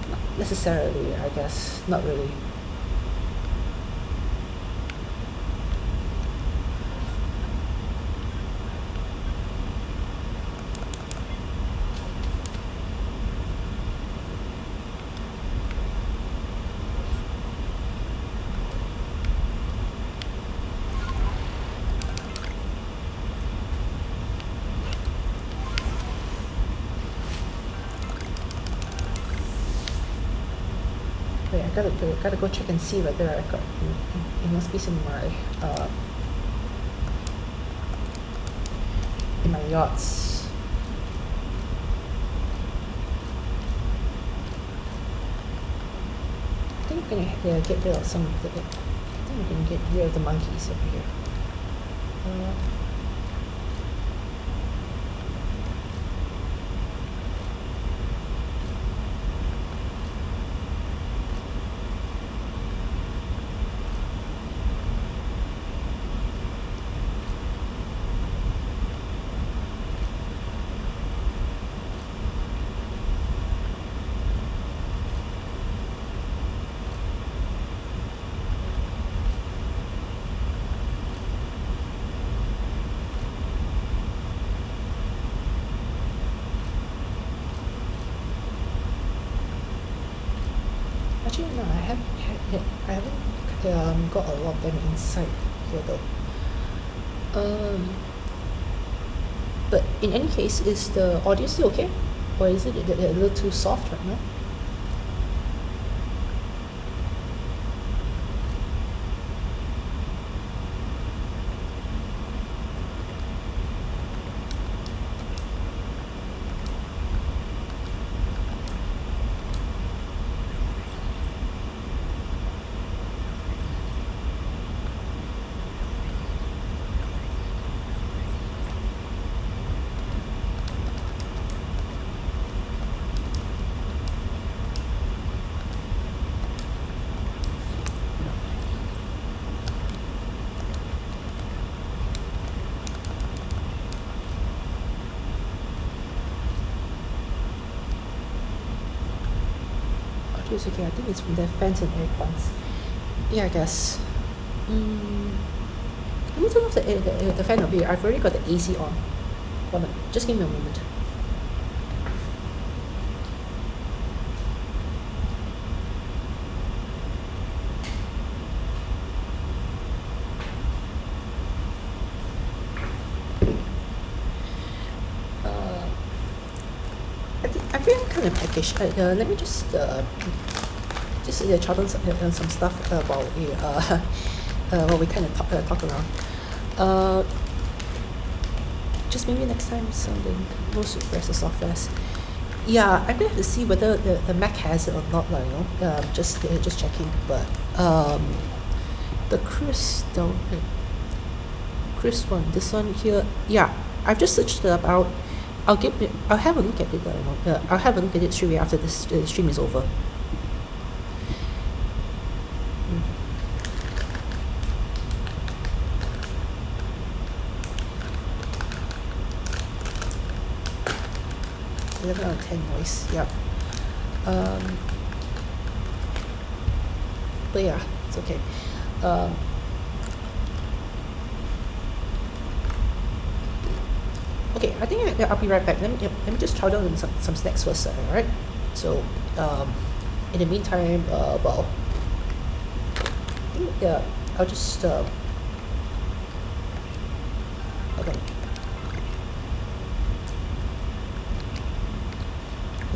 not necessarily, I guess, not really. Wait, I gotta go check and see whether I got. It must be in my yachts. I think I'm gonna get rid of some of the. I think I'm gonna get rid of the monkeys over here. Actually, no, I haven't got a lot of them inside here though. But in any case, is the audio still okay? Or is it a little too soft right now? Audio is okay. I think it's from the fans and aircons. Yeah, I guess. Let me turn off the fan over here. I've already got the AC on. Hold on, just give me a moment. I feel kind of peckish. Let me just chat on some stuff about what we kind of talk around. Just maybe next time something most suppress the softwares. Yeah, I'm gonna have to see whether the Mac has it or not, like, you know. Just checking. But the Chris one, this one here. Yeah, I've just searched it up. I'll have a look at it. I'll have a look at it straight away after this stream is over. Mm. 11 out of 10 noise. Yep. But yeah, it's okay. Okay, I think I'll be right back. Let me just chow down on some snacks first, alright? So, in the meantime, well, I think, I'll just, hold on.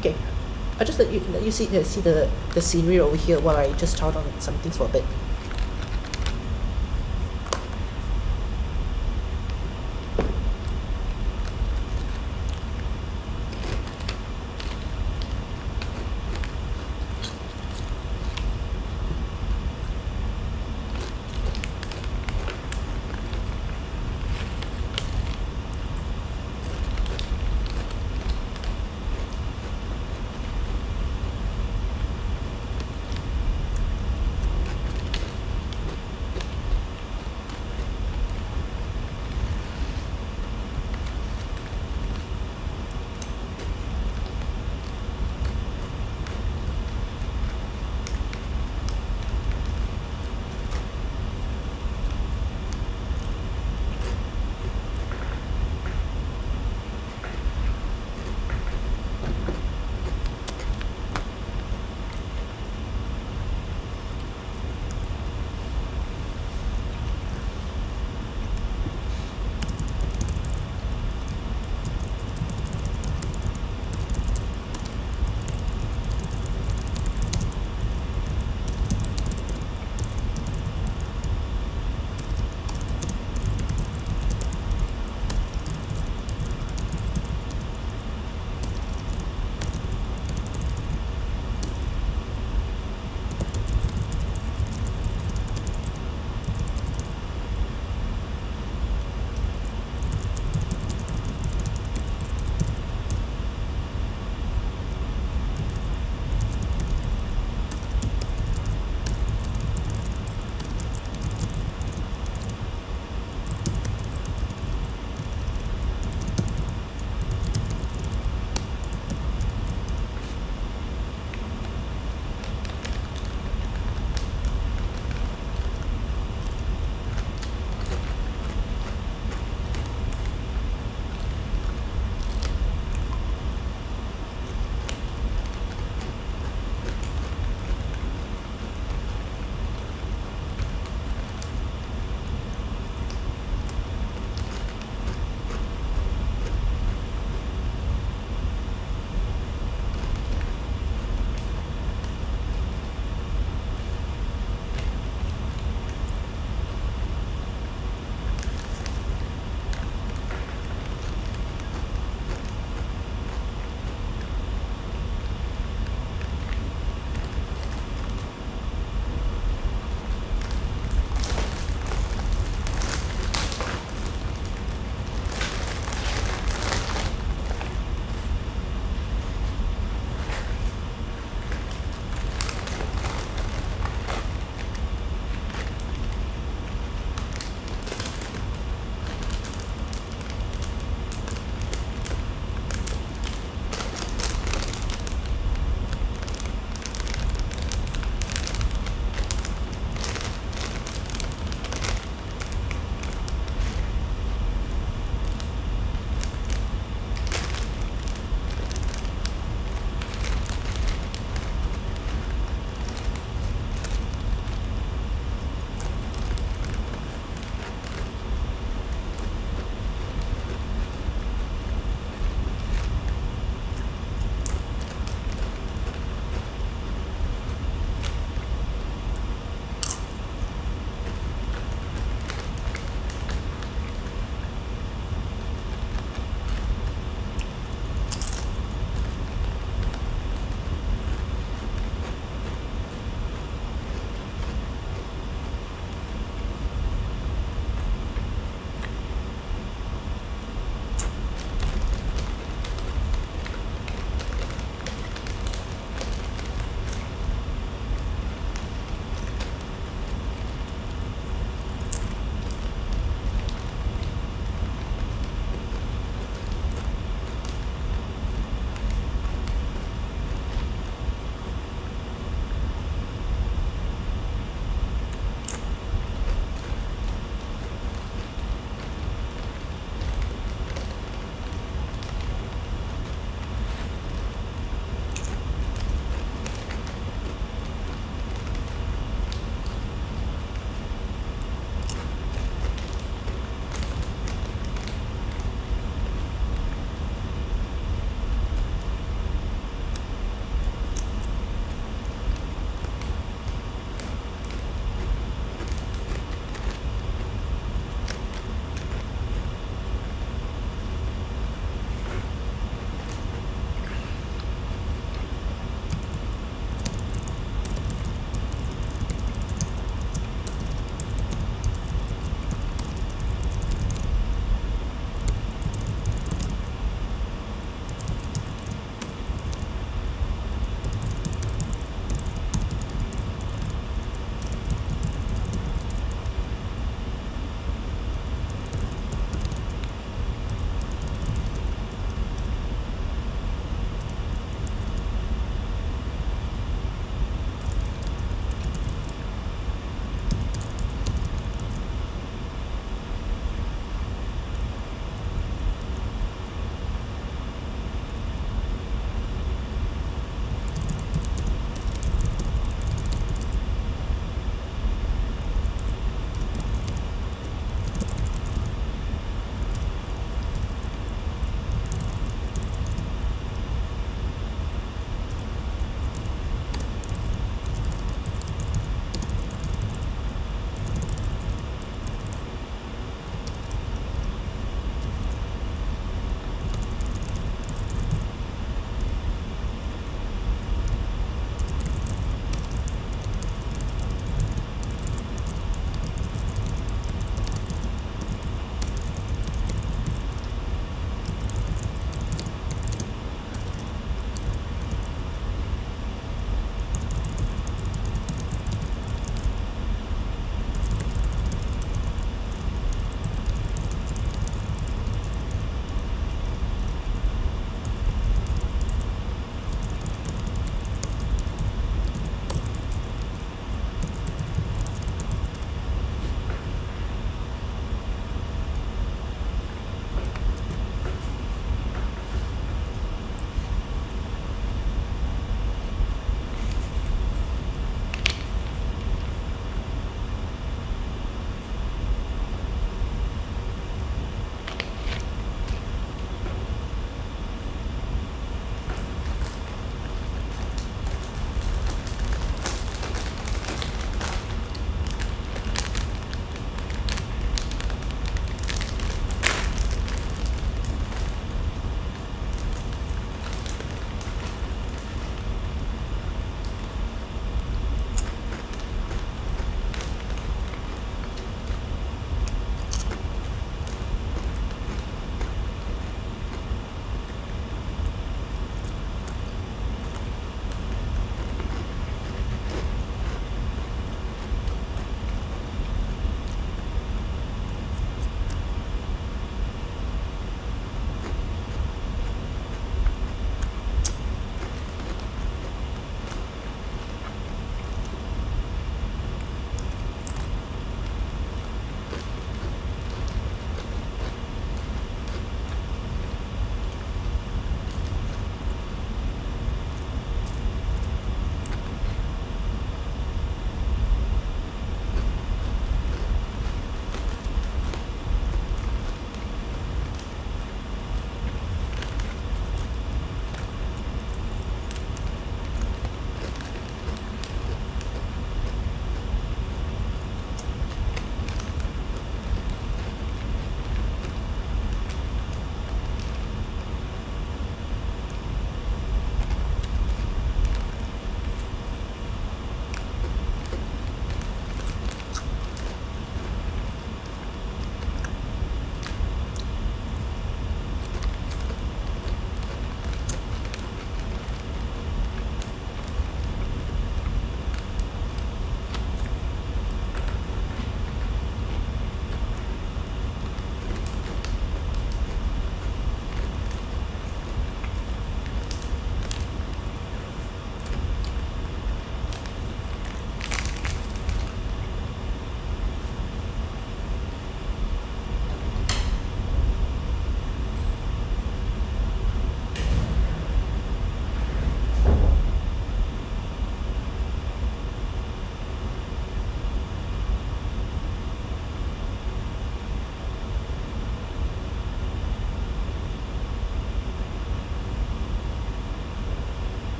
Okay, I'll just let you see the scenery over here while I just chow down on some things for a bit.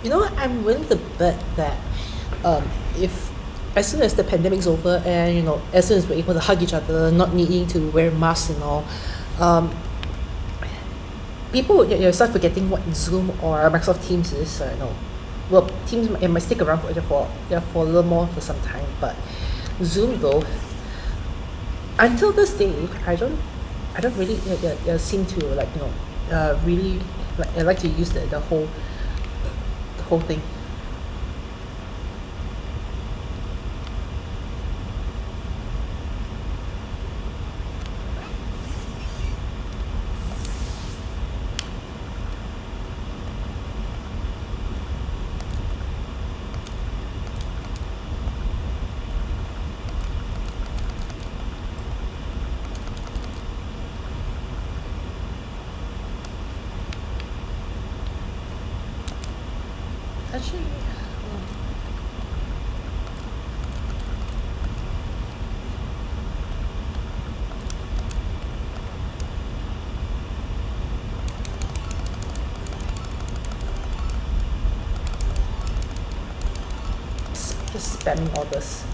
You know what? I'm willing to bet that if as soon as the pandemic's over and as soon as we're able to hug each other, not needing to wear masks and all, um, people would start forgetting what Zoom or Microsoft Teams is. Well, Teams it might stick around for a little more for some time, but Zoom though, until this day, I don't really seem to really like I like to use the whole thing. Actually, just spamming all this.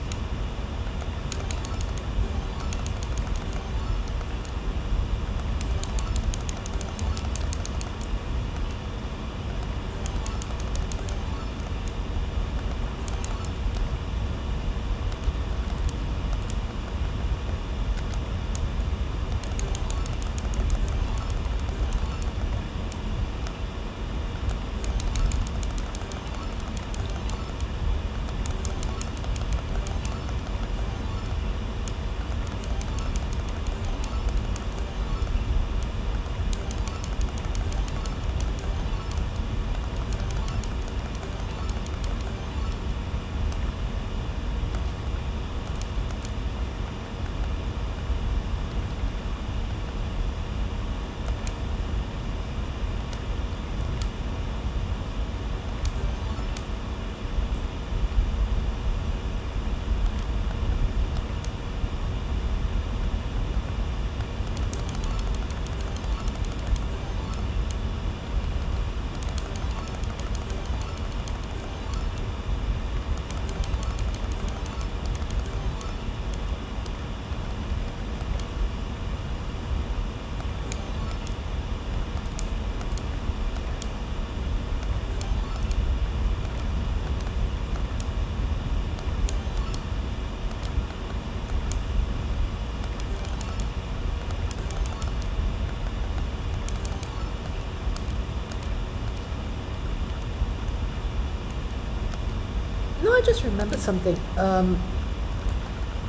No, I just remembered something.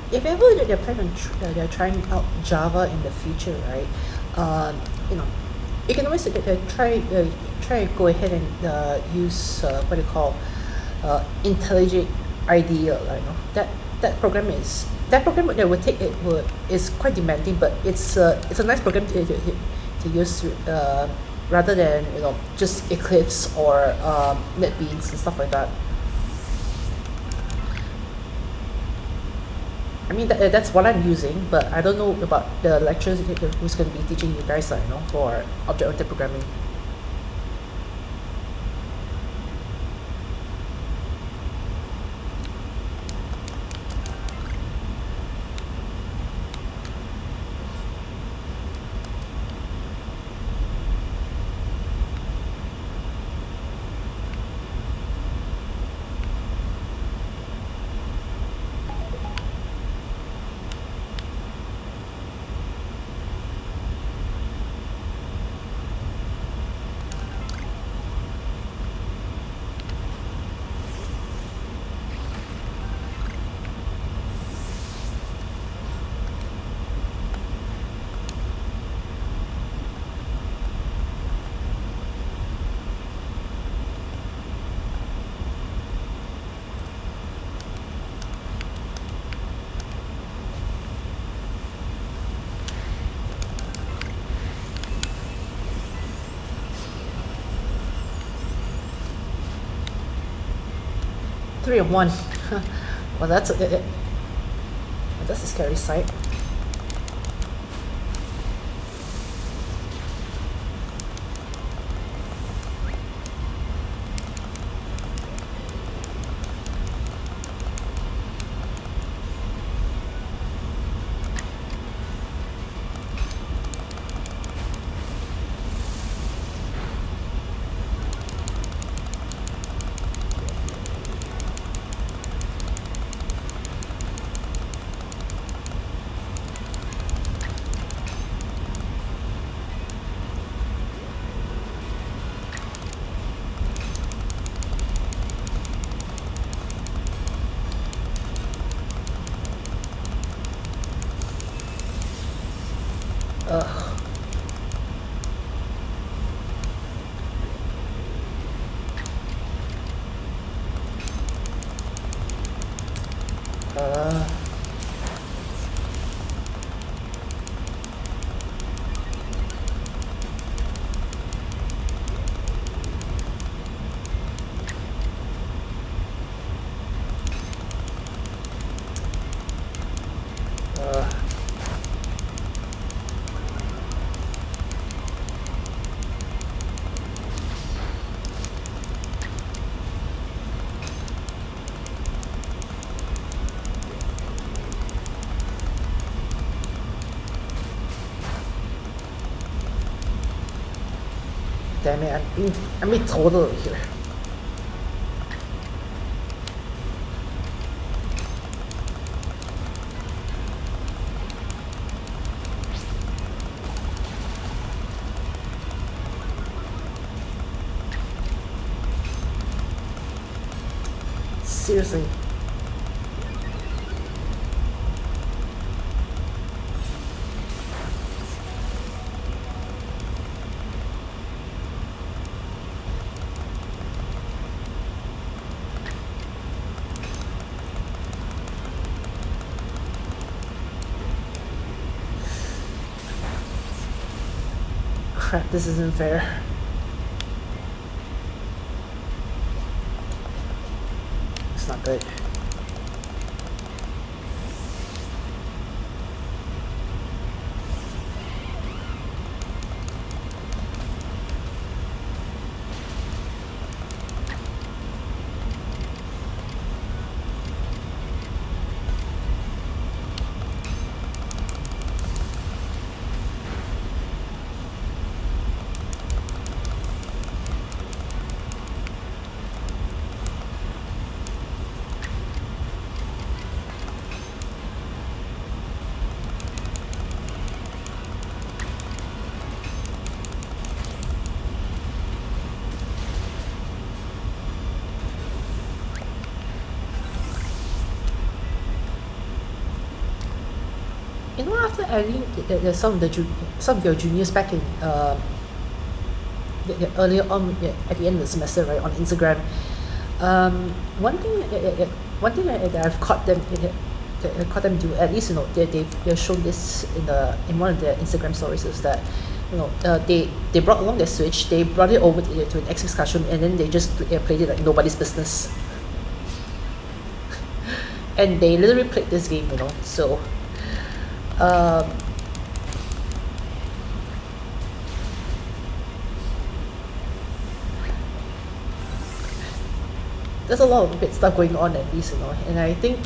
If ever they're planning on they're trying out Java in the future, right? You know, you can always try to go ahead and use what do you call intelligent IDEA. That program that would take it would is quite demanding, but it's a nice program to use rather than just Eclipse or NetBeans and stuff like that. I mean that's what I'm using, but I don't know about the lecturers who's going to be teaching you guys, for object-oriented programming. 3 of 1. Well, that's a scary sight. Ugh. Uh, uh, Damn it, I'm being total here. Seriously. Crap, this isn't fair. It's not good. You know, after adding some of some of your juniors back in earlier on at the end of the semester, right, on Instagram, one thing that I've caught them that I caught them do, at least they've shown this in one of their Instagram stories, is that they brought along their Switch, they brought it over to an Xbox classroom, and then they just played it like nobody's business. And they literally played this game, so um, there's a lot of bit stuff going on, at least, and I think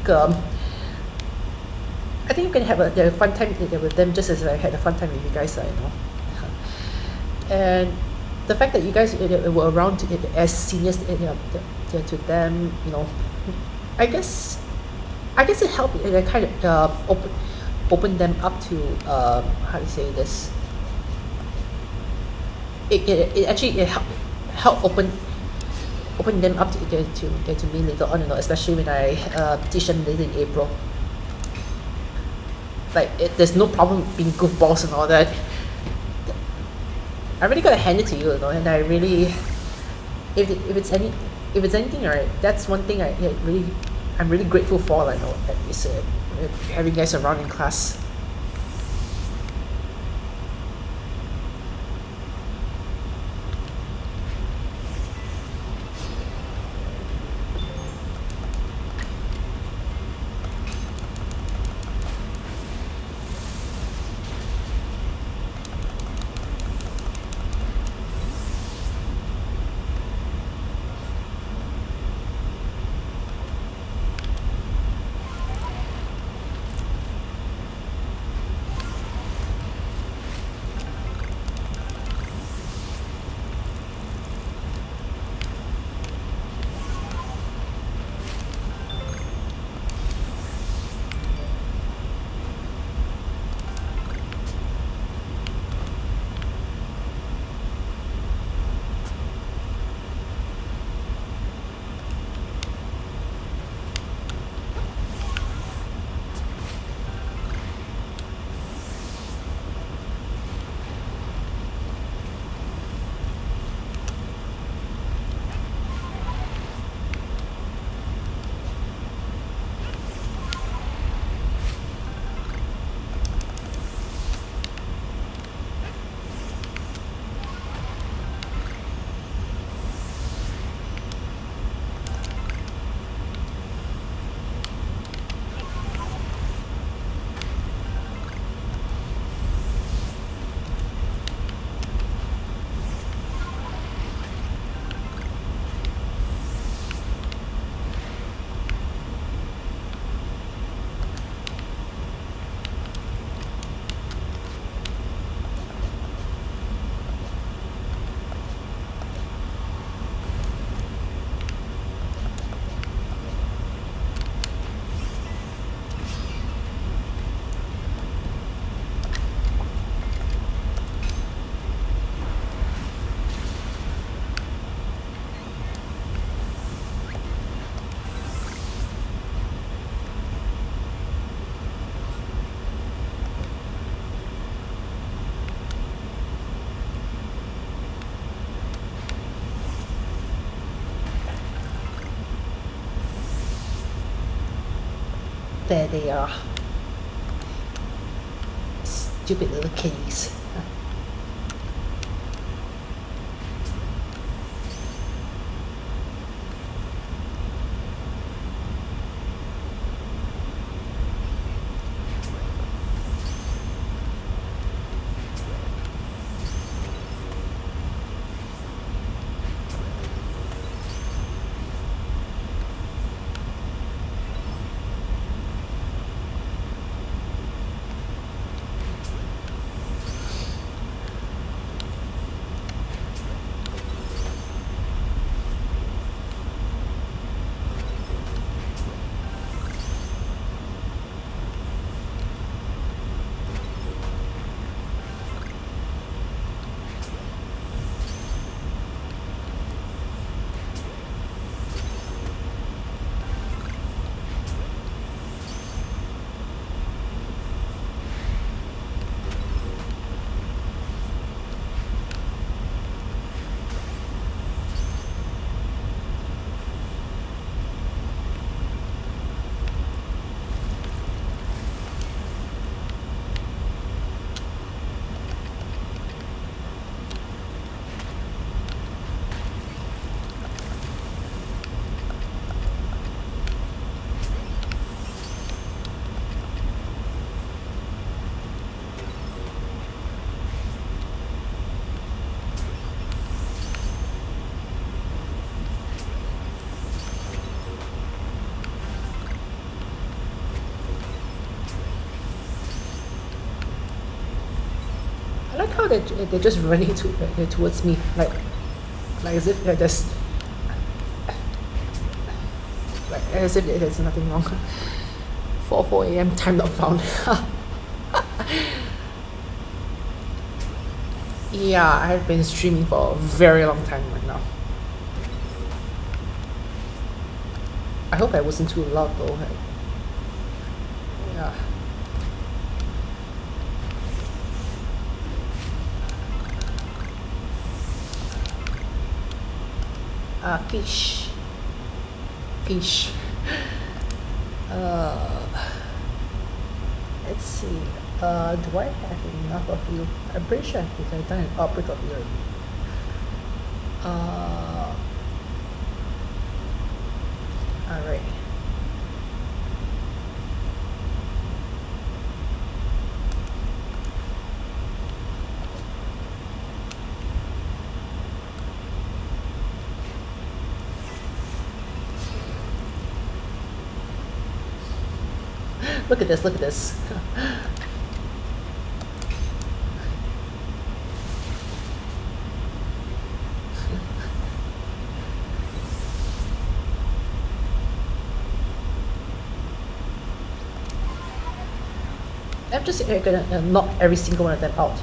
you can have a fun time with them just as I had a fun time with you guys, and the fact that you guys were around as seniors to them, I guess it helped, kind of open them up to how to say this. It actually help open them up to me later on, especially when I teach them later in April. Like, there's no problem being goofballs and all that. I really gotta hand it to you, and I really, if it's anything, right, that's one thing I'm really grateful for, at least having you guys around in class. There they are. Stupid little kitties. I like how they're just running towards me, like as if they're just like as if there's nothing wrong. 4 a.m. time not found. Yeah, I have been streaming for a very long time right now. I hope I wasn't too loud though. Yeah. Fish. Fish. Let's see. Do I have enough of you? I'm pretty sure I've done an outbreak of you already. Alright. Look at this, look at this. I'm just gonna knock every single one of them out.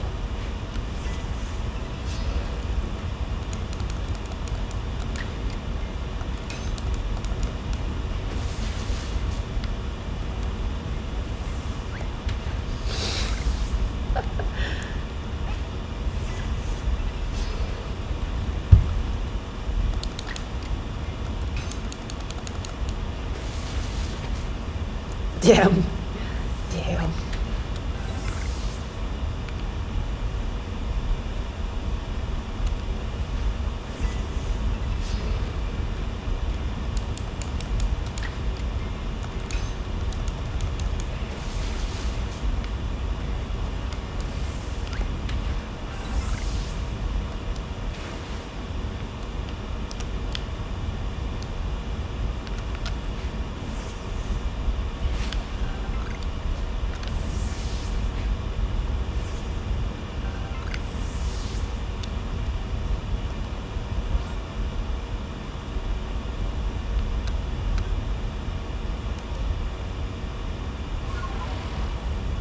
Damn. Damn.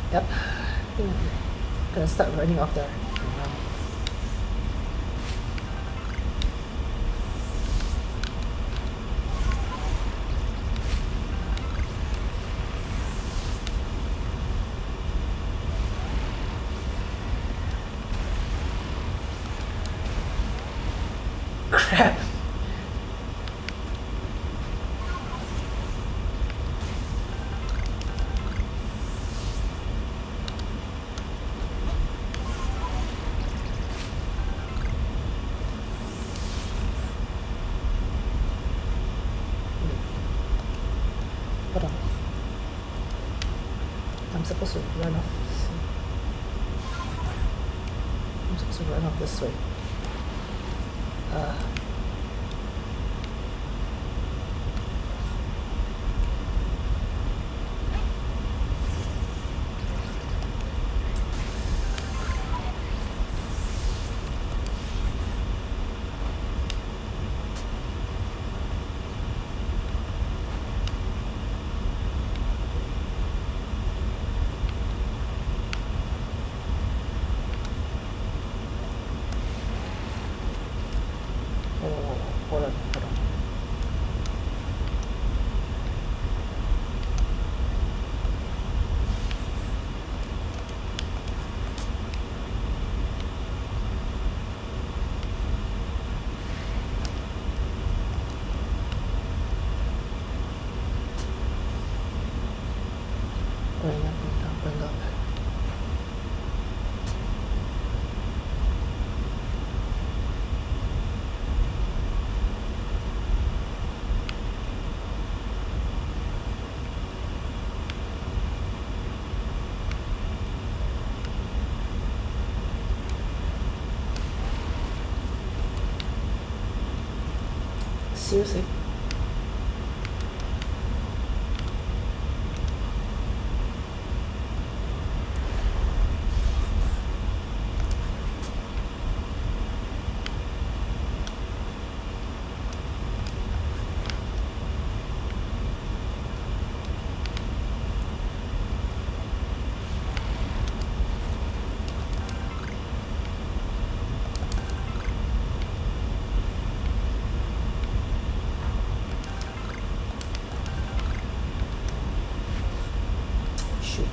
Yep. I think I'm gonna start running off there. Crap. I'm supposed to run off. I'm supposed to run off this way. Oh, hold on, hold on. Going up, going up, going up. Seriously. Shoot.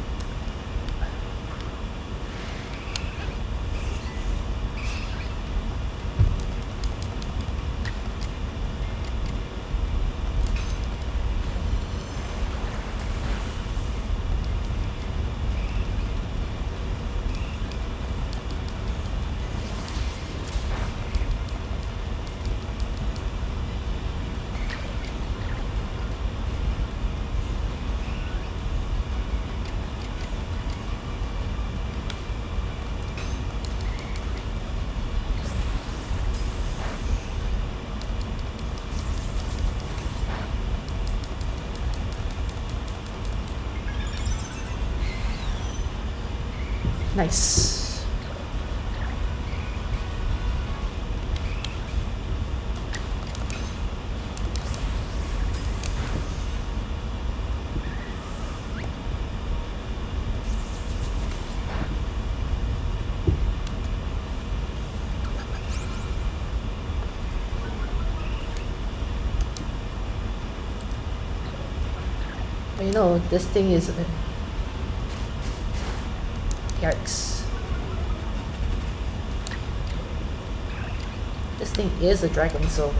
Nice. You know, this thing is... Yikes. This thing is a dragon, so...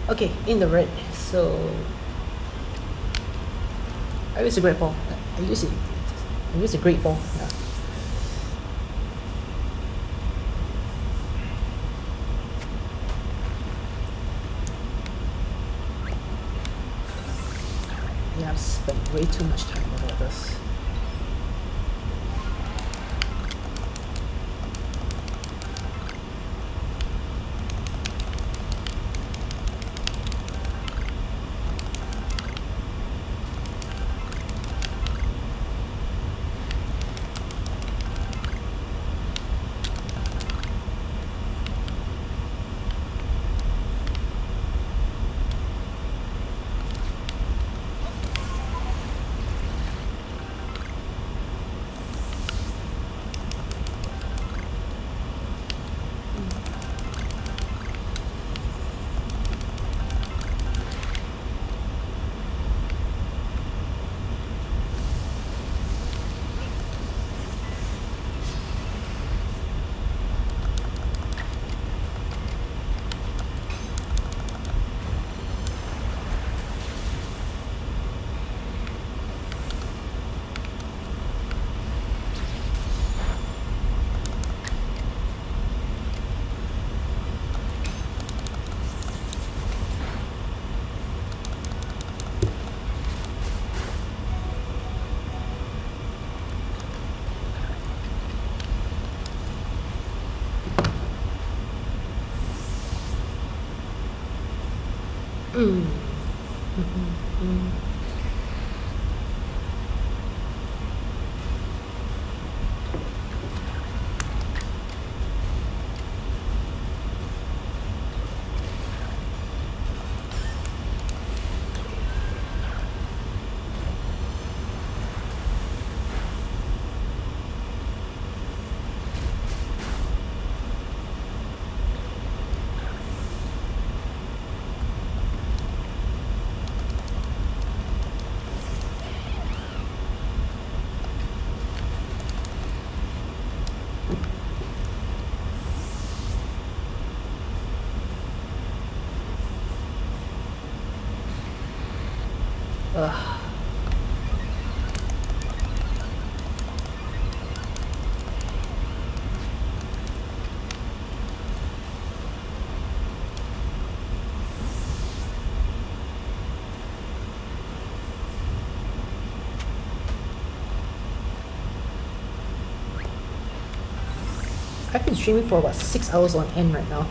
Okay, in the red. So I use a great ball. I use a great ball. Yeah. Yeah, I've spent way too much time over this. Mm. Mhm. Mm. Ugh. I've been streaming for about 6 hours on end right now.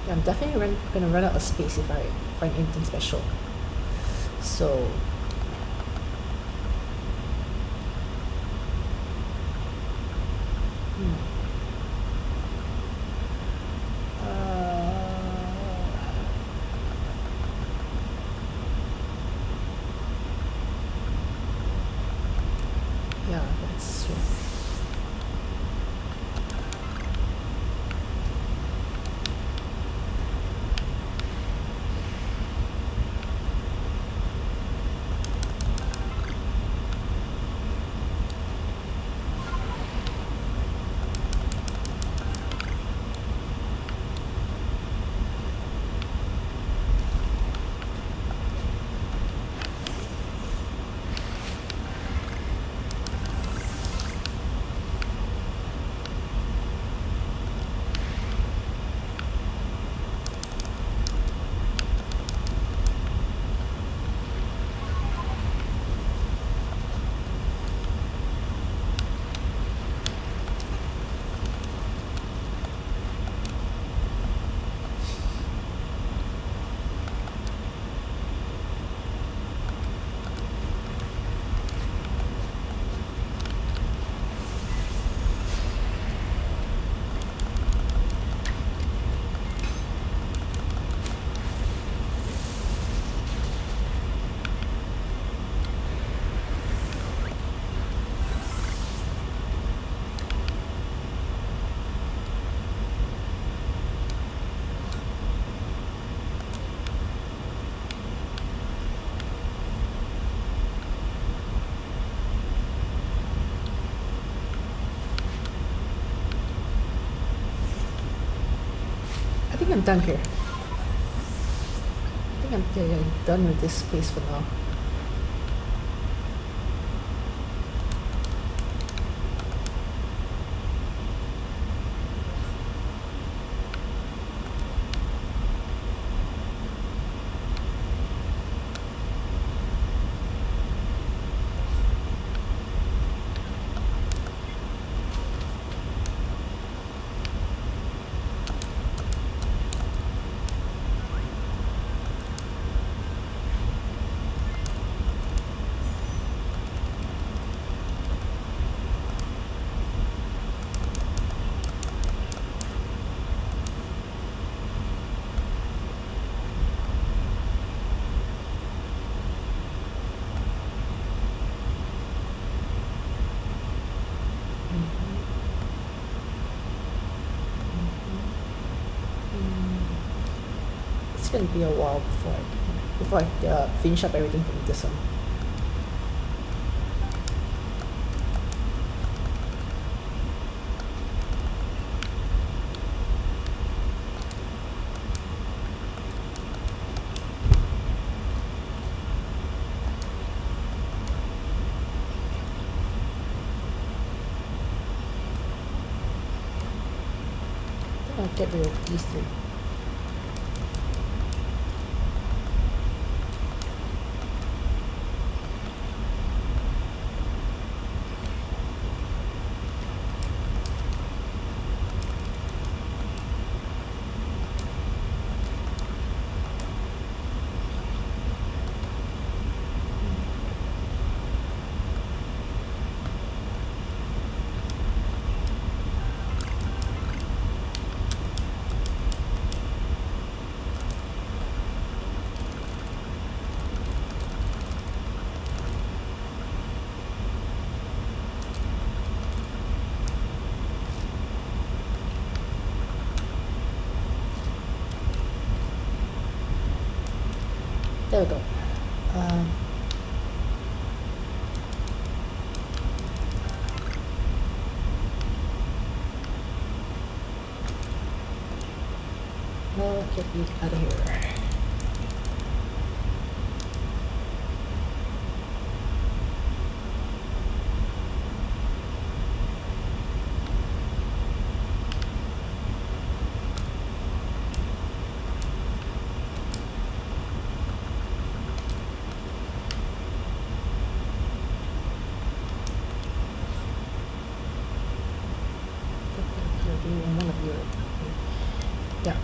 Yeah, I'm definitely gonna run out of space if I find anything special. So hmm. Yeah, that's true. I think I'm done here. I think I'm done with this space for now. It's gonna be a while before I finish up everything from this one. might get rid of these two. There we go. No, get you out of here. One of you. Yeah.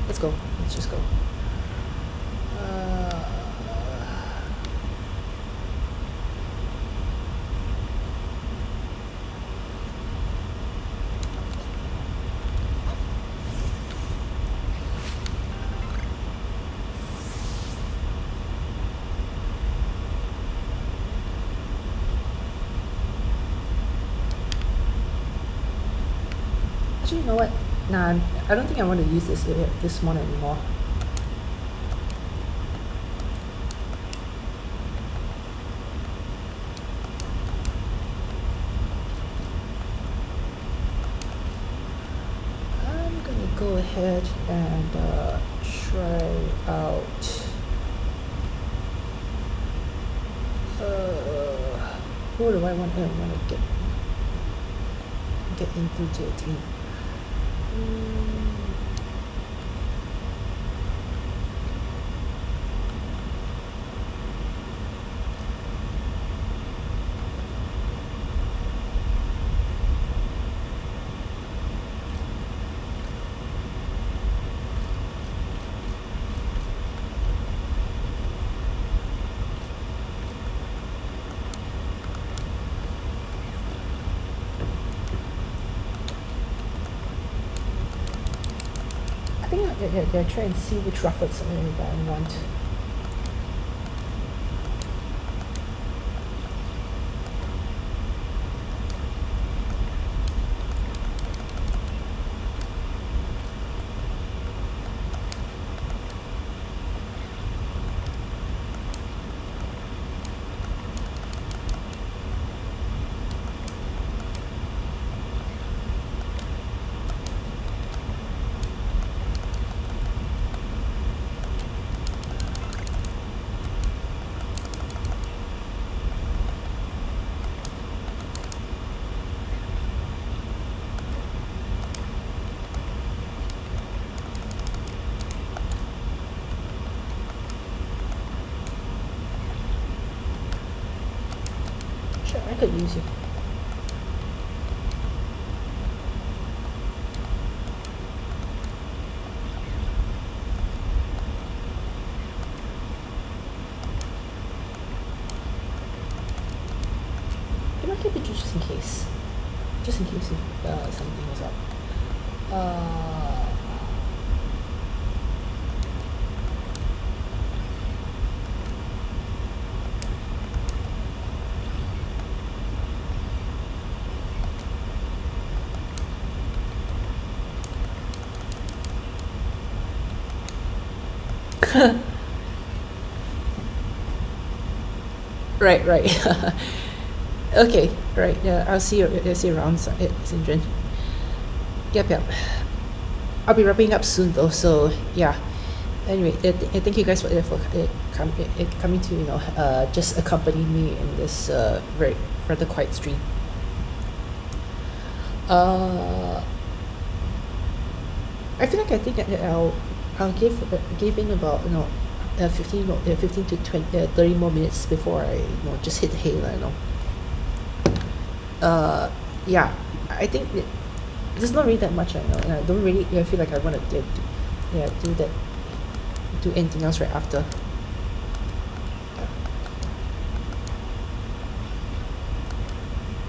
Let's go. Let's just go. Actually, you know what? Nah, I don't think I want to use this one anymore. I'm gonna go ahead and try out. Who do I want to get into the team? Yeah, try and see which Ruffles I want. Sure, I could use you. Can I keep it just in case? Just in case if something was up. Right. Okay, right. Yeah, I'll see you around, Sindrin. Yep. I'll be wrapping up soon though, so yeah. Anyway, thank you guys for coming to just accompany me in this very rather quiet street. Uh, I think that I'll give in about 15 to 20 30 more minutes before I just hit the hay, uh yeah, I think there's not really that much I know, and I don't really feel like I want to do that, do anything else right after.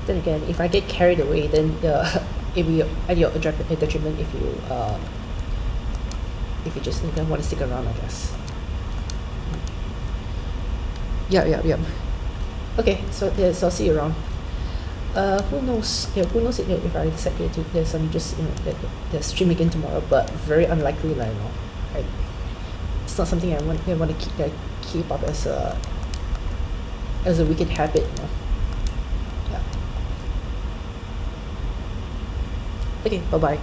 Then again, if I get carried away, then it will at your detriment if you just don't want to stick around, I guess. Yeah. Okay, so I'll see you around. Who knows? Who knows if I decide to suddenly just stream again tomorrow? But very unlikely, I, it's not something I want to keep up as a wicked habit. Yeah. Okay. Bye bye.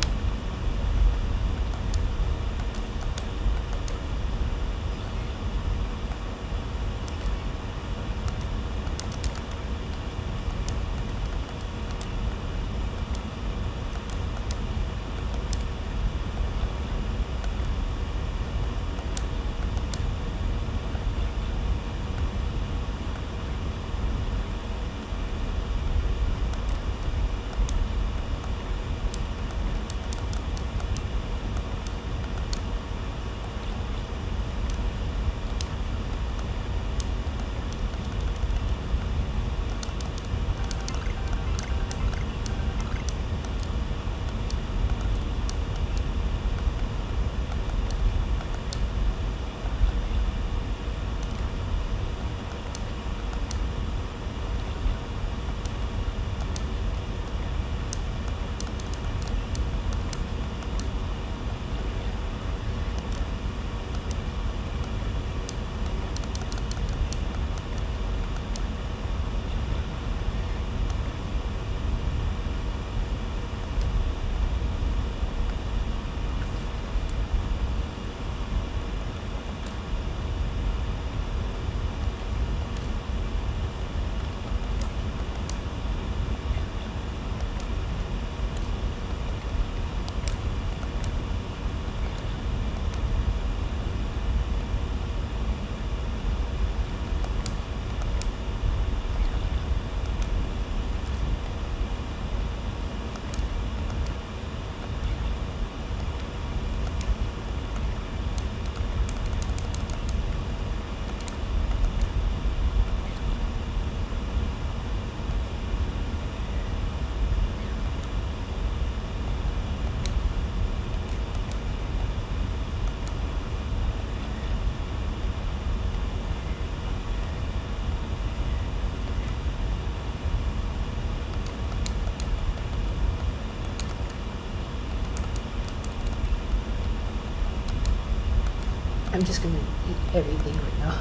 I'm just gonna eat everything right now.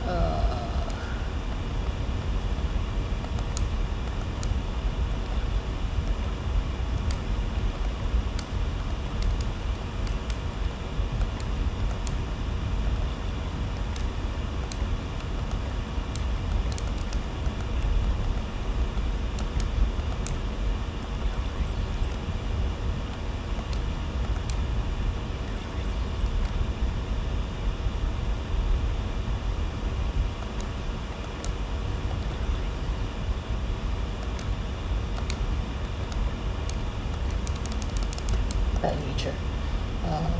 Uh, bad nature. Uh,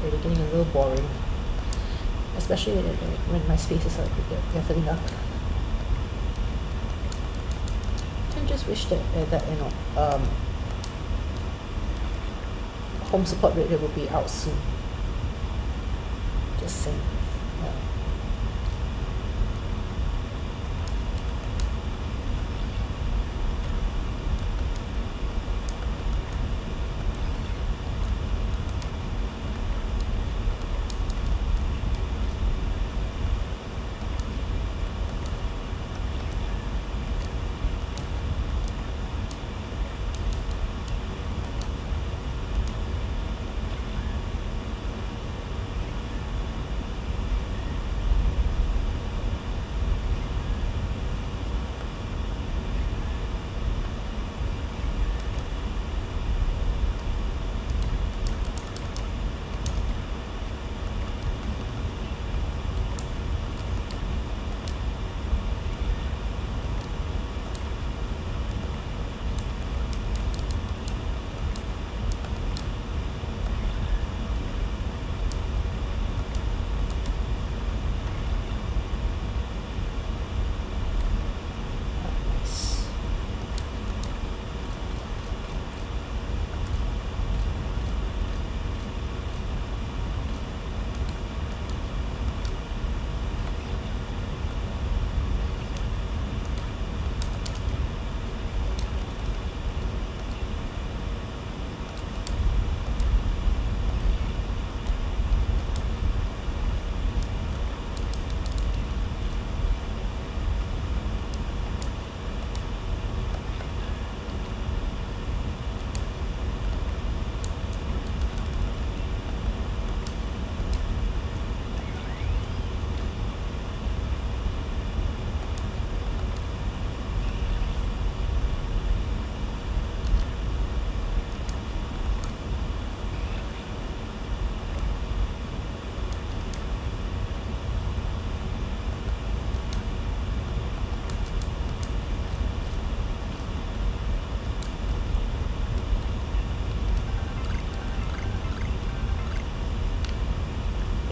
they're getting a little boring, especially when my spaces are they're filling up. I just wish that home support radio will be out soon. Just saying. Yeah.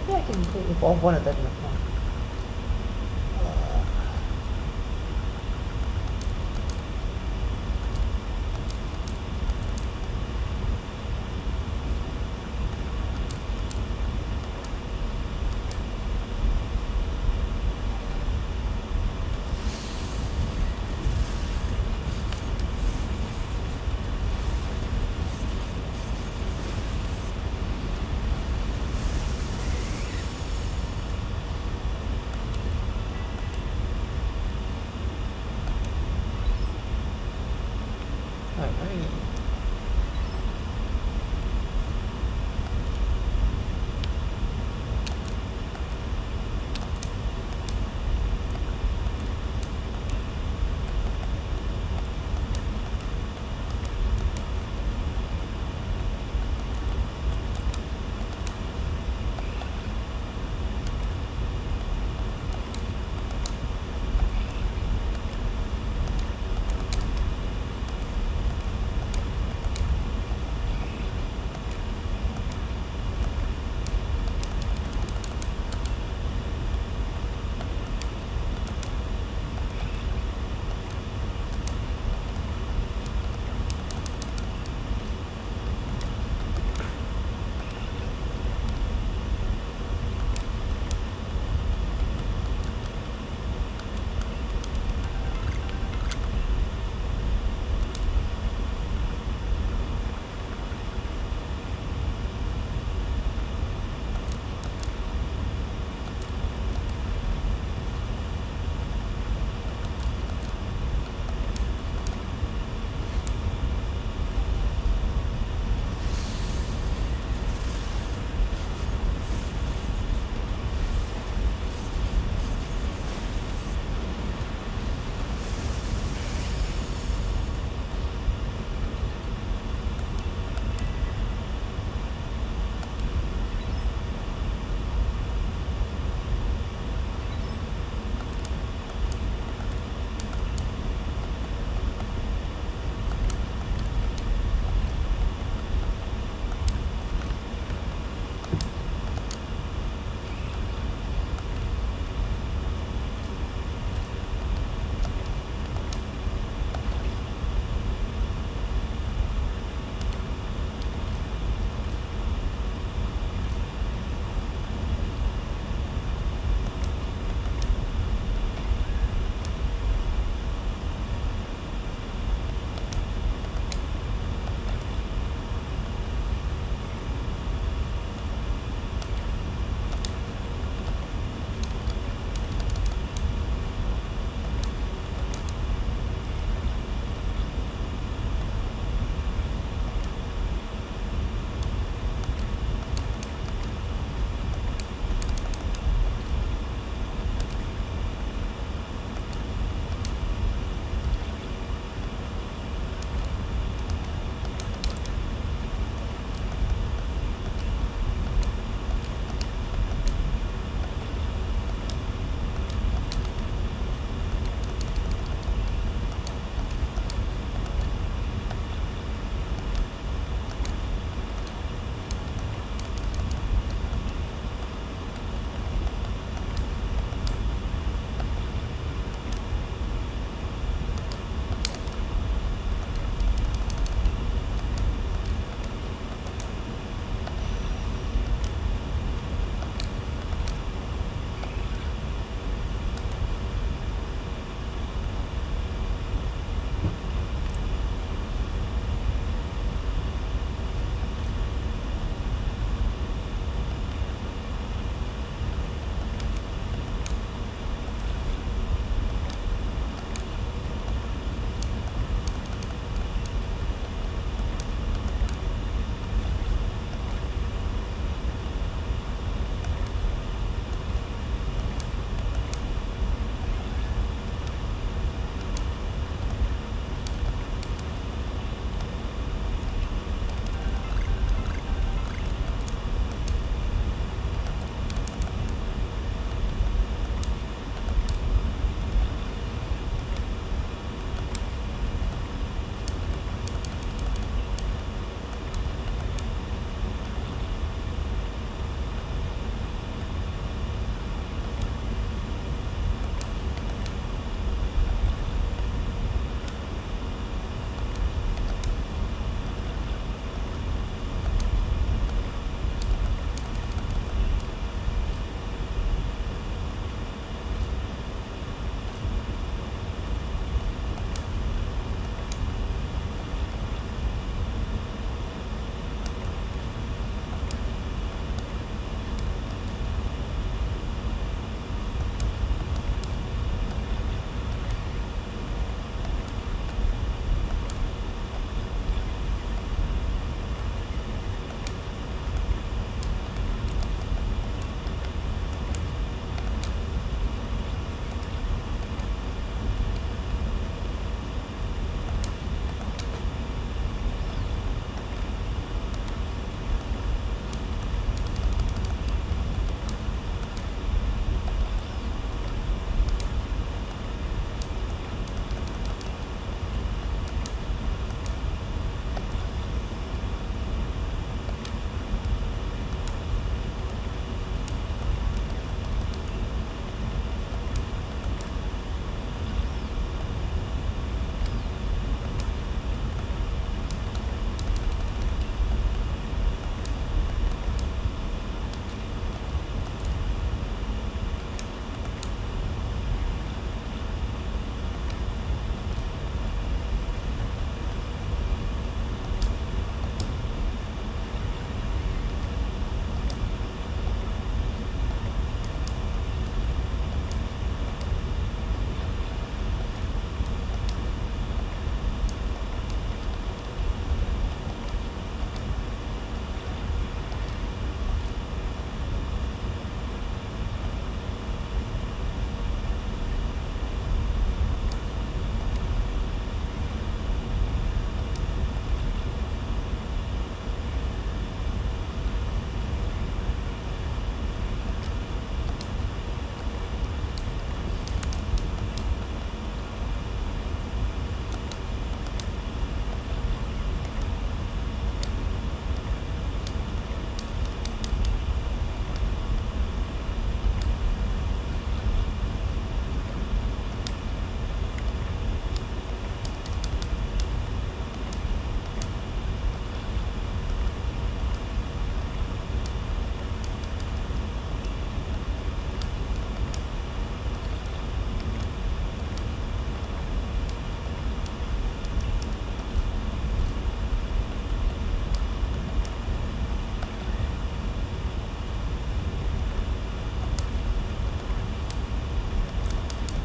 Maybe I can go evolve one of them.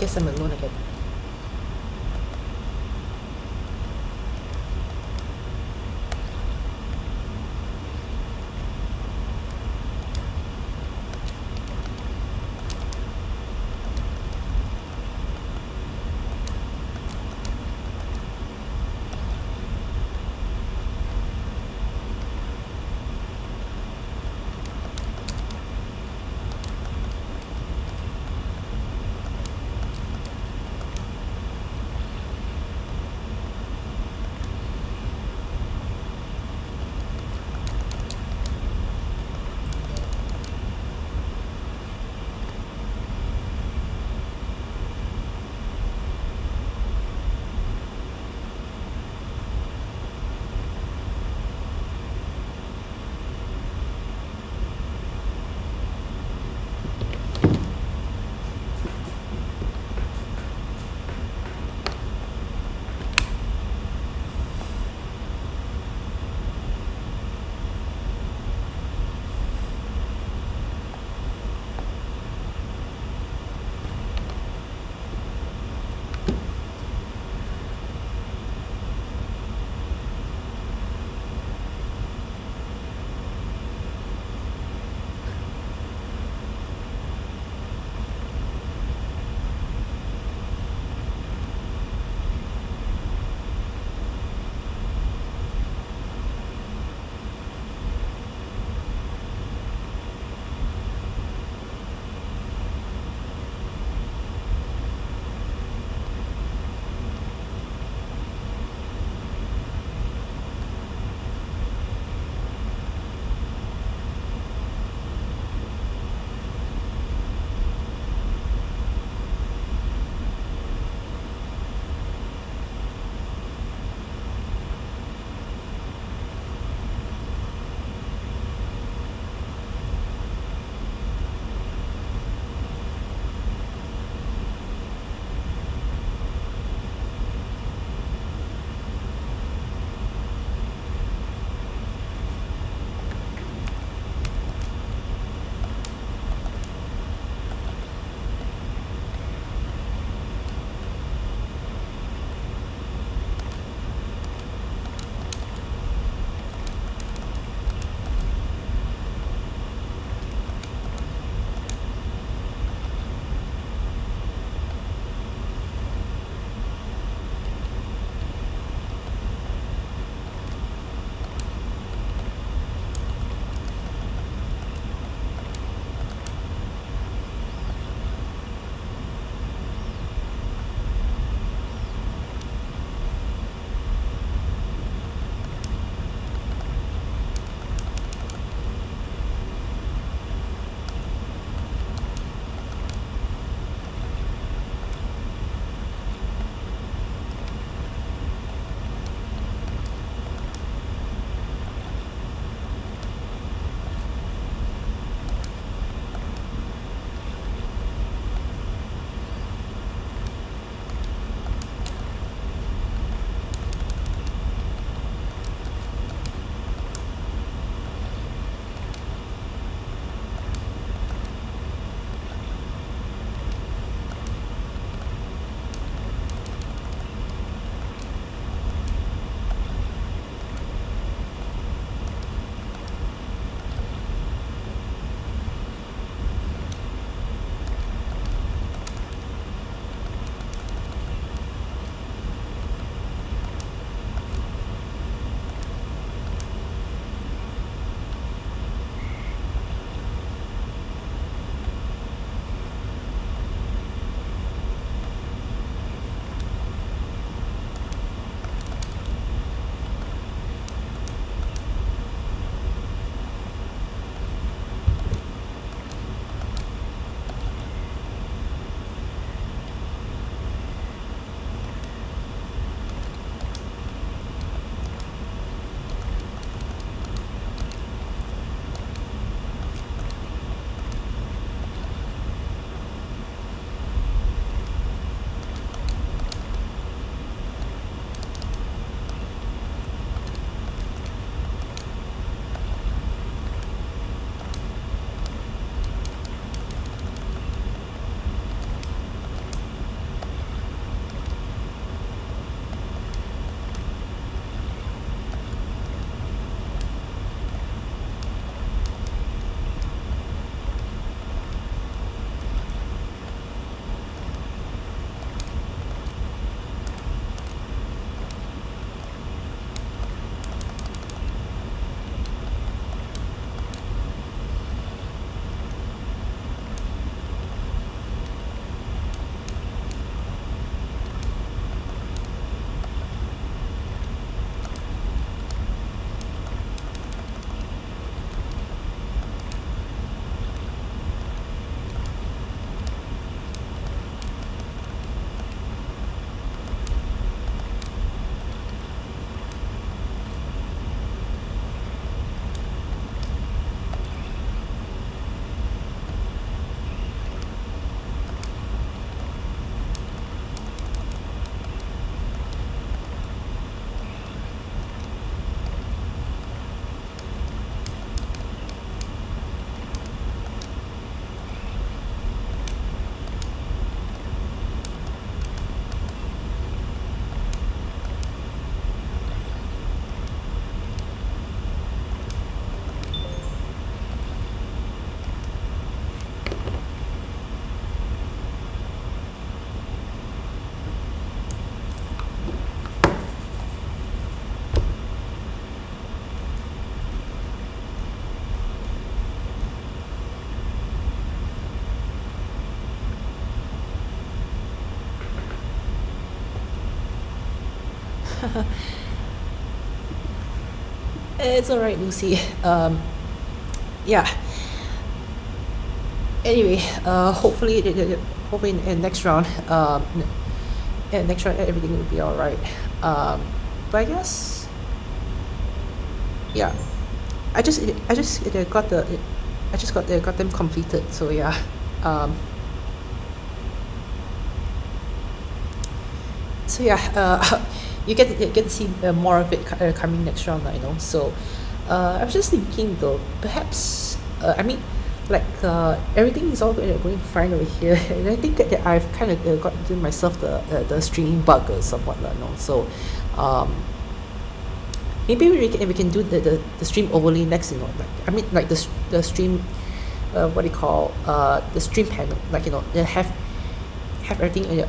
guess I'm alone again. It's alright, Lucy. Yeah. Anyway, hopefully in next round, next round everything will be alright. But I guess, yeah. I just got got them completed. So yeah. Um, so yeah. You get to see more of it coming next round, I know. So, I was just thinking though, perhaps I mean, like everything is all going fine over here, and I think that I've kind of got into myself the streaming bug or somewhat, you know. So, um, maybe we can do the stream overlay next, you know. Like I mean, like the stream, what do you call the stream panel, like you know, they have everything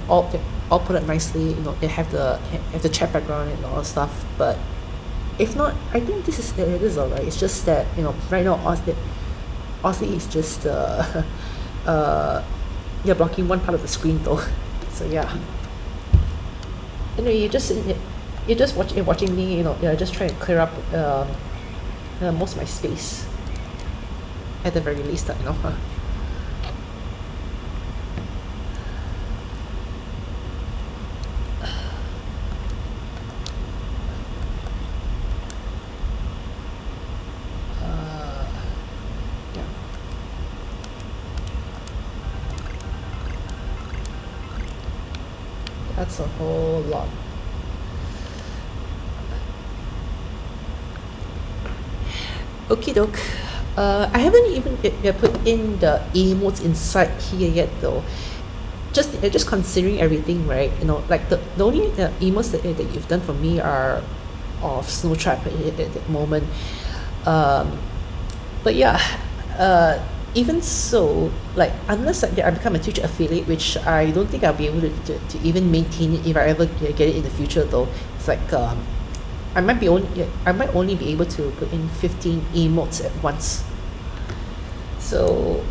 all put up nicely. You know, they have the chat background and all that stuff. But if not, I think this is alright. It's just that you know right now Aussie is just yeah, blocking one part of the screen though. So yeah. Anyway, you're just watching me. You know, yeah, just trying to clear up most of my space at the very least. You know. Yeah. That's a whole lot. Okay, doke. I haven't even put in the emotes inside here yet though. Just considering everything, right? You know, like the only emotes that you've done for me are of snow trap at the moment. Um, but yeah, even so, like unless I become a Twitch affiliate, which I don't think I'll be able to even maintain it if I ever get it in the future though. It's like I might only be able to put in 15 emotes at once. So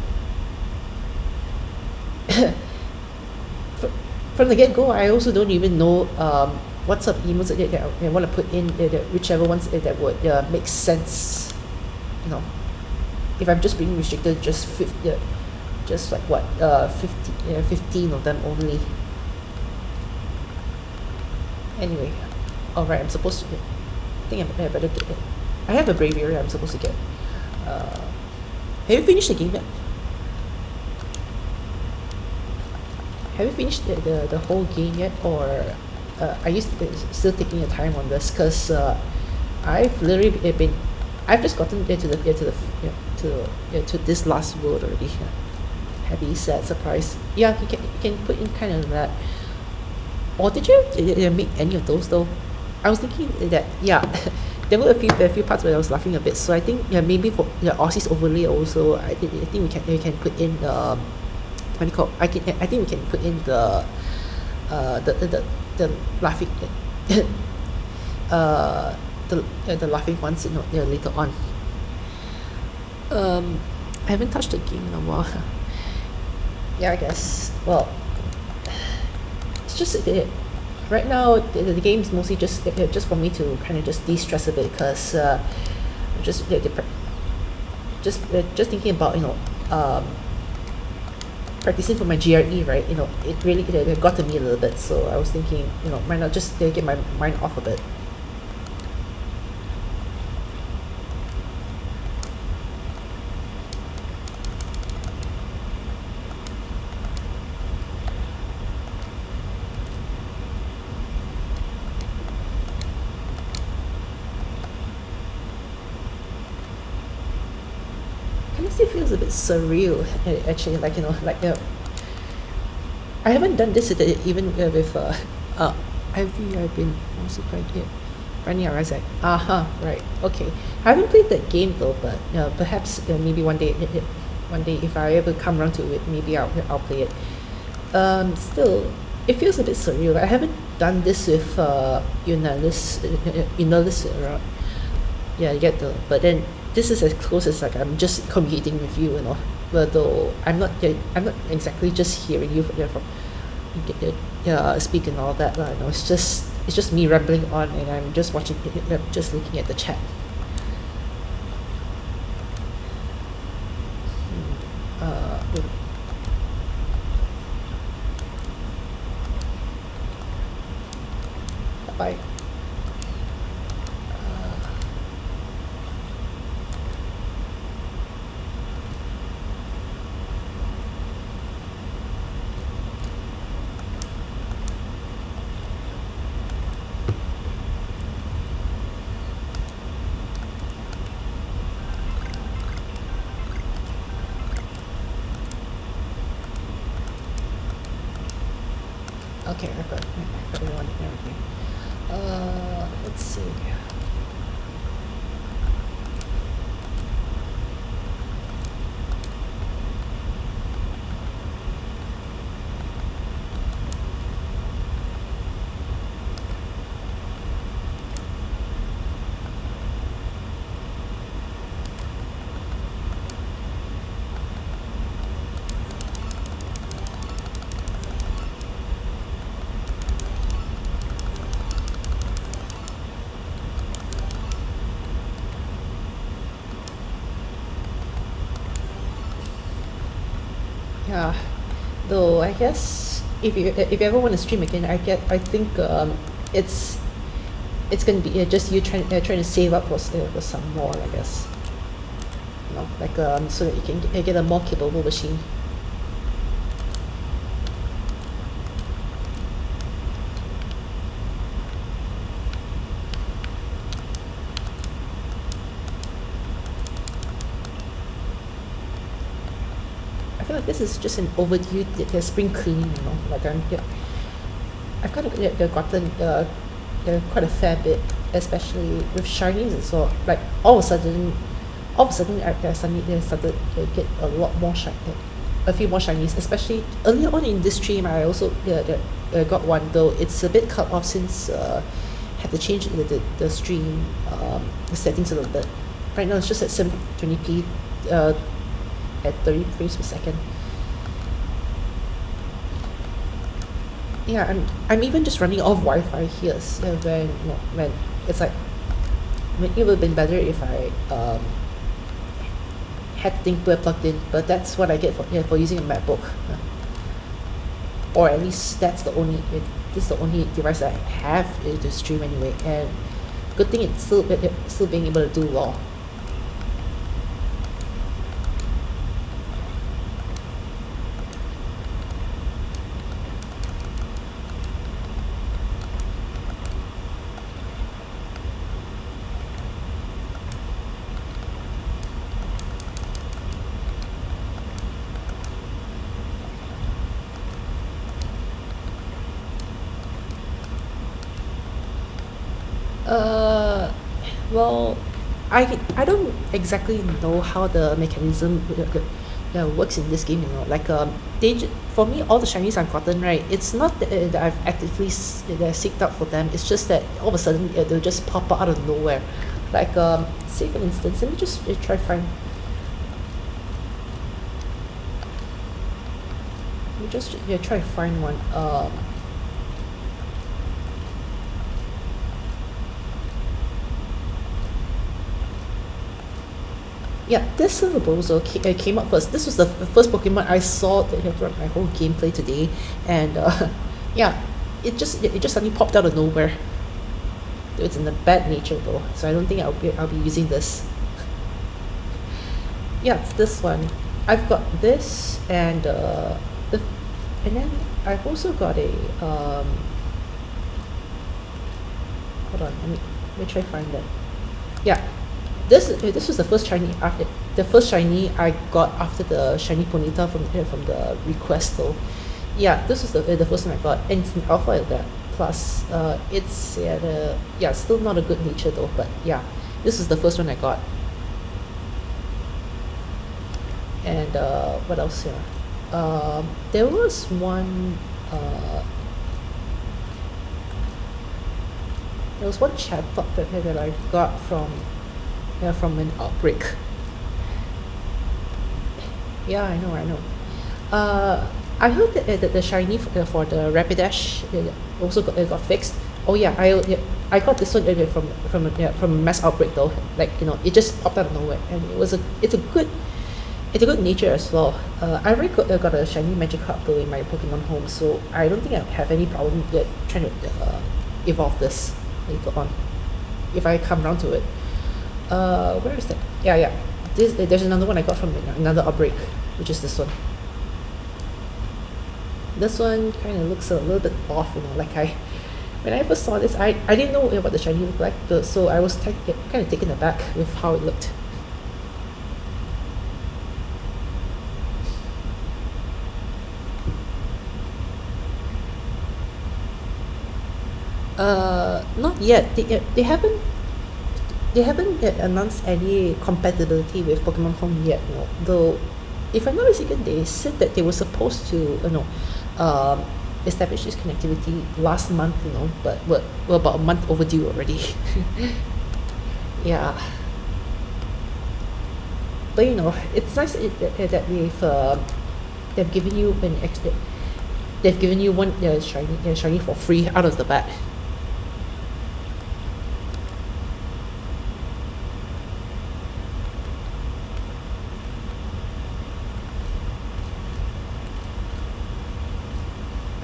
from the get go, I also don't even know what sort of emotes that I want to put in, whichever ones that would make sense. You know, if I'm just being restricted, just like what 15 of them only. Anyway, alright, I'm supposed to. I think I better get it. I have a braviary I'm supposed to get. Have you finished the game yet? Have you finished the whole game yet, or are you still taking your time on this? Cause I've literally I've just gotten to to this last world already. Happy, sad, surprise. Yeah, you can put in kind of that. Or did you make any of those though? I was thinking that yeah, there were a few parts where I was laughing a bit. So I think yeah, maybe for the Aussie's overlay also, I think we can put in what do you call? I think we can put in the laughing the laughing ones, you know, later on. I haven't touched the game in a while. Yeah, I guess. Well, it's just right now the game is mostly just for me to kind of just de-stress a bit because just just thinking about, you know, practicing for my GRE, right? You know, it really it got to me a little bit. So I was thinking, you know, why not just get my mind off a bit. Kind of still feels a bit surreal, actually. Like, you know, like I haven't done this even with Ivy. I've been also quite here. Running around like, right, okay. I haven't played that game though, but perhaps maybe one day if I ever come around to it, maybe I'll play it. Still, it feels a bit surreal. I haven't done this with Eunice around. Yeah, you get the. But then this is as close as like I'm just communicating with you, you know. But though I'm not exactly just hearing you from speak and all that. You know, it's just it's just me rambling on, and I'm just watching, just looking at the chat. Wait. Bye. Okay, I've got everyone and everything. Let's see. Yeah, though I guess if you ever want to stream again, I think it's it's gonna be just you trying to save up for some more, I guess. You know, like so that you can get a more capable machine. I feel like this is just an overdue spring cleaning, you know. Like I've kind of gotten quite a fair bit, especially with shinies as well. Like all of a sudden, I suddenly started to get a lot more a few more shinies. Especially earlier on in this stream, I also got one, though it's a bit cut off since had to change the stream settings a little bit. Right now it's just at 720p. At 30 frames per second. Yeah, I'm even just running off Wi-Fi here. So when it's like, it would have been better if I had ThinkPad plugged in, but that's what I get for using a MacBook. Or at least this is the only device I have to stream anyway. And good thing it's still being able to do well. Well, I don't exactly know how the mechanism works in this game, you know. Like for me, all the shinies I've gotten, right, it's not that I've actively seeked out for them. It's just that all of a sudden they'll just pop out of nowhere. Like say for instance, let me just try find. Let me just try to find one. Yeah, this Silverbozo came up first. This was the first Pokemon I saw throughout my whole gameplay today, and yeah, it just suddenly popped out of nowhere. It's in a bad nature though, so I don't think I'll be using this. Yeah, it's this one. I've got this, and and then I've also got a hold on, let me try to find that. Yeah, this was the first shiny I got after the shiny Ponyta from the request though. Yeah, this was the first one I got, and it's an alpha at that. Plus, it's still not a good nature though. But yeah, this is the first one I got. And what else here? There was one. There was one chatbot that I got from an outbreak. Yeah, I know. I heard that the shiny for the Rapidash also got fixed. Oh yeah, I got this one from mass outbreak though. Like it just popped out of nowhere, and it's a good nature as well. I already got a shiny magic card though in my Pokemon home, so I don't think I have any problem yet trying to evolve this later on if I come down to it. Where is that? Yeah, yeah. There's another one I got from another outbreak, which is this one. This one kind of looks a little bit off, like when I first saw this, I didn't know what the shiny looked like, so I was kind of taken aback with how it looked. Not yet. They haven't yet announced any compatibility with Pokemon Home yet, though if I'm not mistaken, they said that they were supposed to establish this connectivity last month, but we're about a month overdue already. Yeah, but it's nice that they've given you they've given you one shiny for free out of the bat.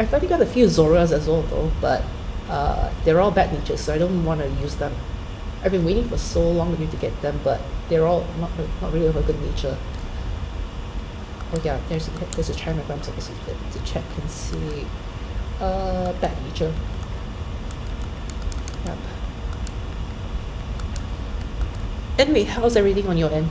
I thought you got a few Zoras as well though, but they're all bad natures, so I don't want to use them. I've been waiting for so long to get them, but they're all not really of a good nature. Oh yeah, there's a channel I'm supposed to check and see. Bad nature. Yep. Anyway, how's everything on your end?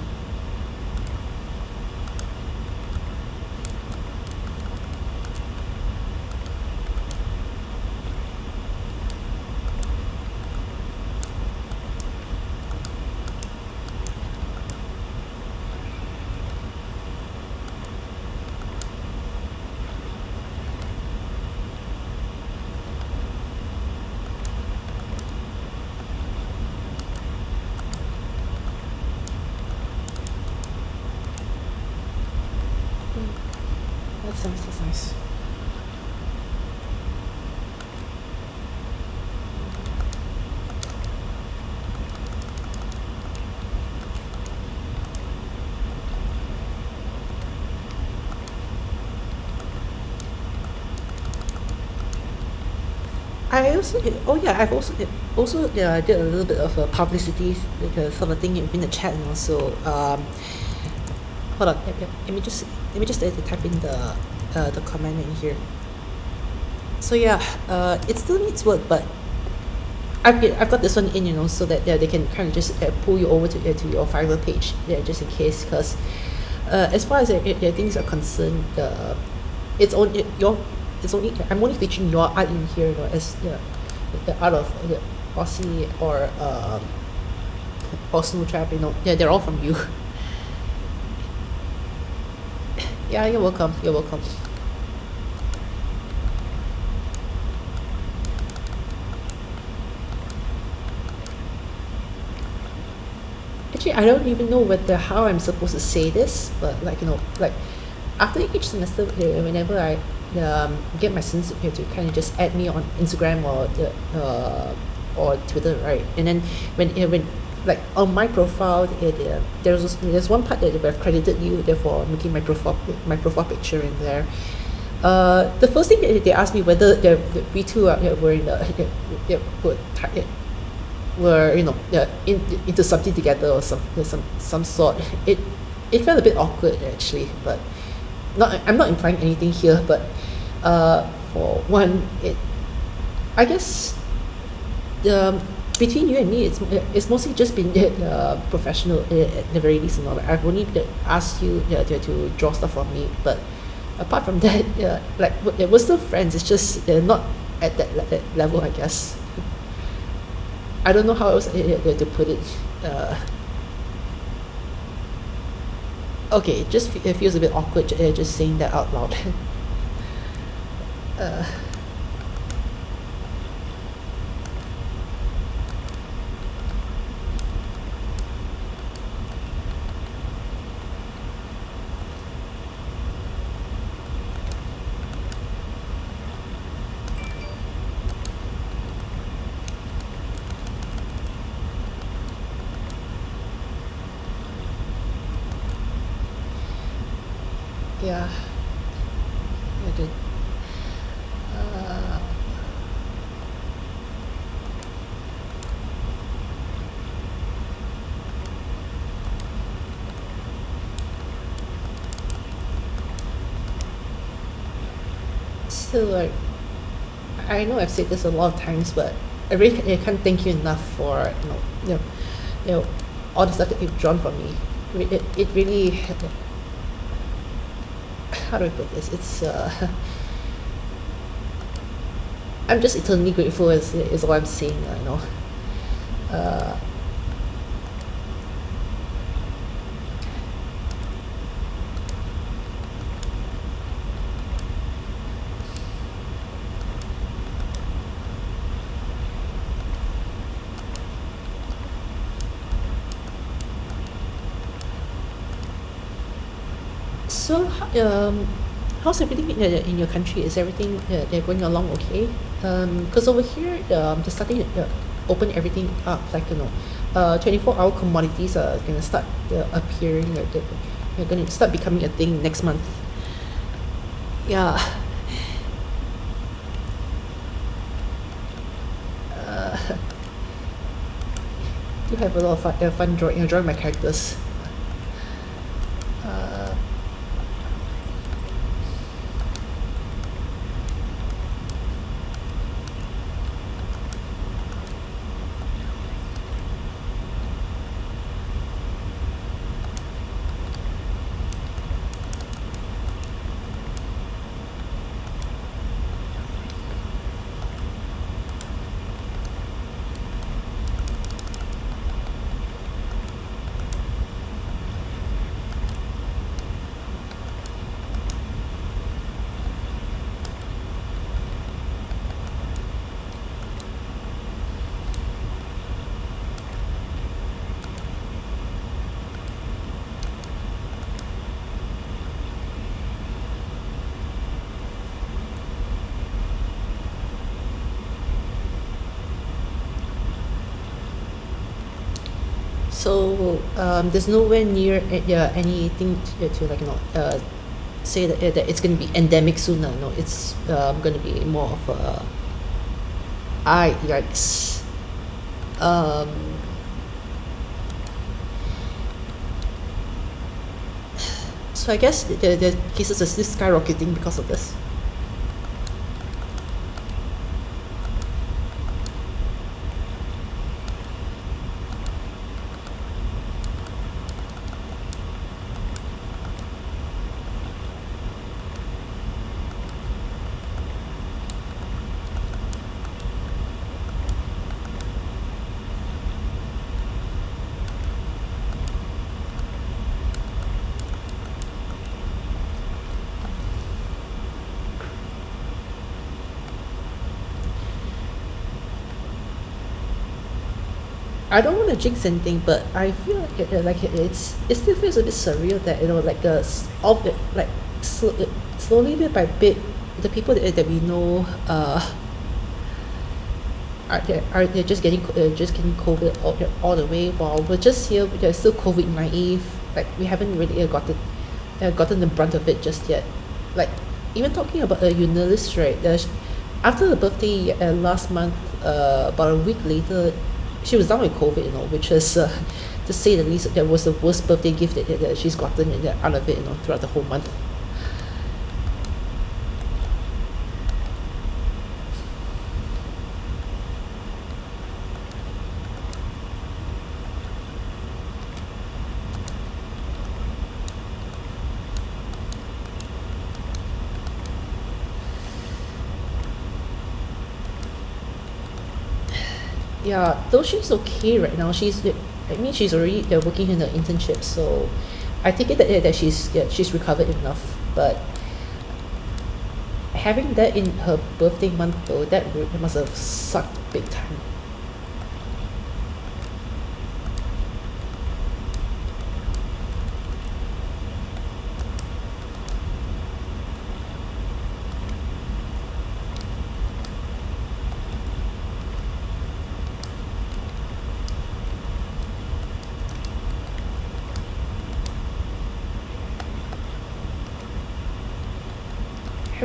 That's nice, that's nice. I've also did a little bit of publicity sort of thing within the chat, so hold on, let me just type in the comment in here. So yeah, it still needs work, but I've got this one in, so that they can kind of just pull you over to your Fiverr page, just in case, because as far as things are concerned, it's only I'm only featuring your art in here, as the art of Aussie or Snow Trap, they're all from you. Yeah, you're welcome. You're welcome. Actually, I don't even know how I'm supposed to say this, but like after each semester, whenever I get my students to kind of just add me on Instagram or Twitter, right? And then when like on my profile, there's one part that I've credited you for making my profile picture in there. The first thing that they asked me whether we two were in were into something together or some sort. It felt a bit awkward actually, but I'm not implying anything here, but for one, I guess between you and me, it's mostly just been professional at the very least. I've only asked you to draw stuff for me, but apart from that, like we're still friends. It's just not at that level, I guess. I don't know how else to put it. Okay, it feels a bit awkward just saying that out loud. uh, Yeah, you're good. Uh, Still, like, I know I've said this a lot of times, but I can't thank you enough for you know all the stuff that you've drawn for me. It really, how do I put this? It's I'm just eternally grateful is all I'm saying. Uh, so how's everything in your country? Is everything they're going along okay? Because over here they're starting to open everything up, like 24-hour commodities are gonna start appearing, like they're gonna start becoming a thing next month. Yeah. uh, you have a lot of fun drawing my characters. uh, so there's nowhere near anything to like say that it's going to be endemic soon. No, it's going to be more of a yikes. Um, so I guess the cases are still skyrocketing because of this. I don't want to jinx anything, but I feel like it still feels a bit surreal that like all the like slowly bit by bit, the people that we know are just getting COVID all the way, while we're just here, we're still COVID naive. Like we haven't really gotten the brunt of it just yet. Like even talking about Eunice, right? After the birthday last month, about a week later, she was down with COVID, which is to say the least. That was the worst birthday gift that she's gotten out of it, throughout the whole month. Yeah, though she's okay right now. I mean, she's already working in the internship, so I take it that she's recovered enough. But having that in her birthday month, though, that must have sucked big time.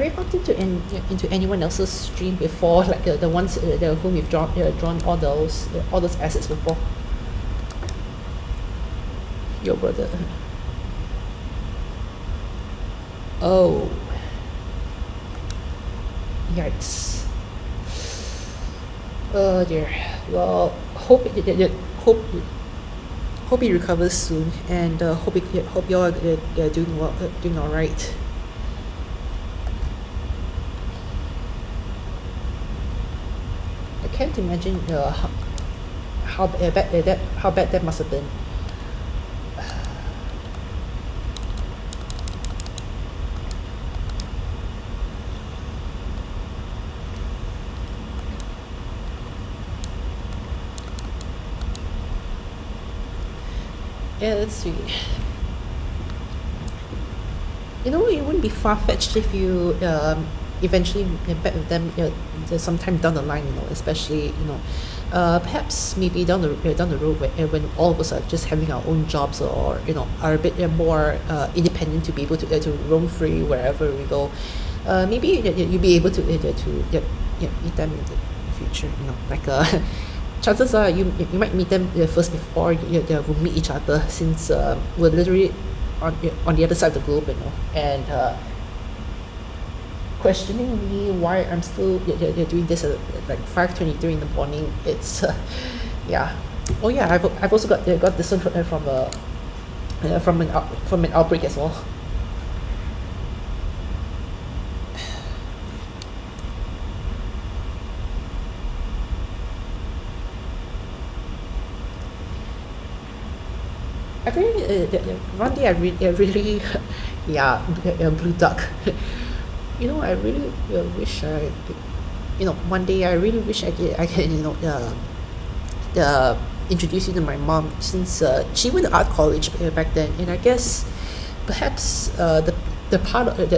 you hopped into anyone else's stream before, like the ones the whom you've drawn all those assets before? Your brother. Oh, yikes. Oh dear. Well, hope he recovers soon, and hope you're doing well, doing all right. I can't imagine how bad that must have been. Yeah, let's see. You know, it wouldn't be far-fetched if you eventually met with them, sometime down the line, especially, perhaps maybe down the road when all of us are just having our own jobs, or are a bit more independent, to be able to roam free wherever we go. Maybe you'll be able to meet them in the future. Like chances are you might meet them first before will meet each other, since we're literally on the other side of the globe, and questioning me why I'm still doing this at like 5:23 in the morning. It's yeah. Oh yeah, I've also got this one from an outbreak as well. I think one day I really yeah, blue duck. I really wish one day I really wish I can introduce you to my mom, since she went to art college back then, and I guess perhaps the part of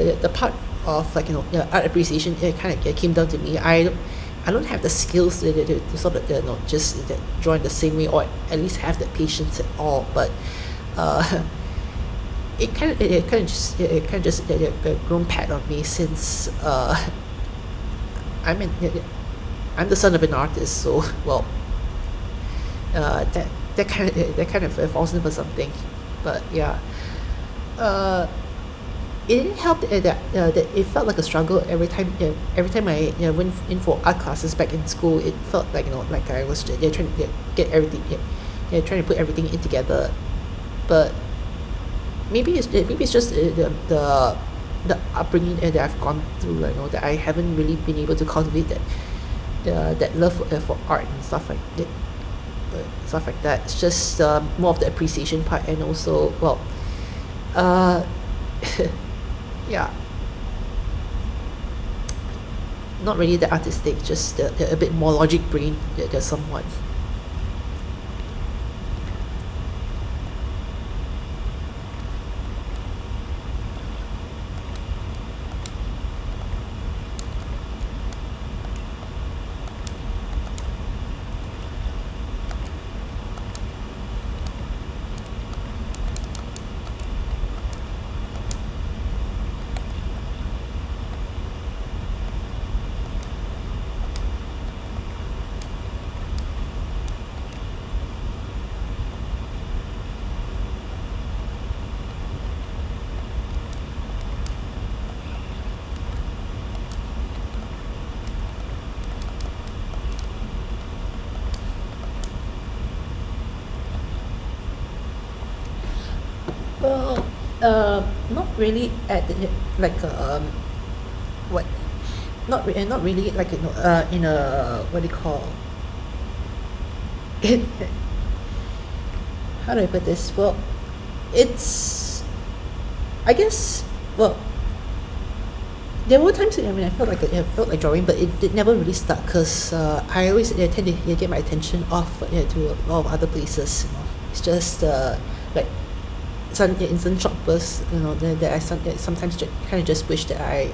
art appreciation, it kind of came down to me. I don't have the skills to sort of just join the same way, or at least have the patience at all. But it kind of just grown pat on me, since I'm I'm the son of an artist, so well, that kind of falls in for something. But yeah, it didn't help that it felt like a struggle every time I went in for art classes back in school. It felt like like I was trying to get everything, trying to put everything in together. But maybe it's just the upbringing that I've gone through, that I haven't really been able to cultivate that love for art and stuff like that. It's just more of the appreciation part, and also, well, uh yeah, not really the artistic, just a bit more logic brain, somewhat. Well, not really at like what not really like in a, what do you call it, how do I put this? Well, it's, I guess, well, there were times I felt like drawing, but it never really stuck, because I always tend to get my attention off to a lot of other places. It's just like some instant short bursts, that sometimes kind of just wish that I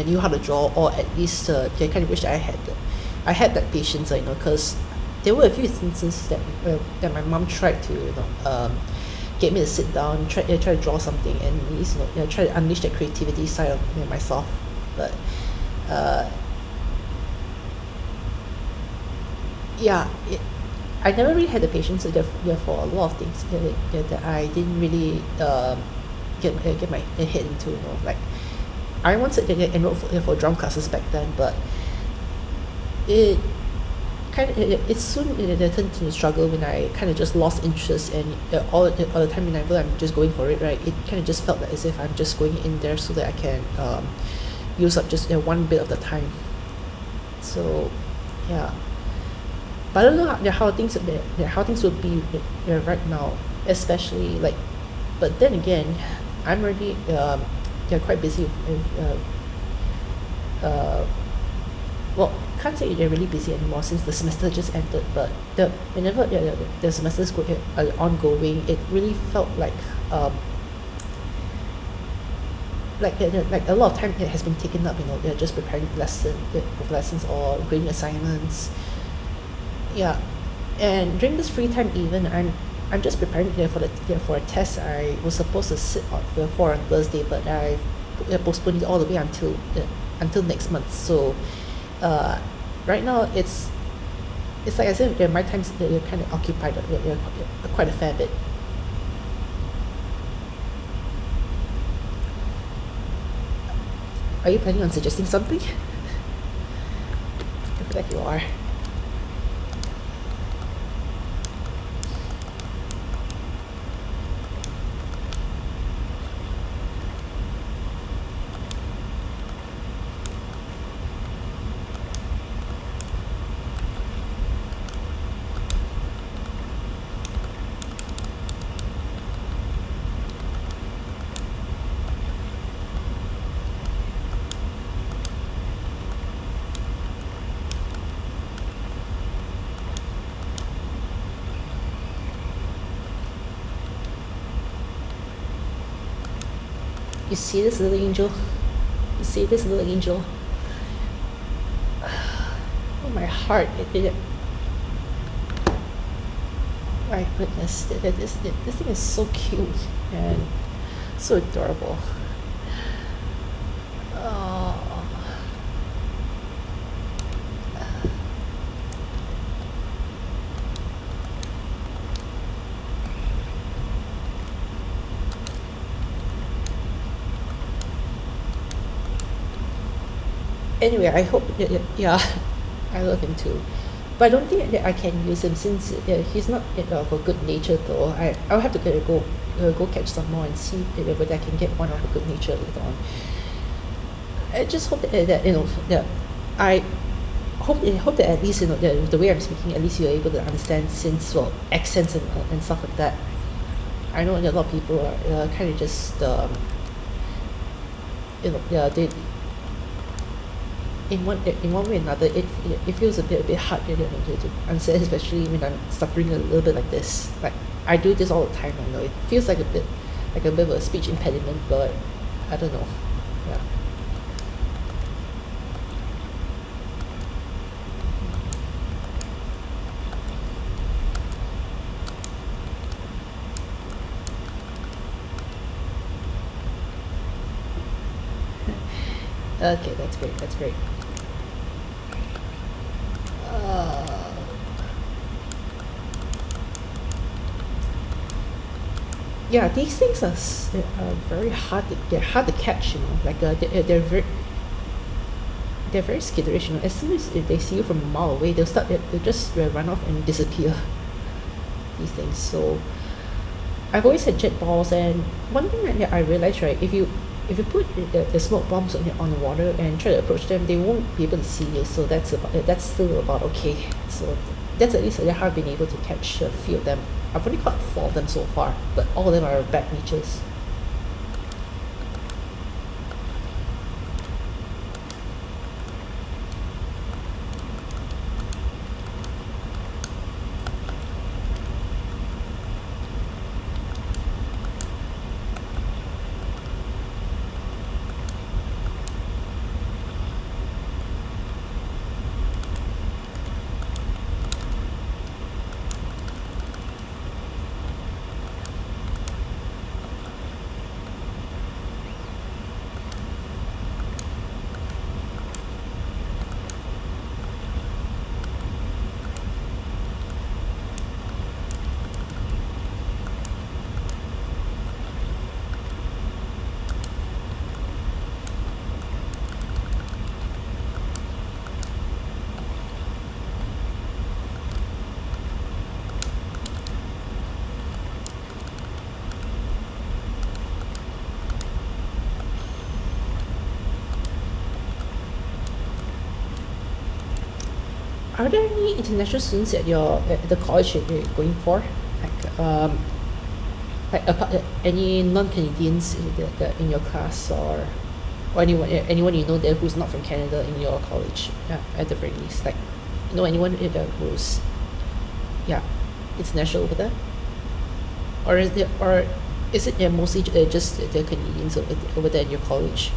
knew how to draw, or at least kind of wish that I had that patience, because there were a few instances that my mom tried to get get me to sit down, try to draw something, and at least try to unleash that creativity side of myself. But uh, yeah, I never really had the patience for a lot of things that I didn't really get my head into. Like I wanted to get enrolled for drum classes back then, but it it soon turned into a struggle when I kind of just lost interest, and all the time whenever I'm just going for it, right, it kind of just felt like as if I'm just going in there so that I can use up just one bit of the time. So yeah, but I don't know how things would be right now, especially like. But then again, I'm already quite busy with well, can't say they're really busy anymore since the semester just ended. But whenever the semesters ongoing, it really felt like a lot of time it has been taken up. They're just preparing lessons or grading assignments. Yeah, and during this free time, even I'm just preparing for a test I was supposed to sit for on Thursday, but I postponed it all the way until next month. So right now it's like as if my time's kind of occupied quite a fair bit. Are you planning on suggesting something? I feel like you are. You see this little angel? You see this little angel? Oh, my heart! My goodness, this thing is so cute and so adorable. Oh. Anyway, I hope yeah, I love him too. But I don't think that I can use him since he's not for good nature though. I'll have to go catch some more and see whether I can get one of a good nature later on. I just hope that that I hope that at least the way I'm speaking, at least you're able to understand since accents and stuff like that. I know that a lot of people are kind of just yeah, they in one way or another, it feels a bit hard to understand, especially when I'm suffering a little bit like this. Like I do this all the time. I know it feels like a bit of a speech impediment, but I don't know. Yeah. Okay, that's great. That's great. Yeah, these things are very hard to catch. Like they're very skitterish. As soon as they see you from a mile away, they'll just run off and disappear. These things. So I've always had jet balls, and one thing that I realized, right, if you put the smoke bombs on the water and try to approach them, they won't be able to see you. So that's still about okay. So that's at least how I've been able to catch a few of them. I've only caught 4 of them so far, but all of them are bad natures. Are there any international students at your at the college that you're going for? Like any non-Canadians in your class, or anyone you know there who's not from Canada in your college, yeah, at the very least, like you know anyone who's yeah international over there, or is it mostly just the Canadians over there in your college?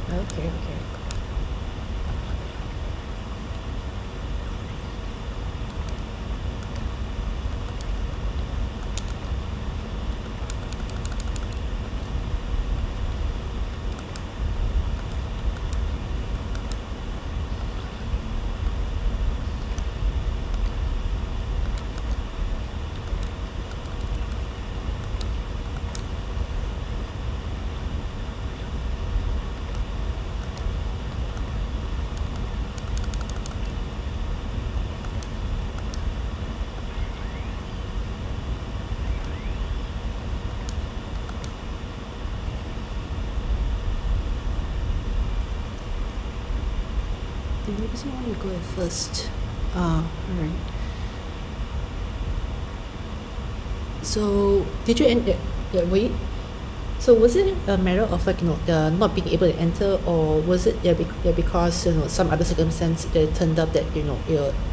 Okay, okay. The university one you go at first. Alright. So did you end? Wait. So was it a matter of like not being able to enter, or was it because some other circumstance that turned up that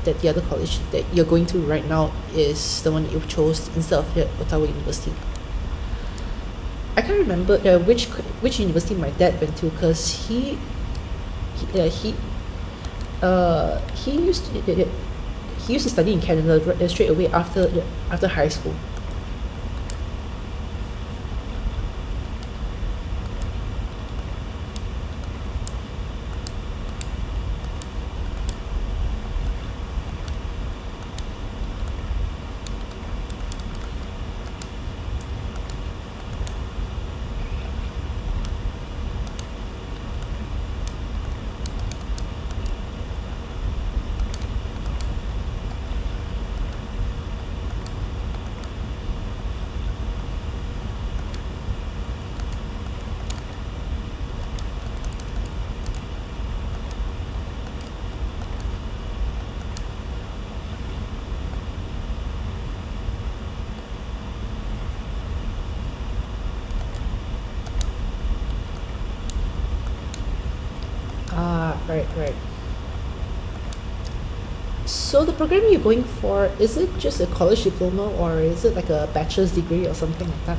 that the other college that you're going to right now is the one that you chose instead of Ottawa University? I can't remember which university my dad went to, because he he used to study in Canada straight away after high school. Ah, right, right. So the program you're going for, is it just a college diploma, or is it like a bachelor's degree or something like that?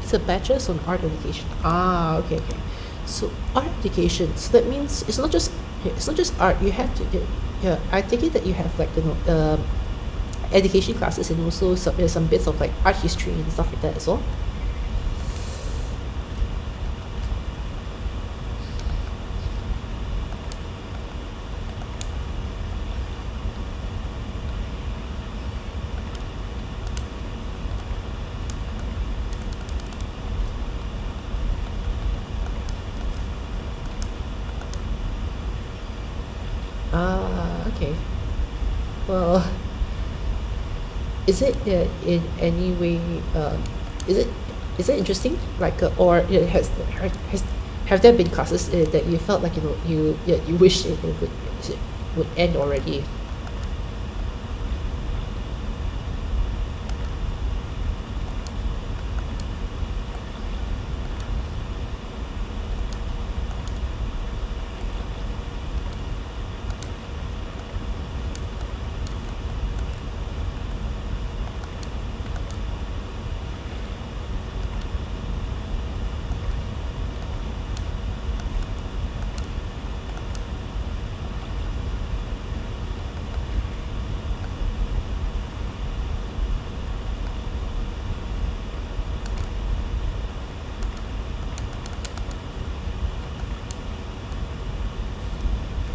It's a bachelor's on art education. Ah, okay, okay. So art education. So that means it's not just art. You have to yeah. I take it that you have like education classes, and also some bits of like art history and stuff like that as well. Ah, okay. Well, is it in any way is it is it interesting, like or it has have there been classes that you felt like you wish it would end already?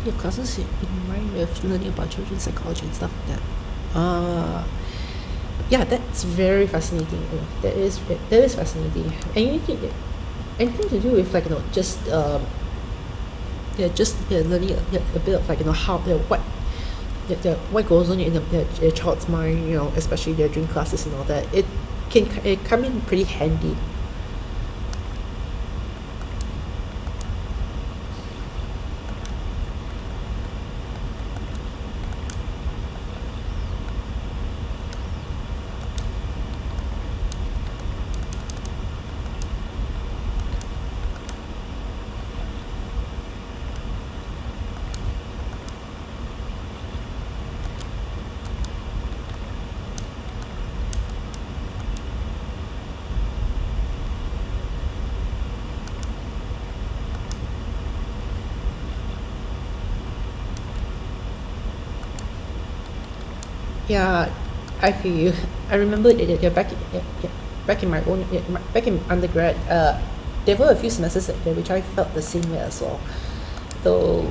your classes in mind with learning about children's psychology and stuff like that. Yeah, that's very fascinating. That is fascinating. Anything to do with like just yeah, just learning a bit of like how what goes on in the child's mind, especially during classes and all that. It come in pretty handy. Yeah, I feel you. I remember back in my own back in undergrad. There were a few semesters which I felt the same way as well. Though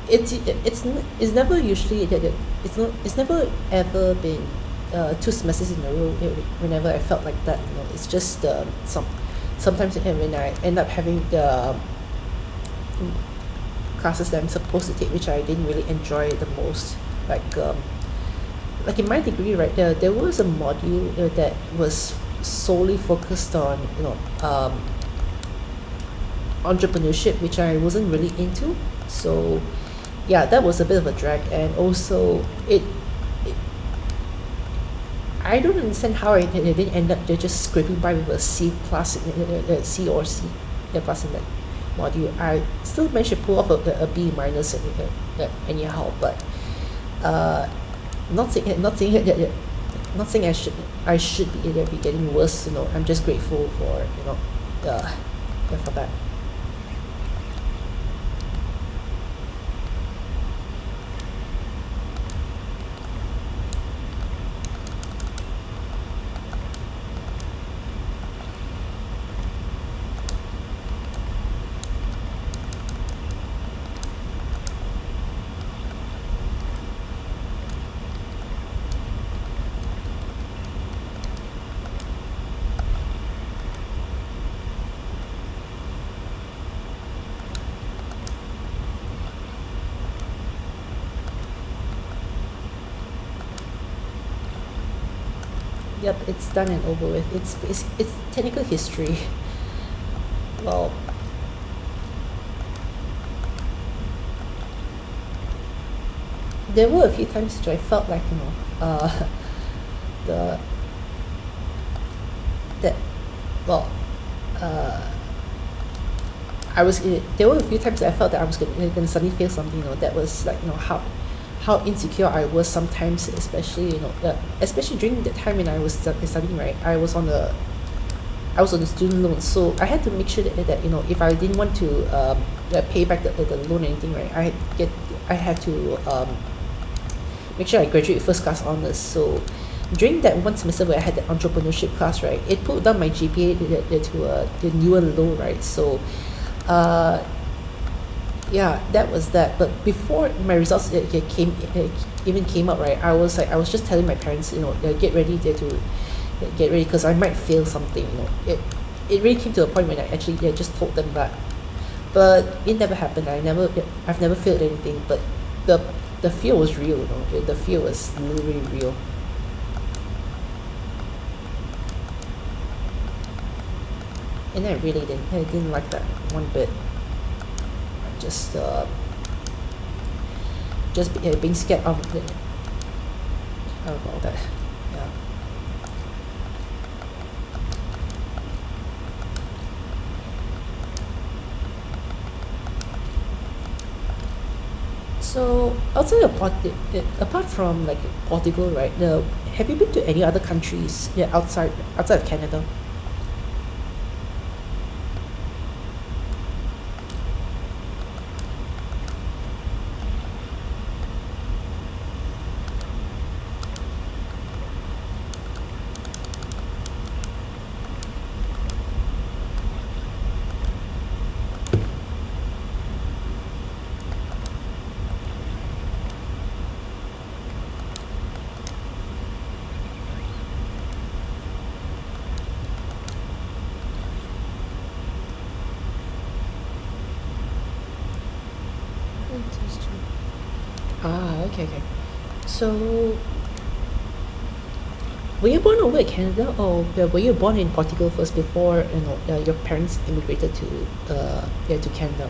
it's never usually it's never ever been two semesters in a row whenever I felt like that. It's just sometimes when I end up having the classes that I'm supposed to take, which I didn't really enjoy the most. Like in my degree, right, there was a module that was solely focused on entrepreneurship, which I wasn't really into. So yeah, that was a bit of a drag, and also it I don't understand how I didn't end up just scraping by with a C plus, C or C plus in that module. I still managed to pull off a B minus anyhow, but uh, not saying I should be getting worse. I'm just grateful for uh, for that. Yep, it's done and over with. It's technical history. Well, there were a few times which I felt like the that well uh, there were a few times that I felt that I was gonna suddenly fail something. That was like how insecure I was sometimes, especially especially during the time when I was studying, right. I was on the student loan, so I had to make sure that if I didn't want to pay back the loan or anything, right, I had to make sure I graduate first class honors. So during that one semester where I had the entrepreneurship class, right, it pulled down my GPA to the newer low, right. So uh, yeah, that was that. But before my results even came out, right, I was just telling my parents, get ready to get ready because I might fail something. It really came to a point when I actually just told them that. But it never happened. I've never failed anything. But the the fear was real. The fear was literally real. And I didn't like that one bit. I just being scared of all that. Yeah. So outside of apart from like Portugal, right? Have you been to any other countries? Yeah, outside of Canada. okay, okay. So, were you born over in Canada, or were you born in Portugal first before your parents immigrated to yeah, to Canada?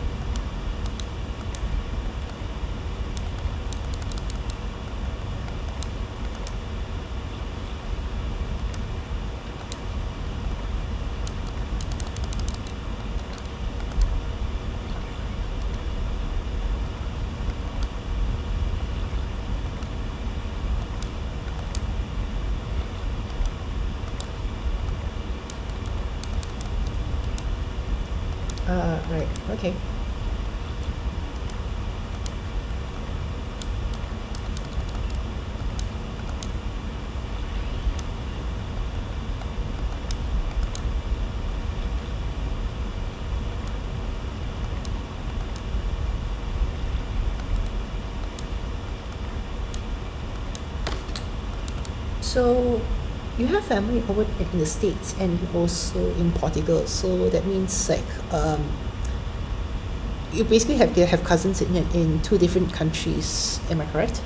Right. Okay. So, you have family over in the States and also in Portugal. So that means like you basically have cousins in two different countries. Am I correct?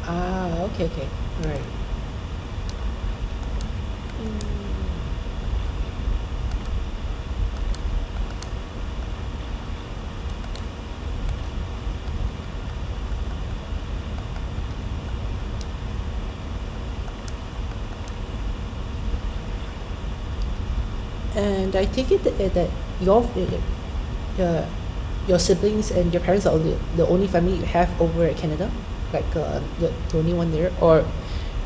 Ah, okay, okay, all right. And I take it that uh, your siblings and your parents are the only family you have over at Canada, like the only one there, or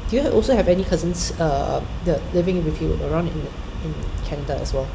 do you also have any cousins that living with you around in Canada as well?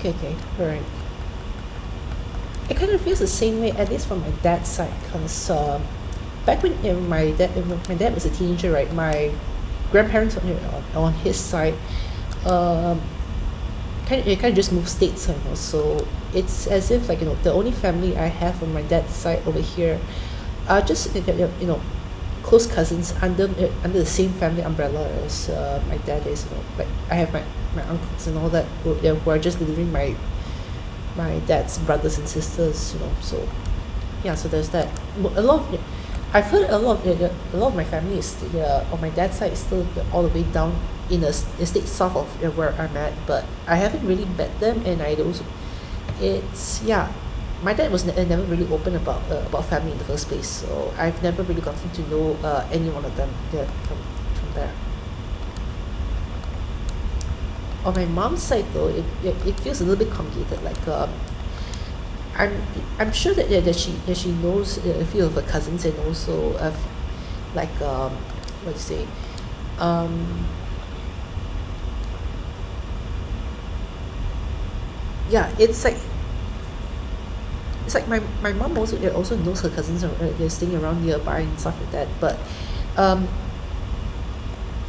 Okay, okay, all right. It kind of feels the same way, at least from my dad's side, because back when my dad was a teenager, right? My grandparents on his side, um, kind of just moved states, so it's as if like the only family I have on my dad's side over here are just close cousins under the same family umbrella as my dad is. Like I have my uncles and all that who are just delivering my dad's brothers and sisters. So yeah, so there's that. A lot of I've heard a lot of my family is on my dad's side is still all the way down in a state south of where I'm at, but I haven't really met them, and I also it's yeah. My dad was never really open about family in the first place, so I've never really gotten to know any one of them from there. On my mom's side, though, it feels a little bit complicated. Like I'm I'm sure that she knows a few of her cousins, and also like what do you say, um yeah, it's like my mom also knows her cousins they're staying around nearby and stuff like that, but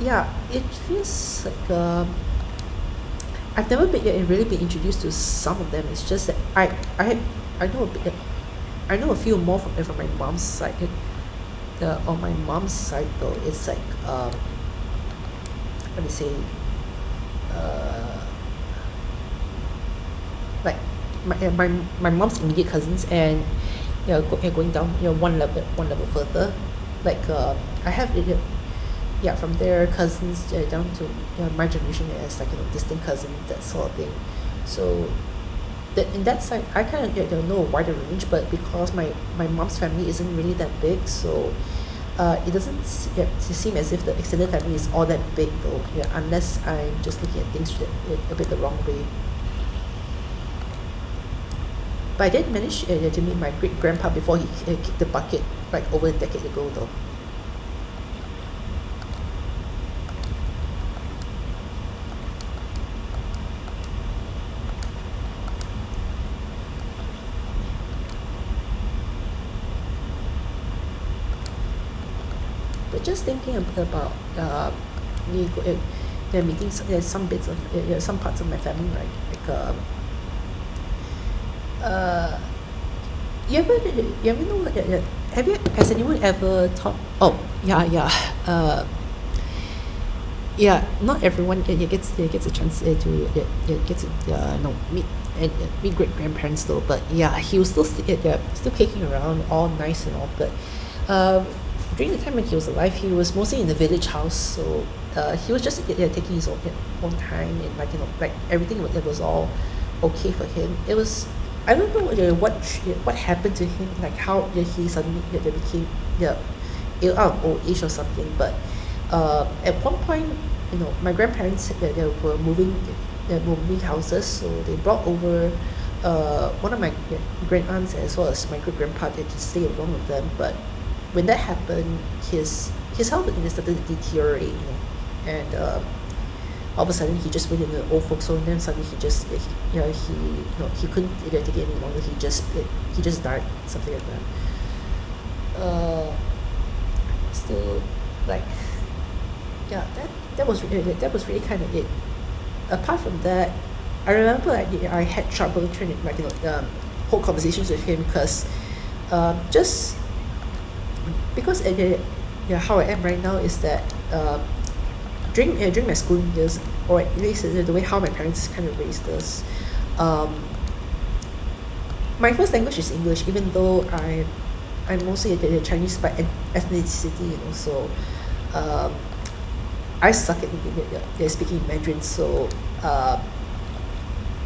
yeah, it feels like I've never been really been introduced to some of them. It's just that I know a bit. I know a few more from my mom's side. On my mom's side though, it's like let me say, uh, like my mom's immediate cousins, and going down one level further, like I have yeah, from their cousins down to my generation as like distant cousins, that sort of thing. So that in that side, I kind of know a wider range, but because my mom's family isn't really that big, so it doesn't seem as if the extended family is all that big though. Yeah, unless I'm just looking at things a bit the wrong way. But I did manage to meet my great grandpa before he kicked the bucket like over a decade ago though. But just thinking about me meeting some bits of some parts of my family, right? Like uh, you ever know have you has anyone ever thought? Oh yeah, yeah. Yeah, not everyone gets a chance to get to meet meet great grandparents though. But yeah, he was still kicking around, all nice and all. But uh, during the time when he was alive, he was mostly in the village house. So he was just taking his own time, and like like everything was all okay for him. It was, I don't know what happened to him, like how he suddenly became ill out of old age or something. But at one point, my grandparents they were moving houses, so they brought over one of my grand aunts as well as my great grandpa to stay along with them. But when that happened, his health started to deteriorate, and all of a sudden he just went into the old folks home. And then suddenly he just he couldn't take it any longer. He just died, something like that. Still, like, yeah, that was really kind of it. Apart from that, I remember I had trouble trying to hold conversations with him because just because how I am right now is that during my schooling years, or at least the way how my parents kind of raised us, um, my first language is English, even though I'm mostly a Chinese by ethnicity, so um, I suck at speaking Mandarin. So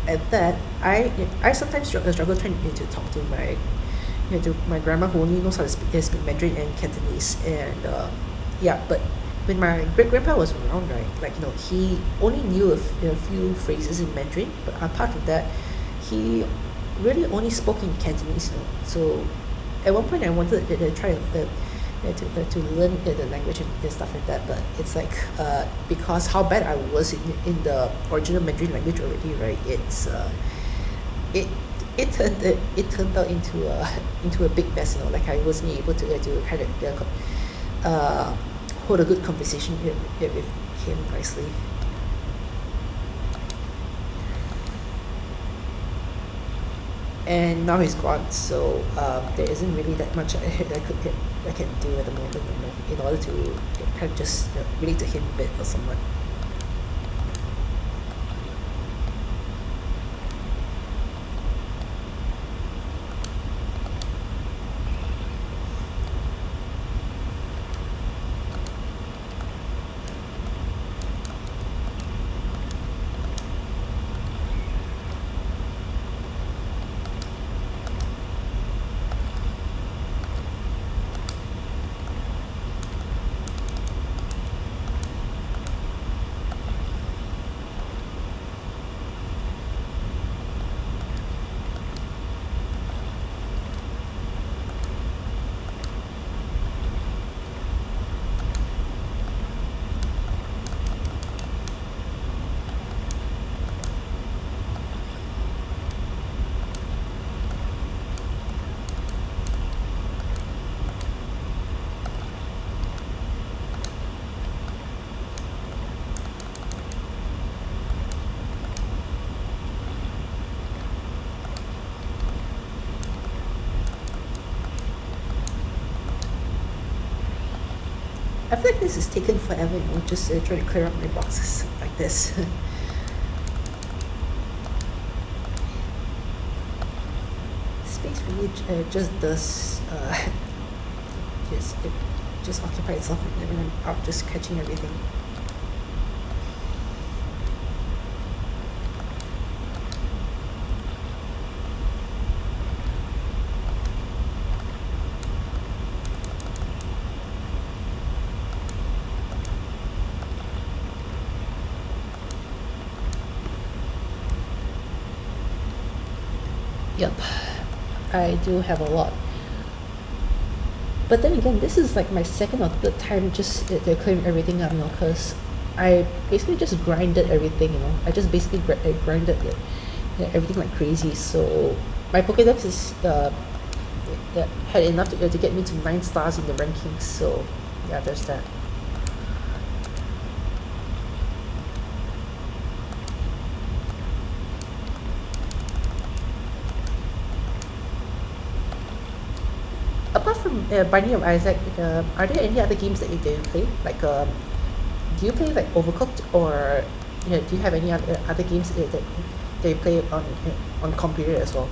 at that, I sometimes struggle trying to talk to my grandma who only knows how to speak Mandarin and Cantonese. And yeah, but when my great grandpa was around, right, like he only knew a few phrases in Mandarin, but apart from that, he really only spoke in Cantonese. So at one point, I wanted to try to learn the language and stuff like that, but it's like because how bad I was in the original Mandarin language already, right? It it turned out into a big mess. Like I wasn't able to kind of hold a good conversation with him nicely. And now he's gone, so there isn't really that much I can do at the moment, in order to kind of just relate to him a bit or somewhat. I feel like this is taking forever, just trying to clear up my boxes like this. Space really just does, it just occupy itself when I'm out just catching everything. Yep, I do have a lot. But then again, this is like my second or third time just they're clearing everything up, because I basically just grinded everything, I just basically grinded everything like crazy. So my Pokédex is had enough to get me to 9 stars in the rankings. So yeah, there's that. Apart from Binding of Isaac, are there any other games that you play? Like, do you play like Overcooked, or do you have any other games that you play on computer as well?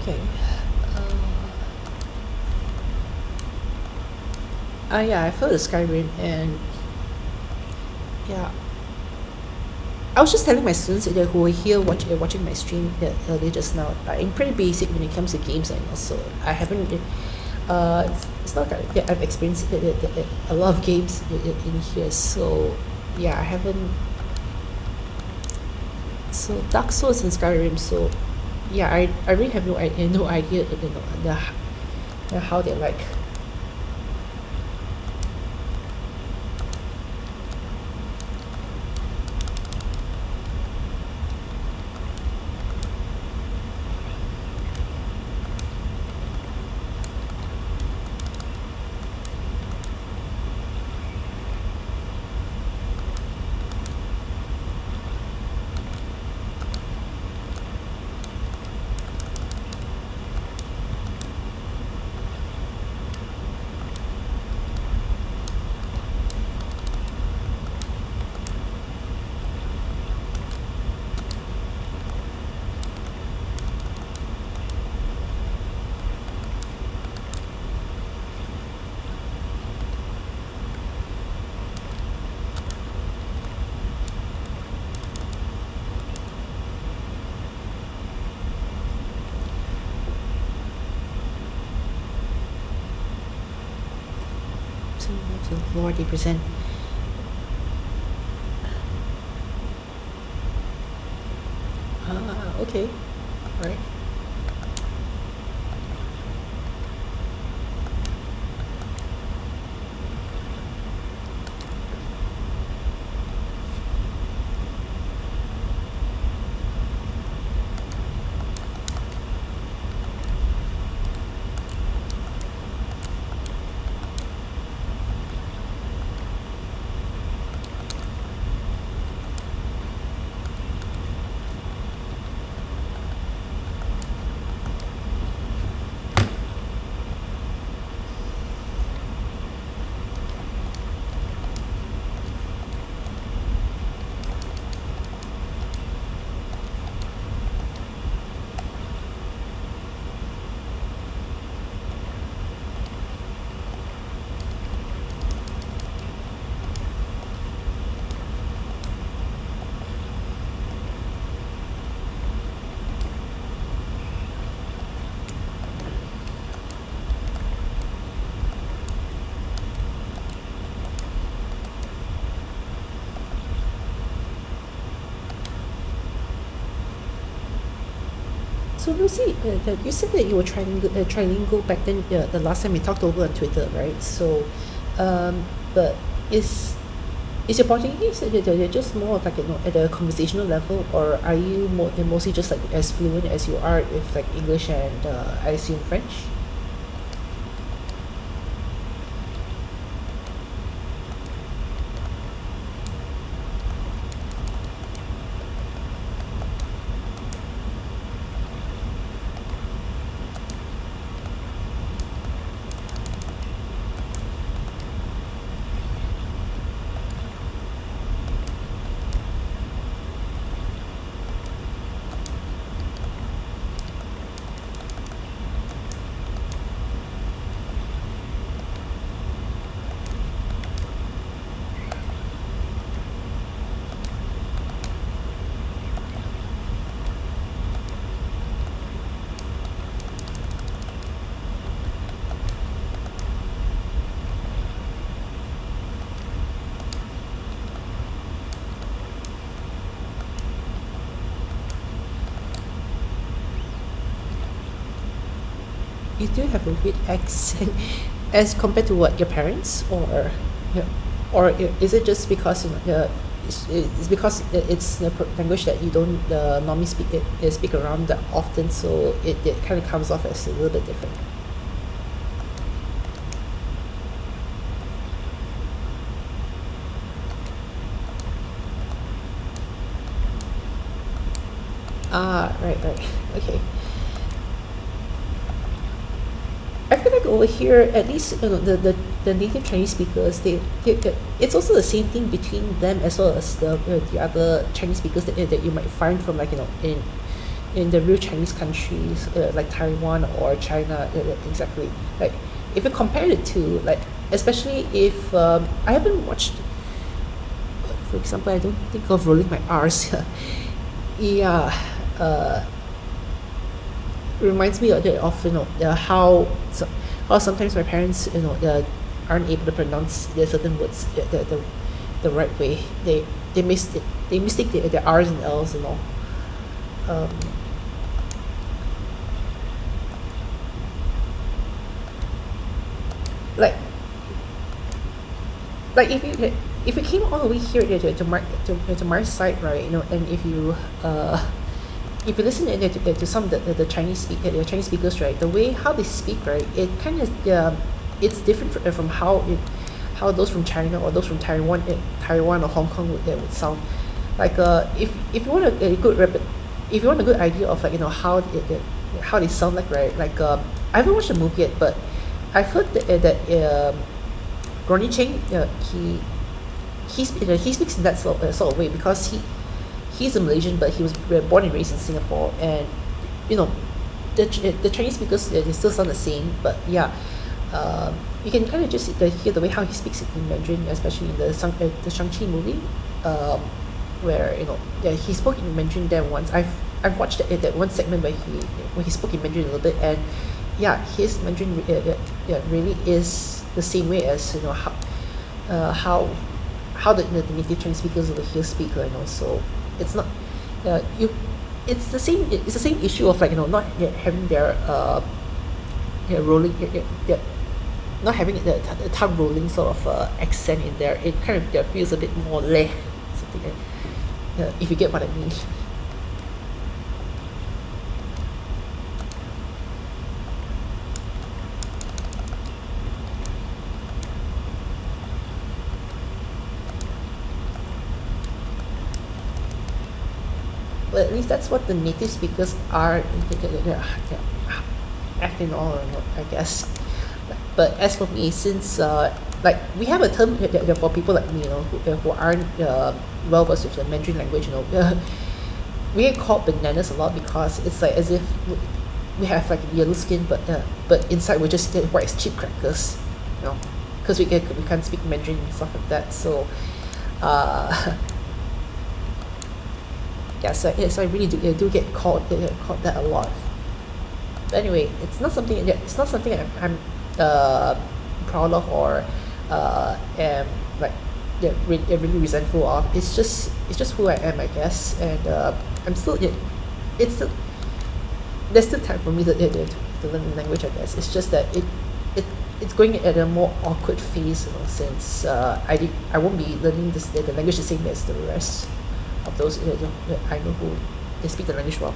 Okay. Yeah, I've heard of Skyrim, and yeah, I was just telling my students who were here watching my stream earlier just now. I'm pretty basic when it comes to games, so I haven't. It's not like I've experienced a lot of games in here, so yeah, I haven't. So Dark Souls and Skyrim, so yeah, I really have no idea, how they're like. So 40%. Okay, all right. So Lucy, you said that you were trilingual back then. The last time we talked over on Twitter, right? So, but is is your Portuguese just more of like at a conversational level, or are you mostly just like as fluent as you are with like English and I assume French? You do have a weird accent as compared to what your parents, or yeah, or is it just because it's because it's the language that you don't normally speak around that often, so it kind of comes off as a little bit different. Ah, right, right, okay. I feel like over here, at least the native Chinese speakers, it's also the same thing between them as well as the other Chinese speakers that you might find from like in the real Chinese countries like Taiwan or China, exactly. Like if you compare it to like, especially if I haven't watched, for example, I don't think of rolling my R's. Yeah, uh, reminds me of how sometimes my parents aren't able to pronounce certain words the right way. They mistake the R's and L's and all. Um, like like if you came all the way here to my side, right, and if you listen to some of the Chinese speakers, right, the way how they speak, right, it kind of it's different from how those from China or those from Taiwan or Hong Kong would sound. Like if you want if you want a good idea of like how they sound like, right, like I haven't watched the movie yet, but I've heard that Ronnie Cheng, he speaks in that sort of way because he's a Malaysian, but he was born and raised in Singapore, and you know, the Chinese speakers, they still sound the same, but yeah, you can kind of just hear the way how he speaks in Mandarin, especially in the Shang-Chi movie, um, where yeah, he spoke in Mandarin there once. I've watched that one segment where he spoke in Mandarin a little bit, and yeah, his Mandarin yeah, really is the same way as uh, how the native Chinese speakers over here speak, so it's not you it's the same issue of like not yet having their yeah, rolling yeah, not having the tongue rolling sort of accent in there. It kind of feels a bit more leh, something like if you get what I mean. But at least that's what the native speakers are acting on, I guess. But as for me, since like we have a term for people like me, who aren't well versed with the Mandarin language, we get called bananas a lot because it's like as if we have like yellow skin, but inside we're just white as chip crackers, because we can't speak Mandarin and stuff like that. So, yeah, so I really do get called that a lot. But anyway, it's not something I'm proud of or am like really resentful of. It's just who I am, I guess, and I'm still it's still there's still time for me to learn the language, I guess. It's just that it it's going at a more awkward phase, since I won't be learning the language the same as the rest of those that I know who they speak the language well.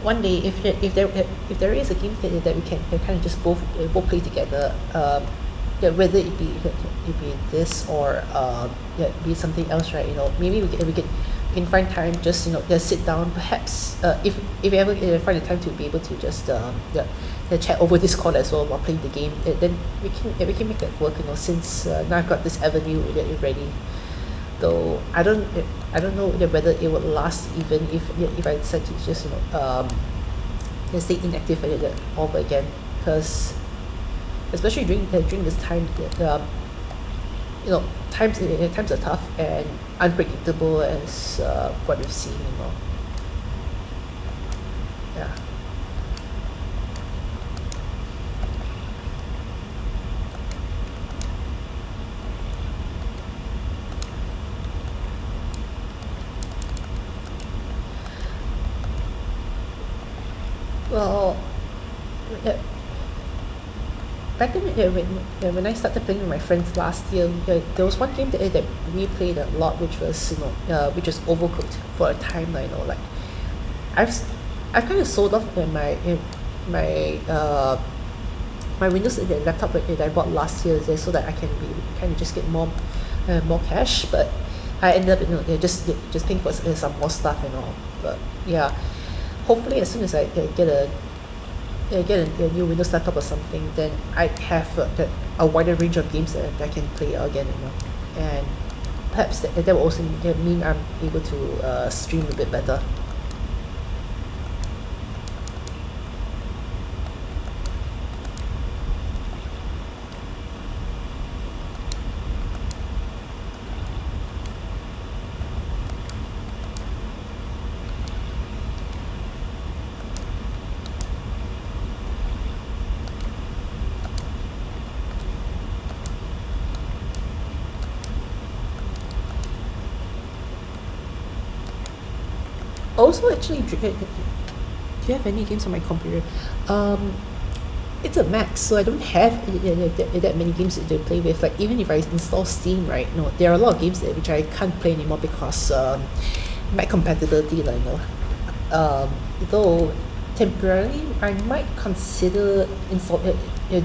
One day, if there is a game that we can kind of just both play together, yeah, whether it be this or yeah, be something else, right? Maybe we can find time, just just sit down, perhaps if you ever find the time to be able to just yeah, chat over Discord as well while playing the game, then we can make that work, since now I've got this avenue ready. Though I don't know whether it would last, even if I decide to just just stay inactive all over again, because especially during this time, times are tough and unpredictable, as what we've seen. Yeah. Well, uh, back then, when I started playing with my friends last year, there was one game that we played a lot, which was Overcooked for a time. Like I've s- I've kind of sold off my my Windows laptop that I bought last year, so that I can be kind of just get more cash. But I ended up just paying for some more stuff and all. But yeah, hopefully as soon as I get a new Windows laptop or something, then I have a wider range of games that I can play again, and perhaps that will also mean I'm able to stream a bit better. Also, actually, do you have any games on my computer? Um, it's a Mac, so I don't have that many games to play with. Like, even if I install Steam, right? There are a lot of games which I can't play anymore because Mac compatibility, though temporarily I might consider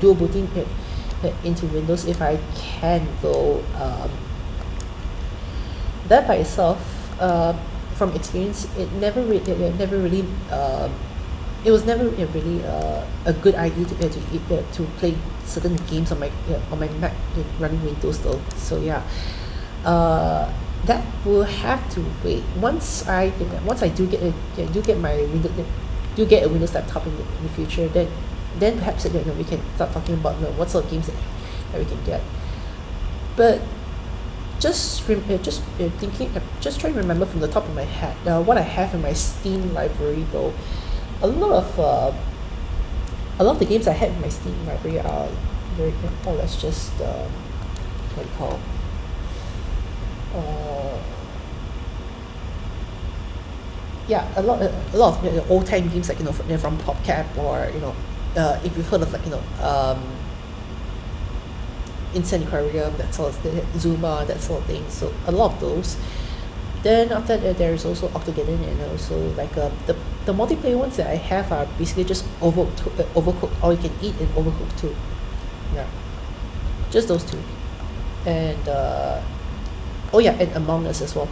dual booting into Windows if I can, though. That by itself, from experience, never really it was never really a good idea to play certain games on my Mac running Windows, though. So yeah, that will have to wait. Once I do get a Windows laptop in the future, then perhaps we can start talking about what sort of games that we can get. But just trying to remember from the top of my head what I have in my Steam library, though. A lot of the games I had in my Steam library are very, or let's just what do you call, uh, yeah, a lot of old time games, like from PopCap, or if you've heard of, Instant Aquarium, that sort of thing, Zuma, that sort of thing. So a lot of those. Then after that, there is also Octogeddon, and also the multiplayer ones that I have are basically just Overcooked, All You Can Eat, and Overcooked 2. Yeah, just those two. And oh yeah, and Among Us as well.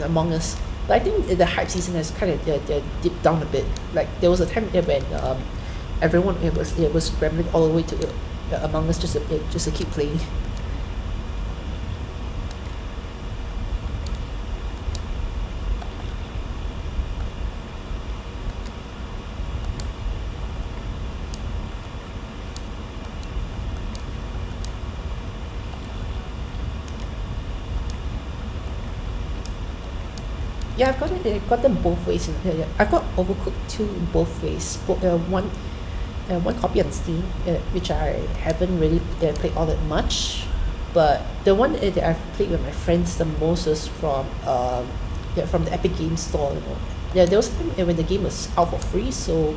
Among Us. But I think the hype season has kind of dipped down a bit. Like there was a time there when everyone it was scrambling all the way to Among Us just to keep playing. Yeah, got them both ways. Yeah, yeah. I've got Overcooked 2 in both ways. One copy on Steam, which I haven't really played all that much. But the one that I've played with my friends the most was from the Epic Games Store. You know, yeah, there was a time when the game was out for free, so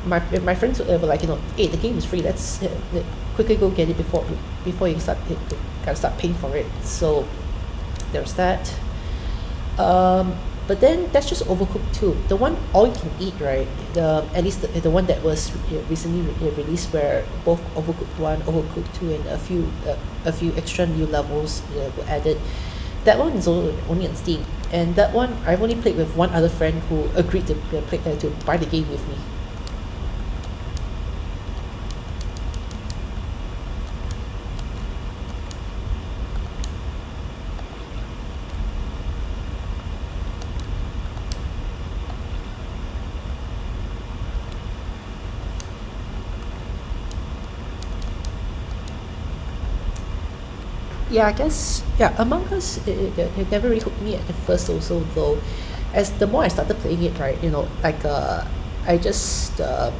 my friends were like, hey, the game is free. Let's quickly go get it before you gotta start paying for it. So there's that. But then that's just Overcooked 2. The one all you can eat, right? At least the one that was recently released, where both Overcooked 1, Overcooked 2, and a few extra new levels were added. That one is only on Steam, and that one I've only played with one other friend who agreed to buy the game with me. Yeah, I guess, yeah, Among Us, it never really hooked me at the first also, though. As the more I started playing it, right, like I just I'm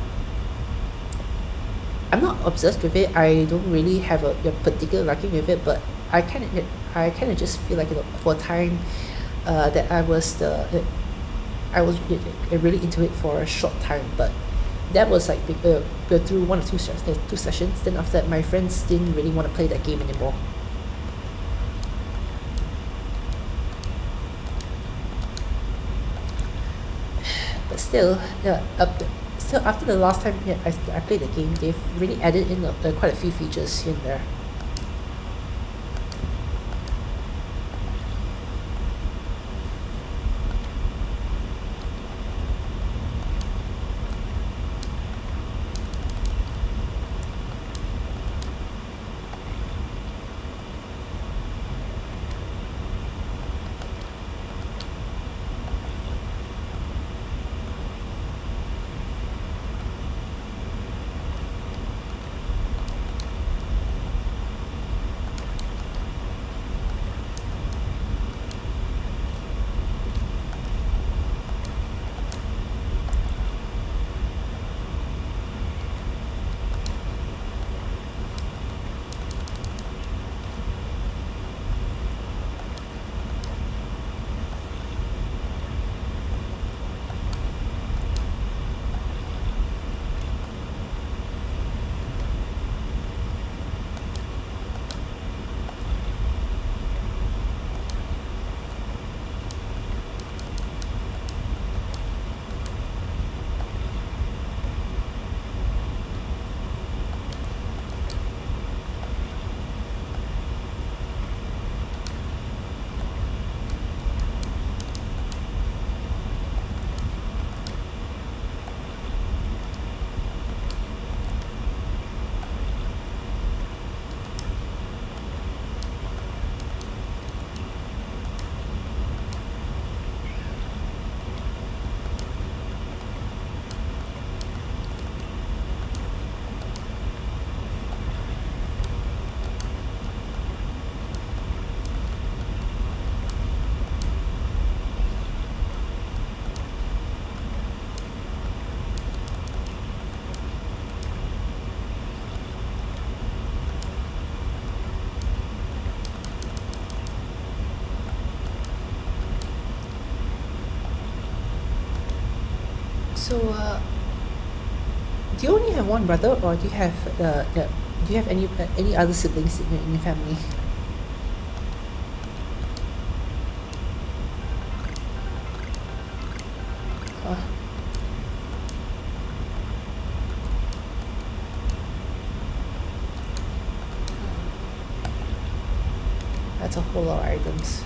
not obsessed with it. I don't really have a particular liking with it, but I kind of just feel like, for a time, that I was really into it for a short time, but that was like through one or two sessions. Then after that, my friends didn't really want to play that game anymore. But still, yeah, still after the last time, yeah, I played the game, they've really added in quite a few features here and there. So, do you only have one brother, or do you have any other siblings in your family? Uh, that's a whole lot of items.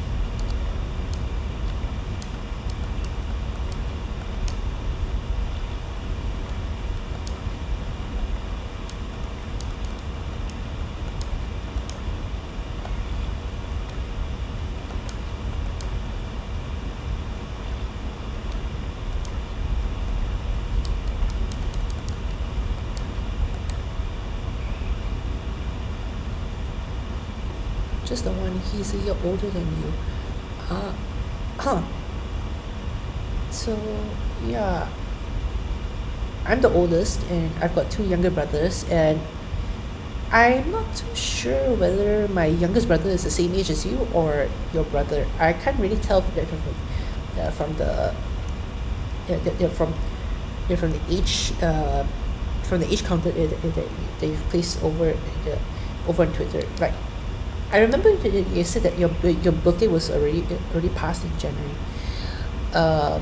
just the one. He's a year older than you. Uh, huh. So yeah, I'm the oldest, and I've got two younger brothers, and I'm not too sure whether my youngest brother is the same age as you or your brother. I can't really tell from the from from the age counter that you've placed over on Twitter. Like I remember you said that your birthday was already passed in January.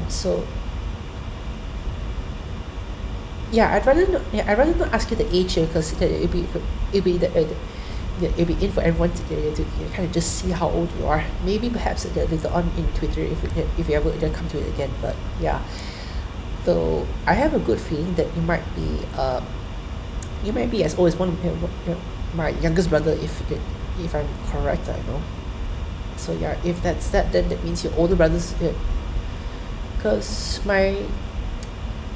So yeah, I'd rather not ask you the age here because it'd be it'd be in for everyone to kind of just see how old you are. Maybe perhaps later on in Twitter if you ever come to it again. But yeah, so I have a good feeling that you might be as old as my youngest brother if I'm correct. I know. So yeah, if that's that, then that means your older brothers. Because my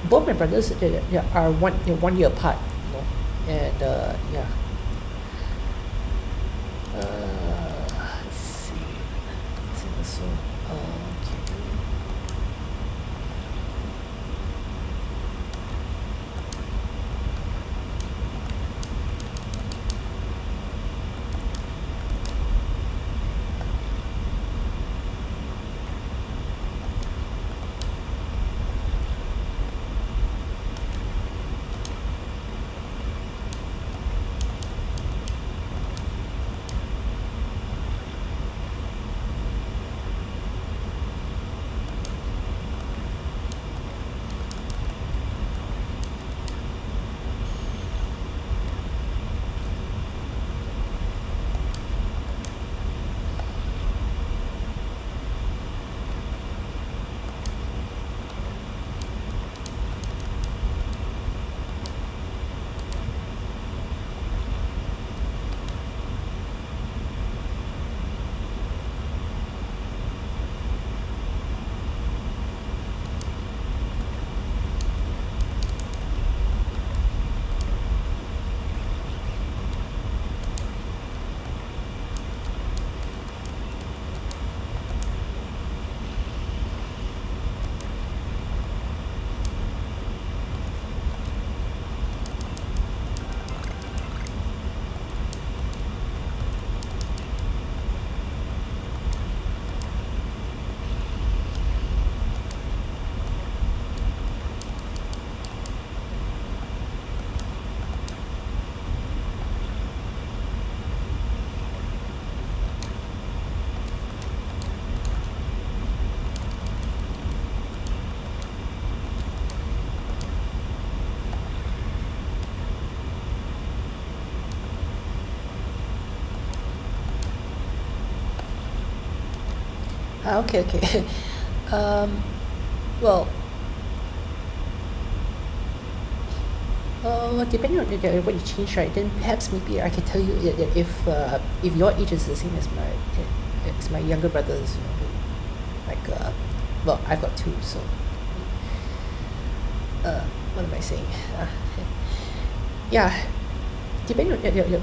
both my brothers are 1 year apart, you know, and yeah. Let's see. So okay. Okay, okay. um, well, depending on what you change, right? Then perhaps maybe I can tell you that if your age is the same as my younger brothers, you know, like well, I've got two, so what am I saying? Uh, yeah, depending on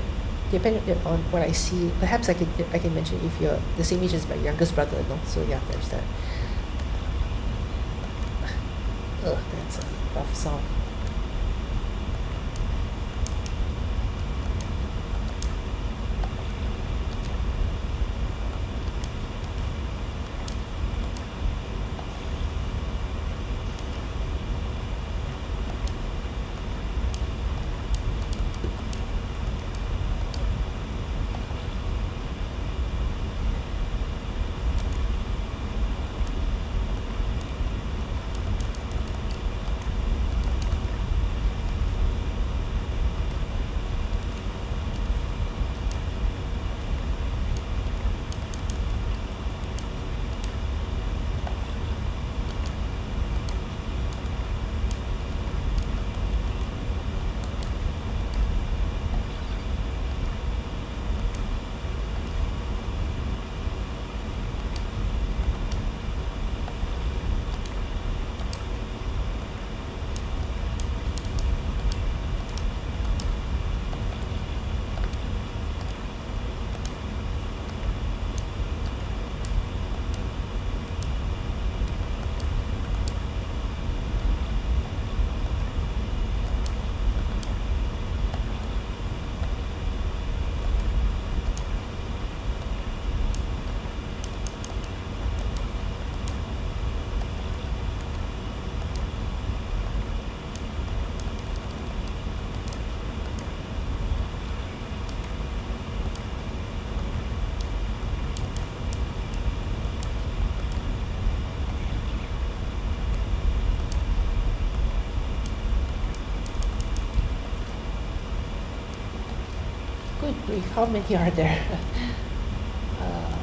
depending on what I see, perhaps I can mention if you're the same age as my youngest brother, no? So yeah, there's that. That's a rough sound. Wait, how many are there? uh,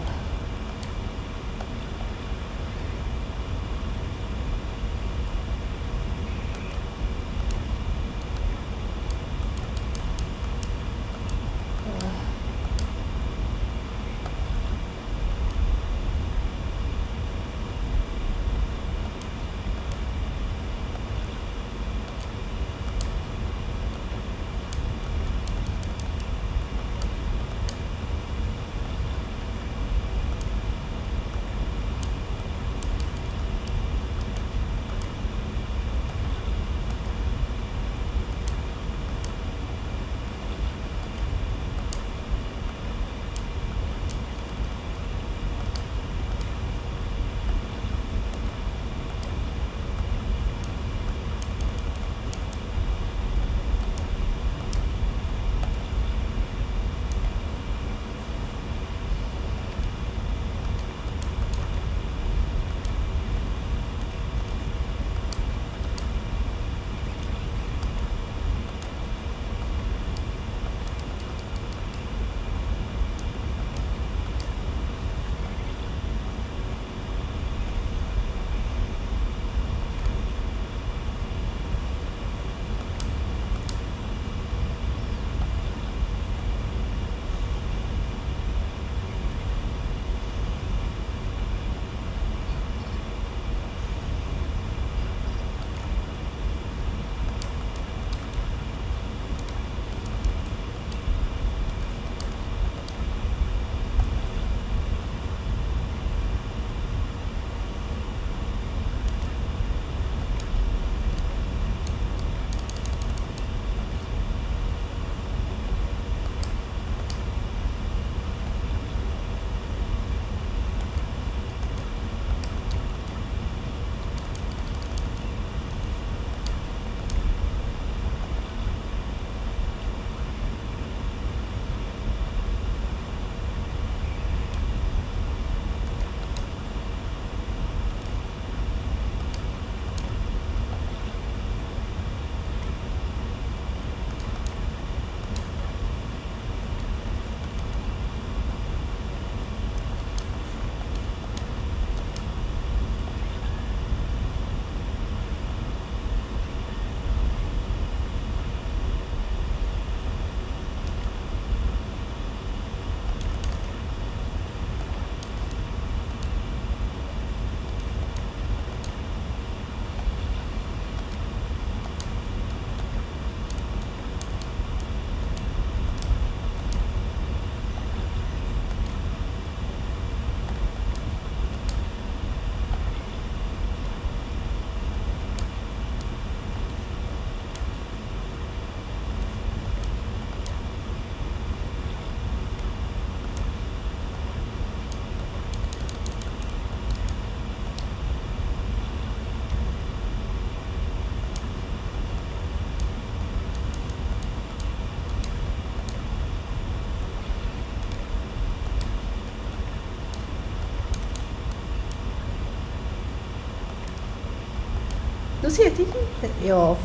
Lucy, I think that your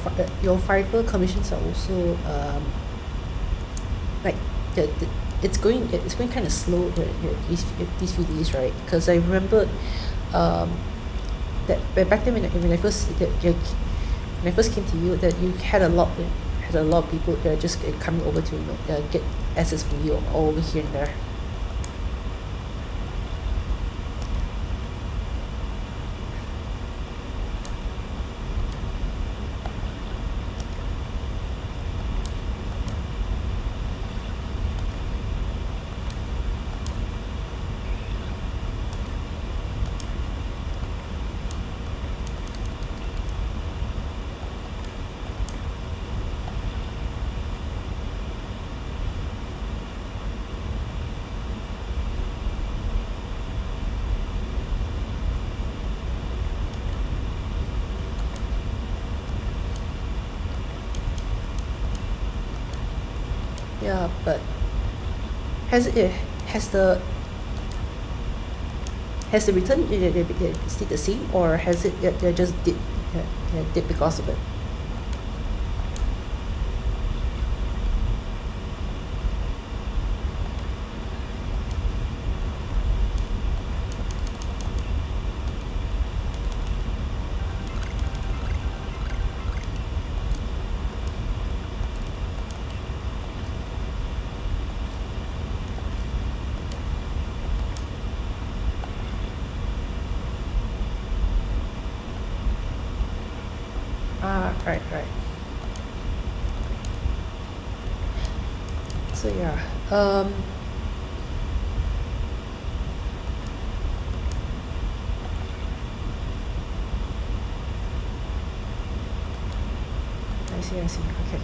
Fiverr commissions are also like it's going kind of slow these few days, right? Because I remember um, that back then when I first when I first came to you, that you had a lot of people that are just coming over to get assets from you all over here and there. Yeah, but has it has the has the return stayed the same, or has it just dip because of it? Right. So yeah, I see. Okay.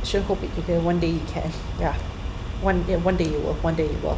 Sure hope it, okay, one day you can. Yeah. One day you will. One day you will.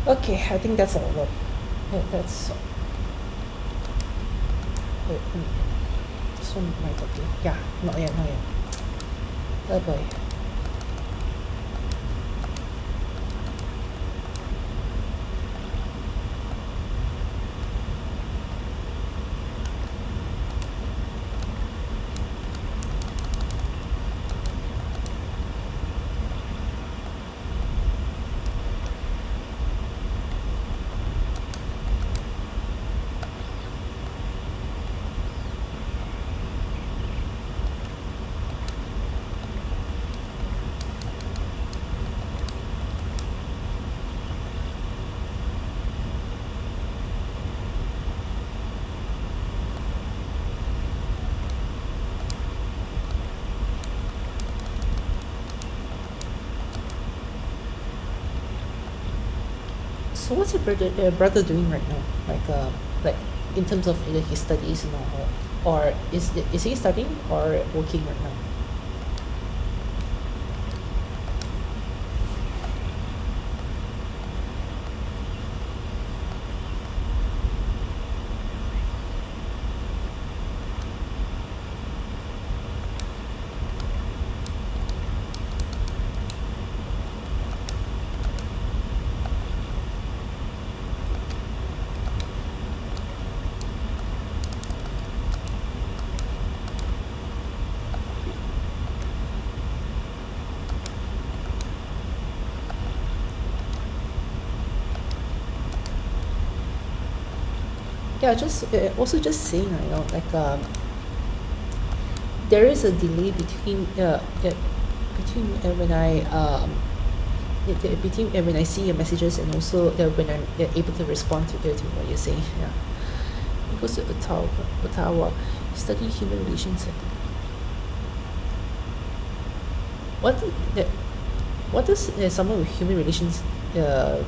Okay, I think that's all. That's wait, this one might okay. Yeah, not yet. Oh boy. So what's your brother doing right now? Like in terms of either his studies and all, or is he studying or working right now? Yeah, just also just saying, like there is a delay between when I between when I see your messages and also when I'm able to respond to what you're saying. Yeah, it goes to Ottawa, study human relations. What the, what does someone with human relations uh,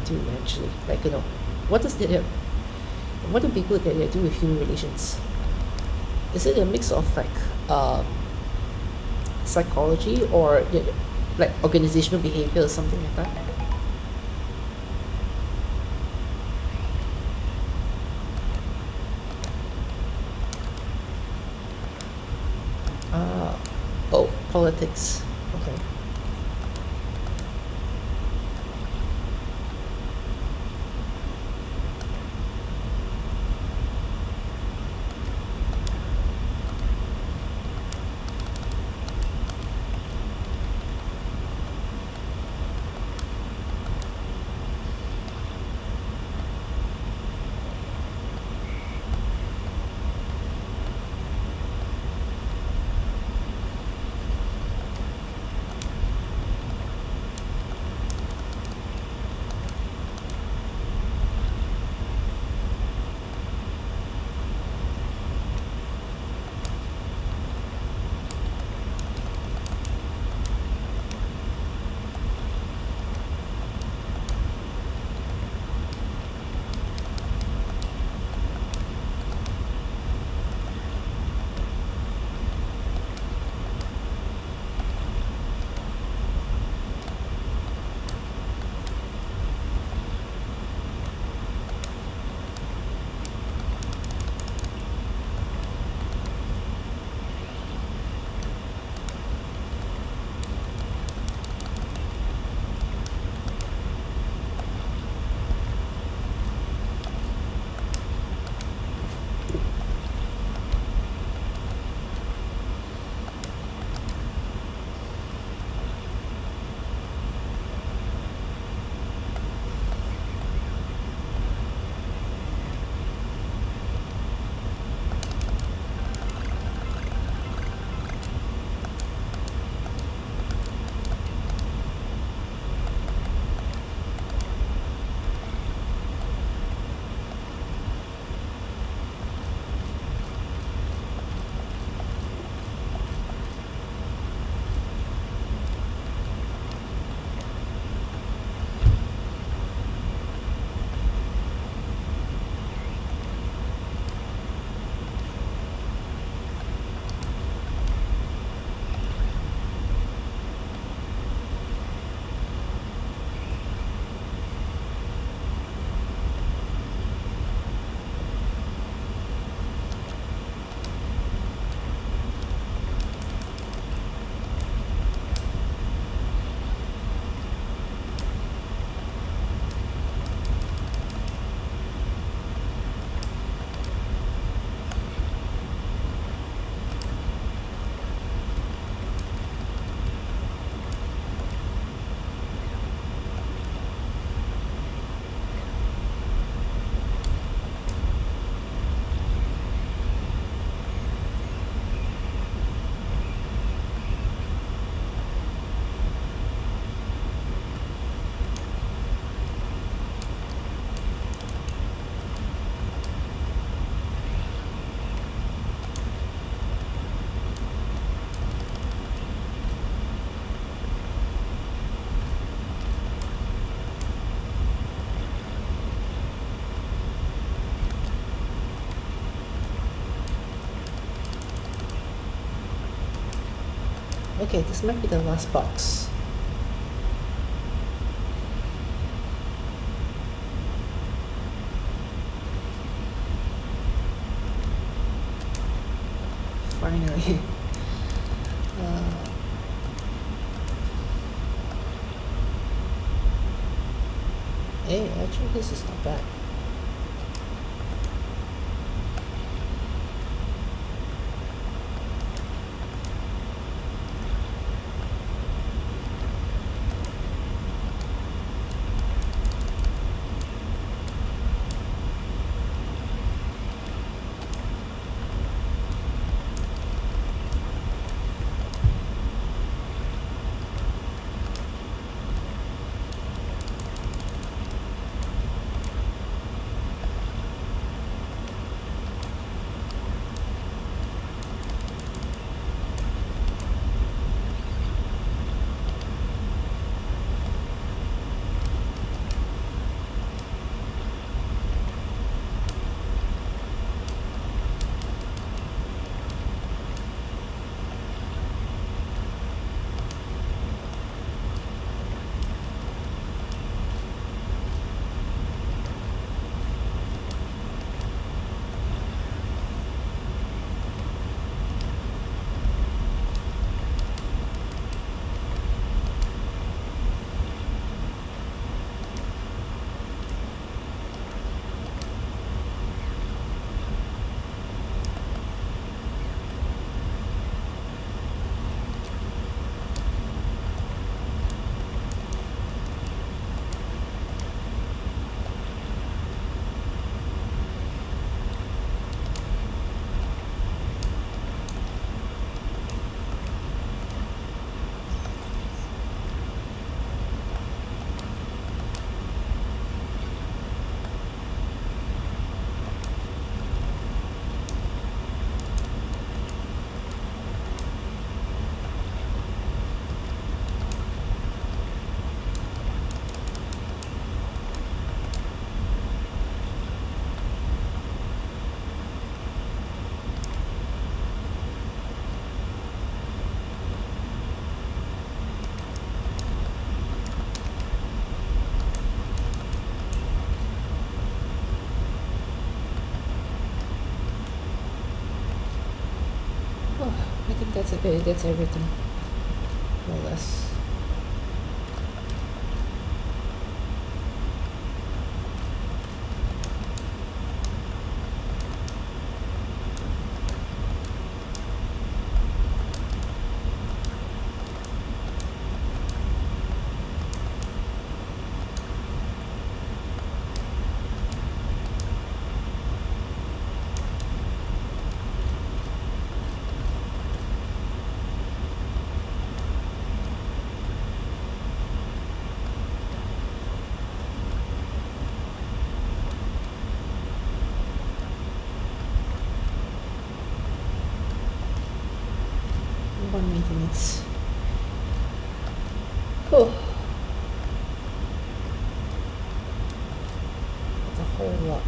do actually? Like what does what do people that do with human relations? Is it a mix of like psychology or like organizational behavior or something like that? Uh, oh, politics. Okay. Okay, this might be the last box. Finally. Hey, actually this is not bad. Oh, I think that's it. That's everything, more or less. One maintenance. Oh, that's a whole lot.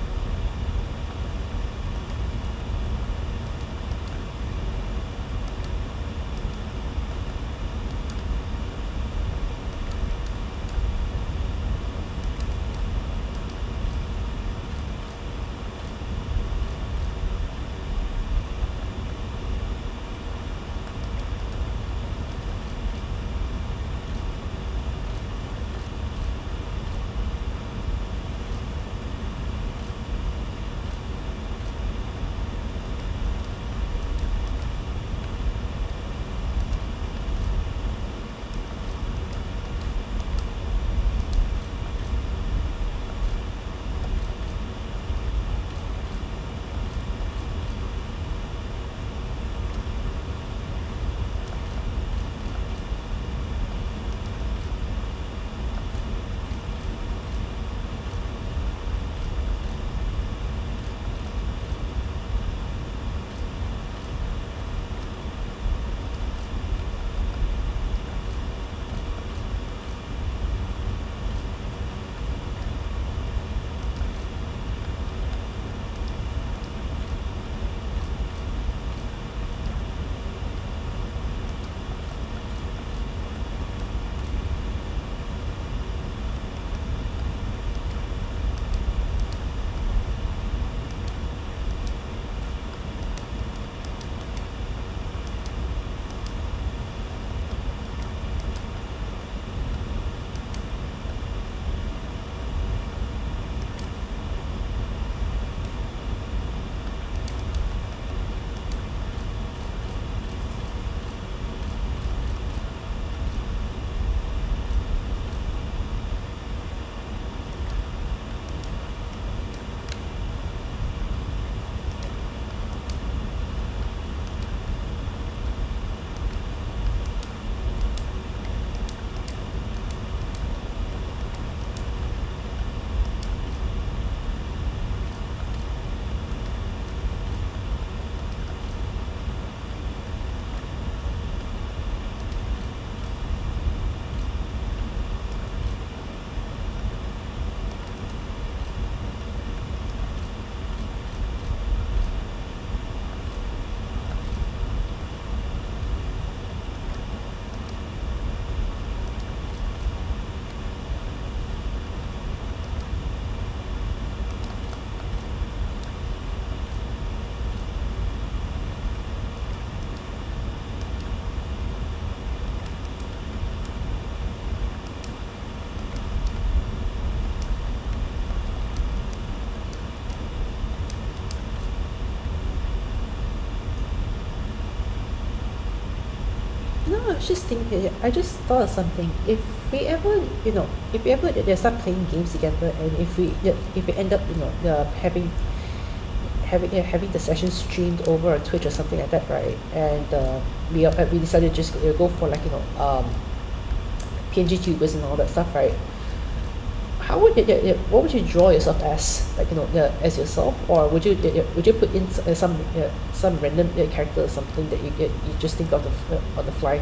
I was just thinking, I just thought of something. If we ever, if we ever start playing games together, and if we end up, having the session streamed over on Twitch or something like that, right? And we decided to just go for like PNG tubers and all that stuff, right? How would what would you draw yourself as, like as yourself, or would you put in some random character or something that you just think of on the fly?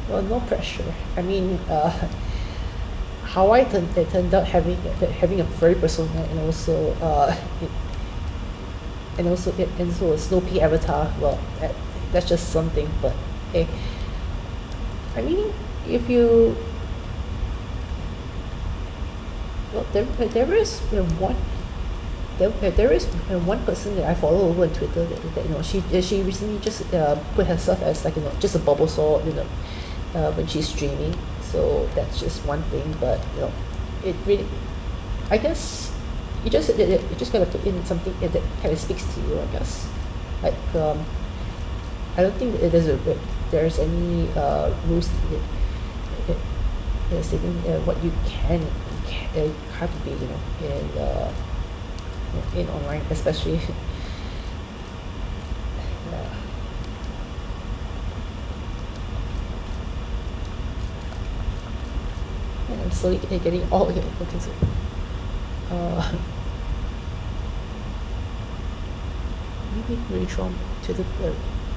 Well, no pressure. I mean, how it turned out having a furry persona, and also and also a Snow Pea avatar. Well, that's just something. But hey, I mean, if you well, there is one. There is one person that I follow over on Twitter that she recently just put herself as like just a bubble saw when she's streaming. So that's just one thing. But it really, I guess you just gotta put in something that kind of speaks to you, I guess. Like I don't think that there's any rules stating what you can't be in online, especially. And I'm slowly getting all okay. So, maybe redraw to the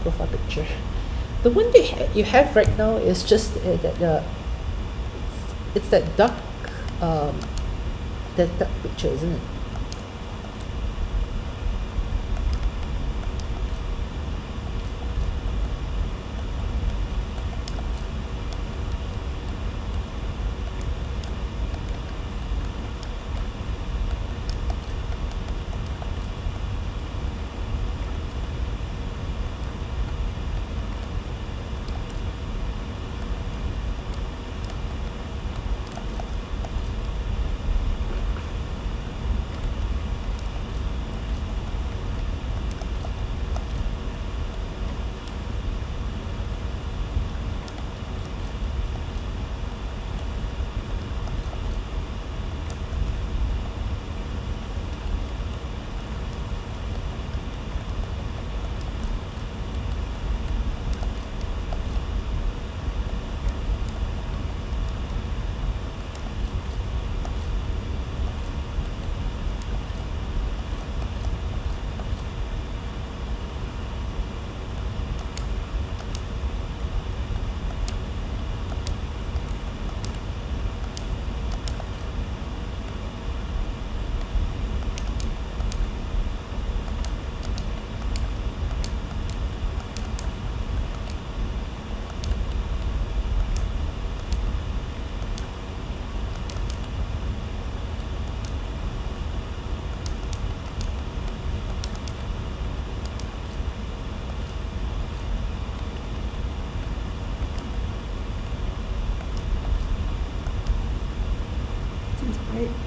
profile picture. The one you have right now is just that it's that duck picture, isn't it?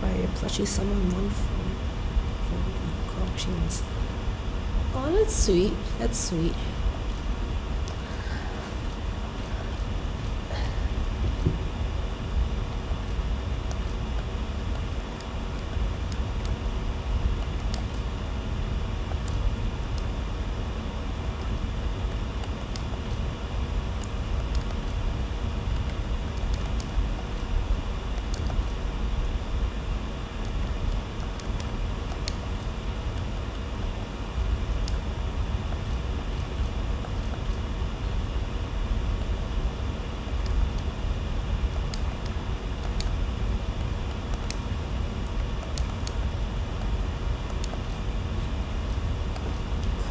By a plushie summon one from Claw Machines. Oh, that's sweet. That's sweet.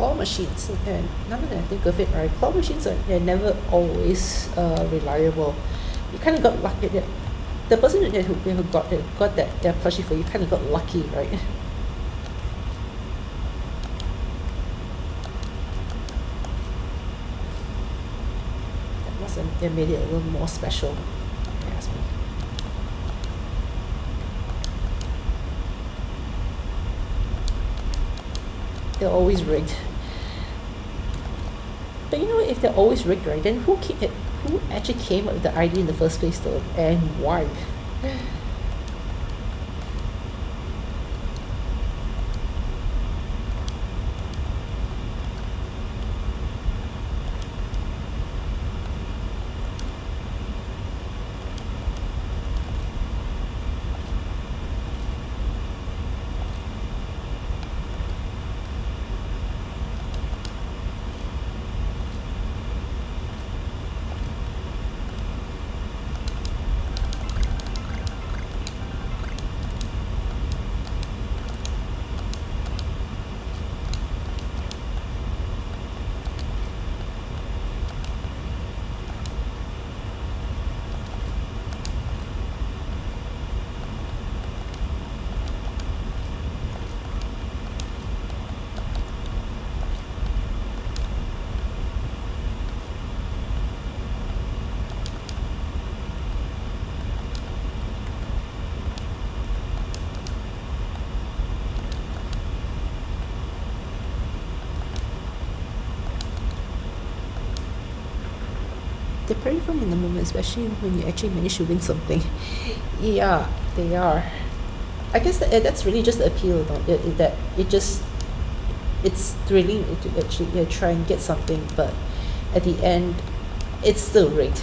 claw machines, and now that I think of it, right, claw machines they're never always reliable. You kind of got lucky. The person who got that plushie for you kind of got lucky, right? That must have made it a little more special, if you ask me. They're always rigged. But you know, if they're always rigged, right, then who actually came up with the idea in the first place, though, and why? They're pretty fun in the moment, especially when you actually manage to win something. Yeah, they are. I guess that's really just the appeal, though, that it's thrilling to actually try and get something, but at the end, it's still rigged.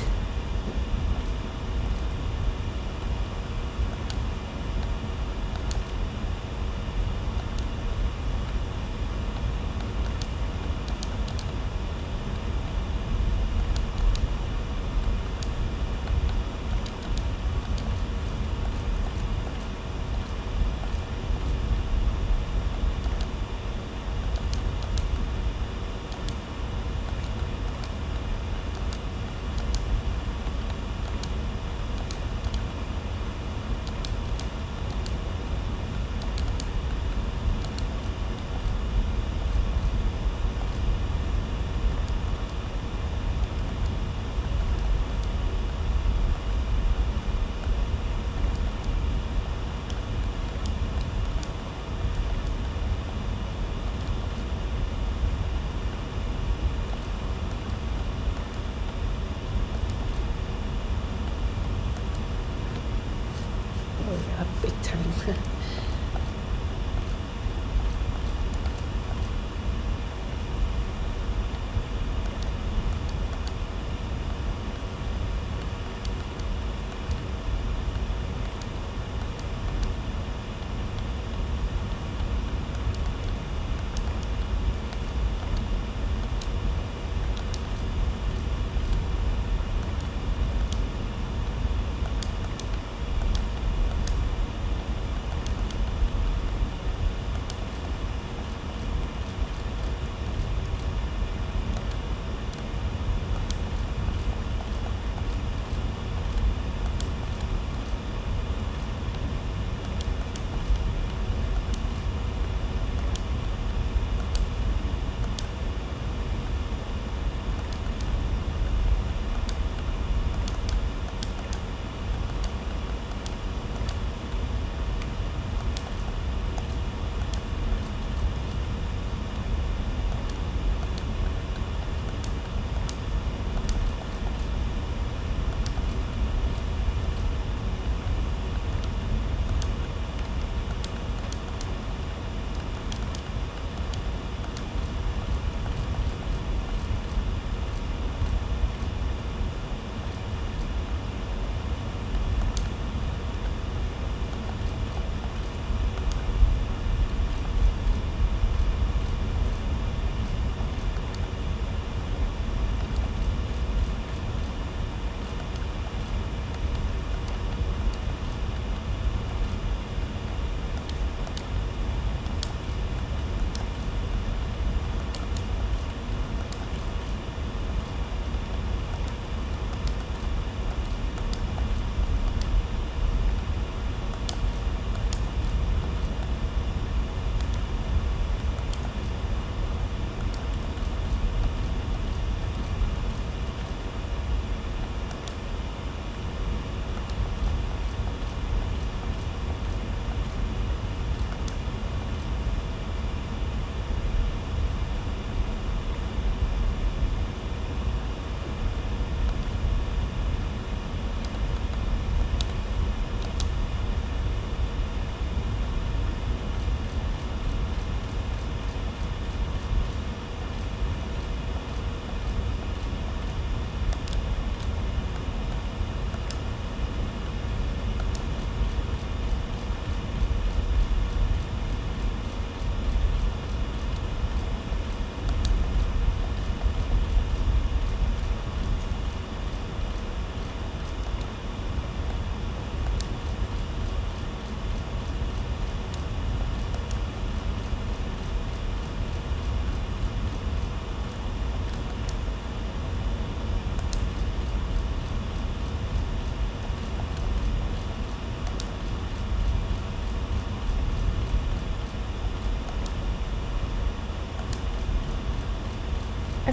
Oh yeah, big time.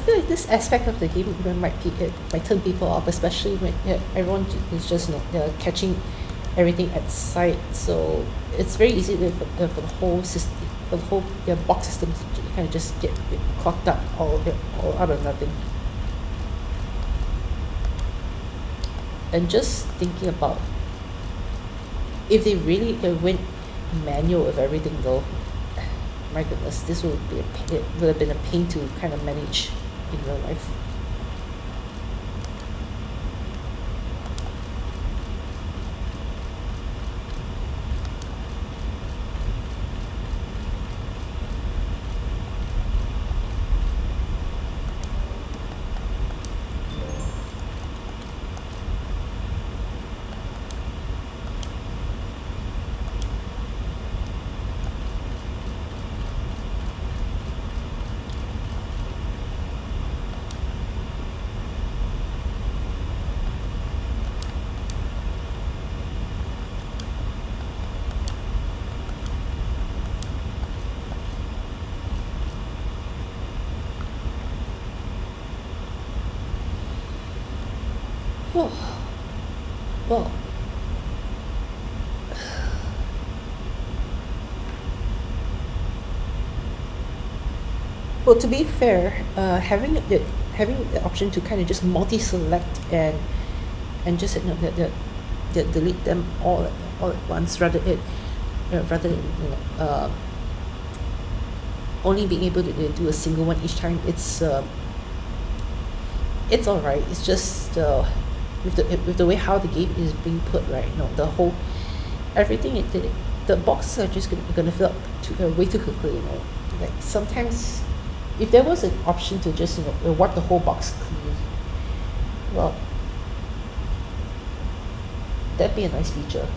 feel like this aspect of the game it might turn people off, especially when everyone is just catching everything at sight. So it's very easy for the whole system, for the whole box system to kind of just get clogged up all out of nothing. And just thinking about if they really went manual with everything though, my goodness, this would be it would have been a pain to kind of manage in real life. Oh, well, well, to be fair, having the option to kind of just multi-select and just delete them all at once rather than only being able to do a single one each time. It's all right. It's just with the way how the game is being put right. The whole everything the boxes are just gonna fill up way too quickly. Like sometimes if there was an option to just wipe the whole box clean, well, that'd be a nice feature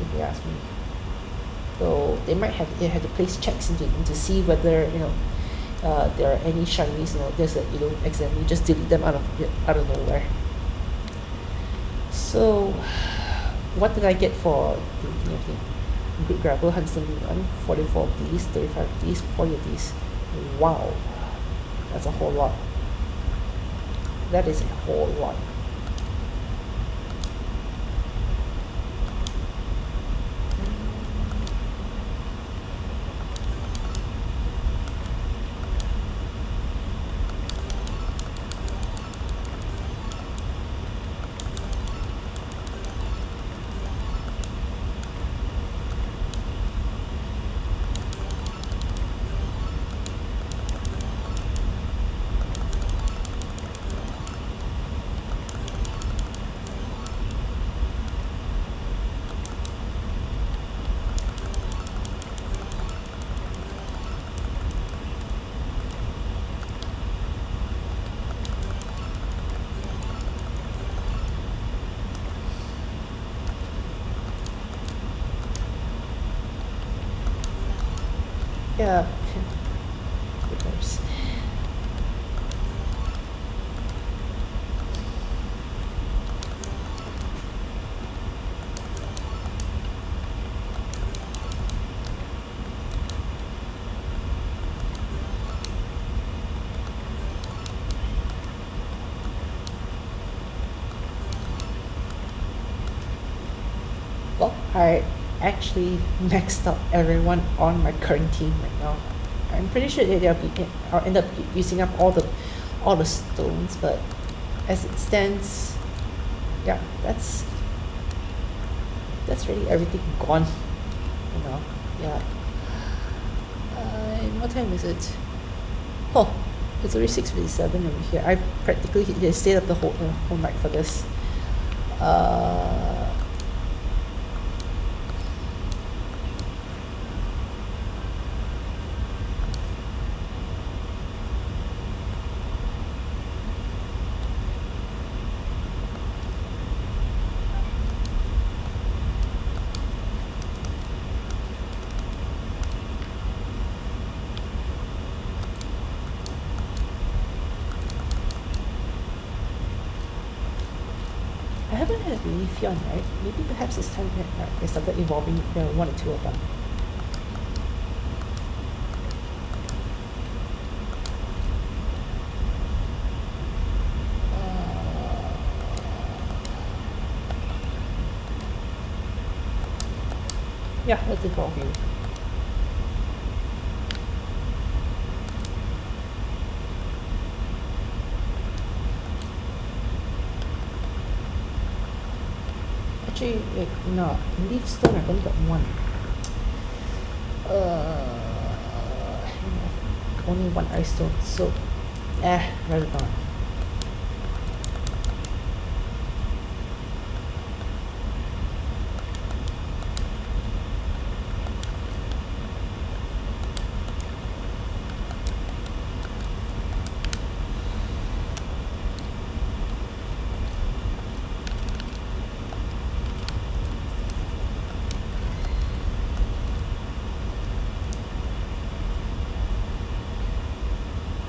if you ask me. So they might have to place checks into see whether there are any shinies. There's that accidentally just delete them out of nowhere. So what did I get for the Good Gravel 171, 44 of these, 35 of these, 40 of these? Wow, that's a whole lot. That is a whole lot. Yeah, of course. Well, I actually maxed out everyone on my current team right now. I'm pretty sure that I'll end up using up all the stones, but as it stands, yeah, that's really everything gone. Yeah. And what time is it? Oh, it's already 6:57 over here. I've practically stayed up the whole night for this. I haven't had a Leafeon, right? Maybe perhaps it's time that I started evolving one or two of them. Yeah, that's it for all of you. Actually, wait, no. Leaf stone, I've only got one. Hang on. Only one ice stone, so rather not.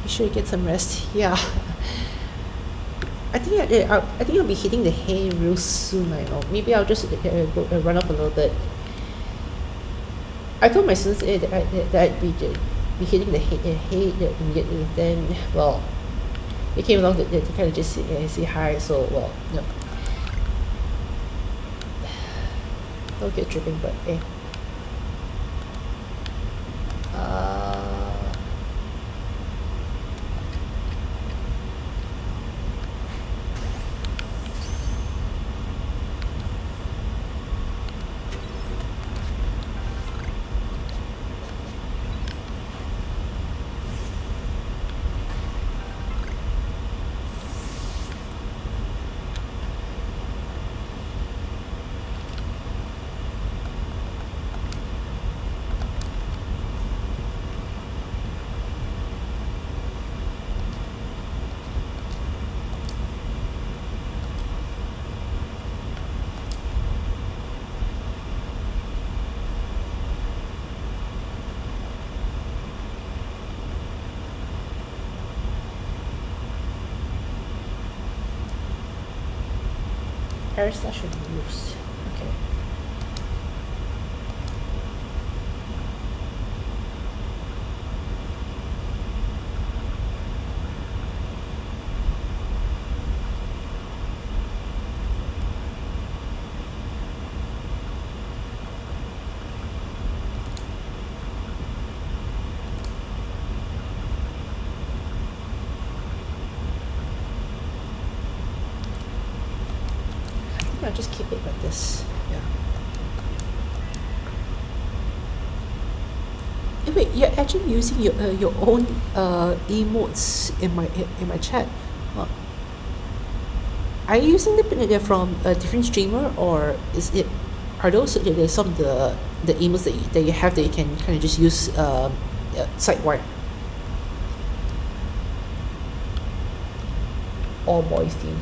You should get some rest. Yeah. I think I'll be hitting the hay real soon. I know. Maybe I'll just go, run off a little bit. I told my students that I'd be hitting the hay immediately. Then, well, they came along to kind of just say hi. So, well, no, don't get tripping, but eh. Uh, air slash should be used. Okay. I'll just keep it like this. Yeah. Wait, you're actually using your own emotes in my chat. Uh, are you using the from a different streamer, or is it are those some of the emotes that you have that you can kind of just use site-wide? All boys team.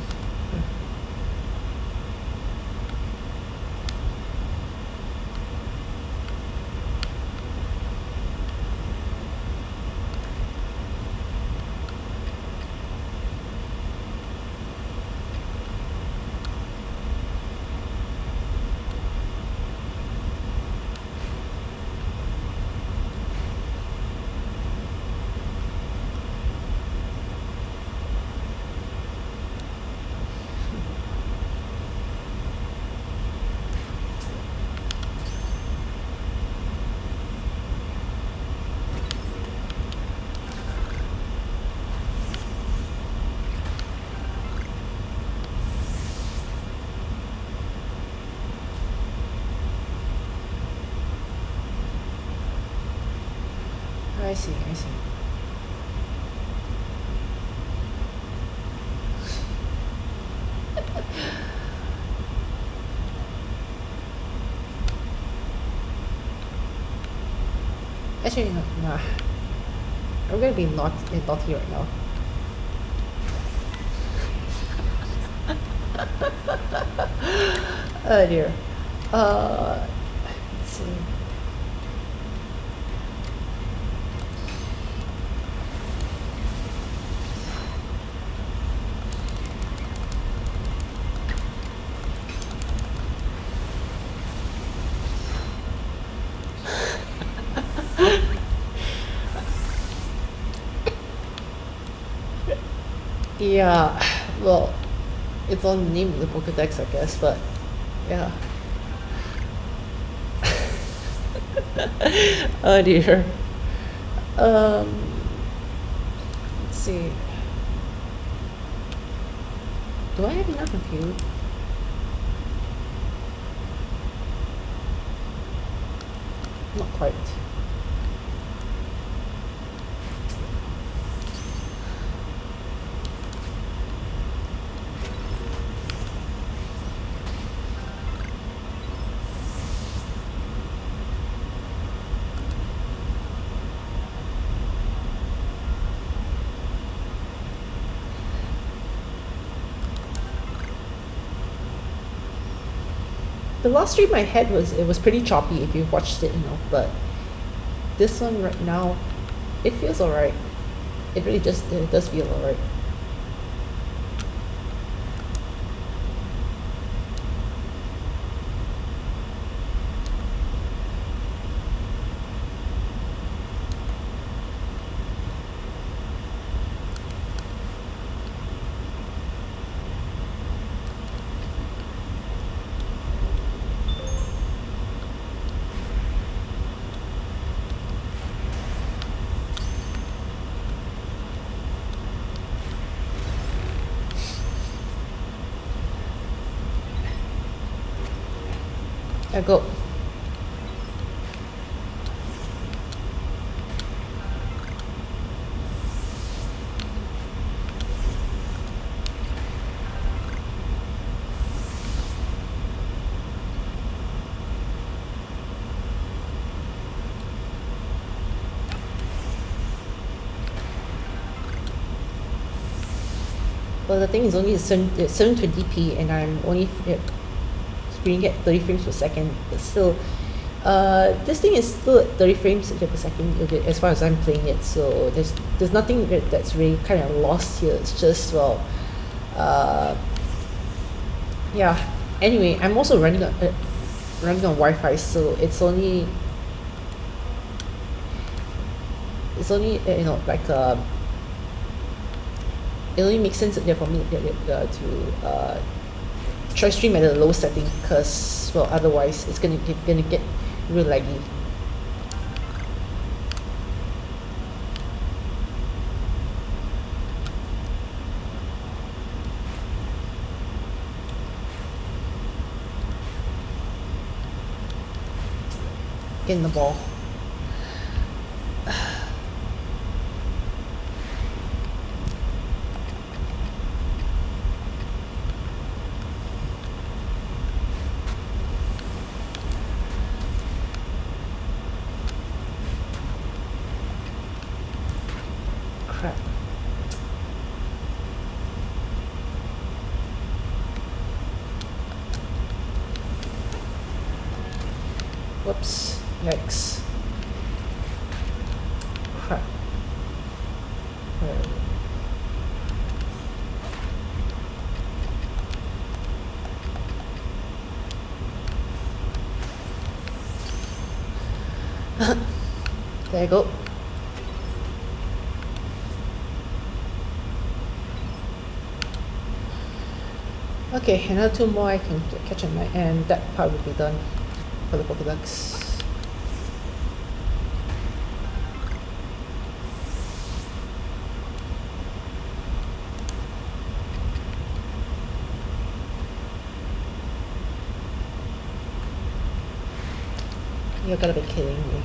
I see, I see. Actually, no, nah. I'm gonna be naughty right now. Oh dear. Let's see. Yeah, well, it's on the name of the Pokedex, I guess, but yeah. Oh dear. Um, let's see. Do I have enough of you? Not quite. The last stream I had was pretty choppy if you watched it, but this one right now, it feels alright. It really just it does feel alright. I go. Well, the thing is only it's 720p and I'm only screening at 30 frames per second. But still, this thing is still at 30 frames per second as far as I'm playing it. So there's nothing that's really kind of lost here. It's just uh, yeah. Anyway, I'm also running on Wi-Fi, so it's only like it only makes sense for me to try stream at a low setting because well otherwise it's gonna get real laggy. In the ball. Crap. Whoops. Yikes. Crap. Where are we? There you go. Okay, another two more I can catch on my and that part will be done for the Pokedex. You're gonna be kidding me.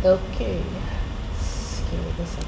Okay. Let's give this up.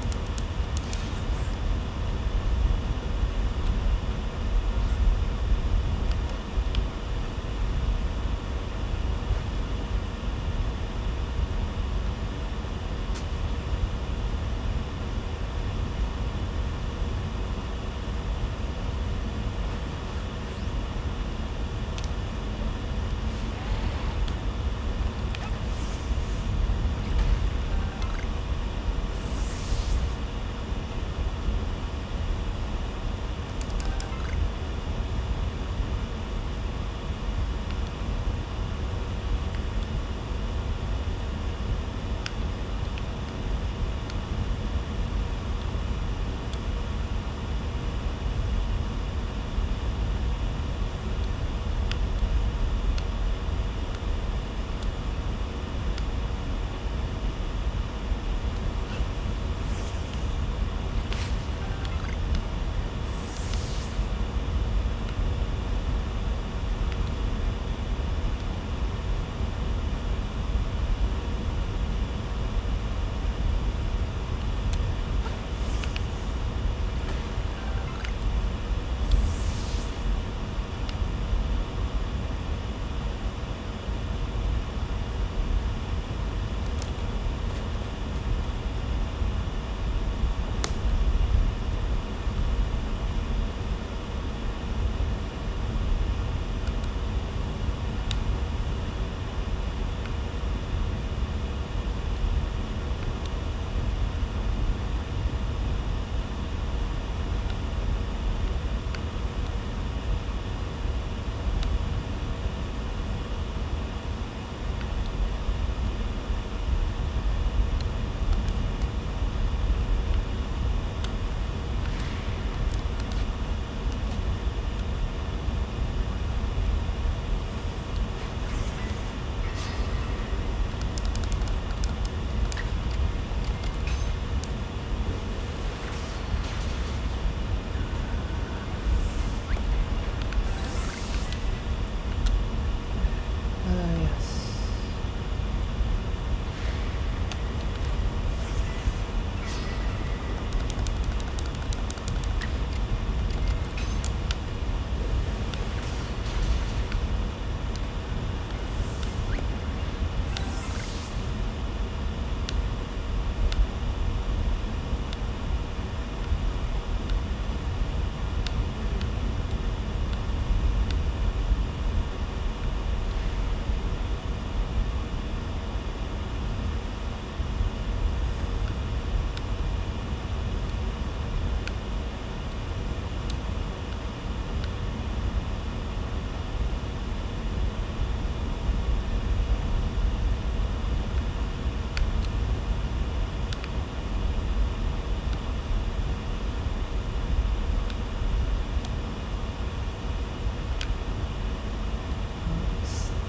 Yes.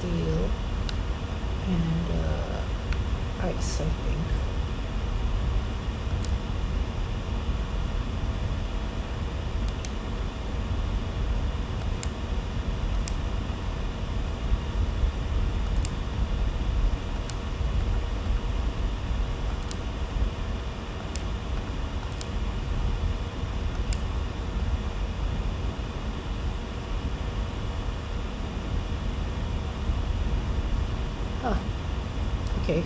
Steel and ice, I think. Ah, okay.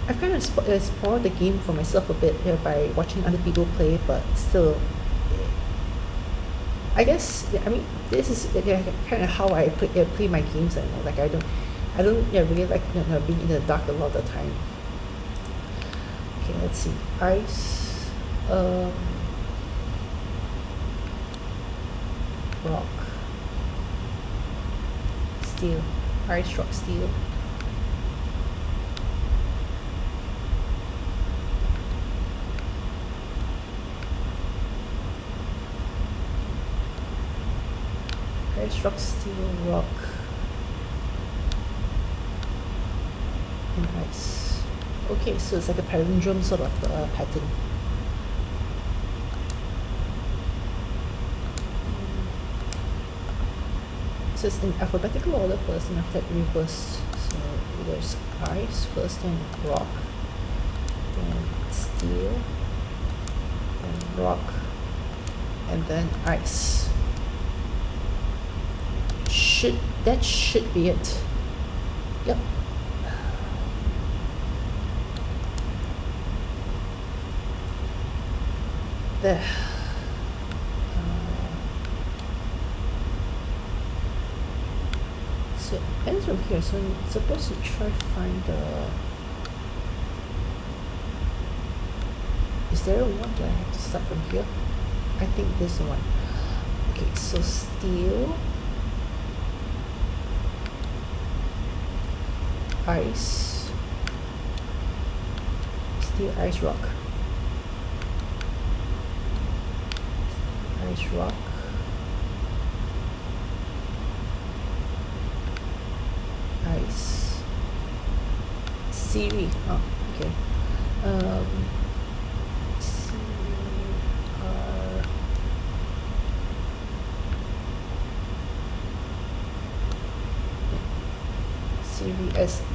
I've kind of spoiled the game for myself a bit here by watching other people play, but still, I guess I mean this is kind of how I play my games. I know, like I don't really like being in the dark a lot of the time. Okay, let's see. Ice, rock, steel, ice, rock, steel. Ice, rock, steel, rock, and ice. Okay, so it's like a palindrome sort of pattern. So it's in alphabetical order first and after that reverse. So there's ice first, then rock, then steel, then rock, and then ice. That should be it. Yep. There. So it ends from here. So I'm supposed to try to find the. Is there one that I have to start from here? I think this one. Okay, so steel, ice, steel, ice, rock, ice, rock, ice, Siri. Oh, okay.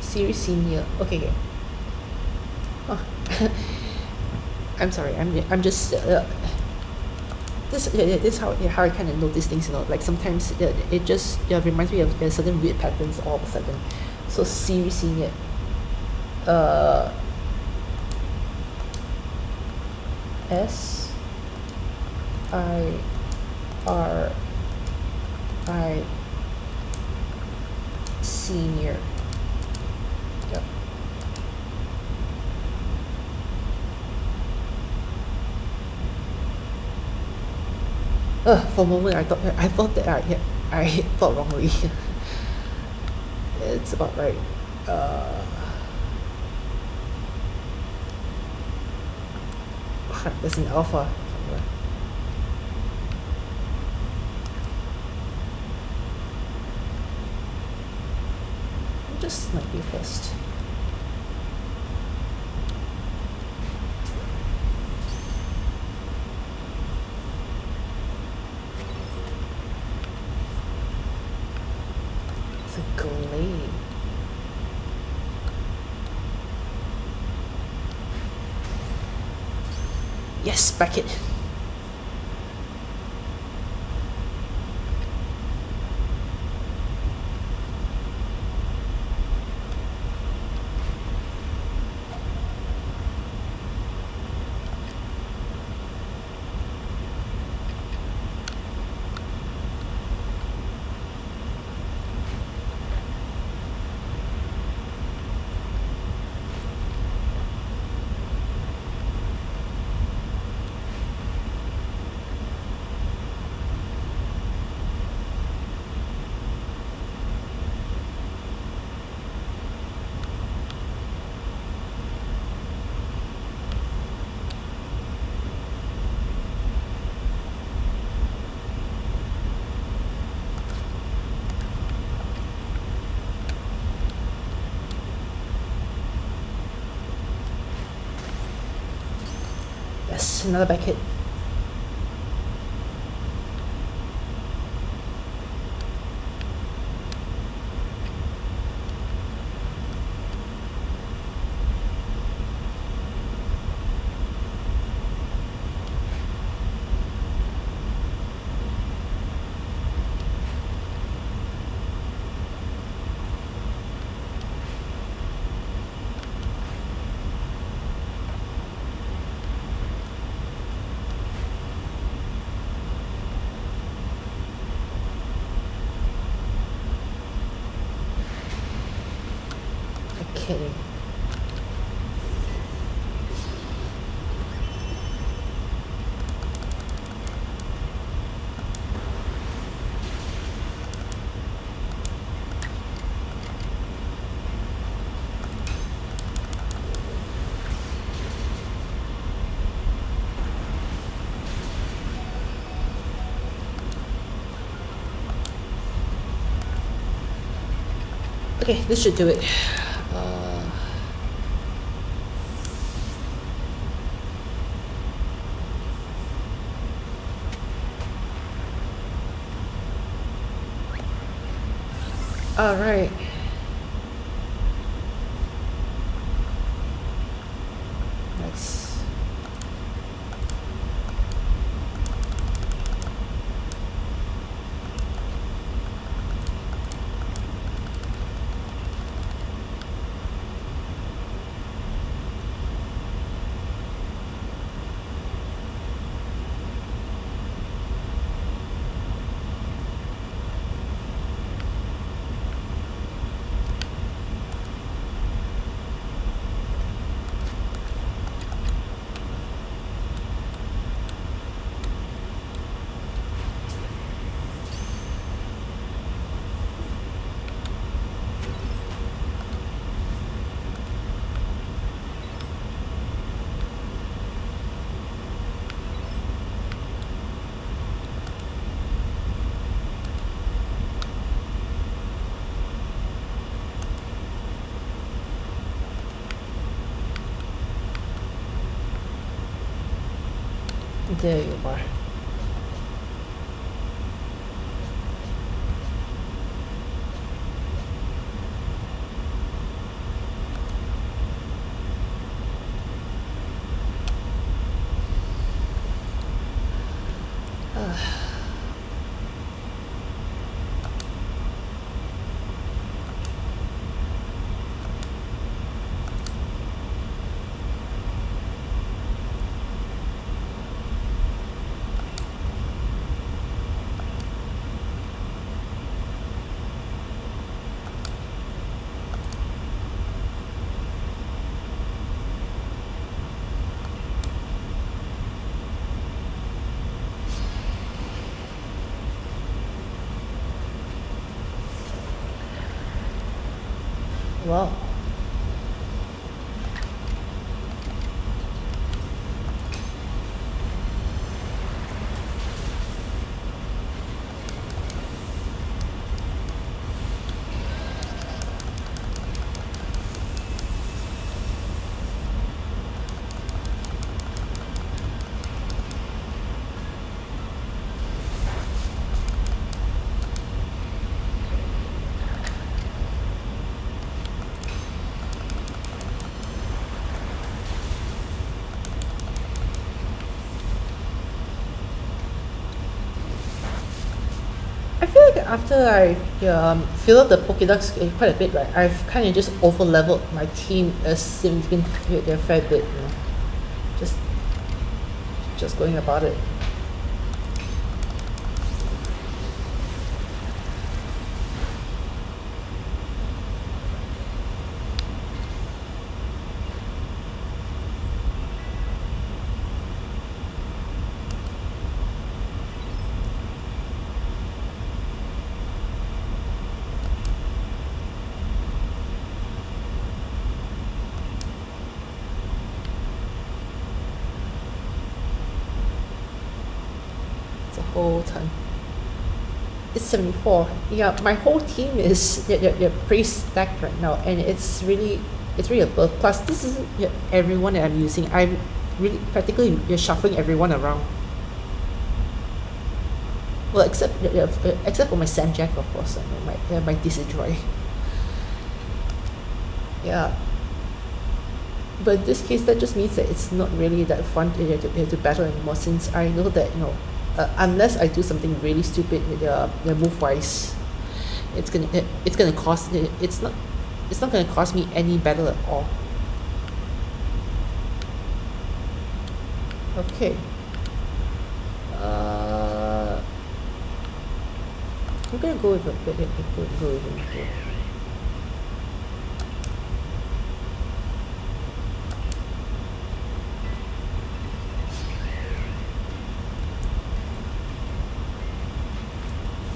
Series senior. Okay, okay. Oh. I'm sorry. I'm just this this how I kind of notice things. Like sometimes it just reminds me of there's certain weird patterns all of a sudden. So series senior. S I R I senior. Yep. For a moment I thought that I thought wrongly. It's about right. Crap, there's an alpha somewhere. Just slightly first. It's a glade. Yes, back it. Yes, another back hit. Kidding. Okay, this should do it. All right. There you are. Wow. I feel like after I fill up the Pokédex quite a bit, right, I've kind of just over leveled my team a significant a fair bit, you know. Just going about it. It's a whole ton. It's 74. Yeah, my whole team is pretty stacked right now, and it's really above. Plus, this isn't everyone that I'm using. I'm really practically shuffling everyone around. Well, except for my Sandjack, of course, and my Disidroy. Yeah. But in this case, that just means that it's not really that fun to battle anymore, since I know that, you know, unless I do something really stupid move wise, it's gonna cost it's not gonna cost me any battle at all. Okay. I'm gonna go with it.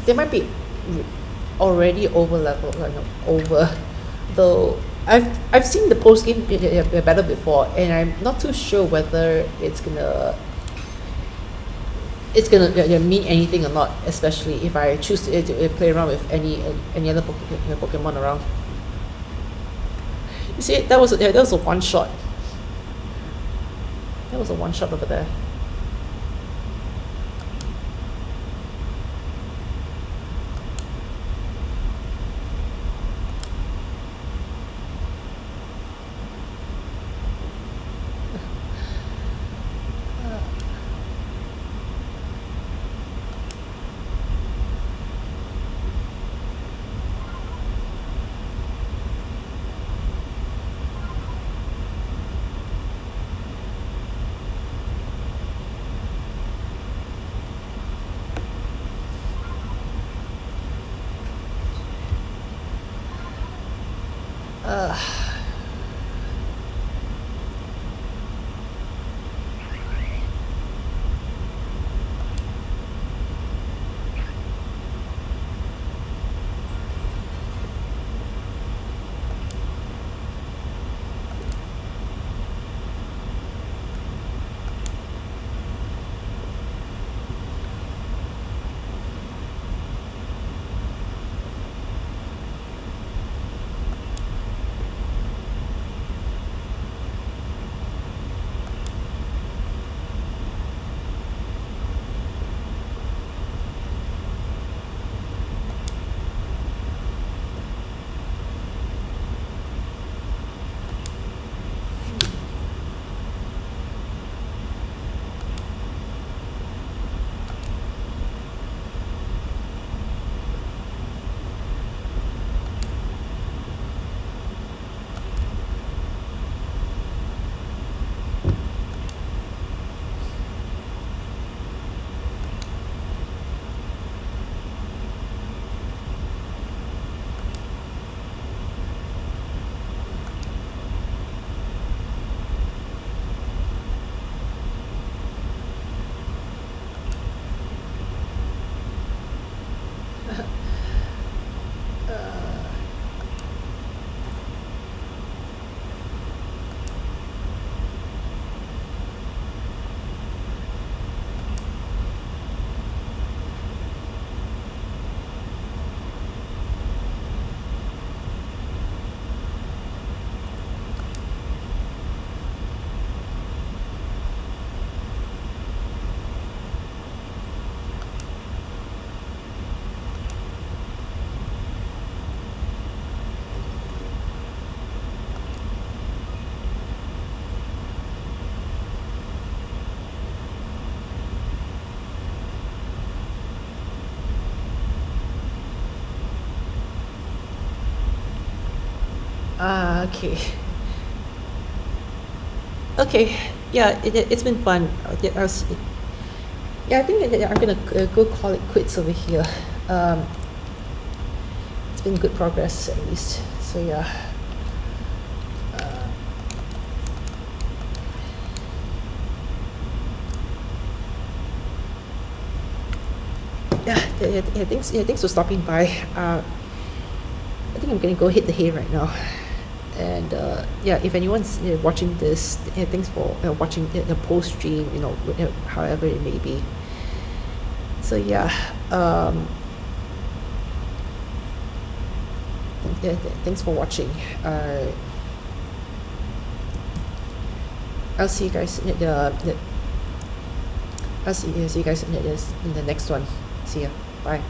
They might be already over leveled, like, over. Though I've seen the post game battle before, and I'm not too sure whether it's gonna mean anything or not. Especially if I choose to play around with any other Pokemon around. You see, that was a one shot. That was a one shot over there. Okay. Okay. Yeah, it's been fun. Yeah, I think that I'm gonna go call it quits over here. Um, it's been good progress at least. So yeah. Uh, thanks for stopping by. I think I'm gonna go hit the hay right now. And yeah, if anyone's watching this, thanks for watching the post stream, however it may be. So yeah, thanks for watching. I'll see you guys I'll see you guys in the next one. See ya. Bye.